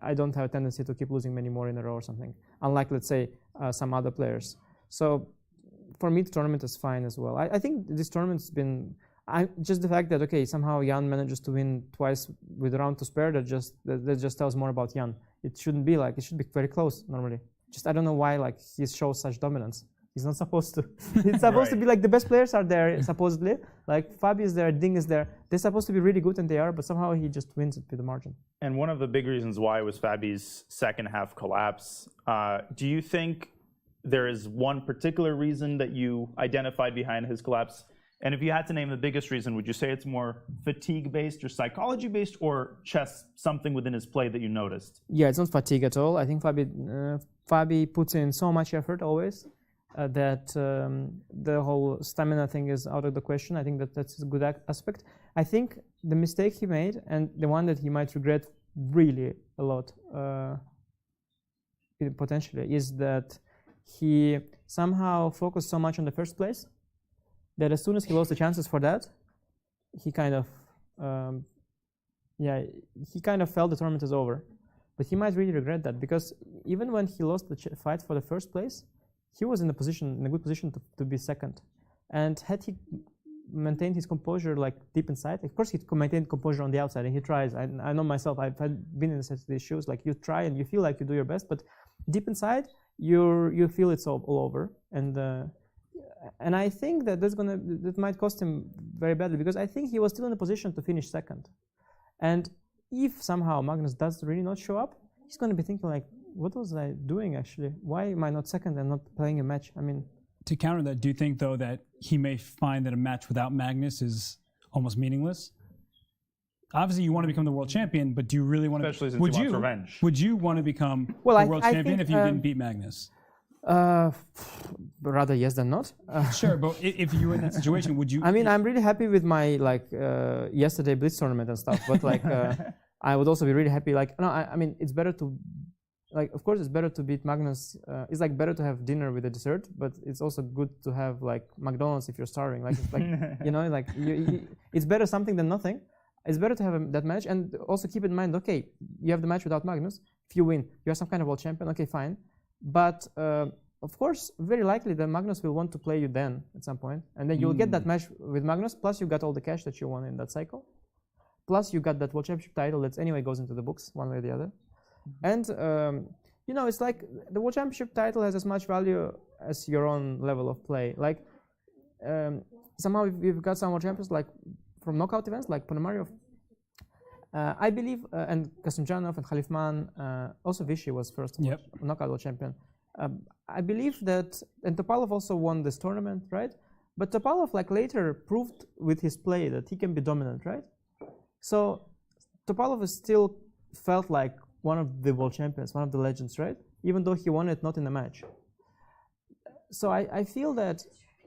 I don't have a tendency to keep losing many more in a row or something. Unlike, let's say, some other players. So for me, the tournament is fine as well. I think this tournament's been, just the fact that, okay, somehow Jan manages to win twice with a round to spare, that just tells more about Jan. It shouldn't be like, it should be very close normally. Just I don't know why like he shows such dominance. He's not supposed to. It's supposed to be like the best players are there supposedly. Like Fabi is there, Ding is there. They're supposed to be really good and they are, but somehow he just wins it with the margin. And one of the big reasons why was Fabi's second half collapse. Do you think there is one particular reason that you identified behind his collapse? And if you had to name the biggest reason, would you say it's more fatigue-based or psychology-based, or chess, something within his play that you noticed? Yeah, it's not fatigue at all. I think Fabi puts in so much effort always that the whole stamina thing is out of the question. I think that's a good aspect. I think the mistake he made, and the one that he might regret really a lot potentially, is that he somehow focused so much on the first place that as soon as he lost the chances for that, he kind of, felt the tournament is over. But he might really regret that, because even when he lost the fight for the first place, he was in a good position to be second. And had he maintained his composure like deep inside, of course he maintained composure on the outside, and he tries. I know myself, I've been in these shoes, like you try and you feel like you do your best, but deep inside, you feel it's all over. And I think that that might cost him very badly, because I think he was still in a position to finish second. And if somehow Magnus does really not show up, he's going to be thinking like, what was I doing actually? Why am I not second and not playing a match? I mean, to counter that, do you think though that he may find that a match without Magnus is almost meaningless? Obviously, you want to become the world champion, but do you really want to? Especially since he wants revenge. Would you want to become the world champion if you didn't beat Magnus? Rather yes than not. Sure, but if you were in that situation, would you? I mean, I'm really happy with my yesterday Blitz tournament and stuff, but I would also be really happy. I mean, it's better to, of course, it's better to beat Magnus. It's like better to have dinner with a dessert, but it's also good to have like McDonald's if you're starving. It's better something than nothing. It's better to have that match, and also keep in mind, okay, you have the match without Magnus. If you win, you're some kind of world champion. Okay, fine. But of course, very likely that Magnus will want to play you then at some point, and then you'll get that match with Magnus. Plus, you got all the cash that you won in that cycle. Plus, you got that World Championship title that anyway goes into the books one way or the other. And, you know, it's like the World Championship title has as much value as your own level of play. Like, somehow we've got some World Champions, like from knockout events, like Ponomarev. I believe, and Kasimdzhanov and Khalifman, also Vichy was first knockout world champion. I believe that, and Topalov also won this tournament, right? But Topalov, like later, proved with his play that he can be dominant, right? So Topalov is still felt like one of the world champions, one of the legends, right? Even though he won it not in a match. So I feel that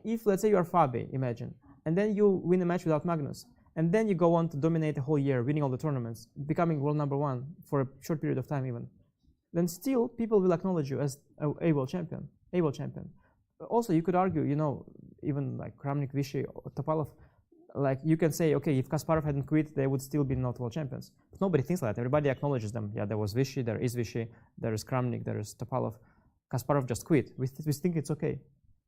if, let's say, you are Fabi, imagine, and then you win a match without Magnus, and then you go on to dominate the whole year, winning all the tournaments, becoming world #1 for a short period of time even, then still people will acknowledge you as a world champion, Also, you could argue, you know, even like Kramnik, Vichy, Topalov, like you can say, okay, if Kasparov hadn't quit, they would still be not world champions. But nobody thinks like that. Everybody acknowledges them. Yeah, there was Vichy, there is Vichy, there is Kramnik, there is Topalov. Kasparov just quit. We think it's okay.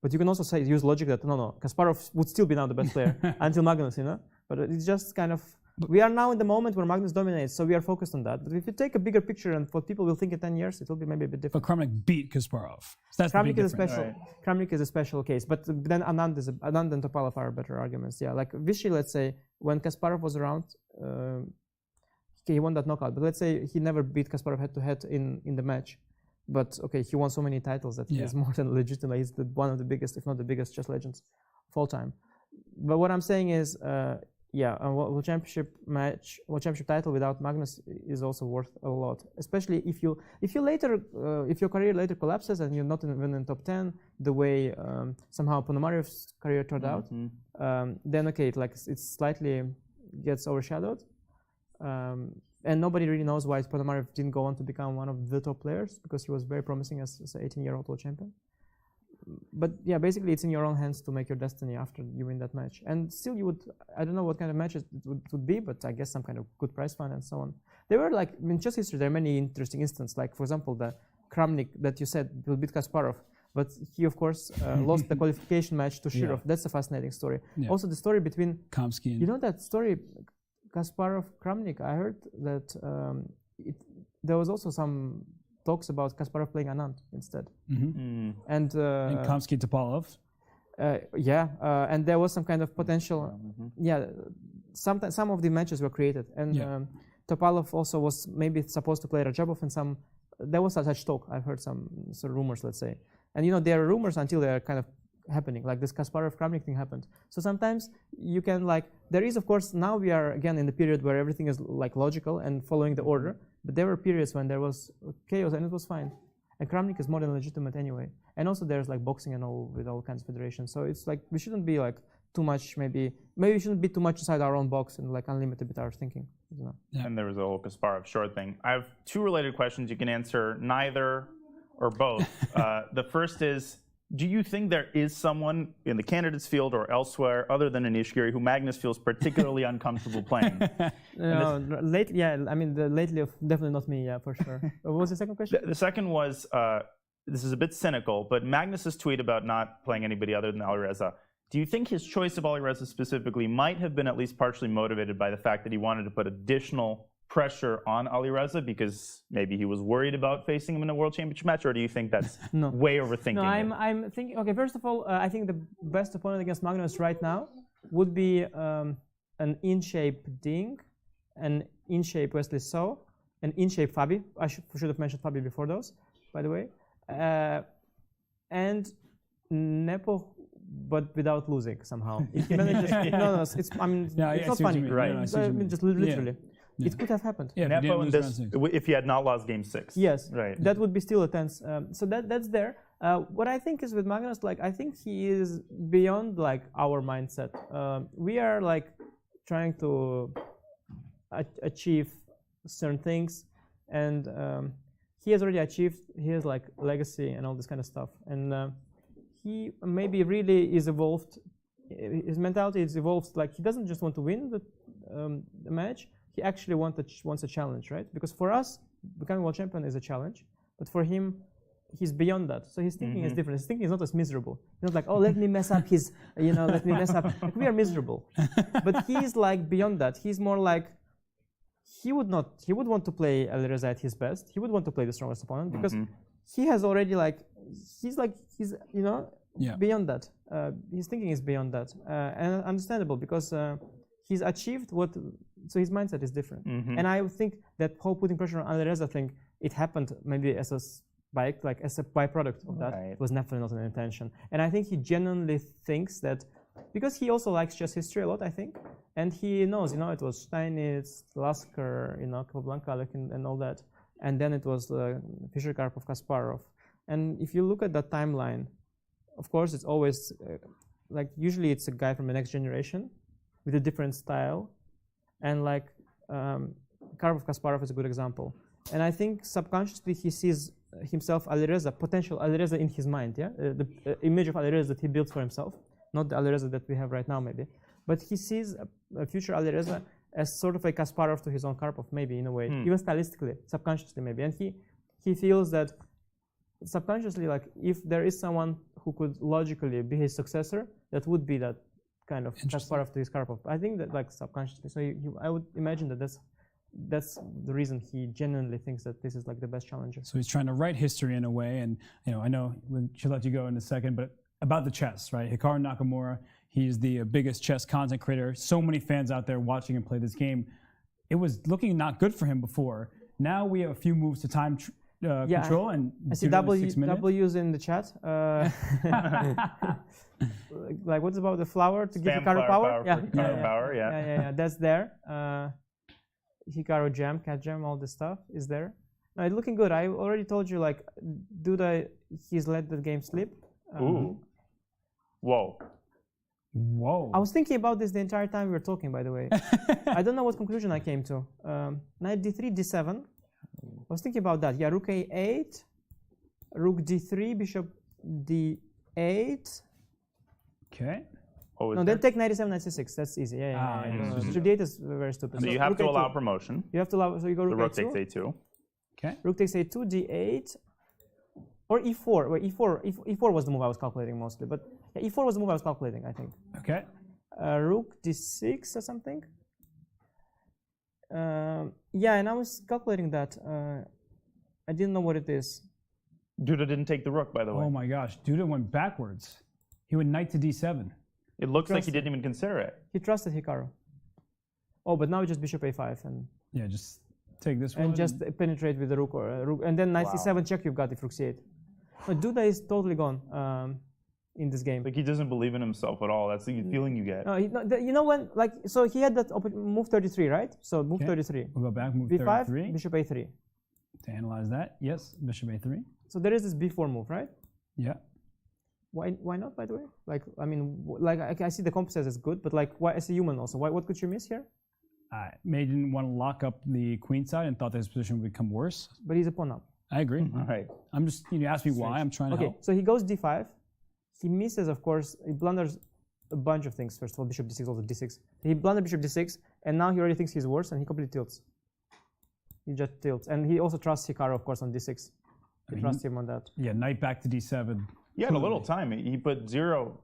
But you can also say, use logic that no, Kasparov would still be now the best player until Magnus, you know? But it's just kind of, we are now in the moment where Magnus dominates, so we are focused on that. But if you take a bigger picture and what people will think in 10 years, it will be maybe a bit different. But Kramnik beat Kasparov. So that's Kramnik is a special. Kramnik is a special case. But then Anand and Topalov are better arguments. Yeah, like Vichy, let's say, when Kasparov was around, he won that knockout. But let's say he never beat Kasparov head-to-head in the match. But okay, he won so many titles that he is more than legitimate. He's one of the biggest, if not the biggest, chess legends of all time. But what I'm saying is, a world championship match, world championship title without Magnus is also worth a lot. Especially if you later, if your career later collapses and you're not even in top 10, the way somehow Ponomarev's career turned out, then okay, it slightly gets overshadowed. And nobody really knows why Ponomarev didn't go on to become one of the top players, because he was very promising as an 18-year-old world champion. But yeah, basically it's in your own hands to make your destiny after you win that match. And still you would, I don't know what kind of matches it would be, but I guess some kind of good prize fund and so on. There were like, in chess history, there are many interesting instances. Like for example, the Kramnik that you said will beat Kasparov, but he of course lost the qualification match to Shirov. That's a fascinating story. Also the story between Kamsky and, you know that story, Kasparov Kramnik, I heard that there was also some talks about Kasparov playing Anand instead. And Kamsky Topalov. And there was some kind of potential. Some of the matches were created, and Topalov also was maybe supposed to play Rajabov, and there was such talk. I've heard some sort of rumors, let's say. And you know, there are rumors until they are kind of happening, like this Kasparov Kramnik thing happened. So sometimes you can there is of course, now we are again in the period where everything is like logical and following the order, but there were periods when there was chaos and it was fine. And Kramnik is more than legitimate anyway. And also there's like boxing and all with all kinds of federations. So it's like we shouldn't be like too much, maybe we shouldn't be too much inside our own box and like unlimited with our thinking. You know? And there was a whole Kasparov short thing. I have two related questions. You can answer neither or both. The first is, do you think there is someone in the candidates field or elsewhere other than Anish Giri who Magnus feels particularly uncomfortable playing? Lately, I mean, lately, definitely not me, for sure. What was the second question? The second was, this is a bit cynical, but Magnus's tweet about not playing anybody other than Alireza. Do you think his choice of Alireza specifically might have been at least partially motivated by the fact that he wanted to put additional pressure on Alireza because maybe he was worried about facing him in a world championship match, or do you think that's way overthinking? No, I'm thinking, okay, first of all, I think the best opponent against Magnus right now would be an in-shape Ding, an in-shape Wesley So, an in-shape Fabi. I should have mentioned Fabi before those, by the way. And Nepo, but without losing somehow. If he manages, it's not funny. Right. Just literally. It could have happened. Nepo in this, if he had not lost game 6. Yes, right. That would be still a tense. So that's there. What I think is with Magnus, I think he is beyond our mindset. We are trying to achieve certain things, and he has already achieved his legacy and all this kind of stuff. And he maybe really is evolved. His mentality is evolved. He doesn't just want to win the match. He actually wants a challenge, right? Because for us, becoming world champion is a challenge, but for him, he's beyond that. So his thinking is different. His thinking is not as miserable. He's not oh, let me mess up his, let me mess up. We are miserable. But he's beyond that. He's more he would want to play Alireza at his best. He would want to play the strongest opponent because he has already he's beyond that. His thinking is beyond that, and understandable because he's achieved what. So his mindset is different, and I think that whole putting pressure on Alireza thing, it happened maybe as a byproduct of that. It was definitely not an intention, and I think he genuinely thinks that because he also likes chess history a lot, I think, and he knows, it was Steinitz, Lasker, Capablanca, and all that, and then it was Fischer, Karpov, Kasparov, and if you look at that timeline, of course, it's always usually it's a guy from the next generation with a different style, and Karpov, Kasparov is a good example, and I think subconsciously he sees himself potential Alireza in his mind, the image of Alireza that he built for himself. Not the Alireza that we have right now, maybe. But he sees a future Alireza as sort of a Kasparov to his own Karpov, maybe, in a way. Even stylistically, subconsciously, maybe. And he feels that subconsciously, if there is someone who could logically be his successor, that would be that kind of Kasparov to his Karpov. I think that, subconsciously. So I would imagine that that's the reason he genuinely thinks that this is the best challenger. So he's trying to write history in a way. And, I know we should let you go in a second, but about the chess, right? Hikaru Nakamura, he's the biggest chess content creator. So many fans out there watching him play this game. It was looking not good for him before. Now we have a few moves to time control. And I see W's in the chat. What's about the flower to give Hikaru power? Yeah, that's there. Hikaru jam, cat jam, all this stuff is there. No, it's looking good. I already told you, Duda, he's let the game slip. Ooh. Whoa. Whoa. I was thinking about this the entire time we were talking, by the way. I don't know what conclusion I came to. Knight d3, d7. I was thinking about that. Yeah, rook a8, rook d3, bishop d8. Okay. No, then take knight d7, knight c6. That's easy. Bishop d8 is very stupid. So you have to allow promotion. You have to allow. So you go rook takes a2. Okay. Rook takes a2, d8. Or e4. Well, e4 was the move I was calculating mostly, but e4 was the move I was calculating, I think. Okay. Rook d6 or something. And I was calculating that. I didn't know what it is. Duda didn't take the rook, by the way. Oh my gosh, Duda went backwards. He went knight to d7. It looks like he didn't even consider it. He trusted Hikaru. Oh, but now just bishop a5 and. Yeah, just take this one. And just penetrate with the rook and then knight c7 check you've got if rook c8. But Duda is totally gone in this game. He doesn't believe in himself at all. That's the feeling you get. So he had that move 33, right? So move 33. We'll go back, move b5, 33. bishop a3. To analyze that, yes, bishop a3. So there is this b4 move, right? Yeah. Why not, by the way? I see the comp says it's good, but why as a human also? What could you miss here? Maybe didn't want to lock up the queen side and thought that his position would become worse. But he's a pawn up. I agree. All right. I'm just, you asked me why, I'm trying to help. So he goes d5. He misses, of course, he blunders a bunch of things. First of all, bishop d6, also d6. He blundered bishop d6, and now he already thinks he's worse, and he completely tilts. He just tilts. And he also trusts Hikaru, of course, on d6. He trusts him on that. Yeah, knight back to d7. He had a little time. He put 0.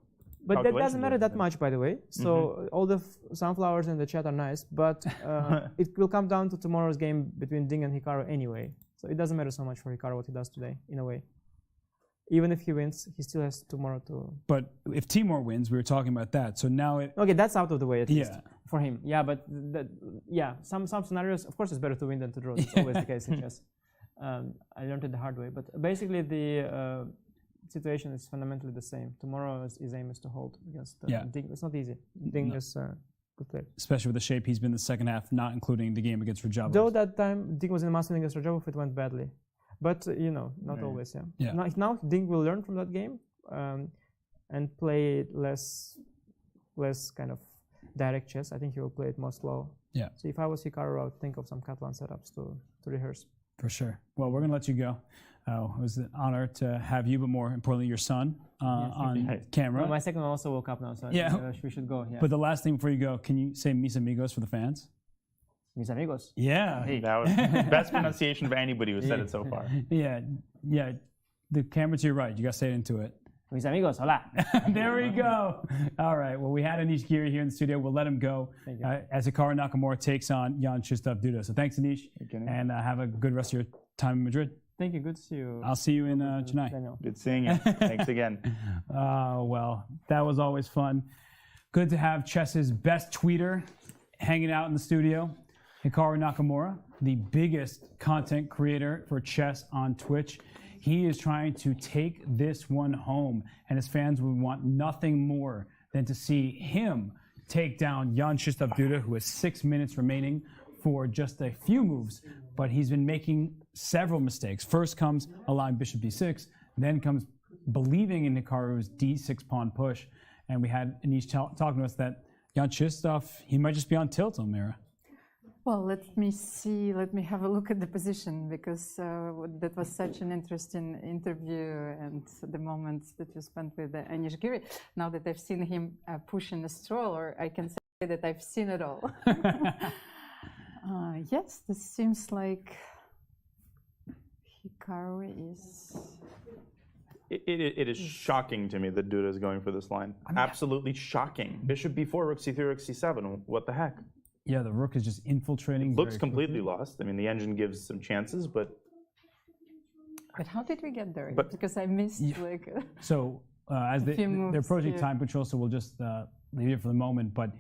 But that doesn't matter that much, by the way. So all the sunflowers in the chat are nice, but it will come down to tomorrow's game between Ding and Hikaru anyway. So it doesn't matter so much for Hikaru what he does today, in a way. Even if he wins, he still has tomorrow to... But if Timur wins, we were talking about that. So now it... Okay, that's out of the way at least for him. Yeah, but some scenarios, of course, it's better to win than to draw. That's always the case in chess. I learned it the hard way. But basically, the situation is fundamentally the same. Tomorrow, his aim is to hold against Ding. It's not easy. Ding is good player. Especially with the shape he's been the second half, not including the game against Rajabov. Though that time Ding was in master against Rajabov, it went badly. But, not always, Now Ding will learn from that game and play less kind of direct chess. I think he will play it more slow. Yeah. So if I was Hikaru, I would think of some Catalan setups to rehearse. For sure. Well, we're going to let you go. It was an honor to have you, but more importantly, your son on camera. Well, my second one also woke up now, so we should go. Yeah. But the last thing before you go, can you say mis amigos for the fans? Mis amigos. Yeah. Hey, that was the best pronunciation of anybody who said it so far. Yeah. The camera to your right. You got to say it into it. Mis amigos, hola. There we go. All right. Well, we had Anish Giri here in the studio. We'll let him go as Hikaru Nakamura takes on Jan-Krzysztof Duda. So thanks, Anish, and have a good rest of your time in Madrid. Thank you. Good to see you. I'll see you in Chennai. Good seeing you. Thanks again. Well, that was always fun. Good to have chess's best tweeter hanging out in the studio, Hikaru Nakamura, the biggest content creator for chess on Twitch. He is trying to take this one home, and his fans would want nothing more than to see him take down Jan-Krzysztof Duda, who has 6 minutes remaining for just a few moves, but he's been making several mistakes. First comes allowing bishop d6, then comes believing in Hikaru's d6 pawn push, and we had Anish talking to us that Jan-Krzysztof, he might just be on tilt, Elmira. Well, let me have a look at the position, because that was such an interesting interview and the moments that you spent with Anish Giri. Now that I've seen him push in a stroller, I can say that I've seen it all. Yes, this seems like Hikaru is... It is shocking to me that Duda is going for this line. Absolutely shocking. Bishop b4, rook c3, rook c7. What the heck? Yeah, the rook is just infiltrating. It looks completely lost. I mean, the engine gives some chances, but... But how did we get there? But, because I missed So as they're approaching time control, so we'll just leave it for the moment. But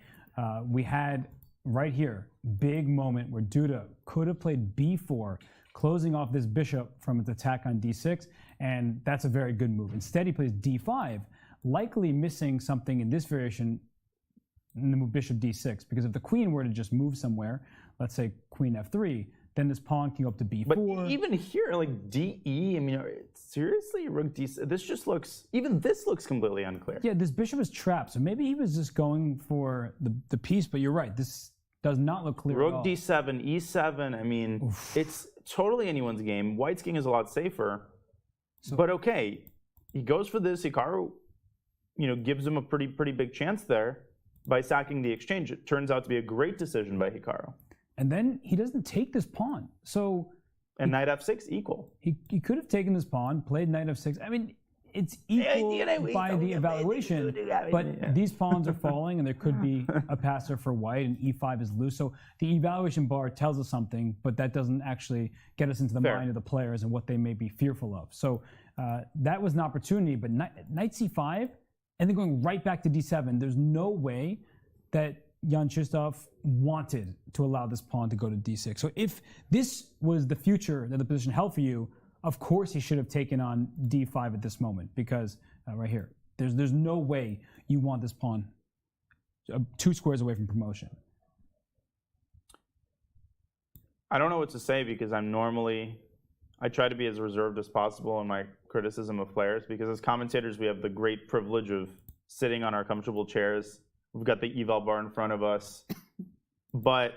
we had right here, big moment where Duda could have played b4, closing off this bishop from its attack on d6, and that's a very good move. Instead, he plays d5, likely missing something in this variation, in the move bishop d6, because if the queen were to just move somewhere, let's say queen f3, then this pawn can go up to b4. But even here, like DE, I mean, seriously, rook d6, this just looks, even this looks completely unclear. Yeah, this bishop is trapped, so maybe he was just going for the piece, but you're right, this does not look clear at all. Rook d7, e7, I mean, it's totally anyone's game. White's king is a lot safer, but okay, he goes for this, Hikaru, gives him a pretty big chance there by sacking the exchange. It turns out to be a great decision by Hikaru. And then he doesn't take this pawn. So and knight f6 equal. He could have taken this pawn, played knight f6. I mean, it's equal by the evaluation, but these pawns are falling, and there could be a passer for white, and e5 is loose. So the evaluation bar tells us something, but that doesn't actually get us into the mind of the players and what they may be fearful of. So that was an opportunity, but knight c5, and then going right back to d7, there's no way that Jan-Krzysztof wanted to allow this pawn to go to d6. So if this was the future that the position held for you, of course he should have taken on d5 at this moment, because right here, there's no way you want this pawn 2 squares away from promotion. I don't know what to say, because I try to be as reserved as possible in my criticism of players, because as commentators we have the great privilege of sitting on our comfortable chairs. We've got the eval bar in front of us. But,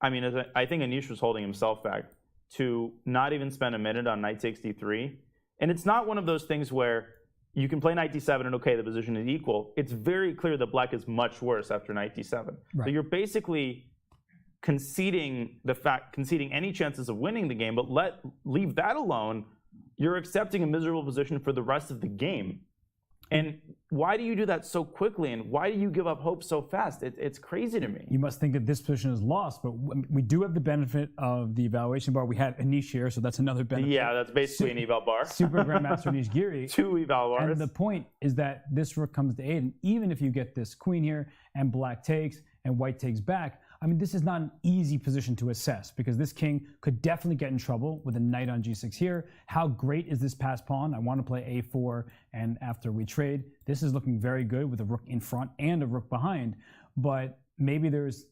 I mean, I think Anish was holding himself back to not even spend a minute on knight takes d3. And it's not one of those things where you can play knight d7 and okay, the position is equal. It's very clear that black is much worse after knight d7. Right. So you're basically conceding any chances of winning the game, but leave that alone. You're accepting a miserable position for the rest of the game. And why do you do that so quickly? And why do you give up hope so fast? It's crazy to me. You must think that this position is lost, but we do have the benefit of the evaluation bar. We had Anish here, so that's another benefit. Yeah, that's basically an eval bar. Super Grandmaster Anish Giri. 2 eval bars. And the point is that this rook comes to 8, and even if you get this queen here, and black takes, and white takes back, I mean, this is not an easy position to assess, because this king could definitely get in trouble with a knight on g6 here. How great is this passed pawn? I want to play a4, and after we trade, this is looking very good with a rook in front and a rook behind, but maybe there's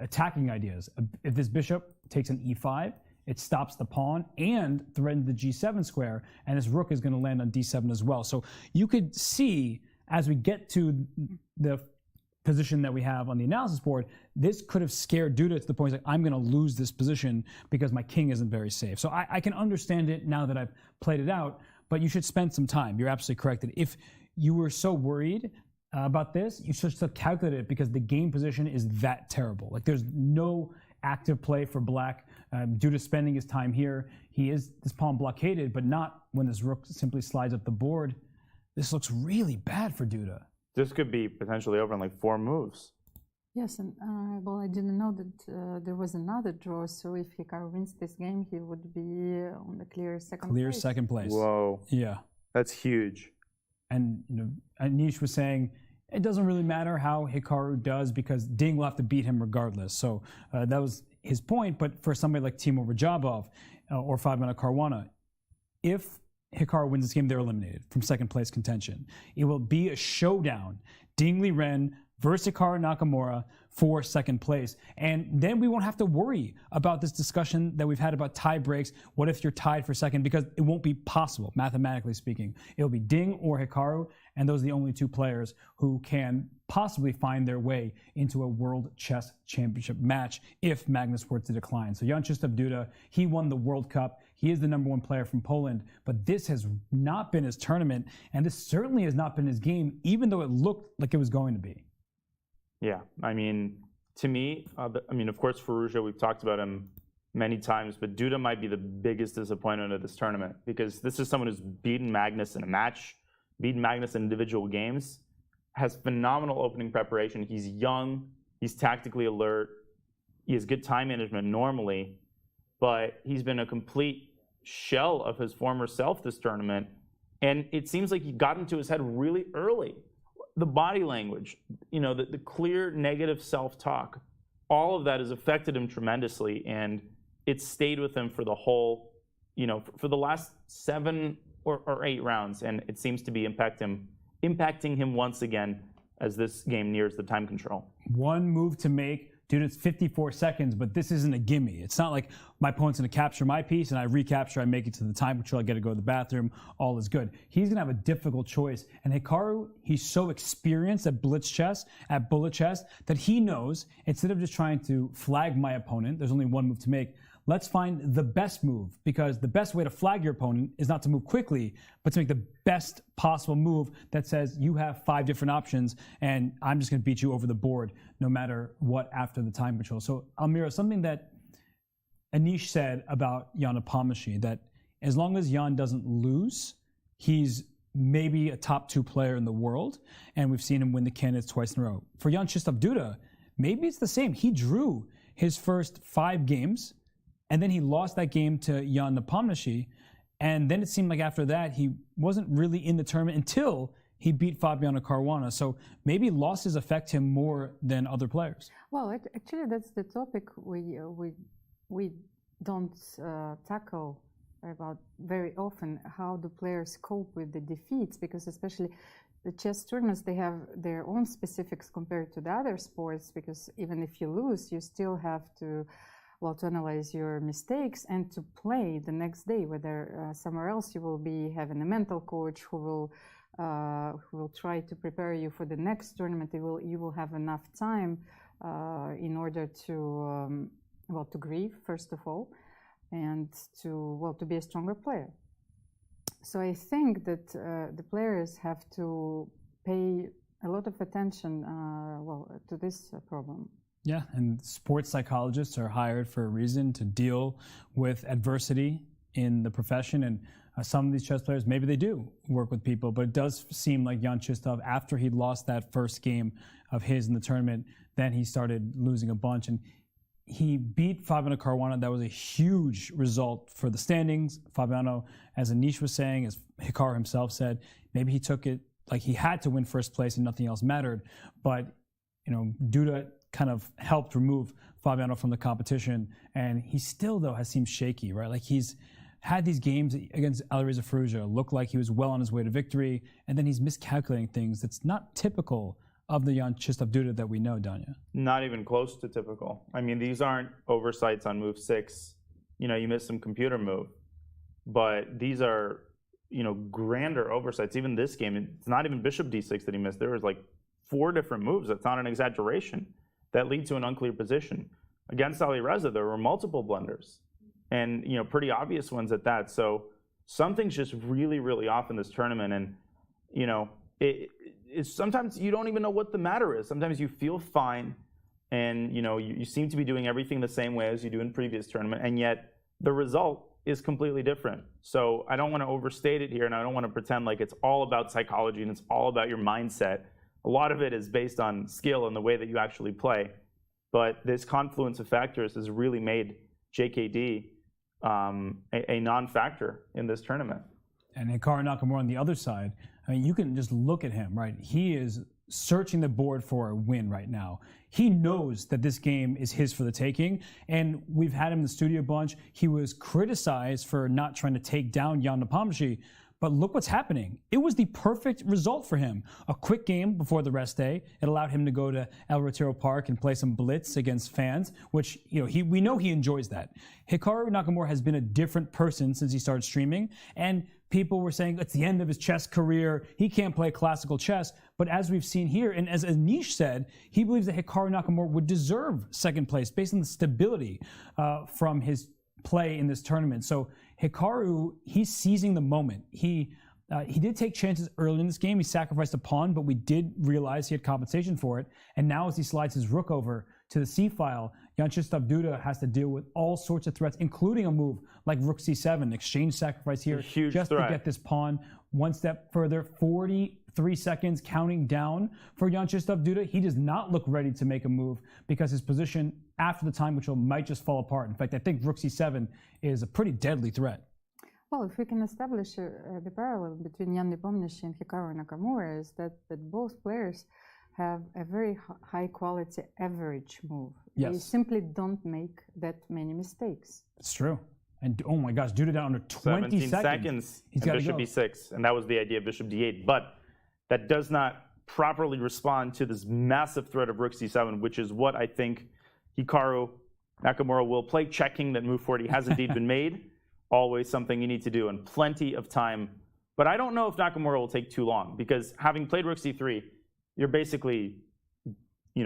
attacking ideas. If this bishop takes an e5, it stops the pawn and threatens the g7 square, and this rook is going to land on d7 as well. So you could see, as we get to the position that we have on the analysis board, this could have scared Duda to the point like, I'm going to lose this position because my king isn't very safe. So I can understand it now that I've played it out, but you should spend some time. You're absolutely correct that if you were so worried about this, you should still calculate it, because the game position is that terrible. Like, there's no active play for black. Duda spending his time here. He is this pawn blockaded, but not when this rook simply slides up the board. this looks really bad for Duda. This could be potentially over in like 4 moves. Yes, and well, I didn't know that there was another draw. So if Hikaru wins this game, he would be on the clear second Clear place. second place. Whoa. Yeah. That's huge. And Anish was saying it doesn't really matter how Hikaru does because Ding will have to beat him regardless. So that was his point. But for somebody like Timur Rajabov or Fabiano Caruana, if Hikaru wins this game, they're eliminated from second place contention. It will be a showdown. Ding Liren versus Hikaru Nakamura for second place. And then we won't have to worry about this discussion that we've had about tie breaks. What if you're tied for second? Because it won't be possible, mathematically speaking. It'll be Ding or Hikaru, and those are the only 2 players who can possibly find their way into a World Chess Championship match if Magnus were to decline. So Jan-Krzysztof Duda, he won the World Cup. He is the #1 player from Poland, but this has not been his tournament, and this certainly has not been his game, even though it looked like it was going to be. Yeah, I mean, to me, of course, Firouzja, we've talked about him many times, but Duda might be the biggest disappointment of this tournament because this is someone who's beaten Magnus in a match, beaten Magnus in individual games, has phenomenal opening preparation. He's young, he's tactically alert, he has good time management normally, but he's been a complete shell of his former self this tournament, and it seems like he got into his head really early. The body language, the clear negative self-talk, all of that has affected him tremendously, and it's stayed with him for the whole, for the last 7 or 8 rounds, and it seems to be impacting him once again as this game nears the time control. One move to make. Dude, it's 54 seconds, but this isn't a gimme. It's not like my opponent's going to capture my piece and I recapture, I make it to the time control, I get to go to the bathroom, all is good. He's going to have a difficult choice. And Hikaru, he's so experienced at blitz chess, at bullet chess, that he knows instead of just trying to flag my opponent, there's only one move to make, let's find the best move, because the best way to flag your opponent is not to move quickly, but to make the best possible move that says you have 5 different options and I'm just going to beat you over the board no matter what after the time control. So, Almira, something that Anish said about Jan Nepomniachtchi, that as long as Jan doesn't lose, he's maybe a top 2 player in the world, and we've seen him win the candidates twice in a row. For Jan-Krzysztof Duda, maybe it's the same. He drew his first 5 games, and then he lost that game to Jan Nepomniachtchi, and then it seemed like after that he wasn't really in the tournament until he beat Fabiano Caruana. So maybe losses affect him more than other players. Well, actually, that's the topic we don't tackle about very often. How do players cope with the defeats? Because especially the chess tournaments, they have their own specifics compared to the other sports. Because even if you lose, you still have to analyze your mistakes and to play the next day. Whether somewhere else you will be having a mental coach who will try to prepare you for the next tournament. You will have enough time in order to grieve first of all, and to be a stronger player. So I think that the players have to pay a lot of attention to this problem. Yeah, and sports psychologists are hired for a reason, to deal with adversity in the profession. And some of these chess players, maybe they do work with people, but it does seem like Jan-Krzysztof, after he'd lost that first game of his in the tournament, then he started losing a bunch. And he beat Fabiano Caruana. That was a huge result for the standings. Fabiano, as Anish was saying, as Hikaru himself said, maybe he took it like he had to win first place and nothing else mattered. But, Duda kind of helped remove Fabiano from the competition, and he still, though, has seemed shaky, right? Like he's had these games against Alireza Firouzja look like he was well on his way to victory, and then he's miscalculating things that's not typical of the Jan-Krzysztof Duda that we know, Danya. Not even close to typical. I mean, these aren't oversights on move 6. You missed some computer move, but these are, grander oversights. Even this game, it's not even bishop d6 that he missed. There was like 4 different moves. That's not an exaggeration, that lead to an unclear position. Against Alireza, there were multiple blunders, and pretty obvious ones at that. So something's just really, really off in this tournament, and it's sometimes you don't even know what the matter is. Sometimes you feel fine, and you seem to be doing everything the same way as you do in previous tournament, and yet the result is completely different. So I don't want to overstate it here, and I don't want to pretend like it's all about psychology and it's all about your mindset. A lot of it is based on skill and the way that you actually play. But this confluence of factors has really made JKD a non-factor in this tournament. And Hikaru Nakamura on the other side, I mean, you can just look at him, right? He is searching the board for a win right now. He knows that this game is his for the taking, and we've had him in the studio a bunch. He was criticized for not trying to take down Jan Nepomniachtchi, but look what's happening. It was the perfect result for him. A quick game before the rest day. It allowed him to go to El Retiro Park and play some blitz against fans, which we know he enjoys that. Hikaru Nakamura has been a different person since he started streaming, and people were saying it's the end of his chess career. He can't play classical chess. But as we've seen here, and as Anish said, he believes that Hikaru Nakamura would deserve second place based on the stability from his play in this tournament. So Hikaru, he's seizing the moment. He did take chances early in this game. He sacrificed a pawn, but we did realize he had compensation for it. And now as he slides his rook over to the c-file, Jan-Krzysztof Duda has to deal with all sorts of threats, including a move like rook c7, exchange sacrifice here, just to get this pawn one step further. 43 seconds counting down for Jan-Krzysztof Duda. He does not look ready to make a move because his position after the time which might just fall apart. In fact, I think rook c7 is a pretty deadly threat. Well, if we can establish the parallel between Jan Nepomniachtchi and Hikaru Nakamura is that both players have a very high quality average move. Yes. They simply don't make that many mistakes. It's true. And oh my gosh, Duda down under 20 seconds. He's And got bishop e6, and that was the idea of bishop d8. But that does not properly respond to this massive threat of rook c7, which is what I think Hikaru Nakamura will play. Checking that move 40 has indeed been made. Always something you need to do, and plenty of time. But I don't know if Nakamura will take too long, because having played rook c3, you're basically, you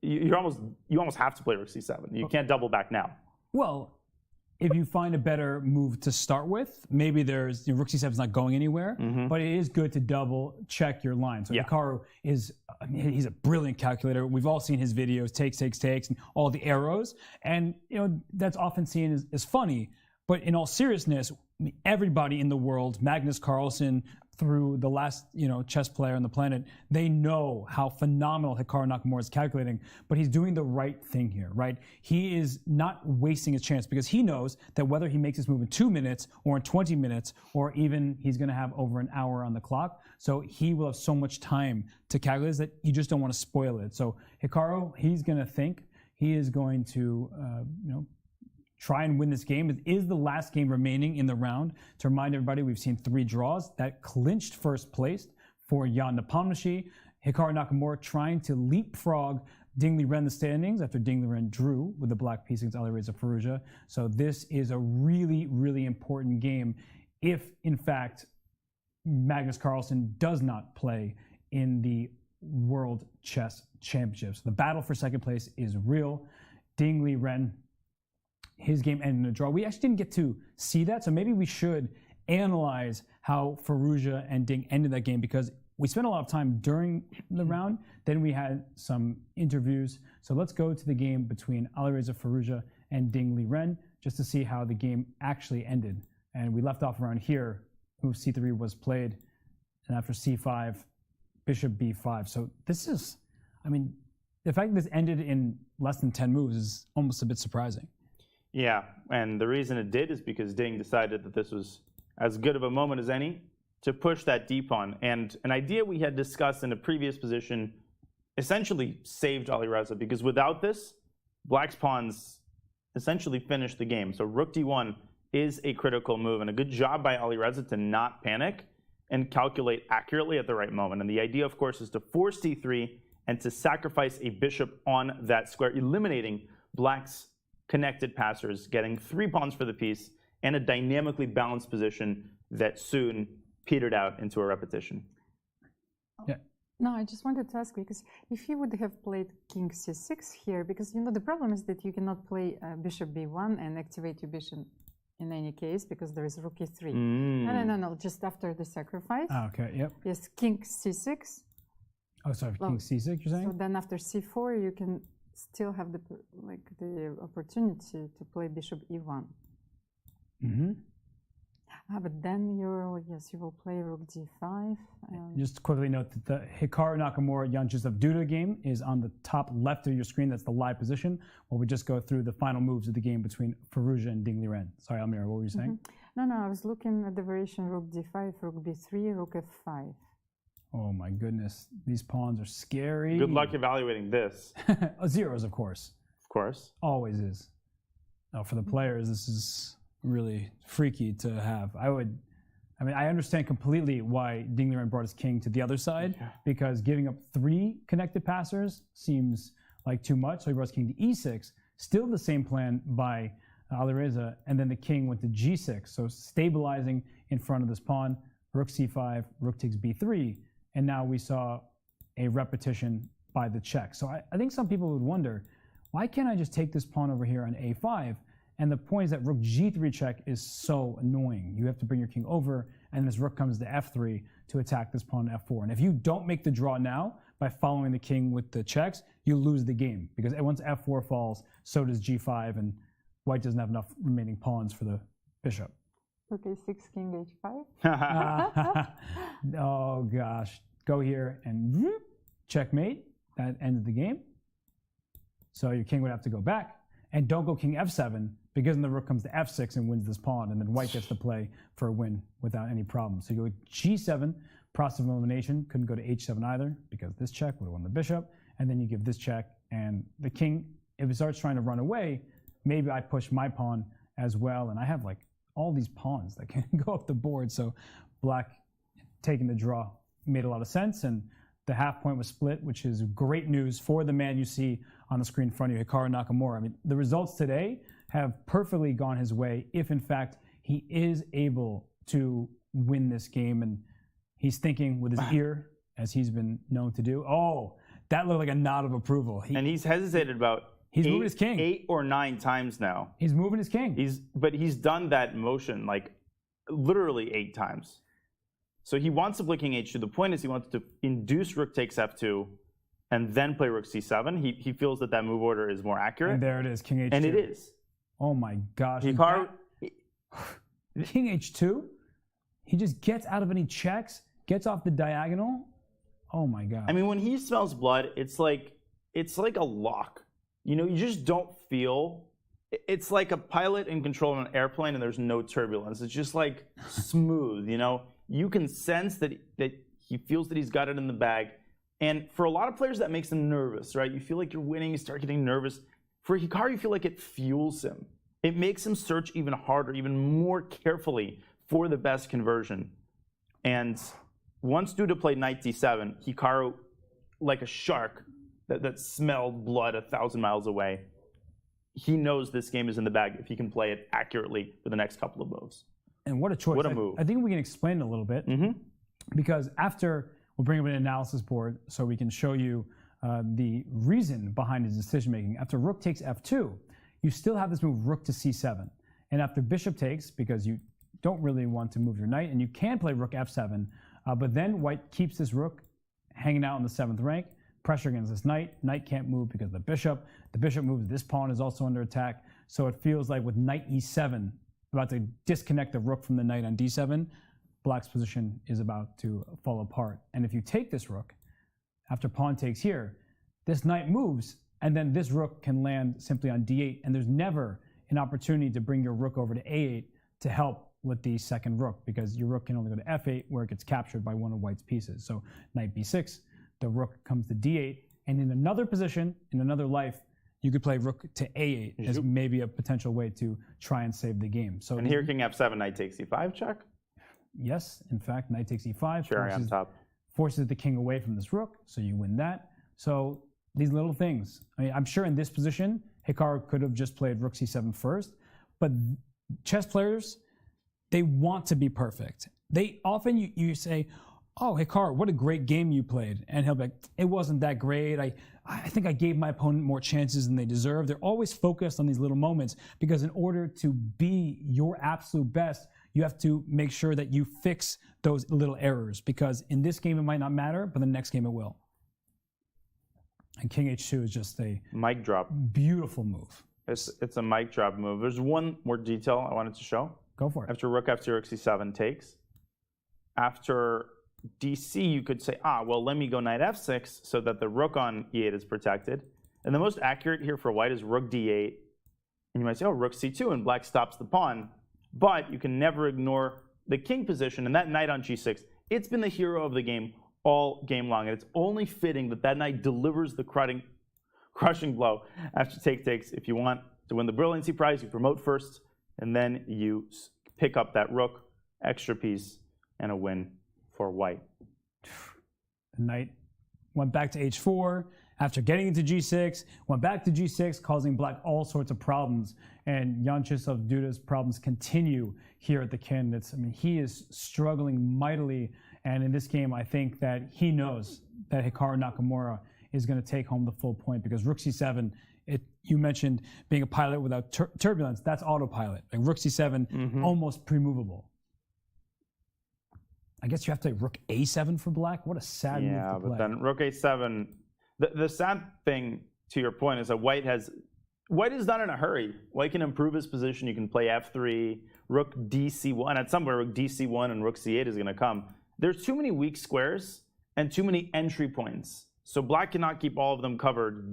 almost have to play rook c7. You can't double back now. Well, if you find a better move to start with, maybe there's rook c7 is not going anywhere, but it is good to double check your line. So Hikaru is, he's a brilliant calculator. We've all seen his videos, takes, and all the arrows, and that's often seen as funny. But in all seriousness, everybody in the world, Magnus Carlsen, through the last chess player on the planet, they know how phenomenal Hikaru Nakamura is calculating, but he's doing the right thing here, right? He is not wasting his chance because he knows that whether he makes his move in 2 minutes or in 20 minutes, or even he's going to have over an hour on the clock, so he will have so much time to calculate that you just don't want to spoil it. So Hikaru, he's going to think, he is going to, try and win this game. It is the last game remaining in the round. To remind everybody, we've seen 3 draws that clinched first place for Jan Nepomniachtchi. Hikaru Nakamura trying to leapfrog Ding Liren the standings after Ding Liren drew with the black piece against Alireza Firouzja. So this is a really, really important game if, in fact, Magnus Carlsen does not play in the World Chess Championships. The battle for second place is real. Ding Liren, his game ended in a draw. We actually didn't get to see that, so maybe we should analyze how Firouzja and Ding ended that game, because we spent a lot of time during the round, then we had some interviews. So let's go to the game between Alireza Firouzja and Ding Liren just to see how the game actually ended. And we left off around here. Move c3 was played, and after c5, bishop b5. So this is, the fact that this ended in less than 10 moves is almost a bit surprising. Yeah, and the reason it did is because Ding decided that this was as good of a moment as any to push that d pawn. And an idea we had discussed in a previous position essentially saved Alireza, because without this, Black's pawns essentially finished the game. So rook d1 is a critical move, and a good job by Alireza to not panic and calculate accurately at the right moment. And the idea, of course, is to force d3 and to sacrifice a bishop on that square, eliminating Black's connected passers, getting 3 pawns for the piece, and a dynamically balanced position that soon petered out into a repetition. Yeah. No, I just wanted to ask, because if he would have played king c6 here, because the problem is that you cannot play bishop b1 and activate your bishop in any case, because there is rook e3. No, just after the sacrifice. Okay, yep. Yes, king c6. Oh, sorry, king c6, you're saying? So then after c4, you can still have the opportunity to play bishop e1. But then you will play rook d5. Just quickly note that the Hikaru Nakamura Jan-Krzysztof Duda game is on the top left of your screen. That's the live position. While we just go through the final moves of the game between Firouzja and Ding Liren. Sorry, Almira, what were you saying? No, I was looking at the variation rook d5, rook b3, rook f5. Oh my goodness, these pawns are scary. Good luck evaluating this. Zeros, of course. Of course. Always is. Now, for the players, this is really freaky to have. I understand completely why Ding Liren brought his king to the other side, because giving up 3 connected passers seems like too much. So he brought his king to e6, still the same plan by Alireza, and then the king went to g6, so stabilizing in front of this pawn. Rook c5, rook takes b3, and now we saw a repetition by the check. So I think some people would wonder, why can't I just take this pawn over here on a5? And the point is that rook g3 check is so annoying. You have to bring your king over, and this rook comes to f3 to attack this pawn f4. And if you don't make the draw now by following the king with the checks, you lose the game, because once f4 falls, so does g5, and white doesn't have enough remaining pawns for the bishop. Rook a6, king h5. Oh gosh, go here and checkmate. That ends the game. So your king would have to go back. And don't go king f7, because then the rook comes to f6 and wins this pawn, and then white gets to play for a win without any problem. So you go g7, process of elimination, couldn't go to h7 either, because this check would have won the bishop, and then you give this check, and the king, if it starts trying to run away, maybe I push my pawn as well, and I have like all these pawns that can go up the board, so black taking the draw made a lot of sense, and the half point was split, which is great news for the man you see on the screen in front of you, Hikaru Nakamura. I mean, the results today have perfectly gone his way if, in fact, he is able to win this game. And he's thinking with his ear, as he's been known to do. Oh, that looked like a nod of approval. And he's hesitated about moving his king 8 or 9 times now. He's moving his king. But he's done that motion like literally 8 times. So he wants to play king h2. The point is he wants to induce rook takes f2 and then play rook c7. He feels that that move order is more accurate. And there it is, king h2. And it is. Oh my gosh. Hikaru, king h2? He just gets out of any checks, gets off the diagonal. Oh my god. I mean, when he smells blood, it's like a lock. You know, you just don't feel. It's like a pilot in control of an airplane and there's no turbulence. It's just like smooth, you know. You can sense that he feels that he's got it in the bag. And for a lot of players, that makes them nervous, right? You feel like you're winning, you start getting nervous. For Hikaru, you feel like it fuels him. It makes him search even harder, even more carefully for the best conversion. And once Duda played knight d7, Hikaru, like a shark that smelled blood 1,000 miles away, he knows this game is in the bag if he can play it accurately for the next couple of moves. And what a choice. What a move. I think we can explain it a little bit, because after, we'll bring up an analysis board so we can show you the reason behind his decision making. After rook takes f2, you still have this move rook to c7. And after bishop takes, because you don't really want to move your knight, and you can play rook f7, but then white keeps this rook hanging out in the 7th rank, pressure against this knight. Knight can't move because of the bishop. The bishop moves, this pawn is also under attack. So it feels like with knight e7, about to disconnect the rook from the knight on d7, black's position is about to fall apart. And if you take this rook, after pawn takes here, this knight moves, and then this rook can land simply on d8, and there's never an opportunity to bring your rook over to a8 to help with the second rook, because your rook can only go to f8 where it gets captured by one of white's pieces. So knight b6, the rook comes to d8, and in another position, in another life, you could play rook to a8 as maybe a potential way to try and save the game. So and here king f7, knight takes e5 check? Yes, in fact, knight takes e5. Cherry on top. Forces the king away from this rook, so you win that. So these little things. I mean, I'm sure in this position, Hikaru could have just played rook c7 first, but chess players, they want to be perfect. They often, you say, oh, Hikaru, what a great game you played. And he'll be like, it wasn't that great. I think I gave my opponent more chances than they deserve. They're always focused on these little moments, because in order to be your absolute best, you have to make sure that you fix those little errors, because in this game it might not matter, but the next game it will. And king h2 is just a mic drop. Beautiful move. It's a mic drop move. There's one more detail I wanted to show. Go for it. After rook f2, rook c7 takes. After DC, you could say, well, let me go knight f6 so that the rook on e8 is protected. And the most accurate here for white is rook d8. And you might say, rook c2, and black stops the pawn. But you can never ignore the king position, and that knight on g6, it's been the hero of the game all game long. And it's only fitting that that knight delivers the crushing blow after take takes. If you want to win the brilliancy prize, you promote first, and then you pick up that rook, extra piece, and a win for white. The knight went back to h4. After getting into g6, went back to g6, causing black all sorts of problems. And Jan-Krzysztof Duda's problems continue here at the Candidates. I mean, he is struggling mightily. And in this game, I think that he knows that Hikaru Nakamura is going to take home the full point, because rook c7, you mentioned being a pilot without turbulence. That's autopilot. Like rook c7, almost pre-movable. I guess you have to play rook a7 for black. What a sad move to play. But then rook a7... The sad thing, to your point, is that white is not in a hurry. White can improve his position. You can play f3, rook dc1. At some point, rook dc1 and rook c8 is going to come. There's too many weak squares and too many entry points. So black cannot keep all of them covered,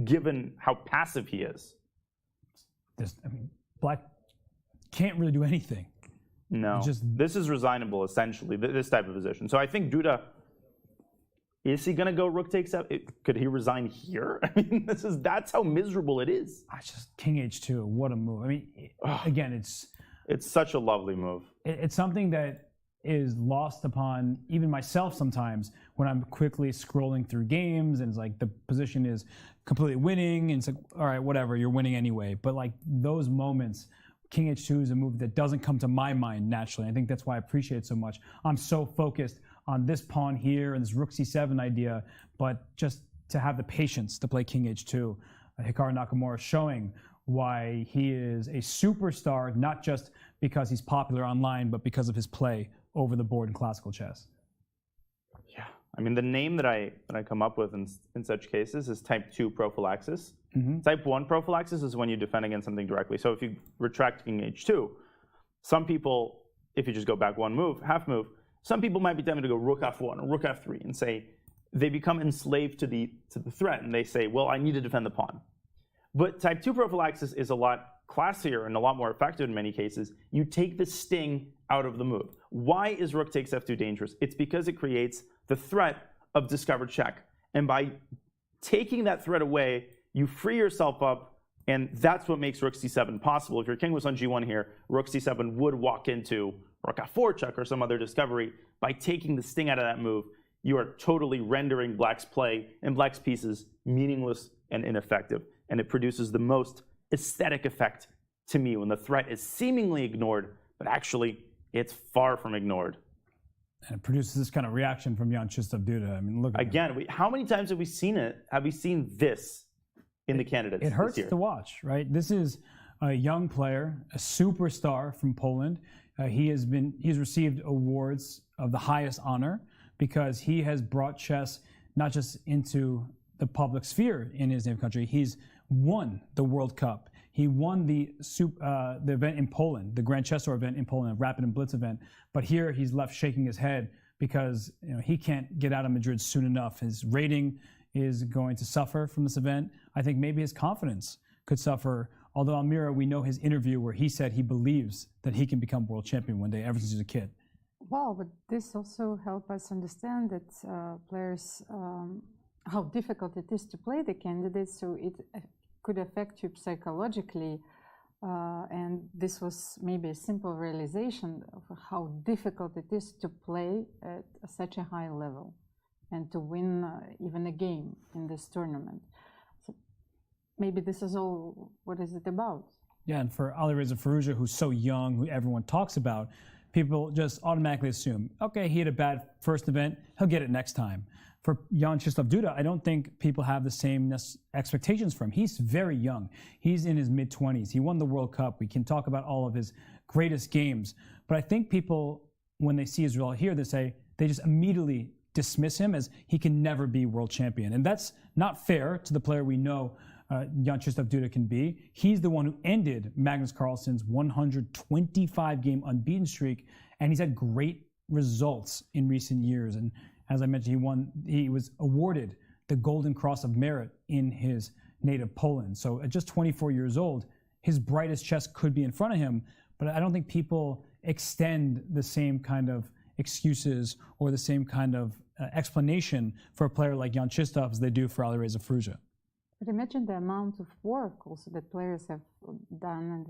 given how passive he is. Black can't really do anything. No. This is resignable, essentially, this type of position. So I think Duda... Is he going to go rook takes up? Could he resign here? I mean, that's how miserable it is. King h2, what a move. I mean, again, it's such a lovely move. It's something that is lost upon even myself sometimes when I'm quickly scrolling through games, and it's like the position is completely winning, and it's like, all right, whatever, you're winning anyway. But like those moments, King h2 is a move that doesn't come to my mind naturally. I think that's why I appreciate it so much. I'm so focused on this pawn here and this rook c7 idea, but just to have the patience to play King h2. Hikaru Nakamura showing why he is a superstar, not just because he's popular online, but because of his play over the board in classical chess. Yeah, I mean, the name that I come up with in such cases is type 2 prophylaxis. Type 1 prophylaxis is when you defend against something directly. So if you retract King h2, some people, if you just go back one move, half move, some people might be tempted to go rook f1 or rook f3 and say they become enslaved to the threat, and they say, well, I need to defend the pawn. But type 2 prophylaxis is a lot classier and a lot more effective in many cases. You take the sting out of the move. Why is rook takes f2 dangerous? It's because it creates the threat of discovered check. And by taking that threat away, you free yourself up, and that's what makes rook c7 possible. If your king was on g1 here, rook c7 would walk into rook f4 check or some other discovery. By taking the sting out of that move, you are totally rendering black's play and black's pieces meaningless and ineffective. And it produces the most aesthetic effect to me when the threat is seemingly ignored, but actually it's far from ignored. And it produces this kind of reaction from Jan-Krzysztof Duda. I mean, look at again. How many times have we seen it? Have we seen this in the candidates? It hurts to watch, right? This is a young player, a superstar from Poland. He's received awards of the highest honor because he has brought chess not just into the public sphere in his native country. He's won the World Cup. He won the event in Poland, the Grand Chess Tour event in Poland, a Rapid and Blitz event. But here he's left shaking his head because he can't get out of Madrid soon enough. His rating is going to suffer from this event. I think maybe his confidence could suffer. Although Almira, we know his interview where he said he believes that he can become world champion one day, ever since he was a kid. Well, but this also helps us understand that players, how difficult it is to play the candidates, so it could affect you psychologically. And this was maybe a simple realization of how difficult it is to play at such a high level and to win even a game in this tournament. So maybe this is all, what is it about? Yeah, and for Alireza Firouzja, who's so young, who everyone talks about, people just automatically assume, okay, he had a bad first event, he'll get it next time. For Jan-Krzysztof Duda, I don't think people have the same expectations for him. He's very young. He's in his mid-20s. He won the World Cup. We can talk about all of his greatest games. But I think people, when they see Israel here, they just immediately dismiss him as he can never be world champion. And that's not fair to the player we know Jan-Krzysztof Duda can be. He's the one who ended Magnus Carlsen's 125-game unbeaten streak, and he's had great results in recent years. And as I mentioned, he was awarded the Golden Cross of Merit in his native Poland. So at just 24 years old, his brightest chess could be in front of him, but I don't think people extend the same kind of excuses or the same kind of explanation for a player like Jan-Krzysztof as they do for Alireza Firouzja. But imagine the amount of work also that players have done and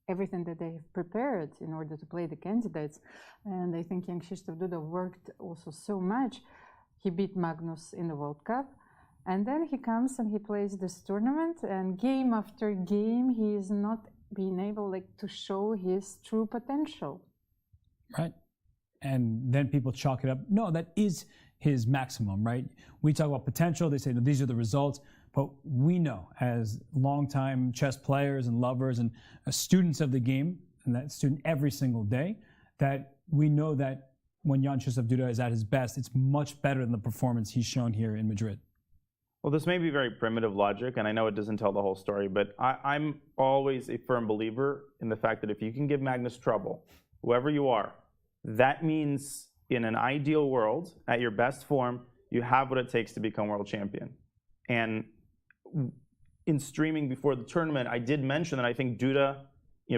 everything that they have prepared in order to play the candidates. And I think Jan-Krzysztof Duda worked also so much. He beat Magnus in the World Cup. And then he comes and he plays this tournament, and game after game, he is not being able to show his true potential. Right. And then people chalk it up. No, that is his maximum, right? We talk about potential. They say, no, these are the results. But we know as longtime chess players and lovers and students of the game, and that student every single day, that we know that when Jan-Krzysztof Duda is at his best, it's much better than the performance he's shown here in Madrid. Well, this may be very primitive logic, and I know it doesn't tell the whole story, but I'm always a firm believer in the fact that if you can give Magnus trouble, whoever you are, that means in an ideal world, at your best form, you have what it takes to become world champion. And in streaming before the tournament, I did mention that I think Duda,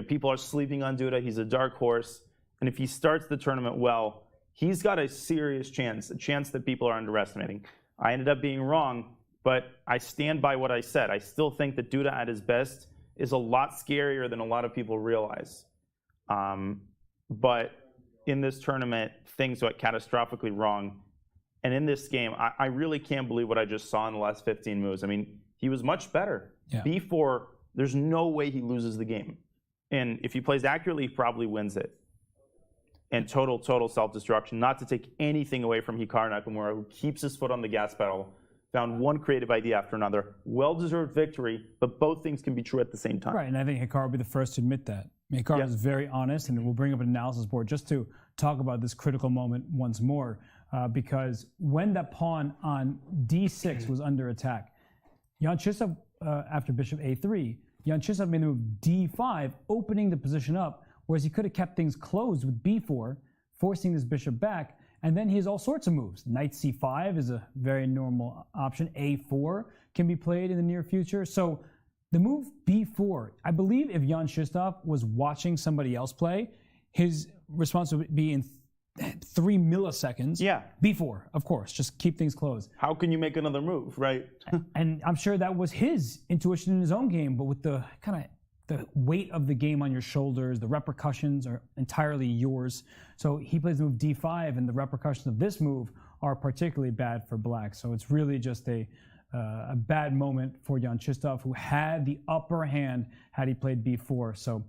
people are sleeping on Duda. He's a dark horse. And if he starts the tournament well, he's got a serious chance, a chance that people are underestimating. I ended up being wrong, but I stand by what I said. I still think that Duda at his best is a lot scarier than a lot of people realize. But in this tournament, things went catastrophically wrong. And in this game, I really can't believe what I just saw in the last 15 moves. I mean, he was much better. Yeah. B4, there's no way he loses the game. And if he plays accurately, he probably wins it. And total self-destruction. Not to take anything away from Hikaru Nakamura, who keeps his foot on the gas pedal, found one creative idea after another. Well-deserved victory, but both things can be true at the same time. Right, and I think Hikaru will be the first to admit that. Hikaru is very honest, and we'll bring up an analysis board just to talk about this critical moment once more, because when that pawn on d6 was under attack, Jan-Krzysztof, after bishop a3, Jan-Krzysztof made the move d5, opening the position up, whereas he could have kept things closed with b4, forcing this bishop back, and then he has all sorts of moves. Knight c5 is a very normal option. a4 can be played in the near future. So the move b4, I believe if Jan-Krzysztof was watching somebody else play, his response would be in 3 milliseconds. Yeah. b4, of course, just keep things closed. How can you make another move, right? And I'm sure that was his intuition in his own game, but with the the weight of the game on your shoulders, the repercussions are entirely yours. So he plays the move d5, and the repercussions of this move are particularly bad for black. So it's really just a bad moment for Jan-Krzysztof, who had the upper hand had he played b4. So,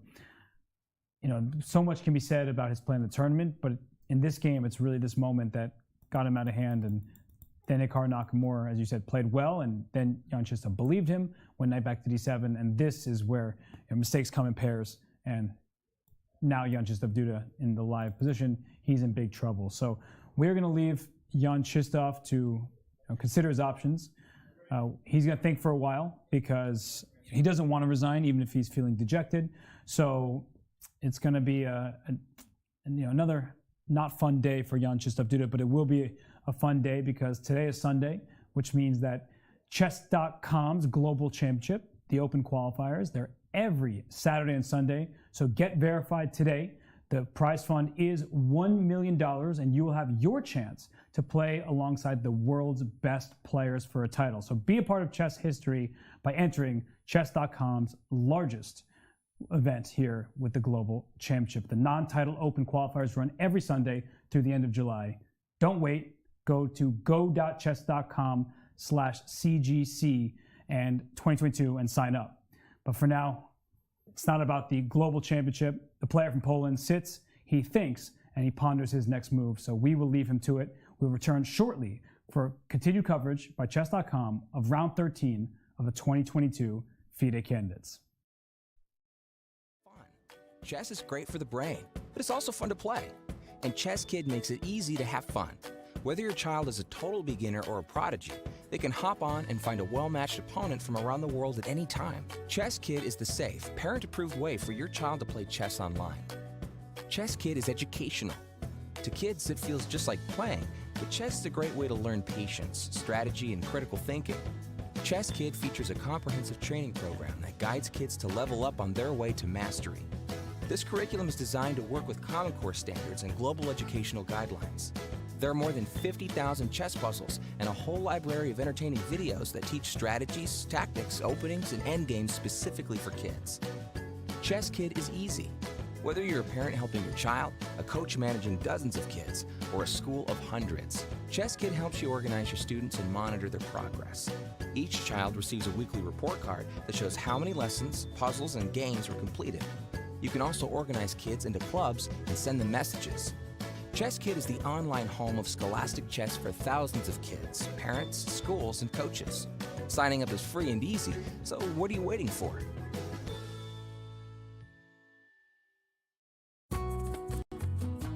so much can be said about his play in the tournament, but in this game, it's really this moment that got him out of hand. And then Hikaru Nakamura, as you said, played well, and then Jan-Krzysztof believed him, went knight back to d7, and this is where mistakes come in pairs. And now Jan-Krzysztof Duda in the live position, he's in big trouble. So we're going to leave Jan-Krzysztof to consider his options. He's going to think for a while because he doesn't want to resign, even if he's feeling dejected. So it's going to be another not fun day for Jan-Krzysztof Duda, but it will be a fun day because today is Sunday, which means that Chess.com's Global Championship, the Open Qualifiers, they're every Saturday and Sunday. So get verified today. The prize fund is $1 million, and you will have your chance to play alongside the world's best players for a title. So be a part of chess history by entering Chess.com's largest event here with the Global Championship. The non-title Open Qualifiers run every Sunday through the end of July. Don't wait. Go to go.chess.com/CGC and 2022 and sign up. But for now, it's not about the Global Championship. The player from Poland sits, he thinks, and he ponders his next move. So we will leave him to it. We'll return shortly for continued coverage by Chess.com of round 13 of the 2022 FIDE Candidates. Chess is great for the brain, but it's also fun to play. And Chess Kid makes it easy to have fun. Whether your child is a total beginner or a prodigy, they can hop on and find a well-matched opponent from around the world at any time. Chess Kid is the safe, parent-approved way for your child to play chess online. Chess Kid is educational. To kids, it feels just like playing, but chess is a great way to learn patience, strategy, and critical thinking. Chess Kid features a comprehensive training program that guides kids to level up on their way to mastery. This curriculum is designed to work with Common Core standards and global educational guidelines. There are more than 50,000 chess puzzles and a whole library of entertaining videos that teach strategies, tactics, openings, and endgames specifically for kids. Chess Kid is easy. Whether you're a parent helping your child, a coach managing dozens of kids, or a school of hundreds, Chess Kid helps you organize your students and monitor their progress. Each child receives a weekly report card that shows how many lessons, puzzles, and games were completed. You can also organize kids into clubs and send them messages. Chess Kid is the online home of scholastic chess for thousands of kids, parents, schools, and coaches. Signing up is free and easy, so what are you waiting for?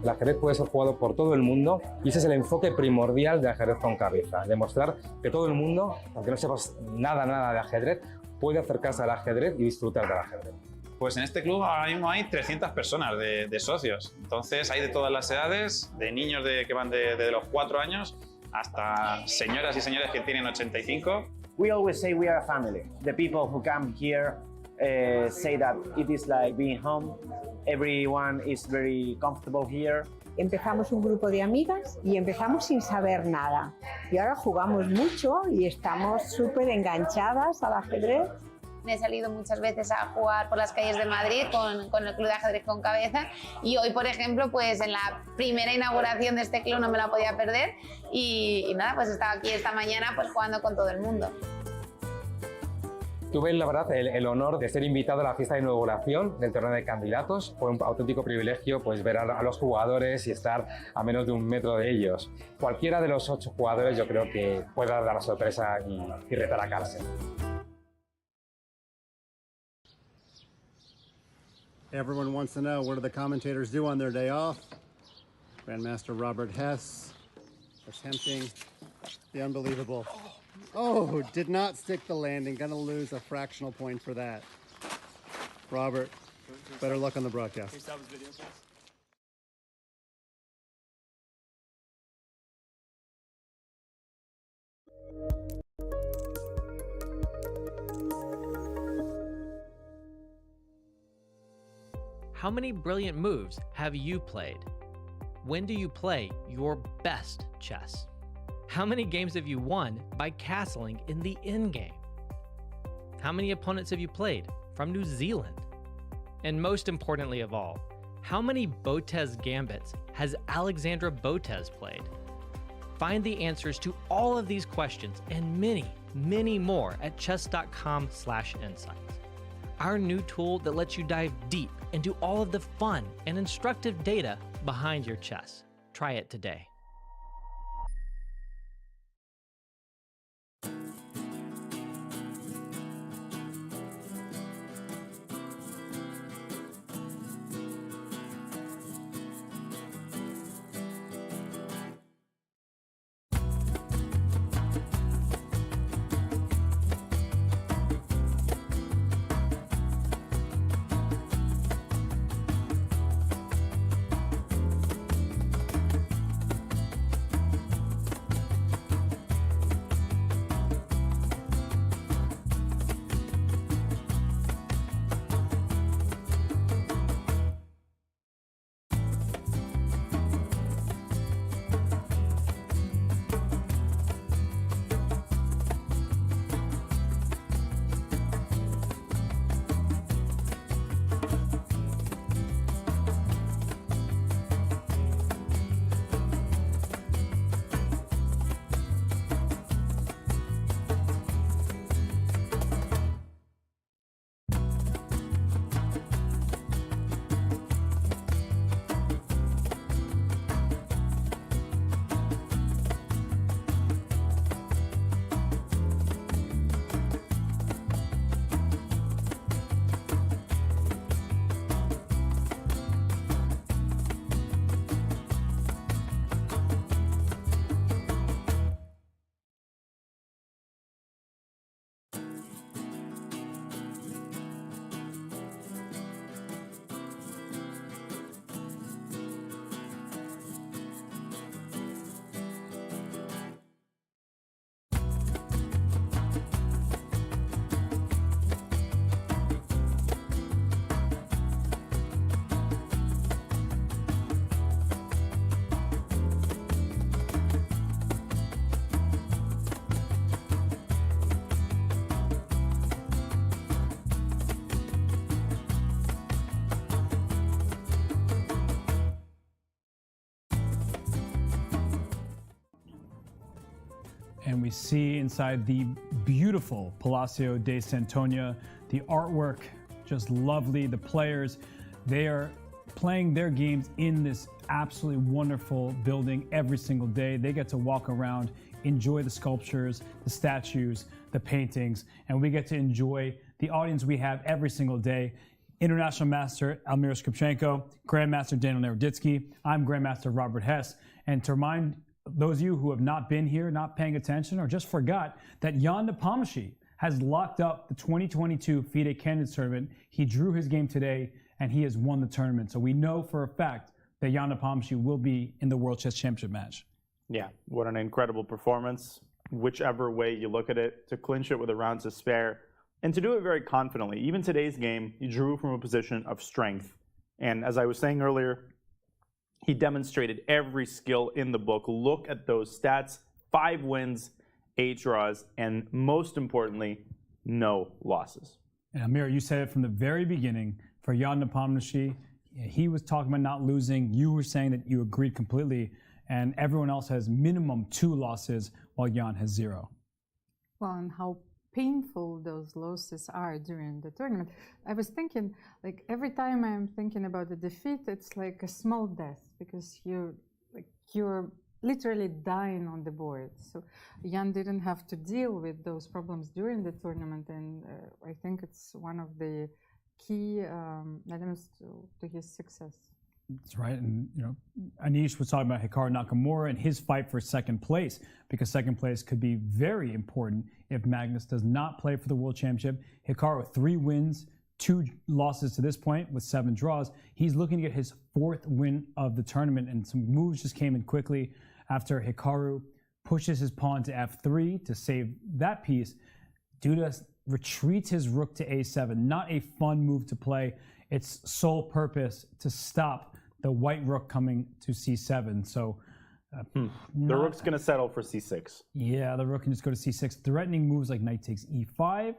El ajedrez puede ser jugado por todo el mundo y ese es el enfoque primordial de ajedrez con cabeza, demostrar que todo el mundo, aunque no sepas nada de ajedrez, puede acercarse al ajedrez y disfrutar del ajedrez. Pues en este club ahora mismo hay 300 personas de socios, entonces hay de todas las edades, de niños que van de los 4 años hasta señoras y señores que tienen 85. We always say we are a family. The people who come here say that it is like being home. Everyone is very comfortable here. Empezamos un grupo de amigas y empezamos sin saber nada. Y ahora jugamos mucho y estamos súper enganchadas al ajedrez. He salido muchas veces a jugar por las calles de Madrid con el Club de Ajedrez con Cabeza y hoy, por ejemplo, pues en la primera inauguración de este club no me la podía perder y nada, pues estaba aquí esta mañana pues jugando con todo el mundo. Tuve, la verdad, el honor de ser invitado a la fiesta de inauguración del torneo de candidatos. Fue un auténtico privilegio pues, ver a los jugadores y estar a menos de 1 metro de ellos. Cualquiera de los 8 jugadores yo creo que puede dar la sorpresa y retar a Carlsen. Everyone wants to know, what do the commentators do on their day off? Grandmaster Robert Hess attempting the unbelievable. Oh, did not stick the landing. Gonna lose a fractional point for that. Robert, better luck on the broadcast. How many brilliant moves have you played? When do you play your best chess? How many games have you won by castling in the endgame? How many opponents have you played from New Zealand? And most importantly of all, how many Botez gambits has Alexandra Botez played? Find the answers to all of these questions and many, many more at chess.com/insights. Our new tool that lets you dive deep into all of the fun and instructive data behind your chess. Try it today. And we see inside the beautiful Palacio de Santoña, the artwork, just lovely. The players, they are playing their games in this absolutely wonderful building every single day. They get to walk around, enjoy the sculptures, the statues, the paintings, and we get to enjoy the audience we have every single day. International Master Elmira Skripchenko, Grandmaster Daniel Naroditsky. I'm Grandmaster Robert Hess. And to remind those of you who have not been here, not paying attention, or just forgot that Jan Nepomniachtchi has locked up the 2022 FIDE Candidates Tournament. He drew his game today, and he has won the tournament. So we know for a fact that Jan Nepomniachtchi will be in the World Chess Championship match. Yeah, what an incredible performance, whichever way you look at it, to clinch it with a round to spare, and to do it very confidently. Even today's game, he drew from a position of strength. And as I was saying earlier, he demonstrated every skill in the book. Look at those stats: 5 wins, 8 draws, and most importantly, no losses. And Amir, you said it from the very beginning. For Jan Nepomniachtchi, he was talking about not losing. You were saying that you agreed completely, and everyone else has minimum 2 losses, while Jan has 0. Well, and how painful those losses are during the tournament. I was thinking, like, every time I'm thinking about the defeat, it's like a small death, because you're literally dying on the board. So Jan didn't have to deal with those problems during the tournament, and I think it's one of the key elements to his success. That's right. And, you know, Anish was talking about Hikaru Nakamura and his fight for second place, because second place could be very important if Magnus does not play for the World Championship. Hikaru, 3 wins, 2 losses to this point with 7 draws. He's looking to get his 4th win of the tournament, and some moves just came in quickly after Hikaru pushes his pawn to f3 to save that piece. Duda retreats his rook to a7. Not a fun move to play. Its sole purpose to stop the white rook coming to c7. So the rook's going to settle for c6. Yeah, the rook can just go to c6. Threatening moves like knight takes e5.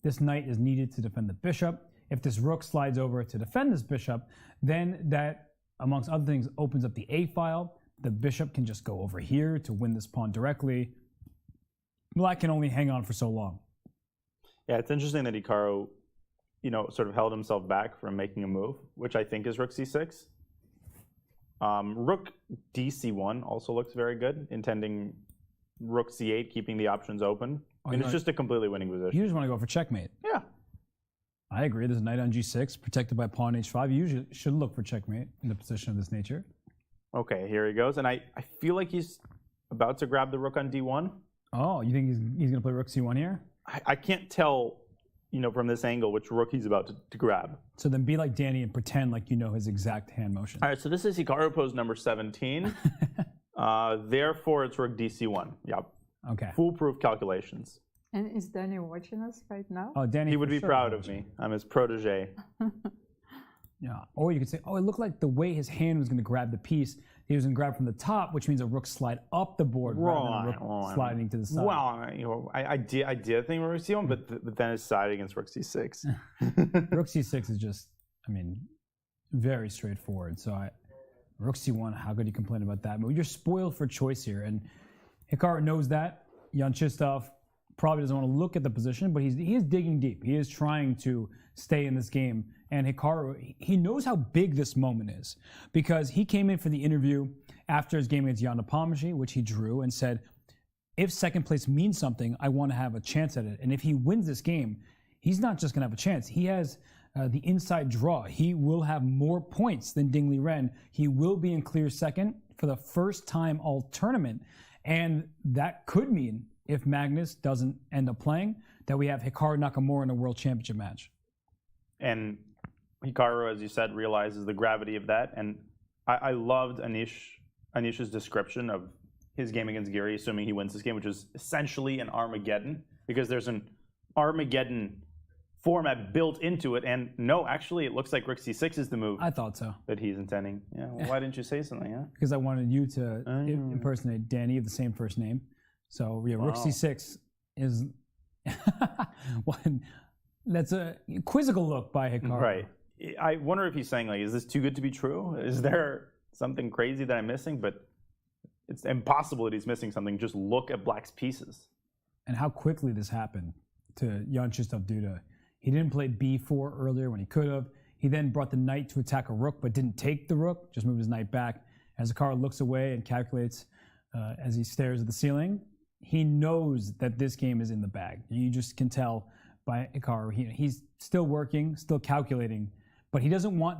This knight is needed to defend the bishop. If this rook slides over to defend this bishop, then that, amongst other things, opens up the a file. The bishop can just go over here to win this pawn directly. Black can only hang on for so long. Yeah, it's interesting that Hikaru, sort of held himself back from making a move, which I think is rook c6. Rook dc1 also looks very good, intending rook c8, keeping the options open. And it's just a completely winning position. You just want to go for checkmate. Yeah. I agree. There's a knight on g6, protected by pawn h5. You usually should look for checkmate in a position of this nature. Okay, here he goes. And I feel like he's about to grab the rook on d1. Oh, you think he's going to play rook c1 here? I can't tell, from this angle which rook he's about to grab. So then be like Danny and pretend like you know his exact hand motion. All right, so this is Hikaru pose number 17. Therefore, it's rook dc1. Yep. Okay. Foolproof calculations. And is Danny watching us right now? Oh, Danny, he would be proud of me. I'm his protege. Yeah. Or you could say, oh, it looked like the way his hand was going to grab the piece, he was going to grab from the top, which means a rook slide up the board rather than a rook sliding to the side. Well, I did think rook c1, but then it's side against rook c6. Rook c6 is just, very straightforward. So rook c1, how could you complain about that? But you're spoiled for choice here, and Hikaru knows that. Jan-Krzysztof probably doesn't want to look at the position, but he is digging deep. He is trying to stay in this game. And Hikaru, he knows how big this moment is, because he came in for the interview after his game against Jan Nepomniachtchi, which he drew, and said, if second place means something, I want to have a chance at it. And if he wins this game, he's not just going to have a chance. He has the inside draw. He will have more points than Ding Liren. He will be in clear second for the first time all tournament. And that could mean, if Magnus doesn't end up playing, that we have Hikaru Nakamura in a World Championship match. And Hikaru, as you said, realizes the gravity of that. And I loved Anish's description of his game against Giri, assuming he wins this game, which is essentially an Armageddon, because there's an Armageddon format built into it. And no, actually, it looks like rook c6 is the move. I thought so. That he's intending. Yeah, well, why didn't you say something, huh? Because I wanted you to impersonate Danny of the same first name. So, yeah, rook c6 is... That's a quizzical look by Hikaru. Right. I wonder if he's saying, is this too good to be true? Is there something crazy that I'm missing? But it's impossible that he's missing something. Just look at Black's pieces. And how quickly this happened to Jan-Krzysztof Duda. He didn't play b4 earlier when he could have. He then brought the knight to attack a rook, but didn't take the rook, just moved his knight back. As Hikaru looks away and calculates as he stares at the ceiling, he knows that this game is in the bag. You just can tell by Hikaru. He's still working, still calculating, but he doesn't want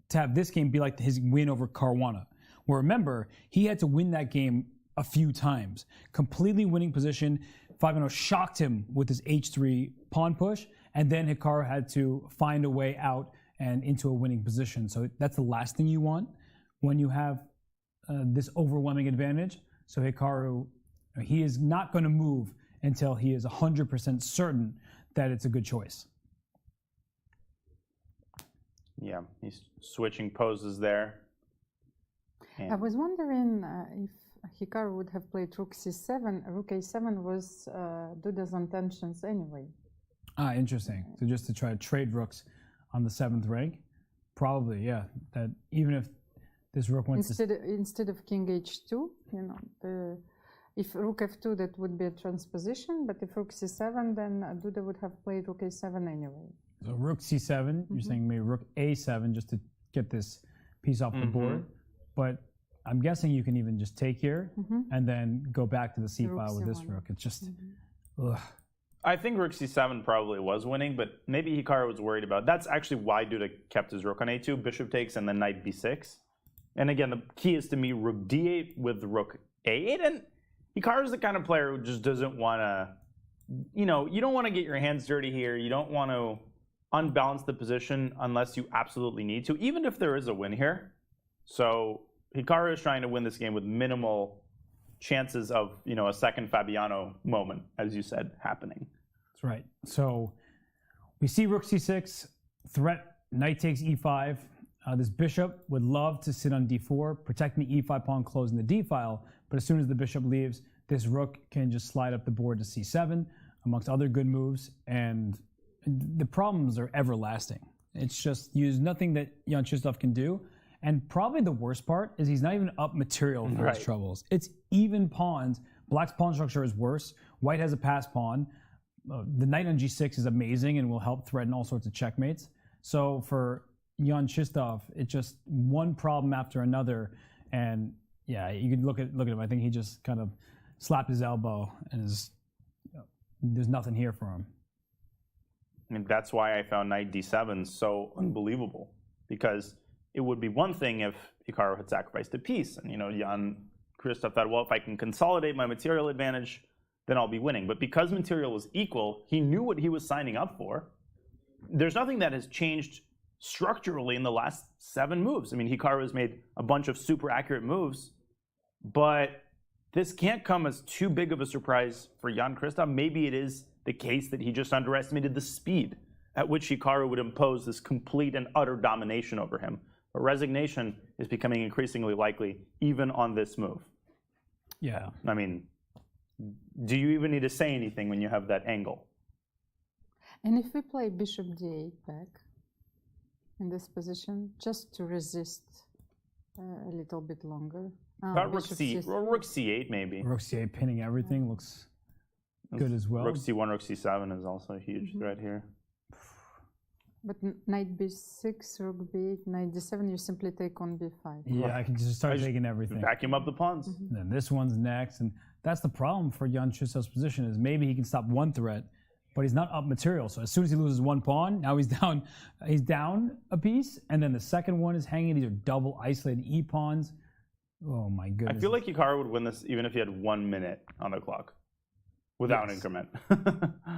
to have this game be like his win over Caruana. Where remember, he had to win that game a few times. Completely winning position. Fabiano shocked him with his h3 pawn push, and then Hikaru had to find a way out and into a winning position. So that's the last thing you want when you have this overwhelming advantage. So Hikaru, he is not going to move until he is 100% certain that it's a good choice. Yeah, he's switching poses there. I was wondering if Hikaru would have played rook c7. Rook a7 was Duda's intentions anyway. Ah, interesting. So just to try to trade rooks on the 7th rank? Probably, yeah. That even if this rook went instead of king h2, you know, if rook f2, that would be a transposition, but if rook c7, then Duda would have played rook a7 anyway. So rook c7, you're saying maybe rook a7 just to get this piece off the board. But I'm guessing you can even just take here and then go back to the c file with this rook. It's just, ugh. I think rook c7 probably was winning, but maybe Hikaru was worried about. That's actually why Duda kept his rook on a2, bishop takes, and then knight b6. And again, the key is to me rook d8 with rook a8. And Hikaru's the kind of player who just doesn't want to, you know, you don't want to get your hands dirty here. You don't want to unbalance the position unless you absolutely need to, even if there is a win here. So Hikaru is trying to win this game with minimal chances of, you know, a second Fabiano moment, as you said, happening. That's right. So we see rook c6, threat, knight takes e5. This bishop would love to sit on d4, protecting the e5 pawn, closing the d file, but as soon as the bishop leaves, this rook can just slide up the board to c7, amongst other good moves, and the problems are everlasting. It's just, there's nothing that Jan-Krzysztof can do. And probably the worst part is he's not even up material for his troubles. It's even pawns. Black's pawn structure is worse. White has a pass pawn. The knight on g6 is amazing and will help threaten all sorts of checkmates. So for Jan-Krzysztof, it's just one problem after another. And yeah, you can look at him. I think he just kind of slapped his elbow and there's nothing here for him. I mean, that's why I found knight d7 so unbelievable, because it would be one thing if Hikaru had sacrificed a piece, and, you know, Jan-Krzysztof thought, well, if I can consolidate my material advantage, then I'll be winning. But because material was equal, he knew what he was signing up for. There's nothing that has changed structurally in the last 7 moves. I mean, Hikaru has made a bunch of super accurate moves, but this can't come as too big of a surprise for Jan-Krzysztof. Maybe it is the case that he just underestimated the speed at which Hikaru would impose this complete and utter domination over him. But resignation is becoming increasingly likely, even on this move. Yeah. I mean, do you even need to say anything when you have that angle? And if we play bishop d8 back in this position, just to resist a little bit longer. Rook c8 maybe. Rook c8 pinning everything looks good as well. Rook c1, rook c7 is also a huge threat here. But knight b6, rook b8, knight d7, you simply take on b5. Yeah, I can just start taking everything. Vacuum up the pawns. And then this one's next, and that's the problem for Jan-Krzysztof's position, is maybe he can stop one threat, but he's not up material. So as soon as he loses one pawn, now he's down a piece, and then the second one is hanging. These are double isolated e-pawns. Oh my goodness. I feel like Hikaru would win this even if he had 1 minute on the clock. Without increment.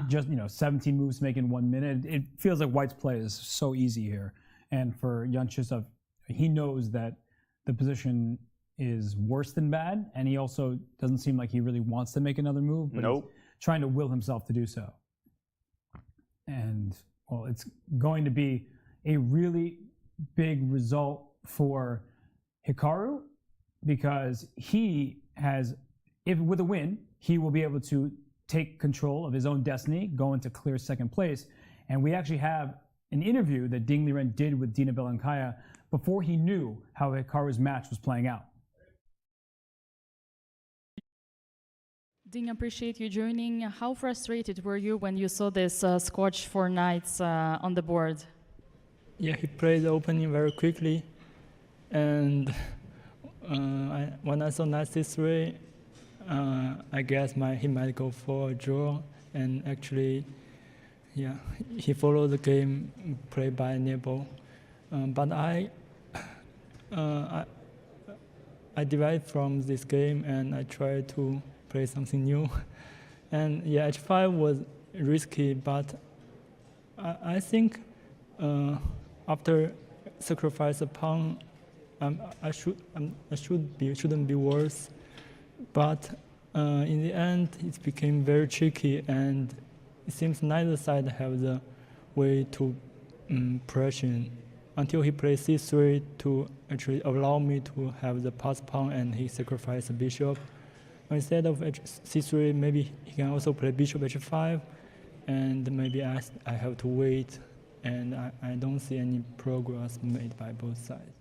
Just, 17 moves to make in 1 minute. It feels like White's play is so easy here. And for Jan-Krzysztof, he knows that the position is worse than bad, and he also doesn't seem like he really wants to make another move, but he's trying to will himself to do so. And, well, it's going to be a really big result for Hikaru, because he has, with a win, he will be able to take control of his own destiny, go into clear second place. And we actually have an interview that Ding Liren did with Dina Belankaya before he knew how Hikaru's match was playing out. Ding, appreciate you joining. How frustrated were you when you saw this Scotch 4 knights on the board? Yeah, he played the opening very quickly, and when I saw knight c3, I guess he might go for a draw, and actually, yeah, he followed the game played by Nepo, but I derived from this game and I tried to play something new, and yeah, h5 was risky, but I think after sacrifice a pawn, shouldn't be worse, but in the end it became very tricky, and it seems neither side have the way to pressure until he played c3 to actually allow me to have the pass pawn, and he sacrificed the bishop. Instead of c3, maybe he can also play bishop h5, and maybe I have to wait, and I don't see any progress made by both sides.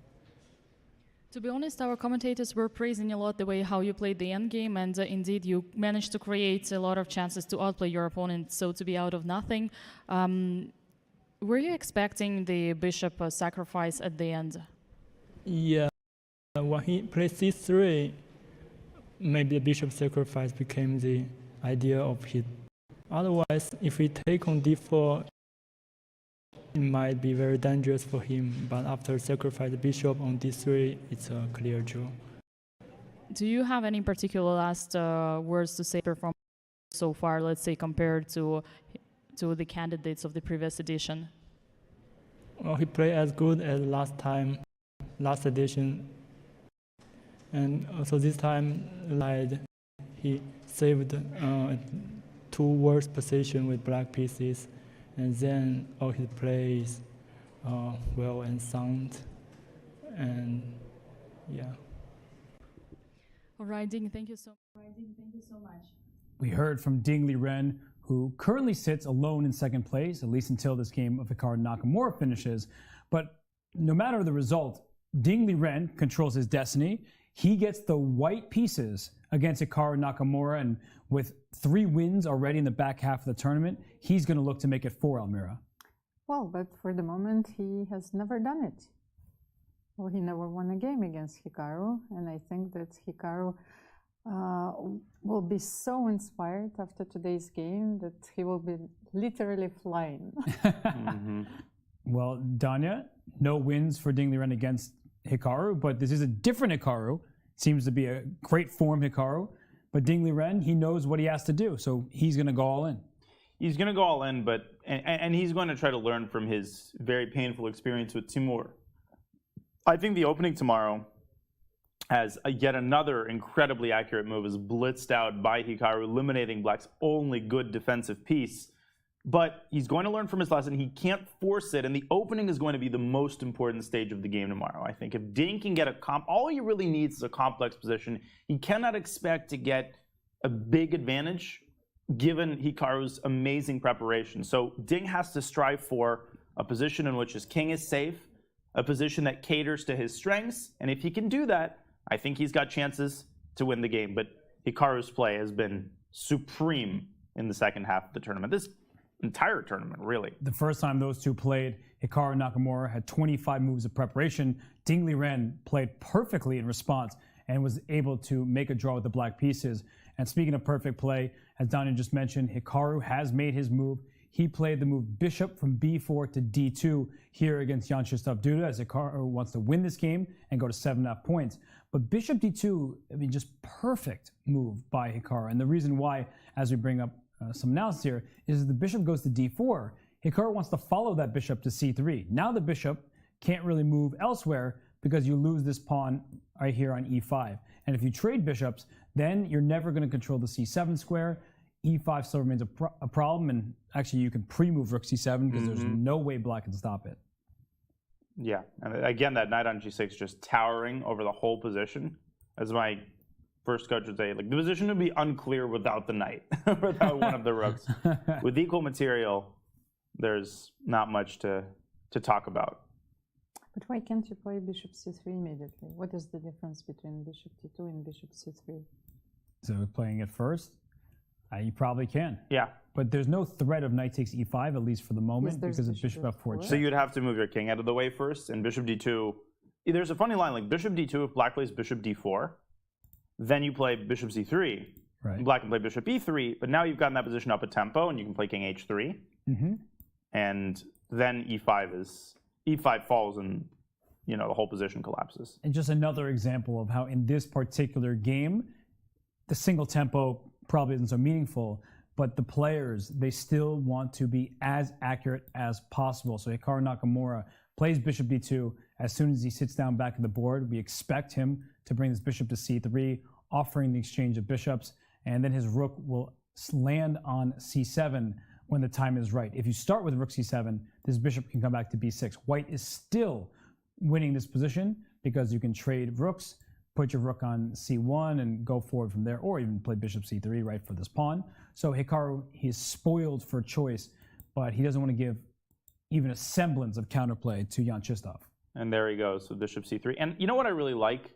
To be honest, our commentators were praising a lot the way how you played the endgame, and indeed you managed to create a lot of chances to outplay your opponent, so to be out of nothing. Were you expecting the bishop sacrifice at the end? Yeah, when he played c3, maybe the bishop sacrifice became the idea of his. Otherwise, if we take on d4, it might be very dangerous for him, but after sacrifice the bishop on d3, it's a clear draw. Do you have any particular last words to say from so far, let's say, compared to the candidates of the previous edition? Well, he played as good as last edition. And also this time, he saved 2 worse positions with black pieces, and then all his plays well and sound, and yeah. All right, Ding, thank you so much. We heard from Ding Liren, who currently sits alone in second place, at least until this game of Hikaru Nakamura finishes. But no matter the result, Ding Liren controls his destiny. He gets the white pieces against Hikaru Nakamura, and with 3 wins already in the back half of the tournament, he's going to look to make it 4, Almira. Well, but for the moment, he has never done it. Well, he never won a game against Hikaru, and I think that Hikaru will be so inspired after today's game that he will be literally flying. Well, Danya, no wins for Ding Liren against Hikaru, but this is a different Hikaru. Seems to be a great form Hikaru, but Ding Liren, he knows what he has to do, so he's going to go all in. He's going to go all in, but and he's going to try to learn from his very painful experience with Timur. I think the opening tomorrow has yet another incredibly accurate move, is blitzed out by Hikaru, eliminating Black's only good defensive piece. But he's going to learn from his lesson. He can't force it, and the opening is going to be the most important stage of the game tomorrow. I think if Ding can get all he really needs is a complex position. He cannot expect to get a big advantage given Hikaru's amazing preparation. So Ding has to strive for a position in which his king is safe, a position that caters to his strengths, and if he can do that, I think he's got chances to win the game. But Hikaru's play has been supreme in the second half of the tournament. This entire tournament, really. The first time those two played, Hikaru Nakamura had 25 moves of preparation. Ding Liren played perfectly in response and was able to make a draw with the black pieces. And speaking of perfect play, as Daniel just mentioned, Hikaru has made his move. He played the move bishop from b4 to d2 here against Jan-Krzysztof Duda, as Hikaru wants to win this game and go to 7.5 points. But bishop d2, I mean, just perfect move by Hikaru. And the reason why, as we bring up some analysis here, is the bishop goes to d4. Hikaru wants to follow that bishop to c3. Now the bishop can't really move elsewhere because you lose this pawn right here on e5. And if you trade bishops, then you're never going to control the c7 square. e5 still remains a problem, and actually you can pre-move rook c7 because there's no way black can stop it. Yeah, and again, that knight on g6 just towering over the whole position. As my first coach would say, like, the position would be unclear without the knight, without one of the rooks. With equal material, there's not much to talk about. But why can't you play bishop c3 immediately? What is the difference between bishop d2 and bishop c3? So playing it first? You probably can. Yeah. But there's no threat of knight takes e5, at least for the moment, there's because of bishop f4 check. So you'd have to move your king out of the way first, and bishop d2. There's a funny line, like bishop d2, if black plays bishop d4, then you play bishop c3. Right. Black can play bishop e3, but now you've gotten that position up a tempo, and you can play king h3. Mm-hmm. And then e5 falls, and the whole position collapses. And just another example of how in this particular game, the single tempo probably isn't so meaningful, but the players, they still want to be as accurate as possible. So Hikaru Nakamura plays bishop b2. As soon as he sits down back at the board, we expect him to bring this bishop to c3, offering the exchange of bishops, and then his rook will land on c7 when the time is right. If you start with rook c7, this bishop can come back to b6. White is still winning this position because you can trade rooks, put your rook on c1 and go forward from there, or even play bishop c3 right for this pawn. So Hikaru, he's spoiled for choice, but he doesn't want to give even a semblance of counterplay to Jan-Krzysztof. And there he goes with bishop c3. And you know what I really like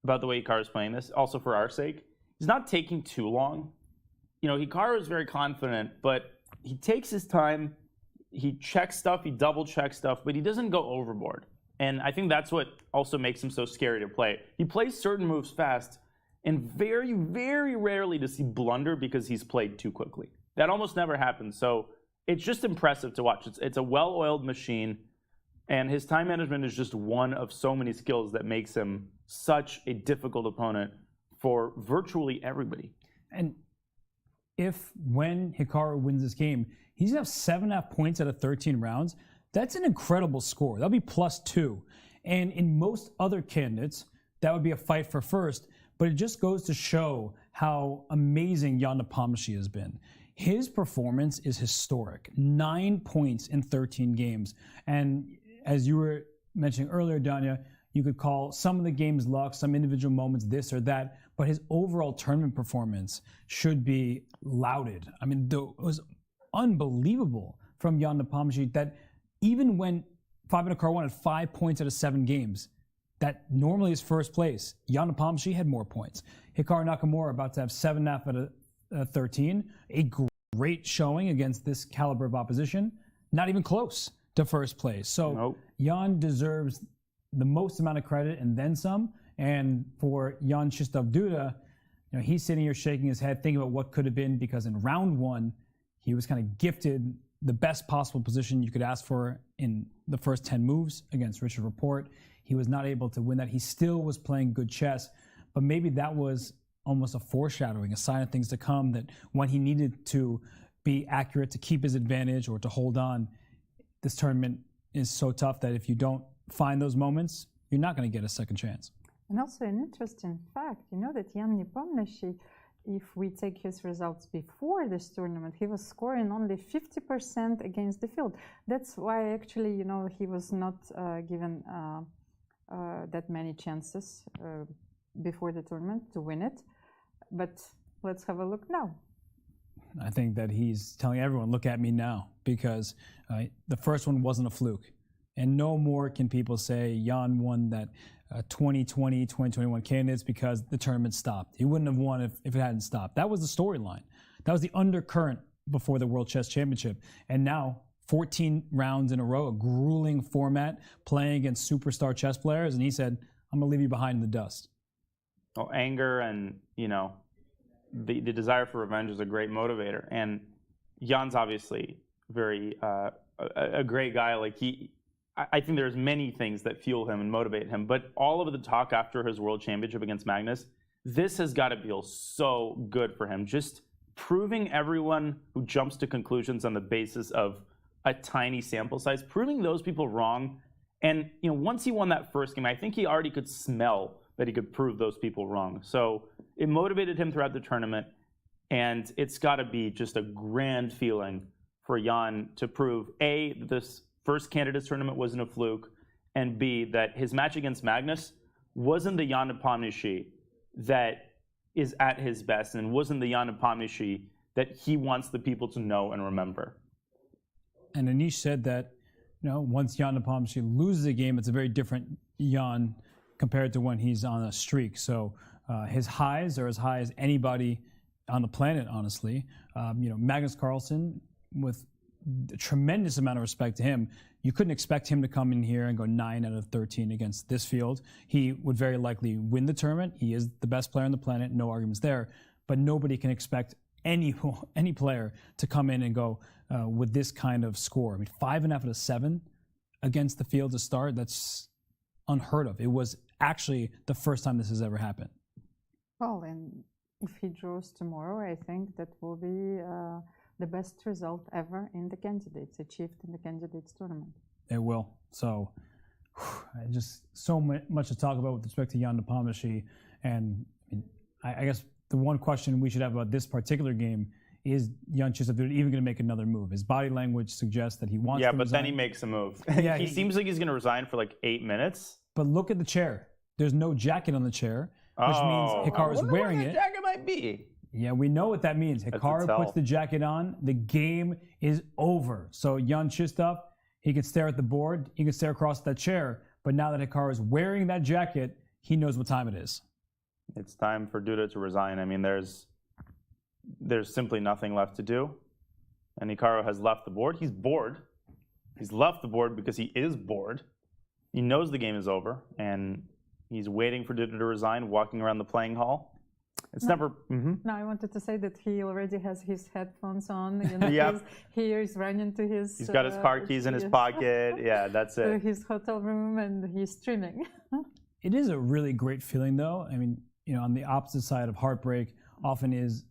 about the way Hikaru's playing this, also for our sake? He's not taking too long. Hikaru is very confident, but he takes his time, he checks stuff, he double checks stuff, but he doesn't go overboard. And I think that's what also makes him so scary to play. He plays certain moves fast, and very, very rarely does he blunder because he's played too quickly. That almost never happens. So it's just impressive to watch. It's a well-oiled machine, and his time management is just one of so many skills that makes him such a difficult opponent for virtually everybody. And when Hikaru wins this game, he's going to have 7.5 points out of 13 rounds. That's an incredible score. That'll be +2. And in most other candidates, that would be a fight for first, but it just goes to show how amazing Jan Nepomniachtchi has been. His performance is historic. 9 points in 13 games. And as you were mentioning earlier, Danya, you could call some of the games luck, some individual moments this or that, but his overall tournament performance should be lauded. I mean, it was unbelievable from Jan Nepomniachtchi that even when Fabiano Caruana had 5 points out of 7 games, that normally is first place, Jan Nepomniachtchi had more points. Hikaru Nakamura about to have 7.5 out of 13, a great showing against this caliber of opposition, not even close to first place. So Jan deserves the most amount of credit and then some. And for Jan-Krzysztof Duda, he's sitting here shaking his head, thinking about what could have been, because in round 1, he was kind of gifted the best possible position you could ask for in the first 10 moves against Richard Rapport. He was not able to win that. He still was playing good chess, but maybe that was almost a foreshadowing, a sign of things to come, that when he needed to be accurate to keep his advantage or to hold on, this tournament is so tough that if you don't find those moments, you're not going to get a second chance. And also an interesting fact, that Jan Nepomniachtchi, if we take his results before this tournament, he was scoring only 50% against the field. That's why actually, he was not given that many chances before the tournament to win it. But let's have a look now. I think that he's telling everyone, look at me now, because the first one wasn't a fluke. And no more can people say Jan won that 2020, 2021 candidates because the tournament stopped. He wouldn't have won if it hadn't stopped. That was the storyline. That was the undercurrent before the World Chess Championship. And now, 14 rounds in a row, a grueling format, playing against superstar chess players, and he said, I'm going to leave you behind in the dust. Well, anger and, the desire for revenge is a great motivator. And Jan's obviously very a great guy. I think there's many things that fuel him and motivate him, but all of the talk after his world championship against Magnus, this has got to feel so good for him. Just proving everyone who jumps to conclusions on the basis of a tiny sample size, proving those people wrong. And once he won that first game, I think he already could smell that he could prove those people wrong. So it motivated him throughout the tournament, and it's got to be just a grand feeling for Jan to prove, A, that this first Candidates Tournament wasn't a fluke, and B, that his match against Magnus wasn't the Jan Nepomniachtchi that is at his best, and wasn't the Jan Nepomniachtchi that he wants the people to know and remember. And Anish said that, once Jan Nepomniachtchi loses a game, it's a very different Jan compared to when he's on a streak. So his highs are as high as anybody on the planet, honestly. Magnus Carlsen, with a tremendous amount of respect to him, you couldn't expect him to come in here and go 9 out of 13 against this field. He would very likely win the tournament. He is the best player on the planet, no arguments there. But nobody can expect any player to come in and go with this kind of score. I mean, 5.5 out of 7 against the field to start, that's unheard of. It was actually the first time this has ever happened. Well, and if he draws tomorrow, I think that will be the best result ever in the candidates, achieved in the candidates tournament. It will. So, just so much to talk about with respect to Jan Nepomniachtchi. And I guess the one question we should have about this particular game is Jan-Krzysztof even going to make another move? His body language suggests that he wants to resign. Yeah, but then he makes a move. Yeah, he seems like he's going to resign for like 8 minutes. But look at the chair. There's no jacket on the chair, which means Hikaru's wearing it. What that jacket might be. Yeah, we know what that means. Hikaru puts the jacket on, the game is over. So Jan-Krzysztof, he can stare at the board, he can stare across that chair, but now that Hikaru is wearing that jacket, he knows what time it is. It's time for Duda to resign. I mean, there's simply nothing left to do. And Hikaru has left the board. He's bored. He's left the board because he is bored. He knows the game is over, and he's waiting for Duda to resign, walking around the playing hall. It's never... No, I wanted to say that he already has his headphones on. Yep. He is running to his... He's got his car keys in his pocket. Yeah, that's it. To his hotel room, and he's streaming. It is a really great feeling, though. I mean, on the opposite side of heartbreak often is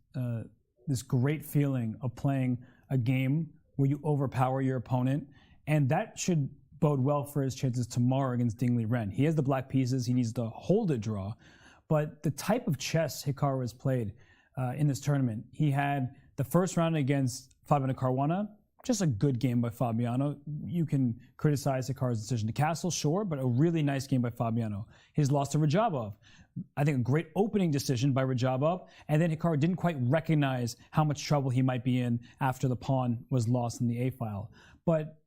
this great feeling of playing a game where you overpower your opponent, and that should bode well for his chances tomorrow against Liren. He has the black pieces. He needs to hold a draw. But the type of chess Hikaru has played in this tournament, he had the first round against Fabiano Caruana, just a good game by Fabiano. You can criticize Hikaru's decision to castle, sure, but a really nice game by Fabiano. His loss to Rajabov, I think a great opening decision by Rajabov, and then Hikaru didn't quite recognize how much trouble he might be in after the pawn was lost in the A-file. But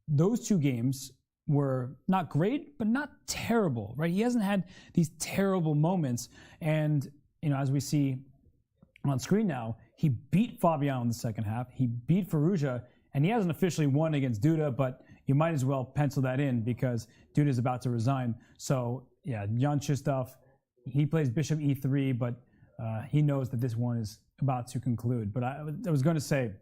those two games were not great, but not terrible, right? He hasn't had these terrible moments. And, as we see on screen now, he beat Fabiano in the second half. He beat Firouzja, and he hasn't officially won against Duda, but you might as well pencil that in because Duda is about to resign. So, yeah, Jan-Krzysztof, he plays bishop e3, but he knows that this one is about to conclude. But I was going to say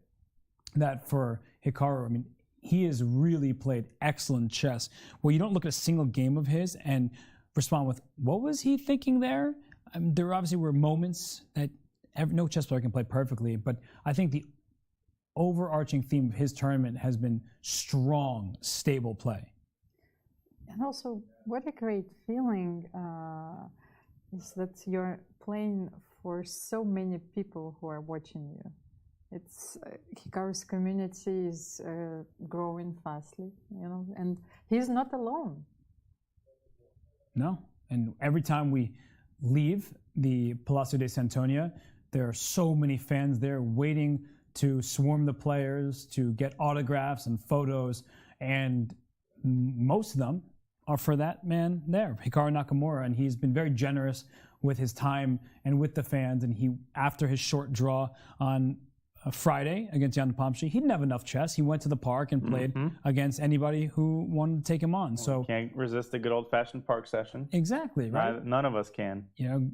that for Hikaru, I mean, he has really played excellent chess where you don't look at a single game of his and respond with, what was he thinking there? I mean, there obviously were moments that no chess player can play perfectly, but I think the overarching theme of his tournament has been strong, stable play. And also, what a great feeling is that you're playing for so many people who are watching you. It's Hikaru's community is growing fastly, and he's not alone. No, and every time we leave the Palacio de Santonia, there are so many fans there waiting to swarm the players, to get autographs and photos, and most of them are for that man there, Hikaru Nakamura, and he's been very generous with his time and with the fans, and he, after his short draw on Friday against Jan Nepomniachtchi, he didn't have enough chess. He went to the park and played against anybody who wanted to take him on. So can't resist a good old-fashioned park session. Exactly, right? None of us can.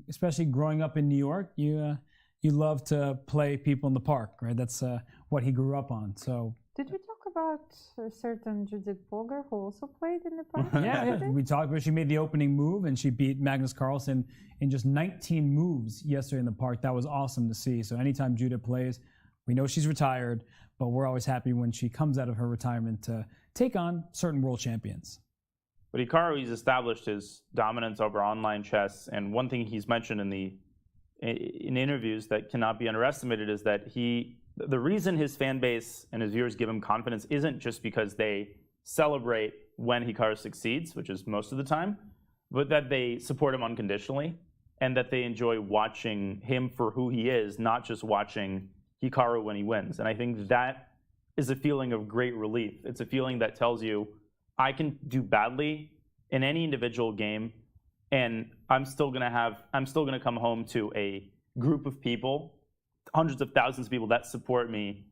Especially growing up in New York, you love to play people in the park, right? That's what he grew up on. So did we talk about a certain Judith Polgar who also played in the park? Yeah, we talked about she made the opening move and she beat Magnus Carlsen in just 19 moves yesterday in the park. That was awesome to see. So anytime Judith plays, we know she's retired, but we're always happy when she comes out of her retirement to take on certain world champions. But Hikaru, he's established his dominance over online chess, and one thing he's mentioned in interviews that cannot be underestimated is that the reason his fan base and his viewers give him confidence isn't just because they celebrate when Hikaru succeeds, which is most of the time, but that they support him unconditionally and that they enjoy watching him for who he is, not just watching Hikaru when he wins. And I think that is a feeling of great relief. It's a feeling that tells you, I can do badly in any individual game, and I'm still gonna come home to a group of people hundreds of thousands of people that support me,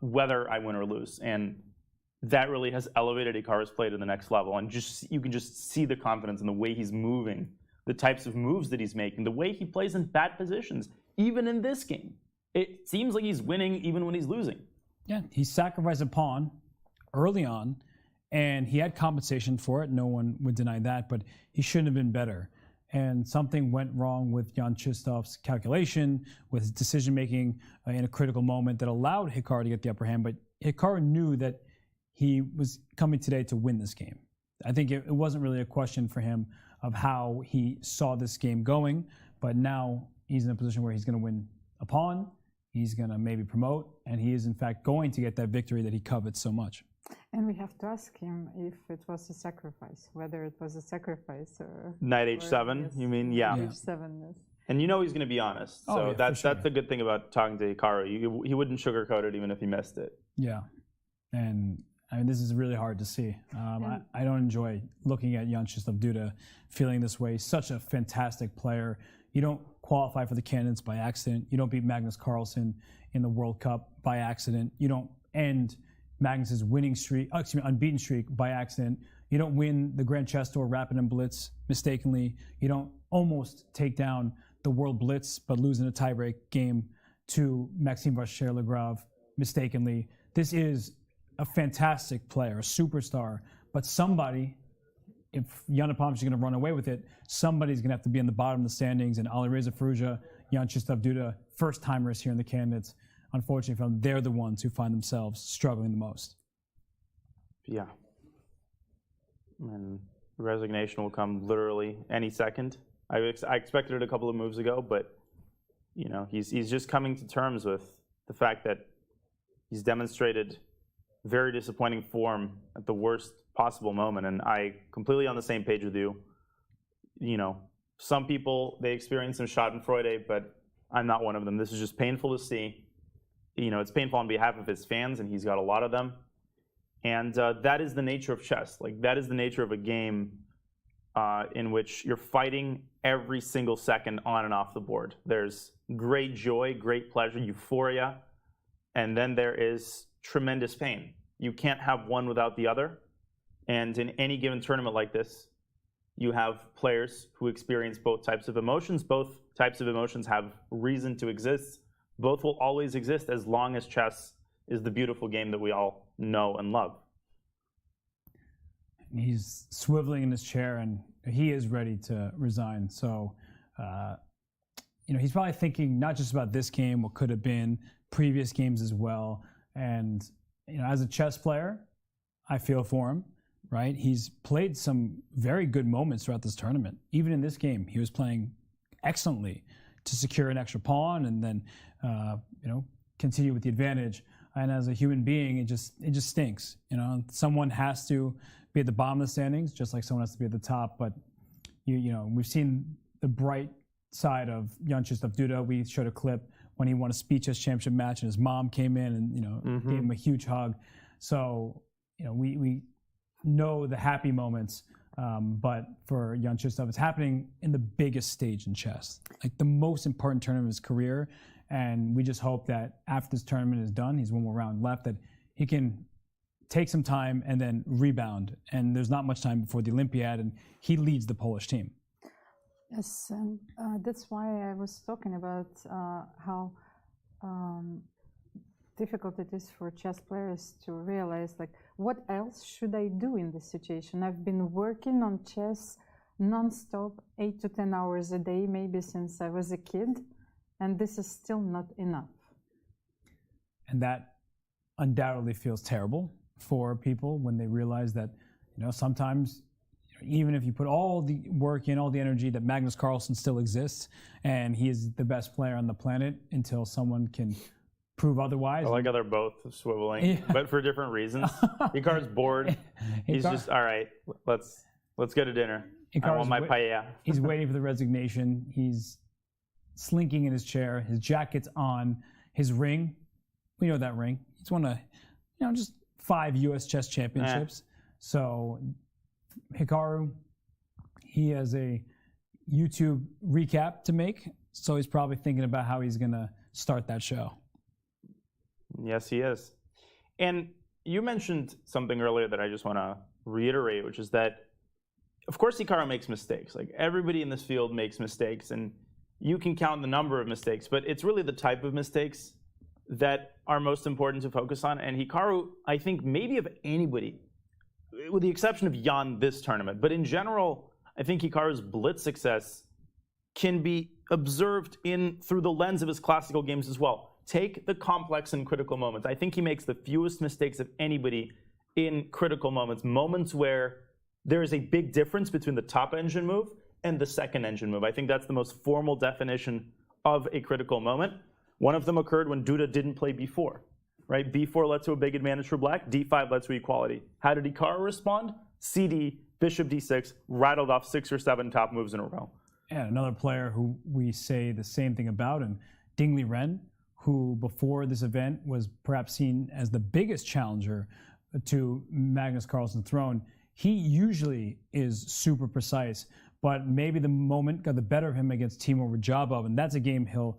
whether I win or lose. And that really has elevated Hikaru's play to the next level. And you can just see the confidence in the way he's moving, the types of moves that he's making, the way he plays in bad positions, even in this game. It seems like he's winning even when he's losing. Yeah, he sacrificed a pawn early on, and he had compensation for it. No one would deny that, but he shouldn't have been better. And something went wrong with Jan-Krzysztof's calculation, with his decision-making in a critical moment that allowed Hikaru to get the upper hand. But Hikaru knew that he was coming today to win this game. I think it wasn't really a question for him of how he saw this game going, but now he's in a position where he's going to win a pawn, he's going to maybe promote, and he is in fact going to get that victory that he covets so much. And we have to ask him if it was a sacrifice, whether it was a sacrifice or... Knight h7, yes, you mean? Yeah. h7, yes. And you know he's going to be honest. Oh, So yeah, that's sure. the good thing about talking to Hikaru. He wouldn't sugarcoat it even if he missed it. Yeah, and I mean, this is really hard to see. I don't enjoy looking at Jan-Krzysztof Duda feeling this way. He's such a fantastic player. You don't qualify for the candidates by accident. You don't beat Magnus Carlsen in the World Cup by accident. You don't end Magnus's unbeaten streak by accident. You don't win the Grand Chess Tour Rapid and Blitz mistakenly. You don't almost take down the World Blitz but lose in a tiebreak game to Maxime Vachier-Lagrave mistakenly. This is a fantastic player, a superstar, but somebody, if Jan Nepomniachtchi is going to run away with it, somebody's going to have to be in the bottom of the standings, and Alireza Firouzja, Jan-Krzysztof Duda, first-timers here in the candidates, unfortunately, they're the ones who find themselves struggling the most. Yeah. And resignation will come literally any second. I expected it a couple of moves ago, but you know, he's just coming to terms with the fact that he's demonstrated very disappointing form at the worst possible moment. And I completely on the same page with you. You know, some people, they experience some schadenfreude, but I'm not one of them. This is just painful to see. You know, it's painful on behalf of his fans, and he's got a lot of them. And that is the nature of chess. Like, that is the nature of a game in which you're fighting every single second on and off the board. There's great joy, great pleasure, euphoria, and then there is tremendous pain. You can't have one without the other. And in any given tournament like this, you have players who experience both types of emotions. Both types of emotions have reason to exist. Both will always exist as long as chess is the beautiful game that we all know and love. He's swiveling in his chair, and he is ready to resign. So, you know, he's probably thinking not just about this game, what could have been, previous games as well. And, you know, as a chess player, I feel for him, right? He's played some very good moments throughout this tournament. Even in this game, he was playing excellently to secure an extra pawn and then, you know, continue with the advantage. And as a human being, it just stinks. You know, someone has to be at the bottom of the standings, just like someone has to be at the top. But you know, we've seen the bright side of Jan-Krzysztof Duda. We showed a clip when he won a speedchess championship match, and his mom came in and gave him a huge hug. So you know, we know the happy moments, but for Jan-Krzysztof, it's happening in the biggest stage in chess, like the most important tournament of his career. And we just hope that after this tournament is done, he's one more round left, that he can take some time and then rebound. And there's not much time before the Olympiad, and he leads the Polish team. Yes, and that's why I was talking about how difficult it is for chess players to realize, like, what else should I do in this situation? I've been working on chess non-stop, 8 to 10 hours a day, maybe since I was a kid, and this is still not enough. And that undoubtedly feels terrible for people when they realize that, you know, sometimes even if you put all the work in, all the energy, that Magnus Carlsen still exists and he is the best player on the planet until someone can prove otherwise. I like how they're both swiveling, but for different reasons. Hikaru's bored. He's just, all right, let's go to dinner. I want my paella. He's waiting for the resignation. He's slinking in his chair. His jacket's on. His ring, we know that ring. He's won just 5 U.S. chess championships. So Hikaru, he has a YouTube recap to make. So he's probably thinking about how he's going to start that show. Yes, he is. And you mentioned something earlier that I just want to reiterate, which is that, of course, Hikaru makes mistakes. Like, everybody in this field makes mistakes, and you can count the number of mistakes, but it's really the type of mistakes that are most important to focus on. And Hikaru, I think, maybe of anybody, with the exception of Jan this tournament, but in general, I think Hikaru's blitz success can be observed through the lens of his classical games as well. Take the complex and critical moments. I think he makes the fewest mistakes of anybody in critical moments, moments where there is a big difference between the top engine move and the second engine move. I think that's the most formal definition of a critical moment. One of them occurred when Duda didn't play b4, right? b4 led to a big advantage for black, d5 led to equality. How did Hikaru respond? cd, bishop d6, rattled off 6 or 7 top moves in a row. And another player who we say the same thing about, and Liren, who before this event was perhaps seen as the biggest challenger to Magnus Carlsen's throne. He usually is super precise, but maybe the moment got the better of him against Timur Rajabov, and that's a game he'll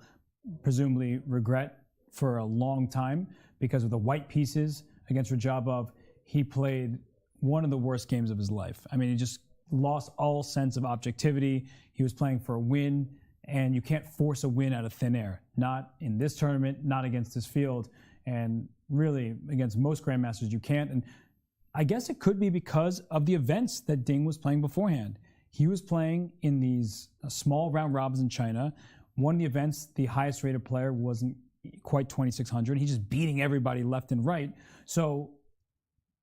presumably regret for a long time, because with the white pieces against Rajabov, he played one of the worst games of his life. I mean, he just lost all sense of objectivity. He was playing for a win, and you can't force a win out of thin air. Not in this tournament, not against this field, and really against most grandmasters you can't. And I guess it could be because of the events that Ding was playing beforehand. He was playing in these small round robins in China. One of the events, the highest rated player wasn't quite 2,600. He's just beating everybody left and right. So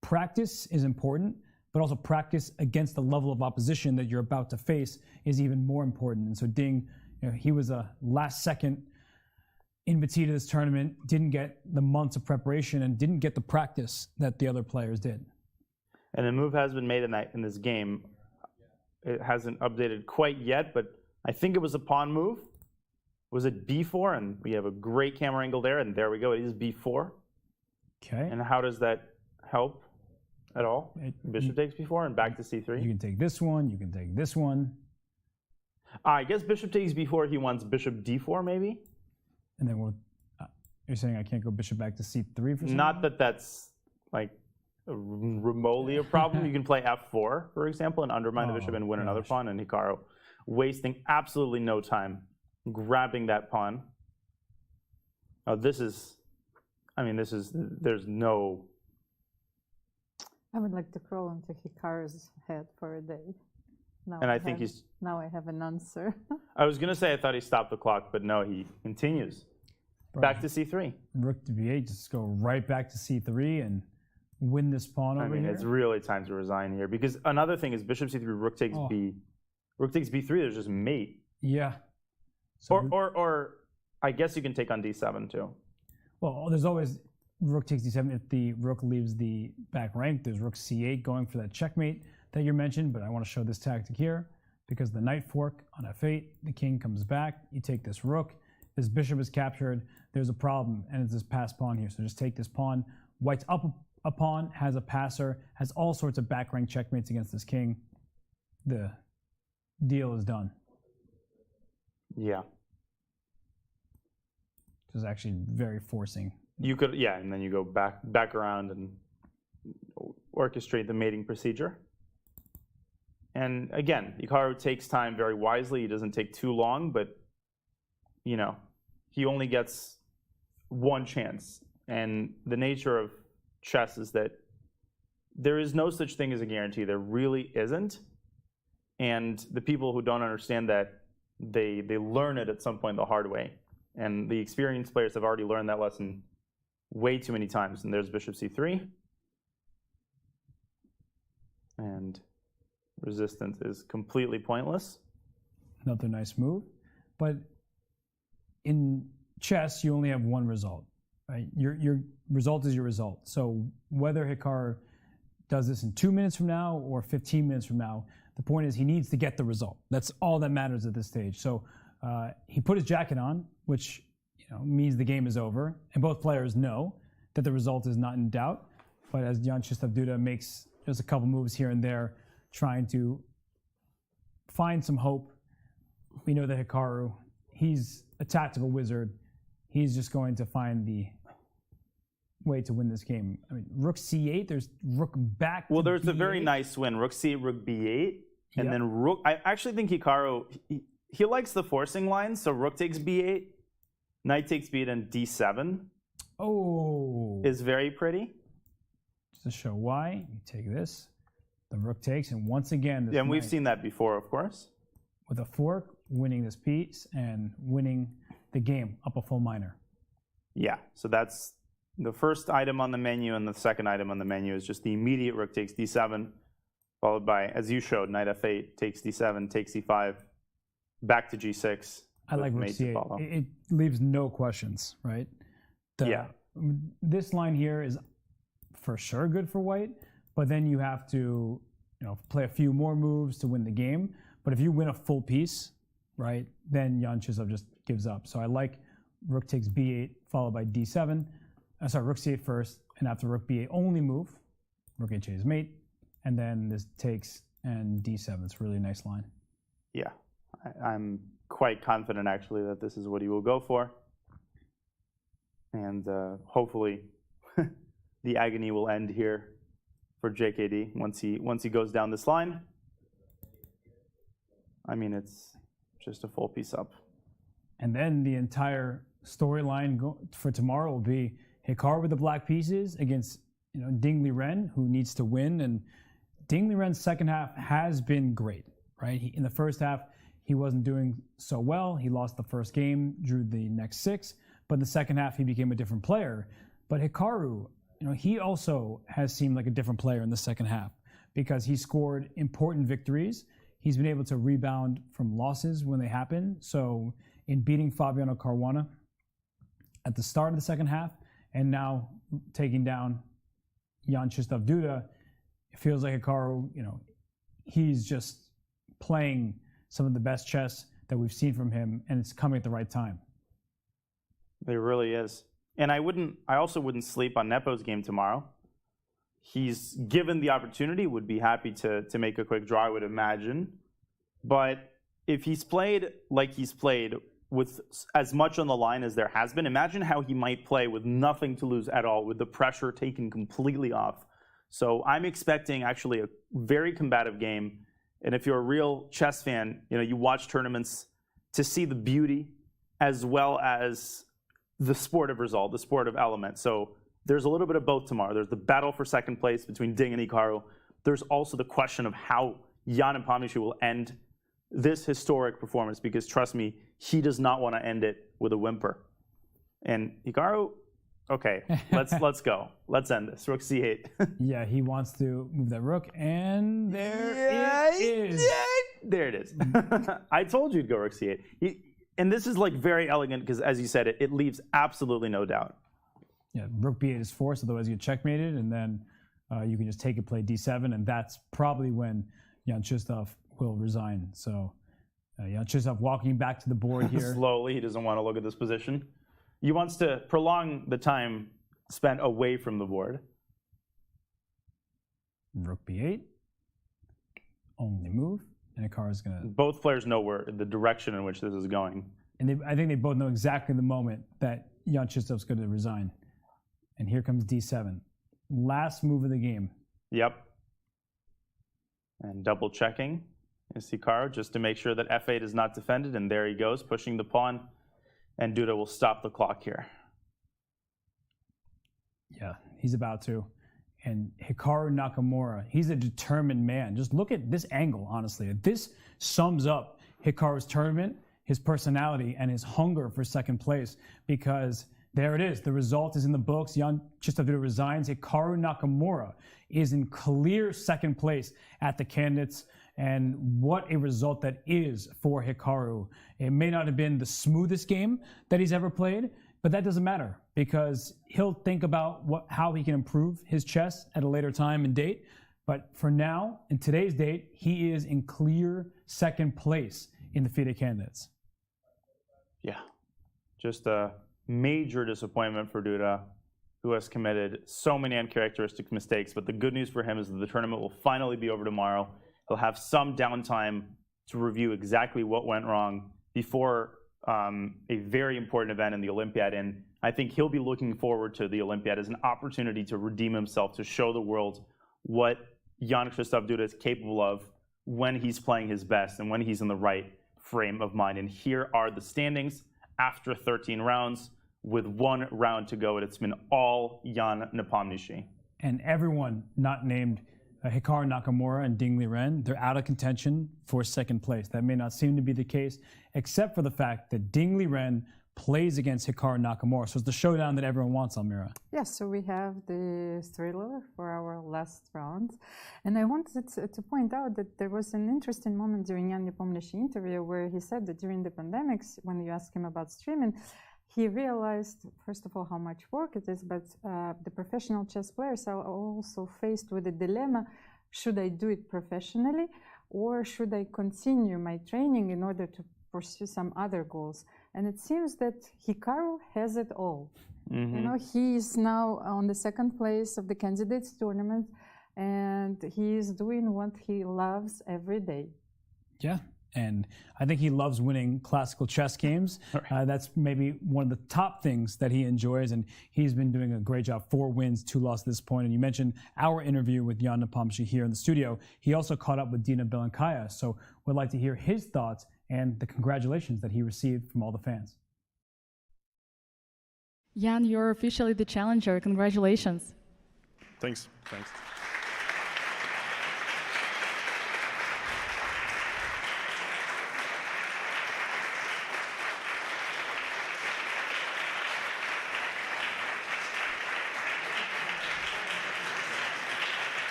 practice is important, but also practice against the level of opposition that you're about to face is even more important. And so Ding, he was a last second invitee to this tournament, didn't get the months of preparation and didn't get the practice that the other players did. And a move has been made in this game. It hasn't updated quite yet, but I think it was a pawn move. Was it b4? And we have a great camera angle there, and there we go. It is b4. Okay. And how does that help at all? Bishop takes b4 and back to c3. You can take this one. You can take this one. I guess bishop takes b4. He wants bishop d4 maybe. And then you're saying I can't go bishop back to c3 for something? Not that that's like remotely a problem. You can play f4, for example, and undermine the bishop and win another pawn. And Hikaru wasting absolutely no time grabbing that pawn. Oh, there's no... I would like to crawl into Hikaru's head for a day. Now I have an answer. I was going to say I thought he stopped the clock, but no, he continues. Back to c3. Rook to b8, just go right back to c3 and win this pawn over here. It's really time to resign here, because another thing is bishop c3, rook takes rook takes b3, there's just mate. Yeah. So or I guess you can take on d7 too. Well, there's always rook takes d7 if the rook leaves the back rank. There's rook c8 going for that checkmate that you mentioned, but I want to show this tactic here because the knight fork on f8, the king comes back, you take this rook, this bishop is captured, there's a problem, and it's this pass pawn here. So just take this pawn. White's up a pawn, has a passer, has all sorts of back rank checkmates against this king. The deal is done. Yeah. This is actually very forcing. You could, yeah, and then you go back around and orchestrate the mating procedure. And again, Hikaru takes time very wisely. He doesn't take too long, but he only gets one chance. And the nature of chess is that there is no such thing as a guarantee. There really isn't. And the people who don't understand that, they learn it at some point the hard way. And the experienced players have already learned that lesson way too many times. And there's bishop c3. And resistance is completely pointless. Another nice move. But in chess, you only have one result, right? Your result is your result. So whether Hikaru does this in 2 minutes from now or 15 minutes from now, the point is he needs to get the result. That's all that matters at this stage. So he put his jacket on, which means the game is over. And both players know that the result is not in doubt. But as Jan-Krzysztof Duda makes just a couple moves here and there, trying to find some hope, we know that Hikaru, he's a tactical wizard. he's just going to find the way to win this game. I mean, rook c8, there's rook back to there's b8. a very nice win. Rook c8, rook b8, and Yep. then rook. I actually think Hikaru, he likes the forcing line, so rook takes b8, knight takes b8, and d7 is very pretty. Just to show why, you take this, the rook takes, and once again, this Yeah, and we've knight seen that before, of course. with a fork, winning this piece and winning the game up a full minor. Yeah, so that's the first item on the menu, and the second item on the menu is just the immediate rook takes d7, followed by, as you showed, knight f8, takes d7, takes e5, back to g6. I like with rook mate to follow. c8. It leaves no questions, right? Yeah. This line here is for sure good for white, but then you have to, play a few more moves to win the game. But if you win a full piece, right, then Jan-Krzysztof just gives up. So I like rook takes b8 followed by d7. Rook c8 first, and after rook b8 only move, rook h is mate, and then this takes and d7. It's a really nice line. Yeah, I'm quite confident actually that this is what he will go for. And hopefully the agony will end here for JKD once he goes down this line. I mean, it's just a full piece up. And then the entire storyline for tomorrow will be Hikaru with the black pieces against Ding Liren, who needs to win. And Ding Liren's second half has been great, right? In the first half, he wasn't doing so well. He lost the first game, drew the next 6. But in the second half, he became a different player. But Hikaru, he also has seemed like a different player in the second half because he scored important victories. He's been able to rebound from losses when they happen. So in beating Fabiano Caruana at the start of the second half, and now taking down Jan-Krzysztof Duda, it feels like Hikaru, he's just playing some of the best chess that we've seen from him, and it's coming at the right time. There really is. And I also wouldn't sleep on Nepo's game tomorrow. He's given the opportunity, would be happy to make a quick draw, I would imagine. But if he's played like he's played with as much on the line as there has been, imagine how he might play with nothing to lose at all, with the pressure taken completely off. So I'm expecting actually a very combative game. And if you're a real chess fan, you watch tournaments to see the beauty as well as the sport of result, the sport of element. So there's a little bit of both tomorrow. There's the battle for second place between Ding and Hikaru. There's also the question of how Jan Nepomniachtchi will end this historic performance, because trust me, he does not want to end it with a whimper. And Hikaru, okay, let's go. Let's end this. Rook c8. Yeah, he wants to move that rook, and there it is. There it is. I told you to go rook c8. And this is like very elegant because, as you said, it leaves absolutely no doubt. Yeah, rook b8 is forced, otherwise you get checkmated, and then you can just take it, play d7, and that's probably when Jan-Krzysztof will resign. So Jan-Krzysztof walking back to the board here. Slowly, he doesn't want to look at this position. He wants to prolong the time spent away from the board. Rook b8, only move, and Hikaru's gonna. Both players know the direction in which this is going. And I think they both know exactly the moment that Jan-Krzysztof's going to resign. And here comes d7. Last move of the game. Yep. And double checking is Hikaru just to make sure that f8 is not defended. And there he goes, pushing the pawn. And Duda will stop the clock here. Yeah, he's about to. And Hikaru Nakamura, he's a determined man. Just look at this angle, honestly. This sums up Hikaru's tournament, his personality, and his hunger for second place, because there it is. The result is in the books. Jan-Krzysztof Duda resigns. Hikaru Nakamura is in clear second place at the candidates. And what a result that is for Hikaru. It may not have been the smoothest game that he's ever played, but that doesn't matter because he'll think about how he can improve his chess at a later time and date. But for now, in today's date, he is in clear second place in the FIDE candidates. Yeah, just a major disappointment for Duda, who has committed so many uncharacteristic mistakes. But the good news for him is that the tournament will finally be over tomorrow. He'll have some downtime to review exactly what went wrong before a very important event in the Olympiad, and I think he'll be looking forward to the Olympiad as an opportunity to redeem himself, to show the world what Jan-Krzysztof Duda is capable of when he's playing his best and when he's in the right frame of mind. And here are the standings after 13 rounds with 1 round to go, and it's been all Jan Nepomniachtchi. And everyone not named Hikaru Nakamura and Liren, they're out of contention for second place. That may not seem to be the case, except for the fact that Liren plays against Hikaru Nakamura. So it's the showdown that everyone wants, Almira. Yes, so we have the thriller for our last round. And I wanted to point out that there was an interesting moment during Jan Nepomniachtchi interview where he said that during the pandemics, when you asked him about streaming, he realized, first of all, how much work it is, but the professional chess players are also faced with the dilemma, should I do it professionally or should I continue my training in order to pursue some other goals? And it seems that Hikaru has it all. Mm-hmm. You know, he is now on the second place of the Candidates Tournament, and he is doing what he loves every day. Yeah, and I think he loves winning classical chess games. That's maybe one of the top things that he enjoys, and he's been doing a great job. 4 wins, 2 losses at this point. And you mentioned our interview with Jan Nepomniachtchi here in the studio. He also caught up with Dina Belankaya, so we'd like to hear his thoughts and the congratulations that he received from all the fans. Jan, you're officially the challenger. Congratulations. Thanks.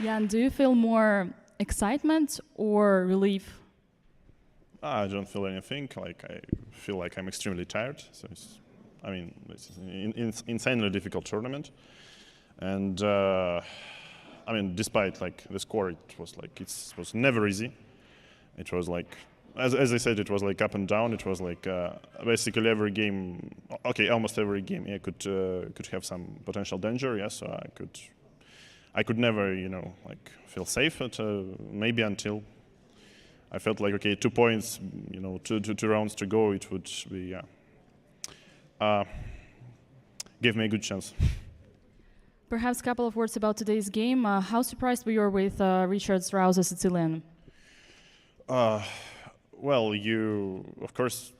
Jan, do you feel more excitement or relief? I don't feel anything. Like, I feel like I'm extremely tired. So it's an insanely difficult tournament, and despite like the score, it was never easy. It was like, as I said, it was like up and down. It was like basically every game. Okay, almost every game, yeah, could have some potential danger. Yeah, so I could never, feel safe at maybe until I felt like, okay, 2 points, two rounds to go, it would be, give me a good chance. Perhaps a couple of words about today's game. How surprised were you with Richard's Firouzja Sicilian? Well, of course,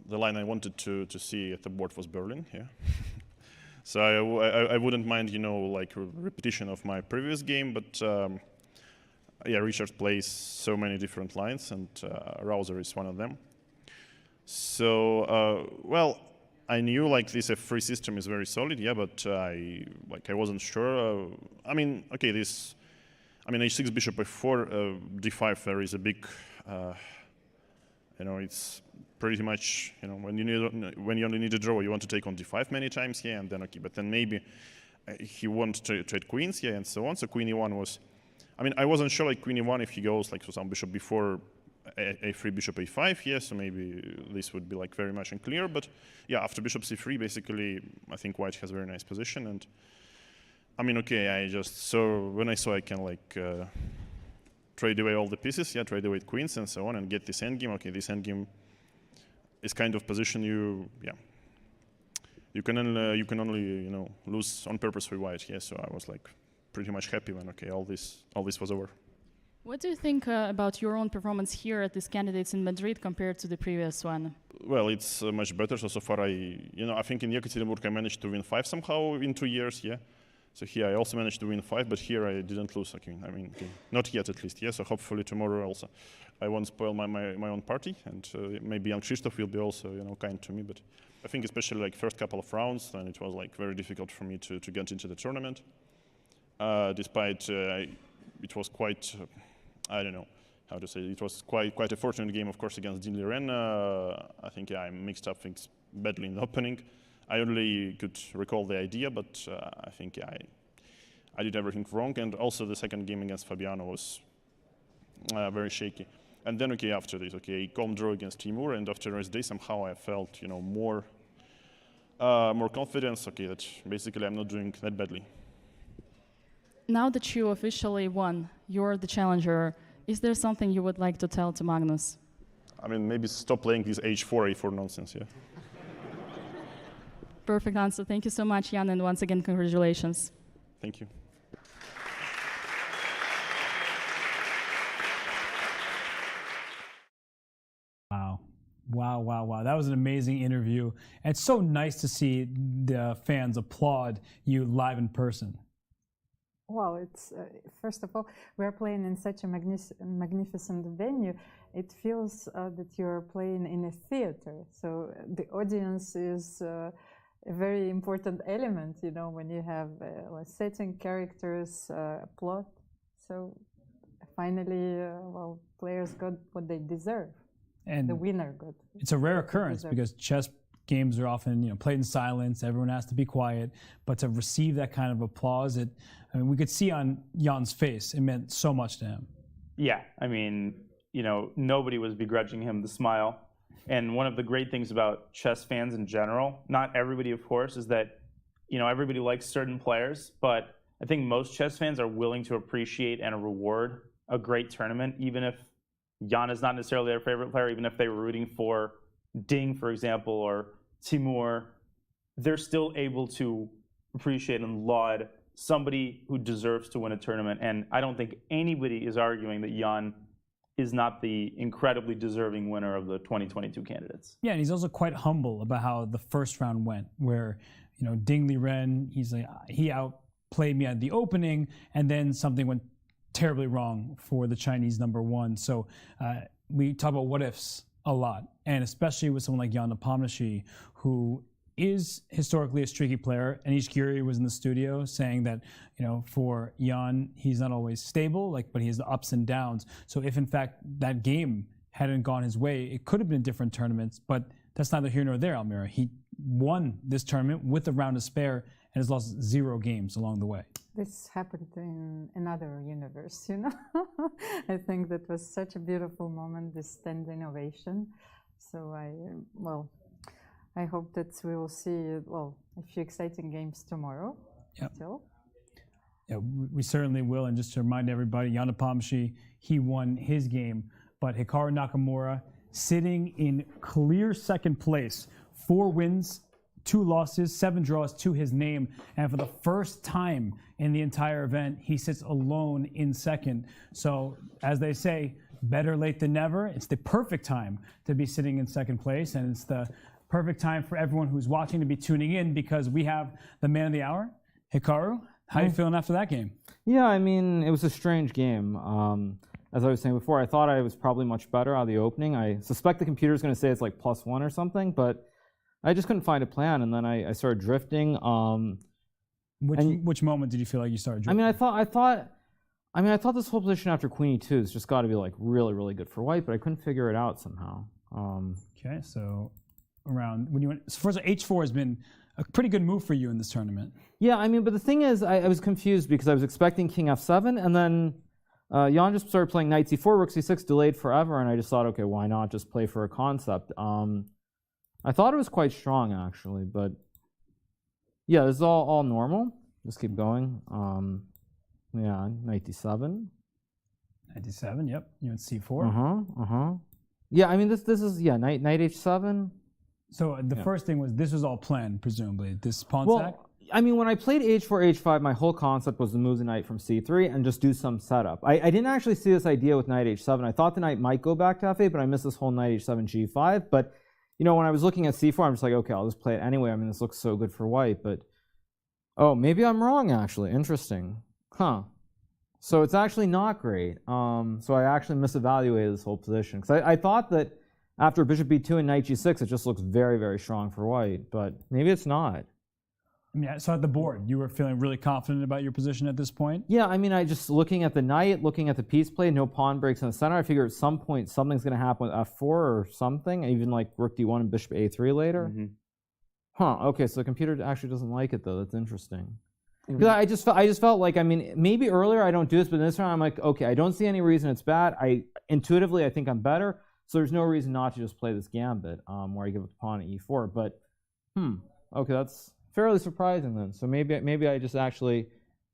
the line I wanted to see at the board was Berlin, yeah. So I wouldn't mind, like a repetition of my previous game, but yeah, Richard plays so many different lines, and Rouser is one of them. So, well, I knew like this F3 system is very solid, yeah, but I wasn't sure. Okay, H6 bishop F4, D5. There is a big, it's pretty much, when you only need a draw, you want to take on D5 many times, yeah, and then okay, but then maybe he wants to trade queens, yeah, and so on. So Queen E1 was, I wasn't sure like Queen E1 if he goes like to some bishop before A3, bishop A5, yeah, so maybe this would be like very much unclear, but yeah, after bishop C3, basically, I think White has a very nice position, and okay, when I saw I can like trade away all the pieces, yeah, trade away queens and so on, and get this endgame. Okay, this endgame is kind of position you can only lose on purpose for White. Yeah, so I was like pretty much happy when okay all this was over. What do you think about your own performance here at this Candidates in Madrid compared to the previous one? Well, it's much better. So far I think in Yekaterinburg I managed to win 5 somehow in 2 years. Yeah. So here I also managed to win 5, but here I didn't lose. Okay, not yet at least. Yeah. So hopefully tomorrow also I won't spoil my own party, and maybe Jan-Krzysztof will be also kind to me. But I think especially like first couple of rounds, then it was like very difficult for me to get into the tournament. Despite it was quite I don't know how to say it. It was quite a fortunate game, of course, against Liren. I think I mixed up things badly in the opening. I only could recall the idea, but I think I did everything wrong. And also the second game against Fabiano was very shaky. And then, after this, calm draw against Timur, and after rest day, somehow I felt, more More confidence. Okay, that basically I'm not doing that badly. Now that you officially won, you're the challenger. Is there something you would like to tell to Magnus? I mean, maybe stop playing this H4 nonsense. Yeah. Perfect answer. Thank you so much, Jan, and once again, congratulations. Thank you. Wow. Wow, wow, wow. That was an amazing interview. And it's so nice to see the fans applaud you live in person. Well, it's first of all, we're playing in such a magnificent venue. It feels that you're playing in a theater. So the audience is a very important element, you know, when you have a setting, characters, plot. So finally, well, players got what they deserve. And the winner got. It's a rare occurrence because chess games are often, you know, played in silence. Everyone has to be quiet. But to receive that kind of applause, I mean, we could see on Jan's face, it meant so much to him. Yeah, I mean, you know, nobody was begrudging him the smile. And one of the great things about chess fans in general, not everybody, of course, is that, you know, everybody likes certain players, but I think most chess fans are willing to appreciate and reward a great tournament, even if Jan is not necessarily their favorite player, even if they were rooting for Ding, for example, or Timur, they're still able to appreciate and laud somebody who deserves to win a tournament. And I don't think anybody is arguing that Jan is not the incredibly deserving winner of the 2022 candidates. Yeah, and he's also quite humble about how the first round went, where, you know, Ding Liren, he's like, he outplayed me at the opening, and then something went terribly wrong for the Chinese #1. So we talk about what ifs a lot, and especially with someone like Jan Nepomniachtchi, who is historically a streaky player. Anish Giri was in the studio saying that, you know, for Jan, he's not always stable, but he has the ups and downs. So if in fact that game hadn't gone his way, it could have been different tournaments, but that's neither here nor there, Almira. He won this tournament with a round to spare and has lost 0 games along the way. This happened in another universe, you know. I think that was such a beautiful moment, this standing ovation. So I hope that we will see, a few exciting games tomorrow. Yep. Still. Yeah, we certainly will. And just to remind everybody, Jan Nepomniachtchi, he won his game, but Hikaru Nakamura sitting in clear second place, 4 wins, 2 losses, 7 draws to his name. And for the first time in the entire event, he sits alone in second. So as they say, better late than never. It's the perfect time to be sitting in second place. And it's the perfect time for everyone who's watching to be tuning in, because we have the man of the hour, Hikaru. How are you feeling after that game? Yeah, I mean, it was a strange game. As I was saying before, I thought I was probably much better out of the opening. I suspect the computer's going to say it's like +1 or something, but I just couldn't find a plan, and then I started drifting. Which moment did you feel like you started drifting? I thought this whole position after Queen E2 has just got to be like really, really good for White, but I couldn't figure it out somehow. Okay, so around when you went, so first H4 has been a pretty good move for you in this tournament. Yeah, I mean, but the thing is, I was confused because I was expecting King F7, and then Jan just started playing Knight C4, Rook C6, delayed forever, and I just thought, okay, why not just play for a concept? I thought it was quite strong, actually, but yeah, this is all normal. Just keep going. Yeah, Knight D7. Knight D7, yep. You went C4. Yeah, I mean, this is, Knight H7. So the first thing was, this was all planned, presumably, this pawn sack? I mean, when I played H4, H5, my whole concept was to move the knight from C3 and just do some setup. I didn't actually see this idea with Knight H7. I thought the knight might go back to F8, but I missed this whole Knight H7, G5. But, you know, when I was looking at C4, I'm just like, okay, I'll just play it anyway. I mean, this looks so good for White, but... Oh, maybe I'm wrong, actually. Interesting. Huh. So it's actually not great. So I actually misevaluated this whole position. Because I thought that after Bishop B2 and Knight G6, it just looks very, very strong for White. But maybe it's not. I mean, so at the board, you were feeling really confident about your position at this point? Yeah, I mean, I just looking at the knight, looking at the piece play, no pawn breaks in the center. I figure at some point something's going to happen with F4 or something, even like Rook D1 and Bishop A3 later. Huh, okay, so the computer actually doesn't like it, though. That's interesting. Because I just felt like, I mean, maybe earlier I don't do this, but this round I'm like, okay, I don't see any reason it's bad. Intuitively, I think I'm better, so there's no reason not to just play this gambit where I give up the pawn at E4. But, Okay, that's fairly surprising then. So maybe I just actually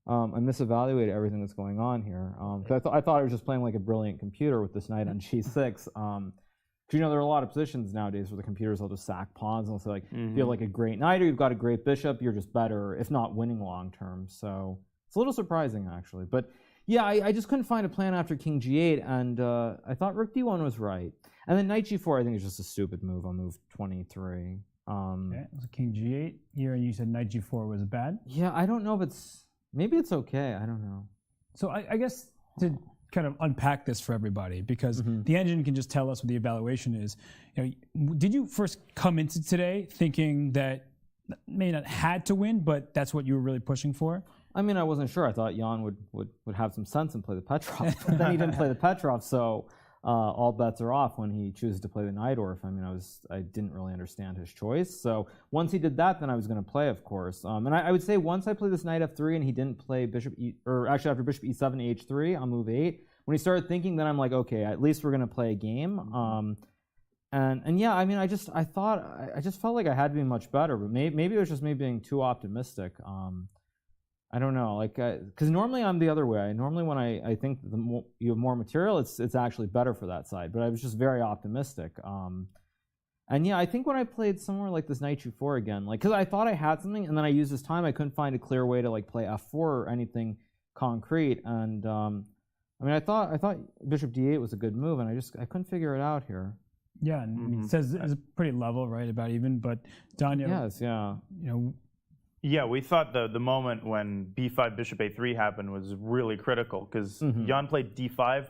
I misevaluated everything that's going on here. Because I thought I was just playing like a brilliant computer with this knight on g6. Because there are a lot of positions nowadays where the computers will just sack pawns and they'll say like, if you have like a great knight or you've got a great bishop, you're just better, if not winning long term. So it's a little surprising actually. But yeah, I just couldn't find a plan after king g8, and I thought rook d1 was right. And then knight g4 I think is just a stupid move on move 23. Okay, so king g8 here, and you said knight g4 was bad? Yeah, I don't know if it's, maybe it's okay, I don't know. So I guess to kind of unpack this for everybody, because the engine can just tell us what the evaluation is. Did you first come into today thinking that may not had to win, but that's what you were really pushing for? I mean, I wasn't sure. I thought Jan would have some sense and play the Petrov, but then he didn't play the Petrov, so all bets are off when he chooses to play the Najdorf. I mean, I didn't really understand his choice. So once he did that, then I was going to play, of course. And I would say once I played this knight f3 and he didn't play bishop or actually after bishop e7 h3 on move 8, when he started thinking, then I'm like, okay, at least we're going to play a game. And yeah, I mean, I just felt like I had to be much better, but maybe it was just me being too optimistic. I don't know, like, because normally I'm the other way. Normally when I think you have more material, it's actually better for that side. But I was just very optimistic. And yeah, I think when I played somewhere like this knight g4 again, like, because I thought I had something, and then I used this time, I couldn't find a clear way to like play f4 or anything concrete. And I mean, I thought bishop d8 was a good move, and I couldn't figure it out here. Yeah, and it says it's pretty level, right? About even, but Daniel. Yes, yeah. Yeah, we thought the moment when b5 bishop a3 happened was really critical because Jan played d5.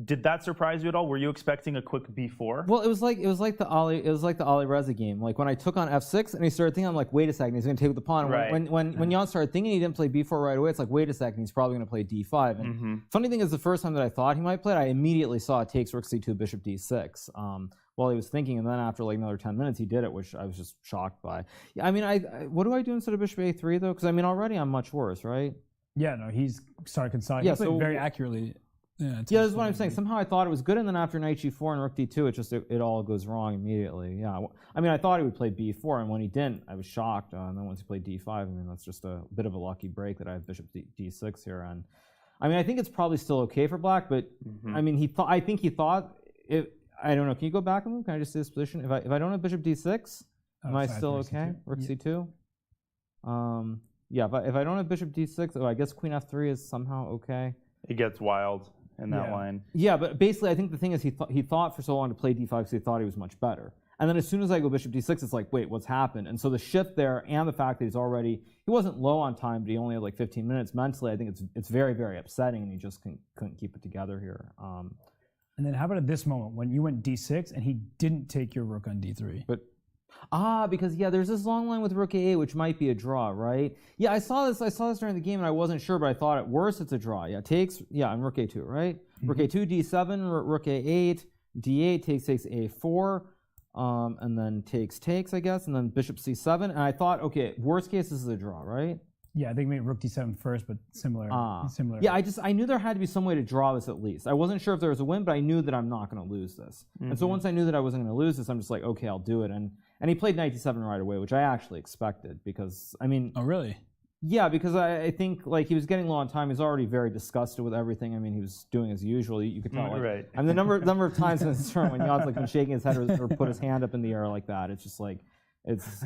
Did that surprise you at all? Were you expecting a quick b4? Well, it was like the Alireza game. Like when I took on f6 and he started thinking, I'm like, wait a second, he's going to take the pawn. Right. When Jan started thinking he didn't play b4 right away, it's like, wait a second, he's probably going to play d5. And funny thing is, the first time that I thought he might play it, I immediately saw it takes rook c2 bishop d6. While he was thinking, and then after like another 10 minutes, he did it, which I was just shocked by. Yeah, I mean, what do I do instead of bishop a3 though? Because I mean, already I'm much worse, right? Yeah, no, he's started consigning. Yeah, he played so very accurately. Yeah, that's what I'm saying. Somehow I thought it was good, and then after knight g4 and rook d2, it all goes wrong immediately. Yeah, I mean, I thought he would play b4, and when he didn't, I was shocked. And then once he played d5, I mean, that's just a bit of a lucky break that I have bishop d6 here. And I mean, I think it's probably still okay for black, but I mean, I think he thought it. I don't know. Can you go back a move? Can I just see this position? If I don't have bishop d6, am I still okay? Rook c2. Yeah. If I don't have bishop d6, I guess queen f3 is somehow okay. It gets wild in that line. Yeah, but basically, I think the thing is he thought for so long to play d5 because he thought he was much better. And then as soon as I go bishop d6, it's like, wait, what's happened? And so the shift there and the fact that he wasn't low on time, but he only had like 15 minutes mentally, I think it's very, very upsetting, and he just couldn't keep it together here. And then how about at this moment when you went d6 and he didn't take your rook on d3? But because there's this long line with rook a8 which might be a draw, right? Yeah, I saw this during the game and I wasn't sure, but I thought at worst it's a draw. Yeah, takes and rook a2, right? Rook a2, d7, rook a8, d8 takes a4, and then takes, I guess, and then bishop c7. And I thought, okay, worst case this is a draw, right? Yeah, I think maybe rook d7 first, but similar. Yeah, I knew there had to be some way to draw this at least. I wasn't sure if there was a win, but I knew that I'm not going to lose this. And so once I knew that I wasn't going to lose this, I'm just like, okay, I'll do it. And he played knight d7 right away, which I actually expected because, I mean... Oh, really? Yeah, because I think like he was getting low on time. He's already very disgusted with everything. I mean, he was doing as usual. You could tell. Like, right. I mean, the number of times in this tournament when Jan's like been shaking his head or put his hand up in the air like that, it's just like...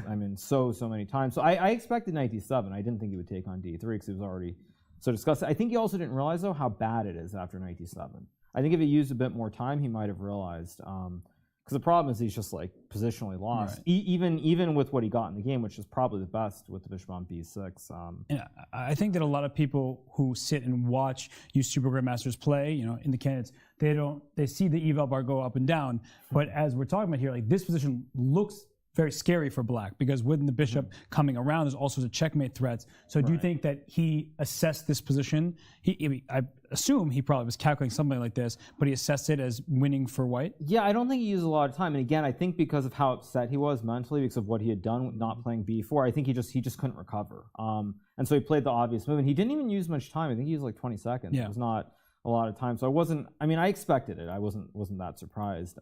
I mean, so many times. So I expected knight d7. I didn't think he would take on d3 because he was already so disgusted. I think he also didn't realize, though, how bad it is after knight d7. I think if he used a bit more time, he might have realized. Because the problem is he's just, like, positionally lost. Right. Even with what he got in the game, which is probably the best with the bishop on b6. Yeah, I think that a lot of people who sit and watch you Super Grandmasters play, in the candidates, they see the eval bar go up and down. But as we're talking about here, like, this position looks very scary for black because with the bishop coming around, there's also the checkmate threats. So do you think that he assessed this position? I assume he probably was calculating something like this, but he assessed it as winning for white? Yeah, I don't think he used a lot of time. And again, I think because of how upset he was mentally because of what he had done not playing b4, I think he just couldn't recover. And so he played the obvious move. And he didn't even use much time. I think he used like 20 seconds. Yeah. It was not a lot of time. So I expected it. I wasn't that surprised.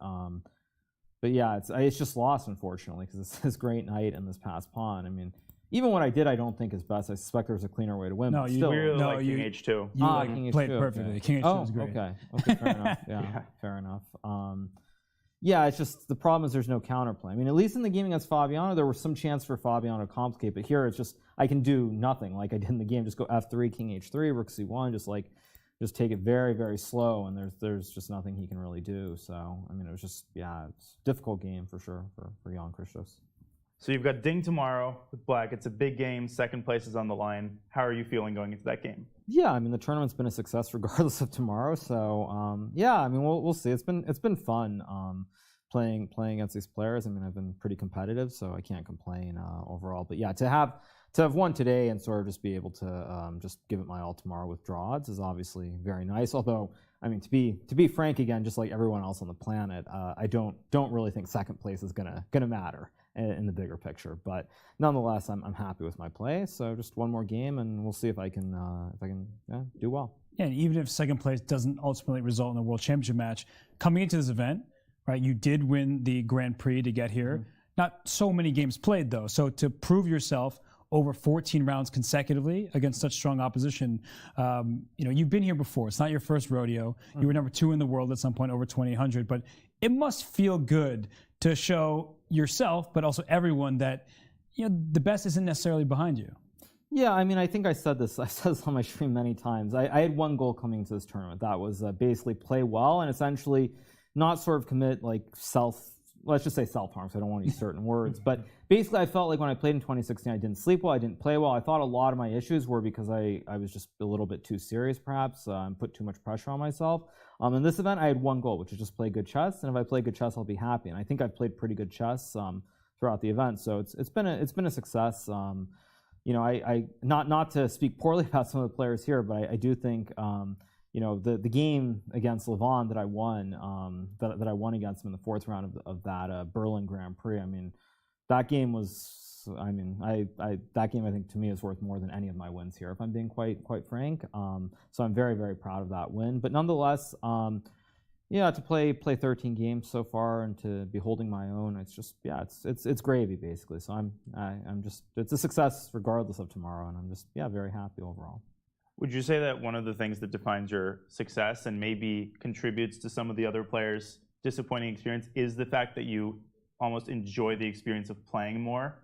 but yeah, it's just lost, unfortunately, because it's this great knight and this passed pawn. I mean, even what I did, I don't think is best. I suspect there was a cleaner way to win. No, but you still, really like King H2. You King played H2, perfectly. okay. King H2 was great. Okay, fair enough. Yeah, fair enough. Yeah, it's just the problem is there's no counterplay. I mean, at least in the game against Fabiano, there was some chance for Fabiano to complicate, but here it's just I can do nothing like I did in the game. Just go F3, King H3, Rook C1, just take it very, very slow, and there's just nothing he can really do. So I mean, it was just it's a difficult game for sure for Jan-Krzysztof. So you've got Ding tomorrow with Black. It's a big game. Second place is on the line. How are you feeling going into that game? Yeah, I mean the tournament's been a success regardless of tomorrow. So yeah, I mean we'll see. It's been fun playing against these players. I mean I've been pretty competitive, so I can't complain overall. But yeah, to have won today and sort of just be able to just give it my all tomorrow with draw odds is obviously very nice. Although I mean to be frank again, just like everyone else on the planet, I don't really think second place is gonna matter in the bigger picture, but nonetheless, I'm happy with my play. So just one more game, and we'll see if I can do well. Yeah, and even if second place doesn't ultimately result in a world championship match, coming into this event, right? You did win the Grand Prix to get here. Not so many games played though, so to prove yourself over 14 rounds consecutively against such strong opposition, you've been here before. It's not your first rodeo. You were number 2 in the world at some point, over 2,800. But it must feel good to show yourself, but also everyone, that the best isn't necessarily behind you. Yeah, I mean, I think I said this on my stream many times. I had one goal coming into this tournament. That was basically play well and essentially not sort of commit like let's just say self-harm, so I don't want to use certain words. But basically, I felt like when I played in 2016, I didn't sleep well, I didn't play well. I thought a lot of my issues were because I was just a little bit too serious, perhaps, and put too much pressure on myself. In this event, I had one goal, which is just play good chess, and if I play good chess, I'll be happy. And I think I've played pretty good chess throughout the event, so it's been a success. I not to speak poorly about some of the players here, but I do think the game against Liren that I won that I won against him in the 4th round of that Berlin Grand Prix. I mean, that game was. I mean, that game I think to me is worth more than any of my wins here, if I'm being quite frank. So I'm very, very proud of that win. But nonetheless, to play 13 games so far and to be holding my own, it's just it's gravy basically. So I'm just it's a success regardless of tomorrow, and I'm just very happy overall. Would you say that one of the things that defines your success and maybe contributes to some of the other players' disappointing experience is the fact that you almost enjoy the experience of playing more?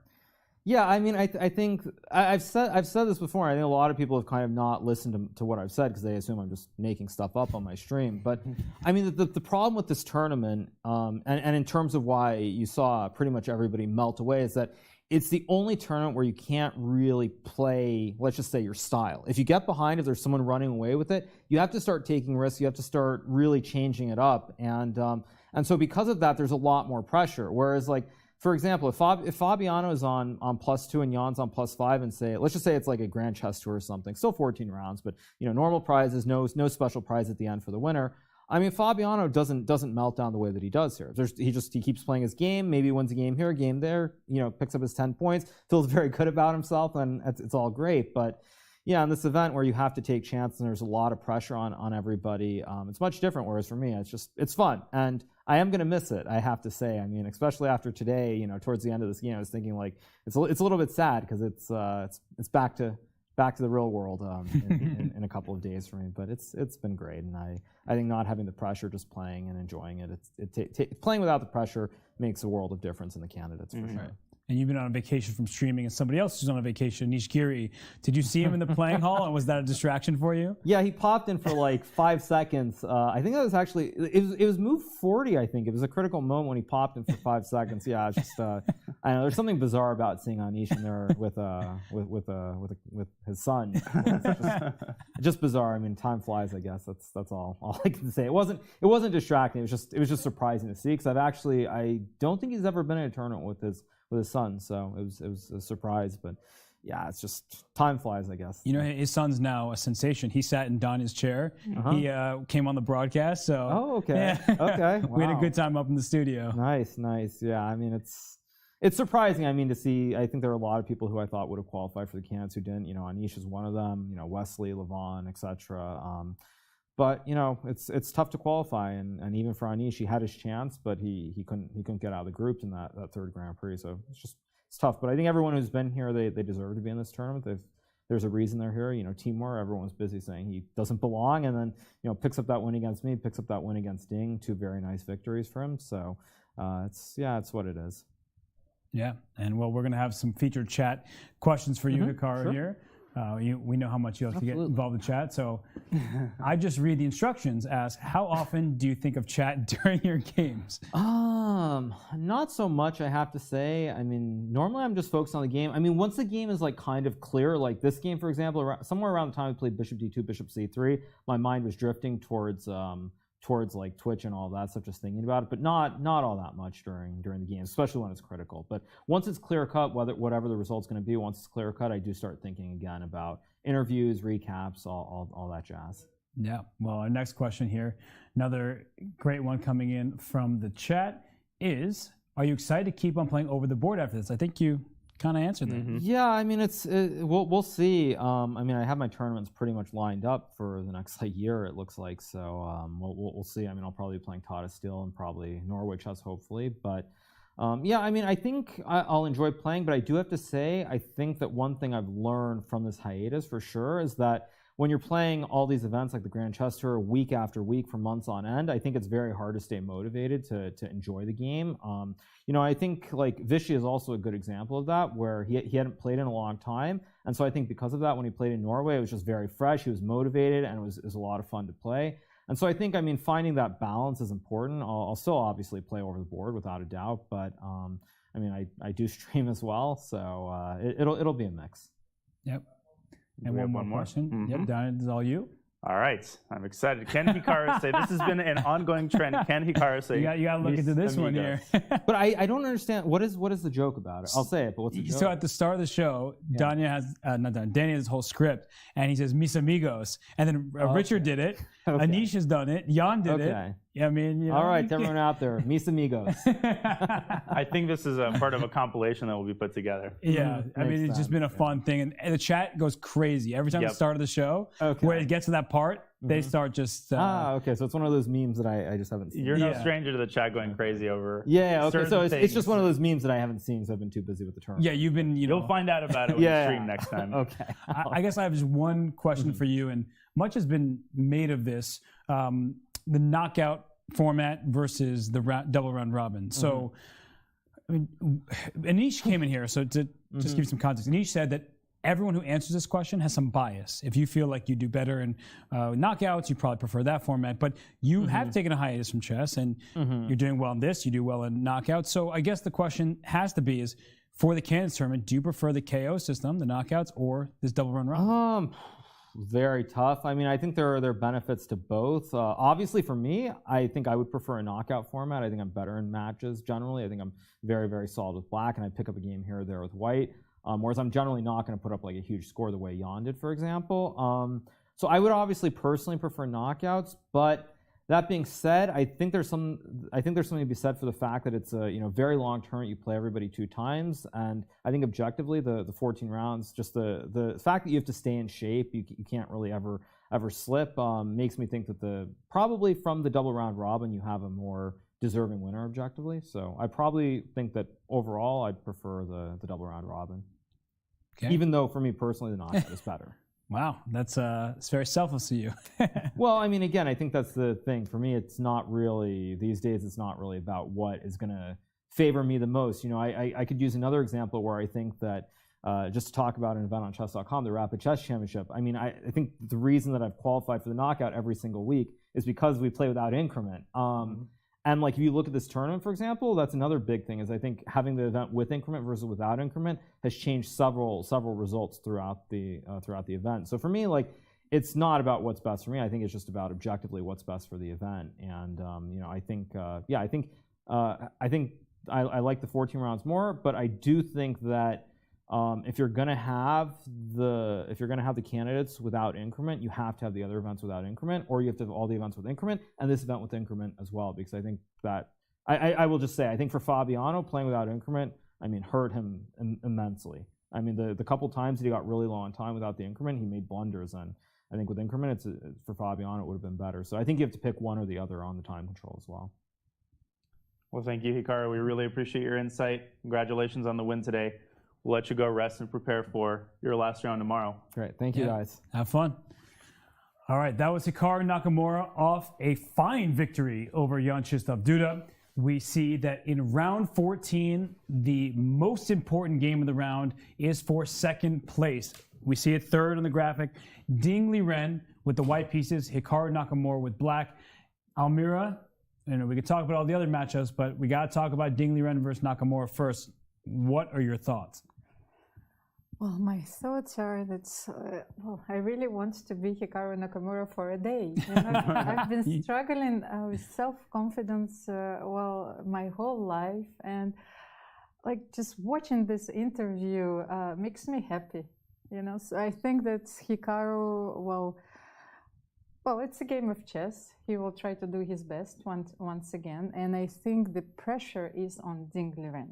Yeah, I mean, I think I've said this before. I think a lot of people have kind of not listened to what I've said because they assume I'm just making stuff up on my stream. But I mean, the problem with this tournament, and in terms of why you saw pretty much everybody melt away, is that it's the only tournament where you can't really play, let's just say, your style. If you get behind, if there's someone running away with it, you have to start taking risks. You have to start really changing it up, and so because of that, there's a lot more pressure. Whereas, like, for example, if Fabiano is on +2 and Jan's on +5, and let's just say it's like a Grand Chess Tour or something, still 14 rounds, but normal prizes, no special prize at the end for the winner. I mean, Fabiano doesn't melt down the way that he does here. He keeps playing his game, maybe wins a game here, a game there, picks up his 10 points, feels very good about himself, and it's all great. But yeah, in this event where you have to take chances and there's a lot of pressure on everybody, it's much different. Whereas for me, it's fun, and I am going to miss it, I have to say. I mean, especially after today, towards the end of this game, I was thinking like it's a little bit sad because it's back to the real world in a couple of days for me. But it's been great, and I think not having the pressure, just playing and enjoying it, playing without the pressure makes a world of difference in the candidates for sure. And you've been on a vacation from streaming, and somebody else who's on a vacation, Nish Giri. Did you see him in the playing hall, and was that a distraction for you? Yeah, he popped in for like 5 seconds. I think that was actually, it was move 40, I think. It was a critical moment when he popped in for 5 seconds. Yeah, it's just, I know, there's something bizarre about seeing Anish in there with his son. It's just bizarre. I mean, time flies, I guess. That's all I can say. It wasn't distracting. It was just surprising to see, because I don't think he's ever been in a tournament with his son, so it was a surprise. But yeah, it's just time flies, I guess. His son's now a sensation. He sat in Donna's chair. He came on the broadcast. So okay. Wow. We had a good time up in the studio. Nice. Yeah, I mean, it's surprising. I mean, to see. I think there are a lot of people who I thought would have qualified for the candidates who didn't. Anish is one of them. Wesley, Levon, etc. But it's tough to qualify, and even for Anish, he had his chance, but he couldn't get out of the groups in that third Grand Prix. So it's tough. But I think everyone who's been here, they deserve to be in this tournament. There's a reason they're here. Timur, everyone's busy saying he doesn't belong, and then picks up that win against me, picks up that win against Ding, 2 very nice victories for him. So it's what it is. Yeah, and well, we're going to have some featured chat questions for you, Hikaru, sure. here. We know how much you like to get involved in chat, so I just read the instructions. Ask, how often do you think of chat during your games? Not so much, I have to say. I mean, normally I'm just focused on the game. I mean, once the game is like kind of clear, like this game, for example, somewhere around the time we played Bishop D2, Bishop C3, my mind was drifting towards like Twitch and all that stuff, just thinking about it, but not all that much during the game, especially when it's critical. But once it's clear cut, whatever the result's going to be, once it's clear cut, I do start thinking again about interviews, recaps, all that jazz. Yeah. Well, our next question here, another great one coming in from the chat is: are you excited to keep on playing over the board after this? I think you kind of answered that. Yeah, I mean, we'll see. I mean, I have my tournaments pretty much lined up for the next year, it looks like. So we'll see. I mean, I'll probably be playing Tata Steel and probably Norway chess, hopefully. But yeah, I mean, I think I'll enjoy playing. But I do have to say, I think that one thing I've learned from this hiatus for sure is that when you're playing all these events like the Grand Chess Tour week after week for months on end, I think it's very hard to stay motivated to enjoy the game. I think like Vichy is also a good example of that, where he hadn't played in a long time. And so I think because of that, when he played in Norway, it was just very fresh. He was motivated, and it was a lot of fun to play. And so I think, I mean, finding that balance is important. I'll still obviously play over the board without a doubt, but I mean, I do stream as well, so it'll be a mix. Yep. And one more question. Yep, Don, this is all you. All right, I'm excited. Can Hikaru say, this has been an ongoing trend, can Hikaru say, you got to look into this one here. But I don't understand, what is the joke about it? I'll say it, but what's the joke? So at the start of the show, Danny has this whole script, and he says, mis amigos, and then Richard did it, Anish has done it, Jan did it. I mean, all right, everyone out there, mis amigos. I think this is a part of a compilation that will be put together. Yeah, I mean, it's just been a fun thing, and the chat goes crazy every time at the start of the show, where it gets to that part, they start just. Okay, so it's one of those memes that I just haven't seen. You're no stranger to the chat going crazy over. Yeah, okay, so it's just one of those memes that I haven't seen, so I've been too busy with the tournament. Yeah, you've been. You'll find out about it when you stream next time. Okay. I guess I have just one question for you, and much has been made of this. The knockout format versus the double round robin. So, I mean, Anish came in here, so to just give you some context, Anish said that everyone who answers this question has some bias. If you feel like you do better in knockouts, you probably prefer that format. But you have taken a hiatus from chess, and you're doing well in this, you do well in knockouts. So I guess the question has to be is, for the Candidates Tournament, do you prefer the KO system, the knockouts, or this double round robin? Very tough. I mean, I think there are benefits to both. Obviously, for me, I think I would prefer a knockout format. I think I'm better in matches generally. I think I'm very, very solid with black, and I pick up a game here or there with white. Whereas I'm generally not going to put up like a huge score the way Jan did, for example. So I would obviously personally prefer knockouts, but that being said, I think there's something to be said for the fact that it's a very long tournament. You play everybody 2 times, and I think objectively the 14 rounds, just the fact that you have to stay in shape, you can't really ever slip, makes me think that probably from the double round robin you have a more deserving winner objectively. So I probably think that overall I'd prefer the double round robin, even though for me personally the knockout is better. Wow, that's it's very selfless of you. Well, I mean, again, I think that's the thing. For me, it's not really, these days, it's not really about what is going to favor me the most. I could use another example where I think that, just to talk about an event on chess.com, the Rapid Chess Championship. I mean, I think the reason that I've qualified for the knockout every single week is because we play without increment. And like if you look at this tournament, for example, that's another big thing, is I think having the event with increment versus without increment has changed several results throughout the event. So for me, like, it's not about what's best for me. I think it's just about objectively what's best for the event. And I think I like the 14 rounds more, but I do think that if you're gonna have the candidates without increment, you have to have the other events without increment, or you have to have all the events with increment and this event with increment as well. Because I think that I will just say, I think for Fabiano, playing without increment, I mean, hurt him immensely. I mean, the couple times that he got really low on time without the increment, he made blunders, and I think with increment, for Fabiano, it would have been better. So I think you have to pick one or the other on the time control as well. Well, thank you, Hikaru. We really appreciate your insight. Congratulations on the win today. We'll let you go rest and prepare for your last round tomorrow. Great. Thank you, guys. Have fun. All right, that was Hikaru Nakamura off a fine victory over Jan-Krzysztof Duda. We see that in round 14, the most important game of the round is for second place. We see it third on the graphic. Liren with the white pieces, Hikaru Nakamura with black. Almira, we could talk about all the other matchups, but we got to talk about Liren versus Nakamura first. What are your thoughts? Well, my thoughts are that I really want to be Hikaru Nakamura for a day. I've been struggling with self-confidence my whole life, and just watching this interview makes me happy. So I think that Hikaru, well, it's a game of chess. He will try to do his best once again, and I think the pressure is on Liren.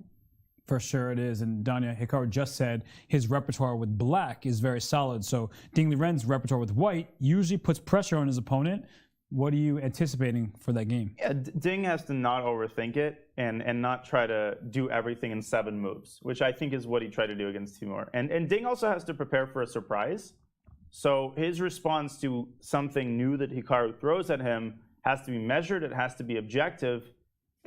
For sure it is. And Danya, Hikaru just said his repertoire with black is very solid. So Liren's repertoire with white usually puts pressure on his opponent. What are you anticipating for that game? Yeah, Ding has to not overthink it and not try to do everything in 7 moves, which I think is what he tried to do against Timur. And Ding also has to prepare for a surprise. So his response to something new that Hikaru throws at him has to be measured, it has to be objective,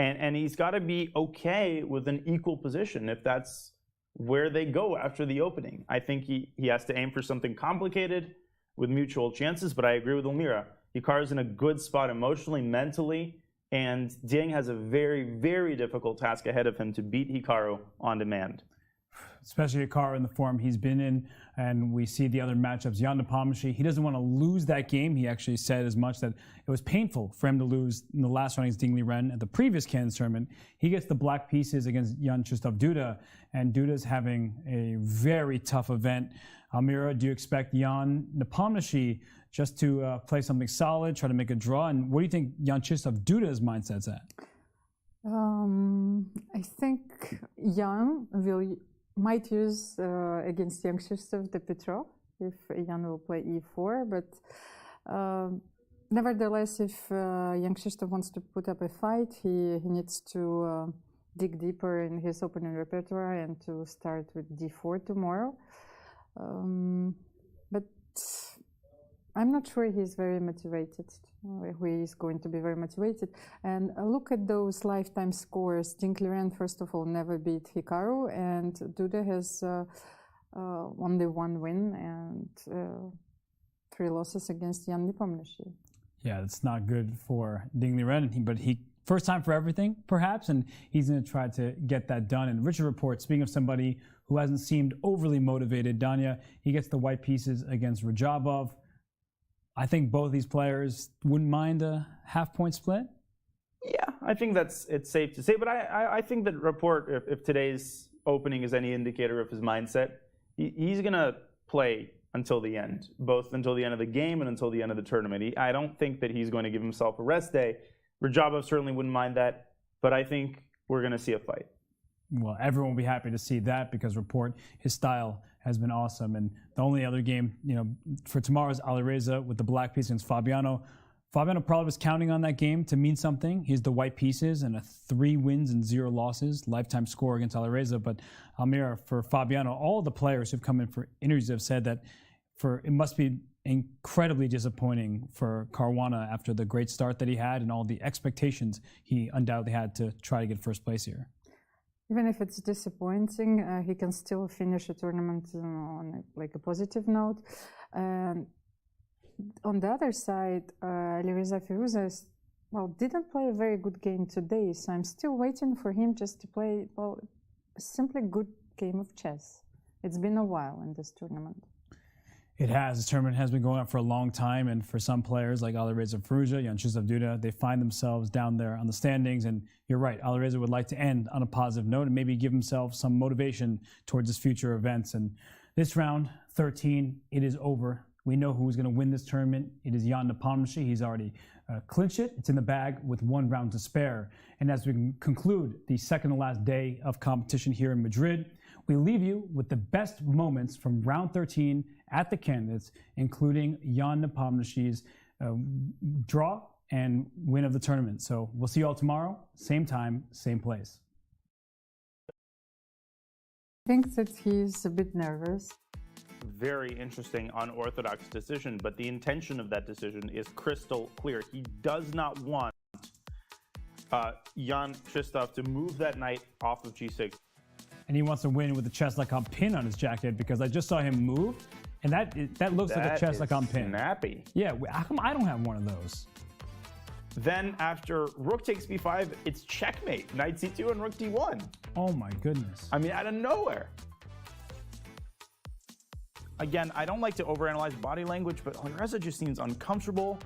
and he's got to be okay with an equal position if that's where they go after the opening. I think he has to aim for something complicated with mutual chances, but I agree with Almira. Hikaru's in a good spot emotionally, mentally, and Ding has a very, very difficult task ahead of him to beat Hikaru on demand. Especially Hikaru in the form he's been in, and we see the other matchups. Jan Nepomniachtchi, he doesn't want to lose that game. He actually said as much that it was painful for him to lose in the last round against Liren at the previous Candidates Tournament. He gets the black pieces against Jan-Krzysztof Duda, and Duda's having a very tough event. Almira, do you expect Jan Nepomniachtchi just to play something solid, try to make a draw? And what do you think Jan-Krzysztof Duda's mindset's at? I think Jan might use against Jan-Krzysztof the Petrov if Jan will play e4, but nevertheless, if Jan-Krzysztof wants to put up a fight, he needs to dig deeper in his opening repertoire and to start with d4 tomorrow. But I'm not sure he's very motivated. He is going to be very motivated. And look at those lifetime scores. Liren, first of all, never beat Hikaru, and Duda has only 1 win and 3 losses against Jan Nepomniachtchi. Yeah, it's not good for Liren, but he first time for everything, perhaps, and he's going to try to get that done. And Richard reports, speaking of somebody who hasn't seemed overly motivated, Danya, he gets the white pieces against Rajabov. I think both these players wouldn't mind a half-point split. Yeah, I think it's safe to say, but I think that Report, if today's opening is any indicator of his mindset, he's going to play until the end, both until the end of the game and until the end of the tournament. I don't think that he's going to give himself a rest day. Rajabov certainly wouldn't mind that, but I think we're going to see a fight. Well, everyone will be happy to see that because Report, his style has been awesome. And the only other game, for tomorrow is Alireza with the black piece against Fabiano. Fabiano probably was counting on that game to mean something. He has the white pieces and 3 wins and 0 losses, lifetime score against Alireza. But Almira, for Fabiano, all the players who've come in for interviews have said that it must be incredibly disappointing for Caruana after the great start that he had and all the expectations he undoubtedly had to try to get first place here. Even if it's disappointing, he can still finish a tournament on a positive note. On the other side, Alireza Firouzja didn't play a very good game today, so I'm still waiting for him just to play a simply good game of chess. It's been a while in this tournament. It has. This tournament has been going on for a long time, and for some players like Alireza Firouzja, Jan-Krzysztof Duda, they find themselves down there on the standings, and you're right, Alireza would like to end on a positive note and maybe give himself some motivation towards his future events. And this round, 13, it is over. We know who's going to win this tournament. It is Jan Nepomniachtchi. He's already clinched it. It's in the bag with 1 round to spare. And as we conclude the second to last day of competition here in Madrid, we leave you with the best moments from round 13 at the candidates, including Jan Nepomniachtchi's draw and win of the tournament. So we'll see you all tomorrow, same time, same place. I think that he's a bit nervous. Very interesting, unorthodox decision, but the intention of that decision is crystal clear. He does not want Jan-Krzysztof to move that knight off of g6. And he wants to win with the chess.com pin on his jacket, because I just saw him move, and that looks like a chess.com pin. Snappy. Yeah, how come I don't have one of those? Then after rook takes b5, it's checkmate. Knight c2 and rook d1. Oh my goodness. I mean, out of nowhere. Again, I don't like to overanalyze body language, but Alireza just seems uncomfortable.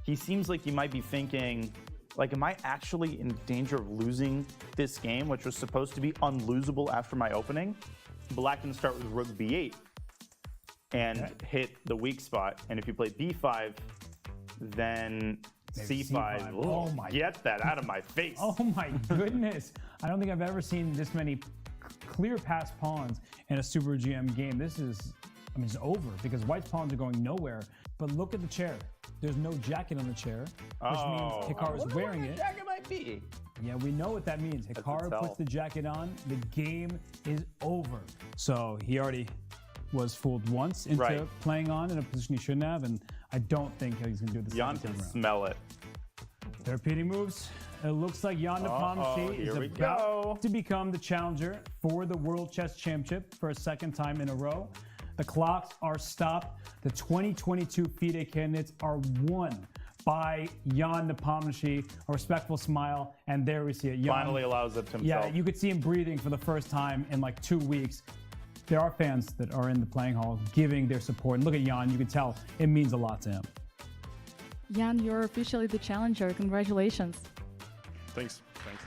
He seems like he might be thinking, like, am I actually in danger of losing this game, which was supposed to be unlosable after my opening? Black can start with rook b8 and hit the weak spot. And if you play b5, then c5. Oh my! Get that out of my face. Oh my goodness. I don't think I've ever seen this many clear pass pawns in a Super GM game. This is, I mean, it's over because White's pawns are going nowhere. But look at the chair. There's no jacket on the chair, which means Hikaru's wearing it. What jacket might be? Yeah, we know what that means. Hikaru puts the jacket on, the game is over. So he already was fooled once into playing on in a position he shouldn't have, and I don't think he's going to do the Jan second can round. smell it. The repeating moves. It looks like Jan Nepomniachtchi is about to become the challenger for the World Chess Championship for a second time in a row. The clocks are stopped. The 2022 FIDE candidates are won by Jan Nepomniachtchi. A respectful smile, and there we see it. Jan Finally allows it to himself. Yeah, you could see him breathing for the first time in like 2 weeks. There are fans that are in the playing hall giving their support. And look at Jan, you can tell it means a lot to him. Jan, you're officially the challenger. Congratulations. Thanks. Thanks.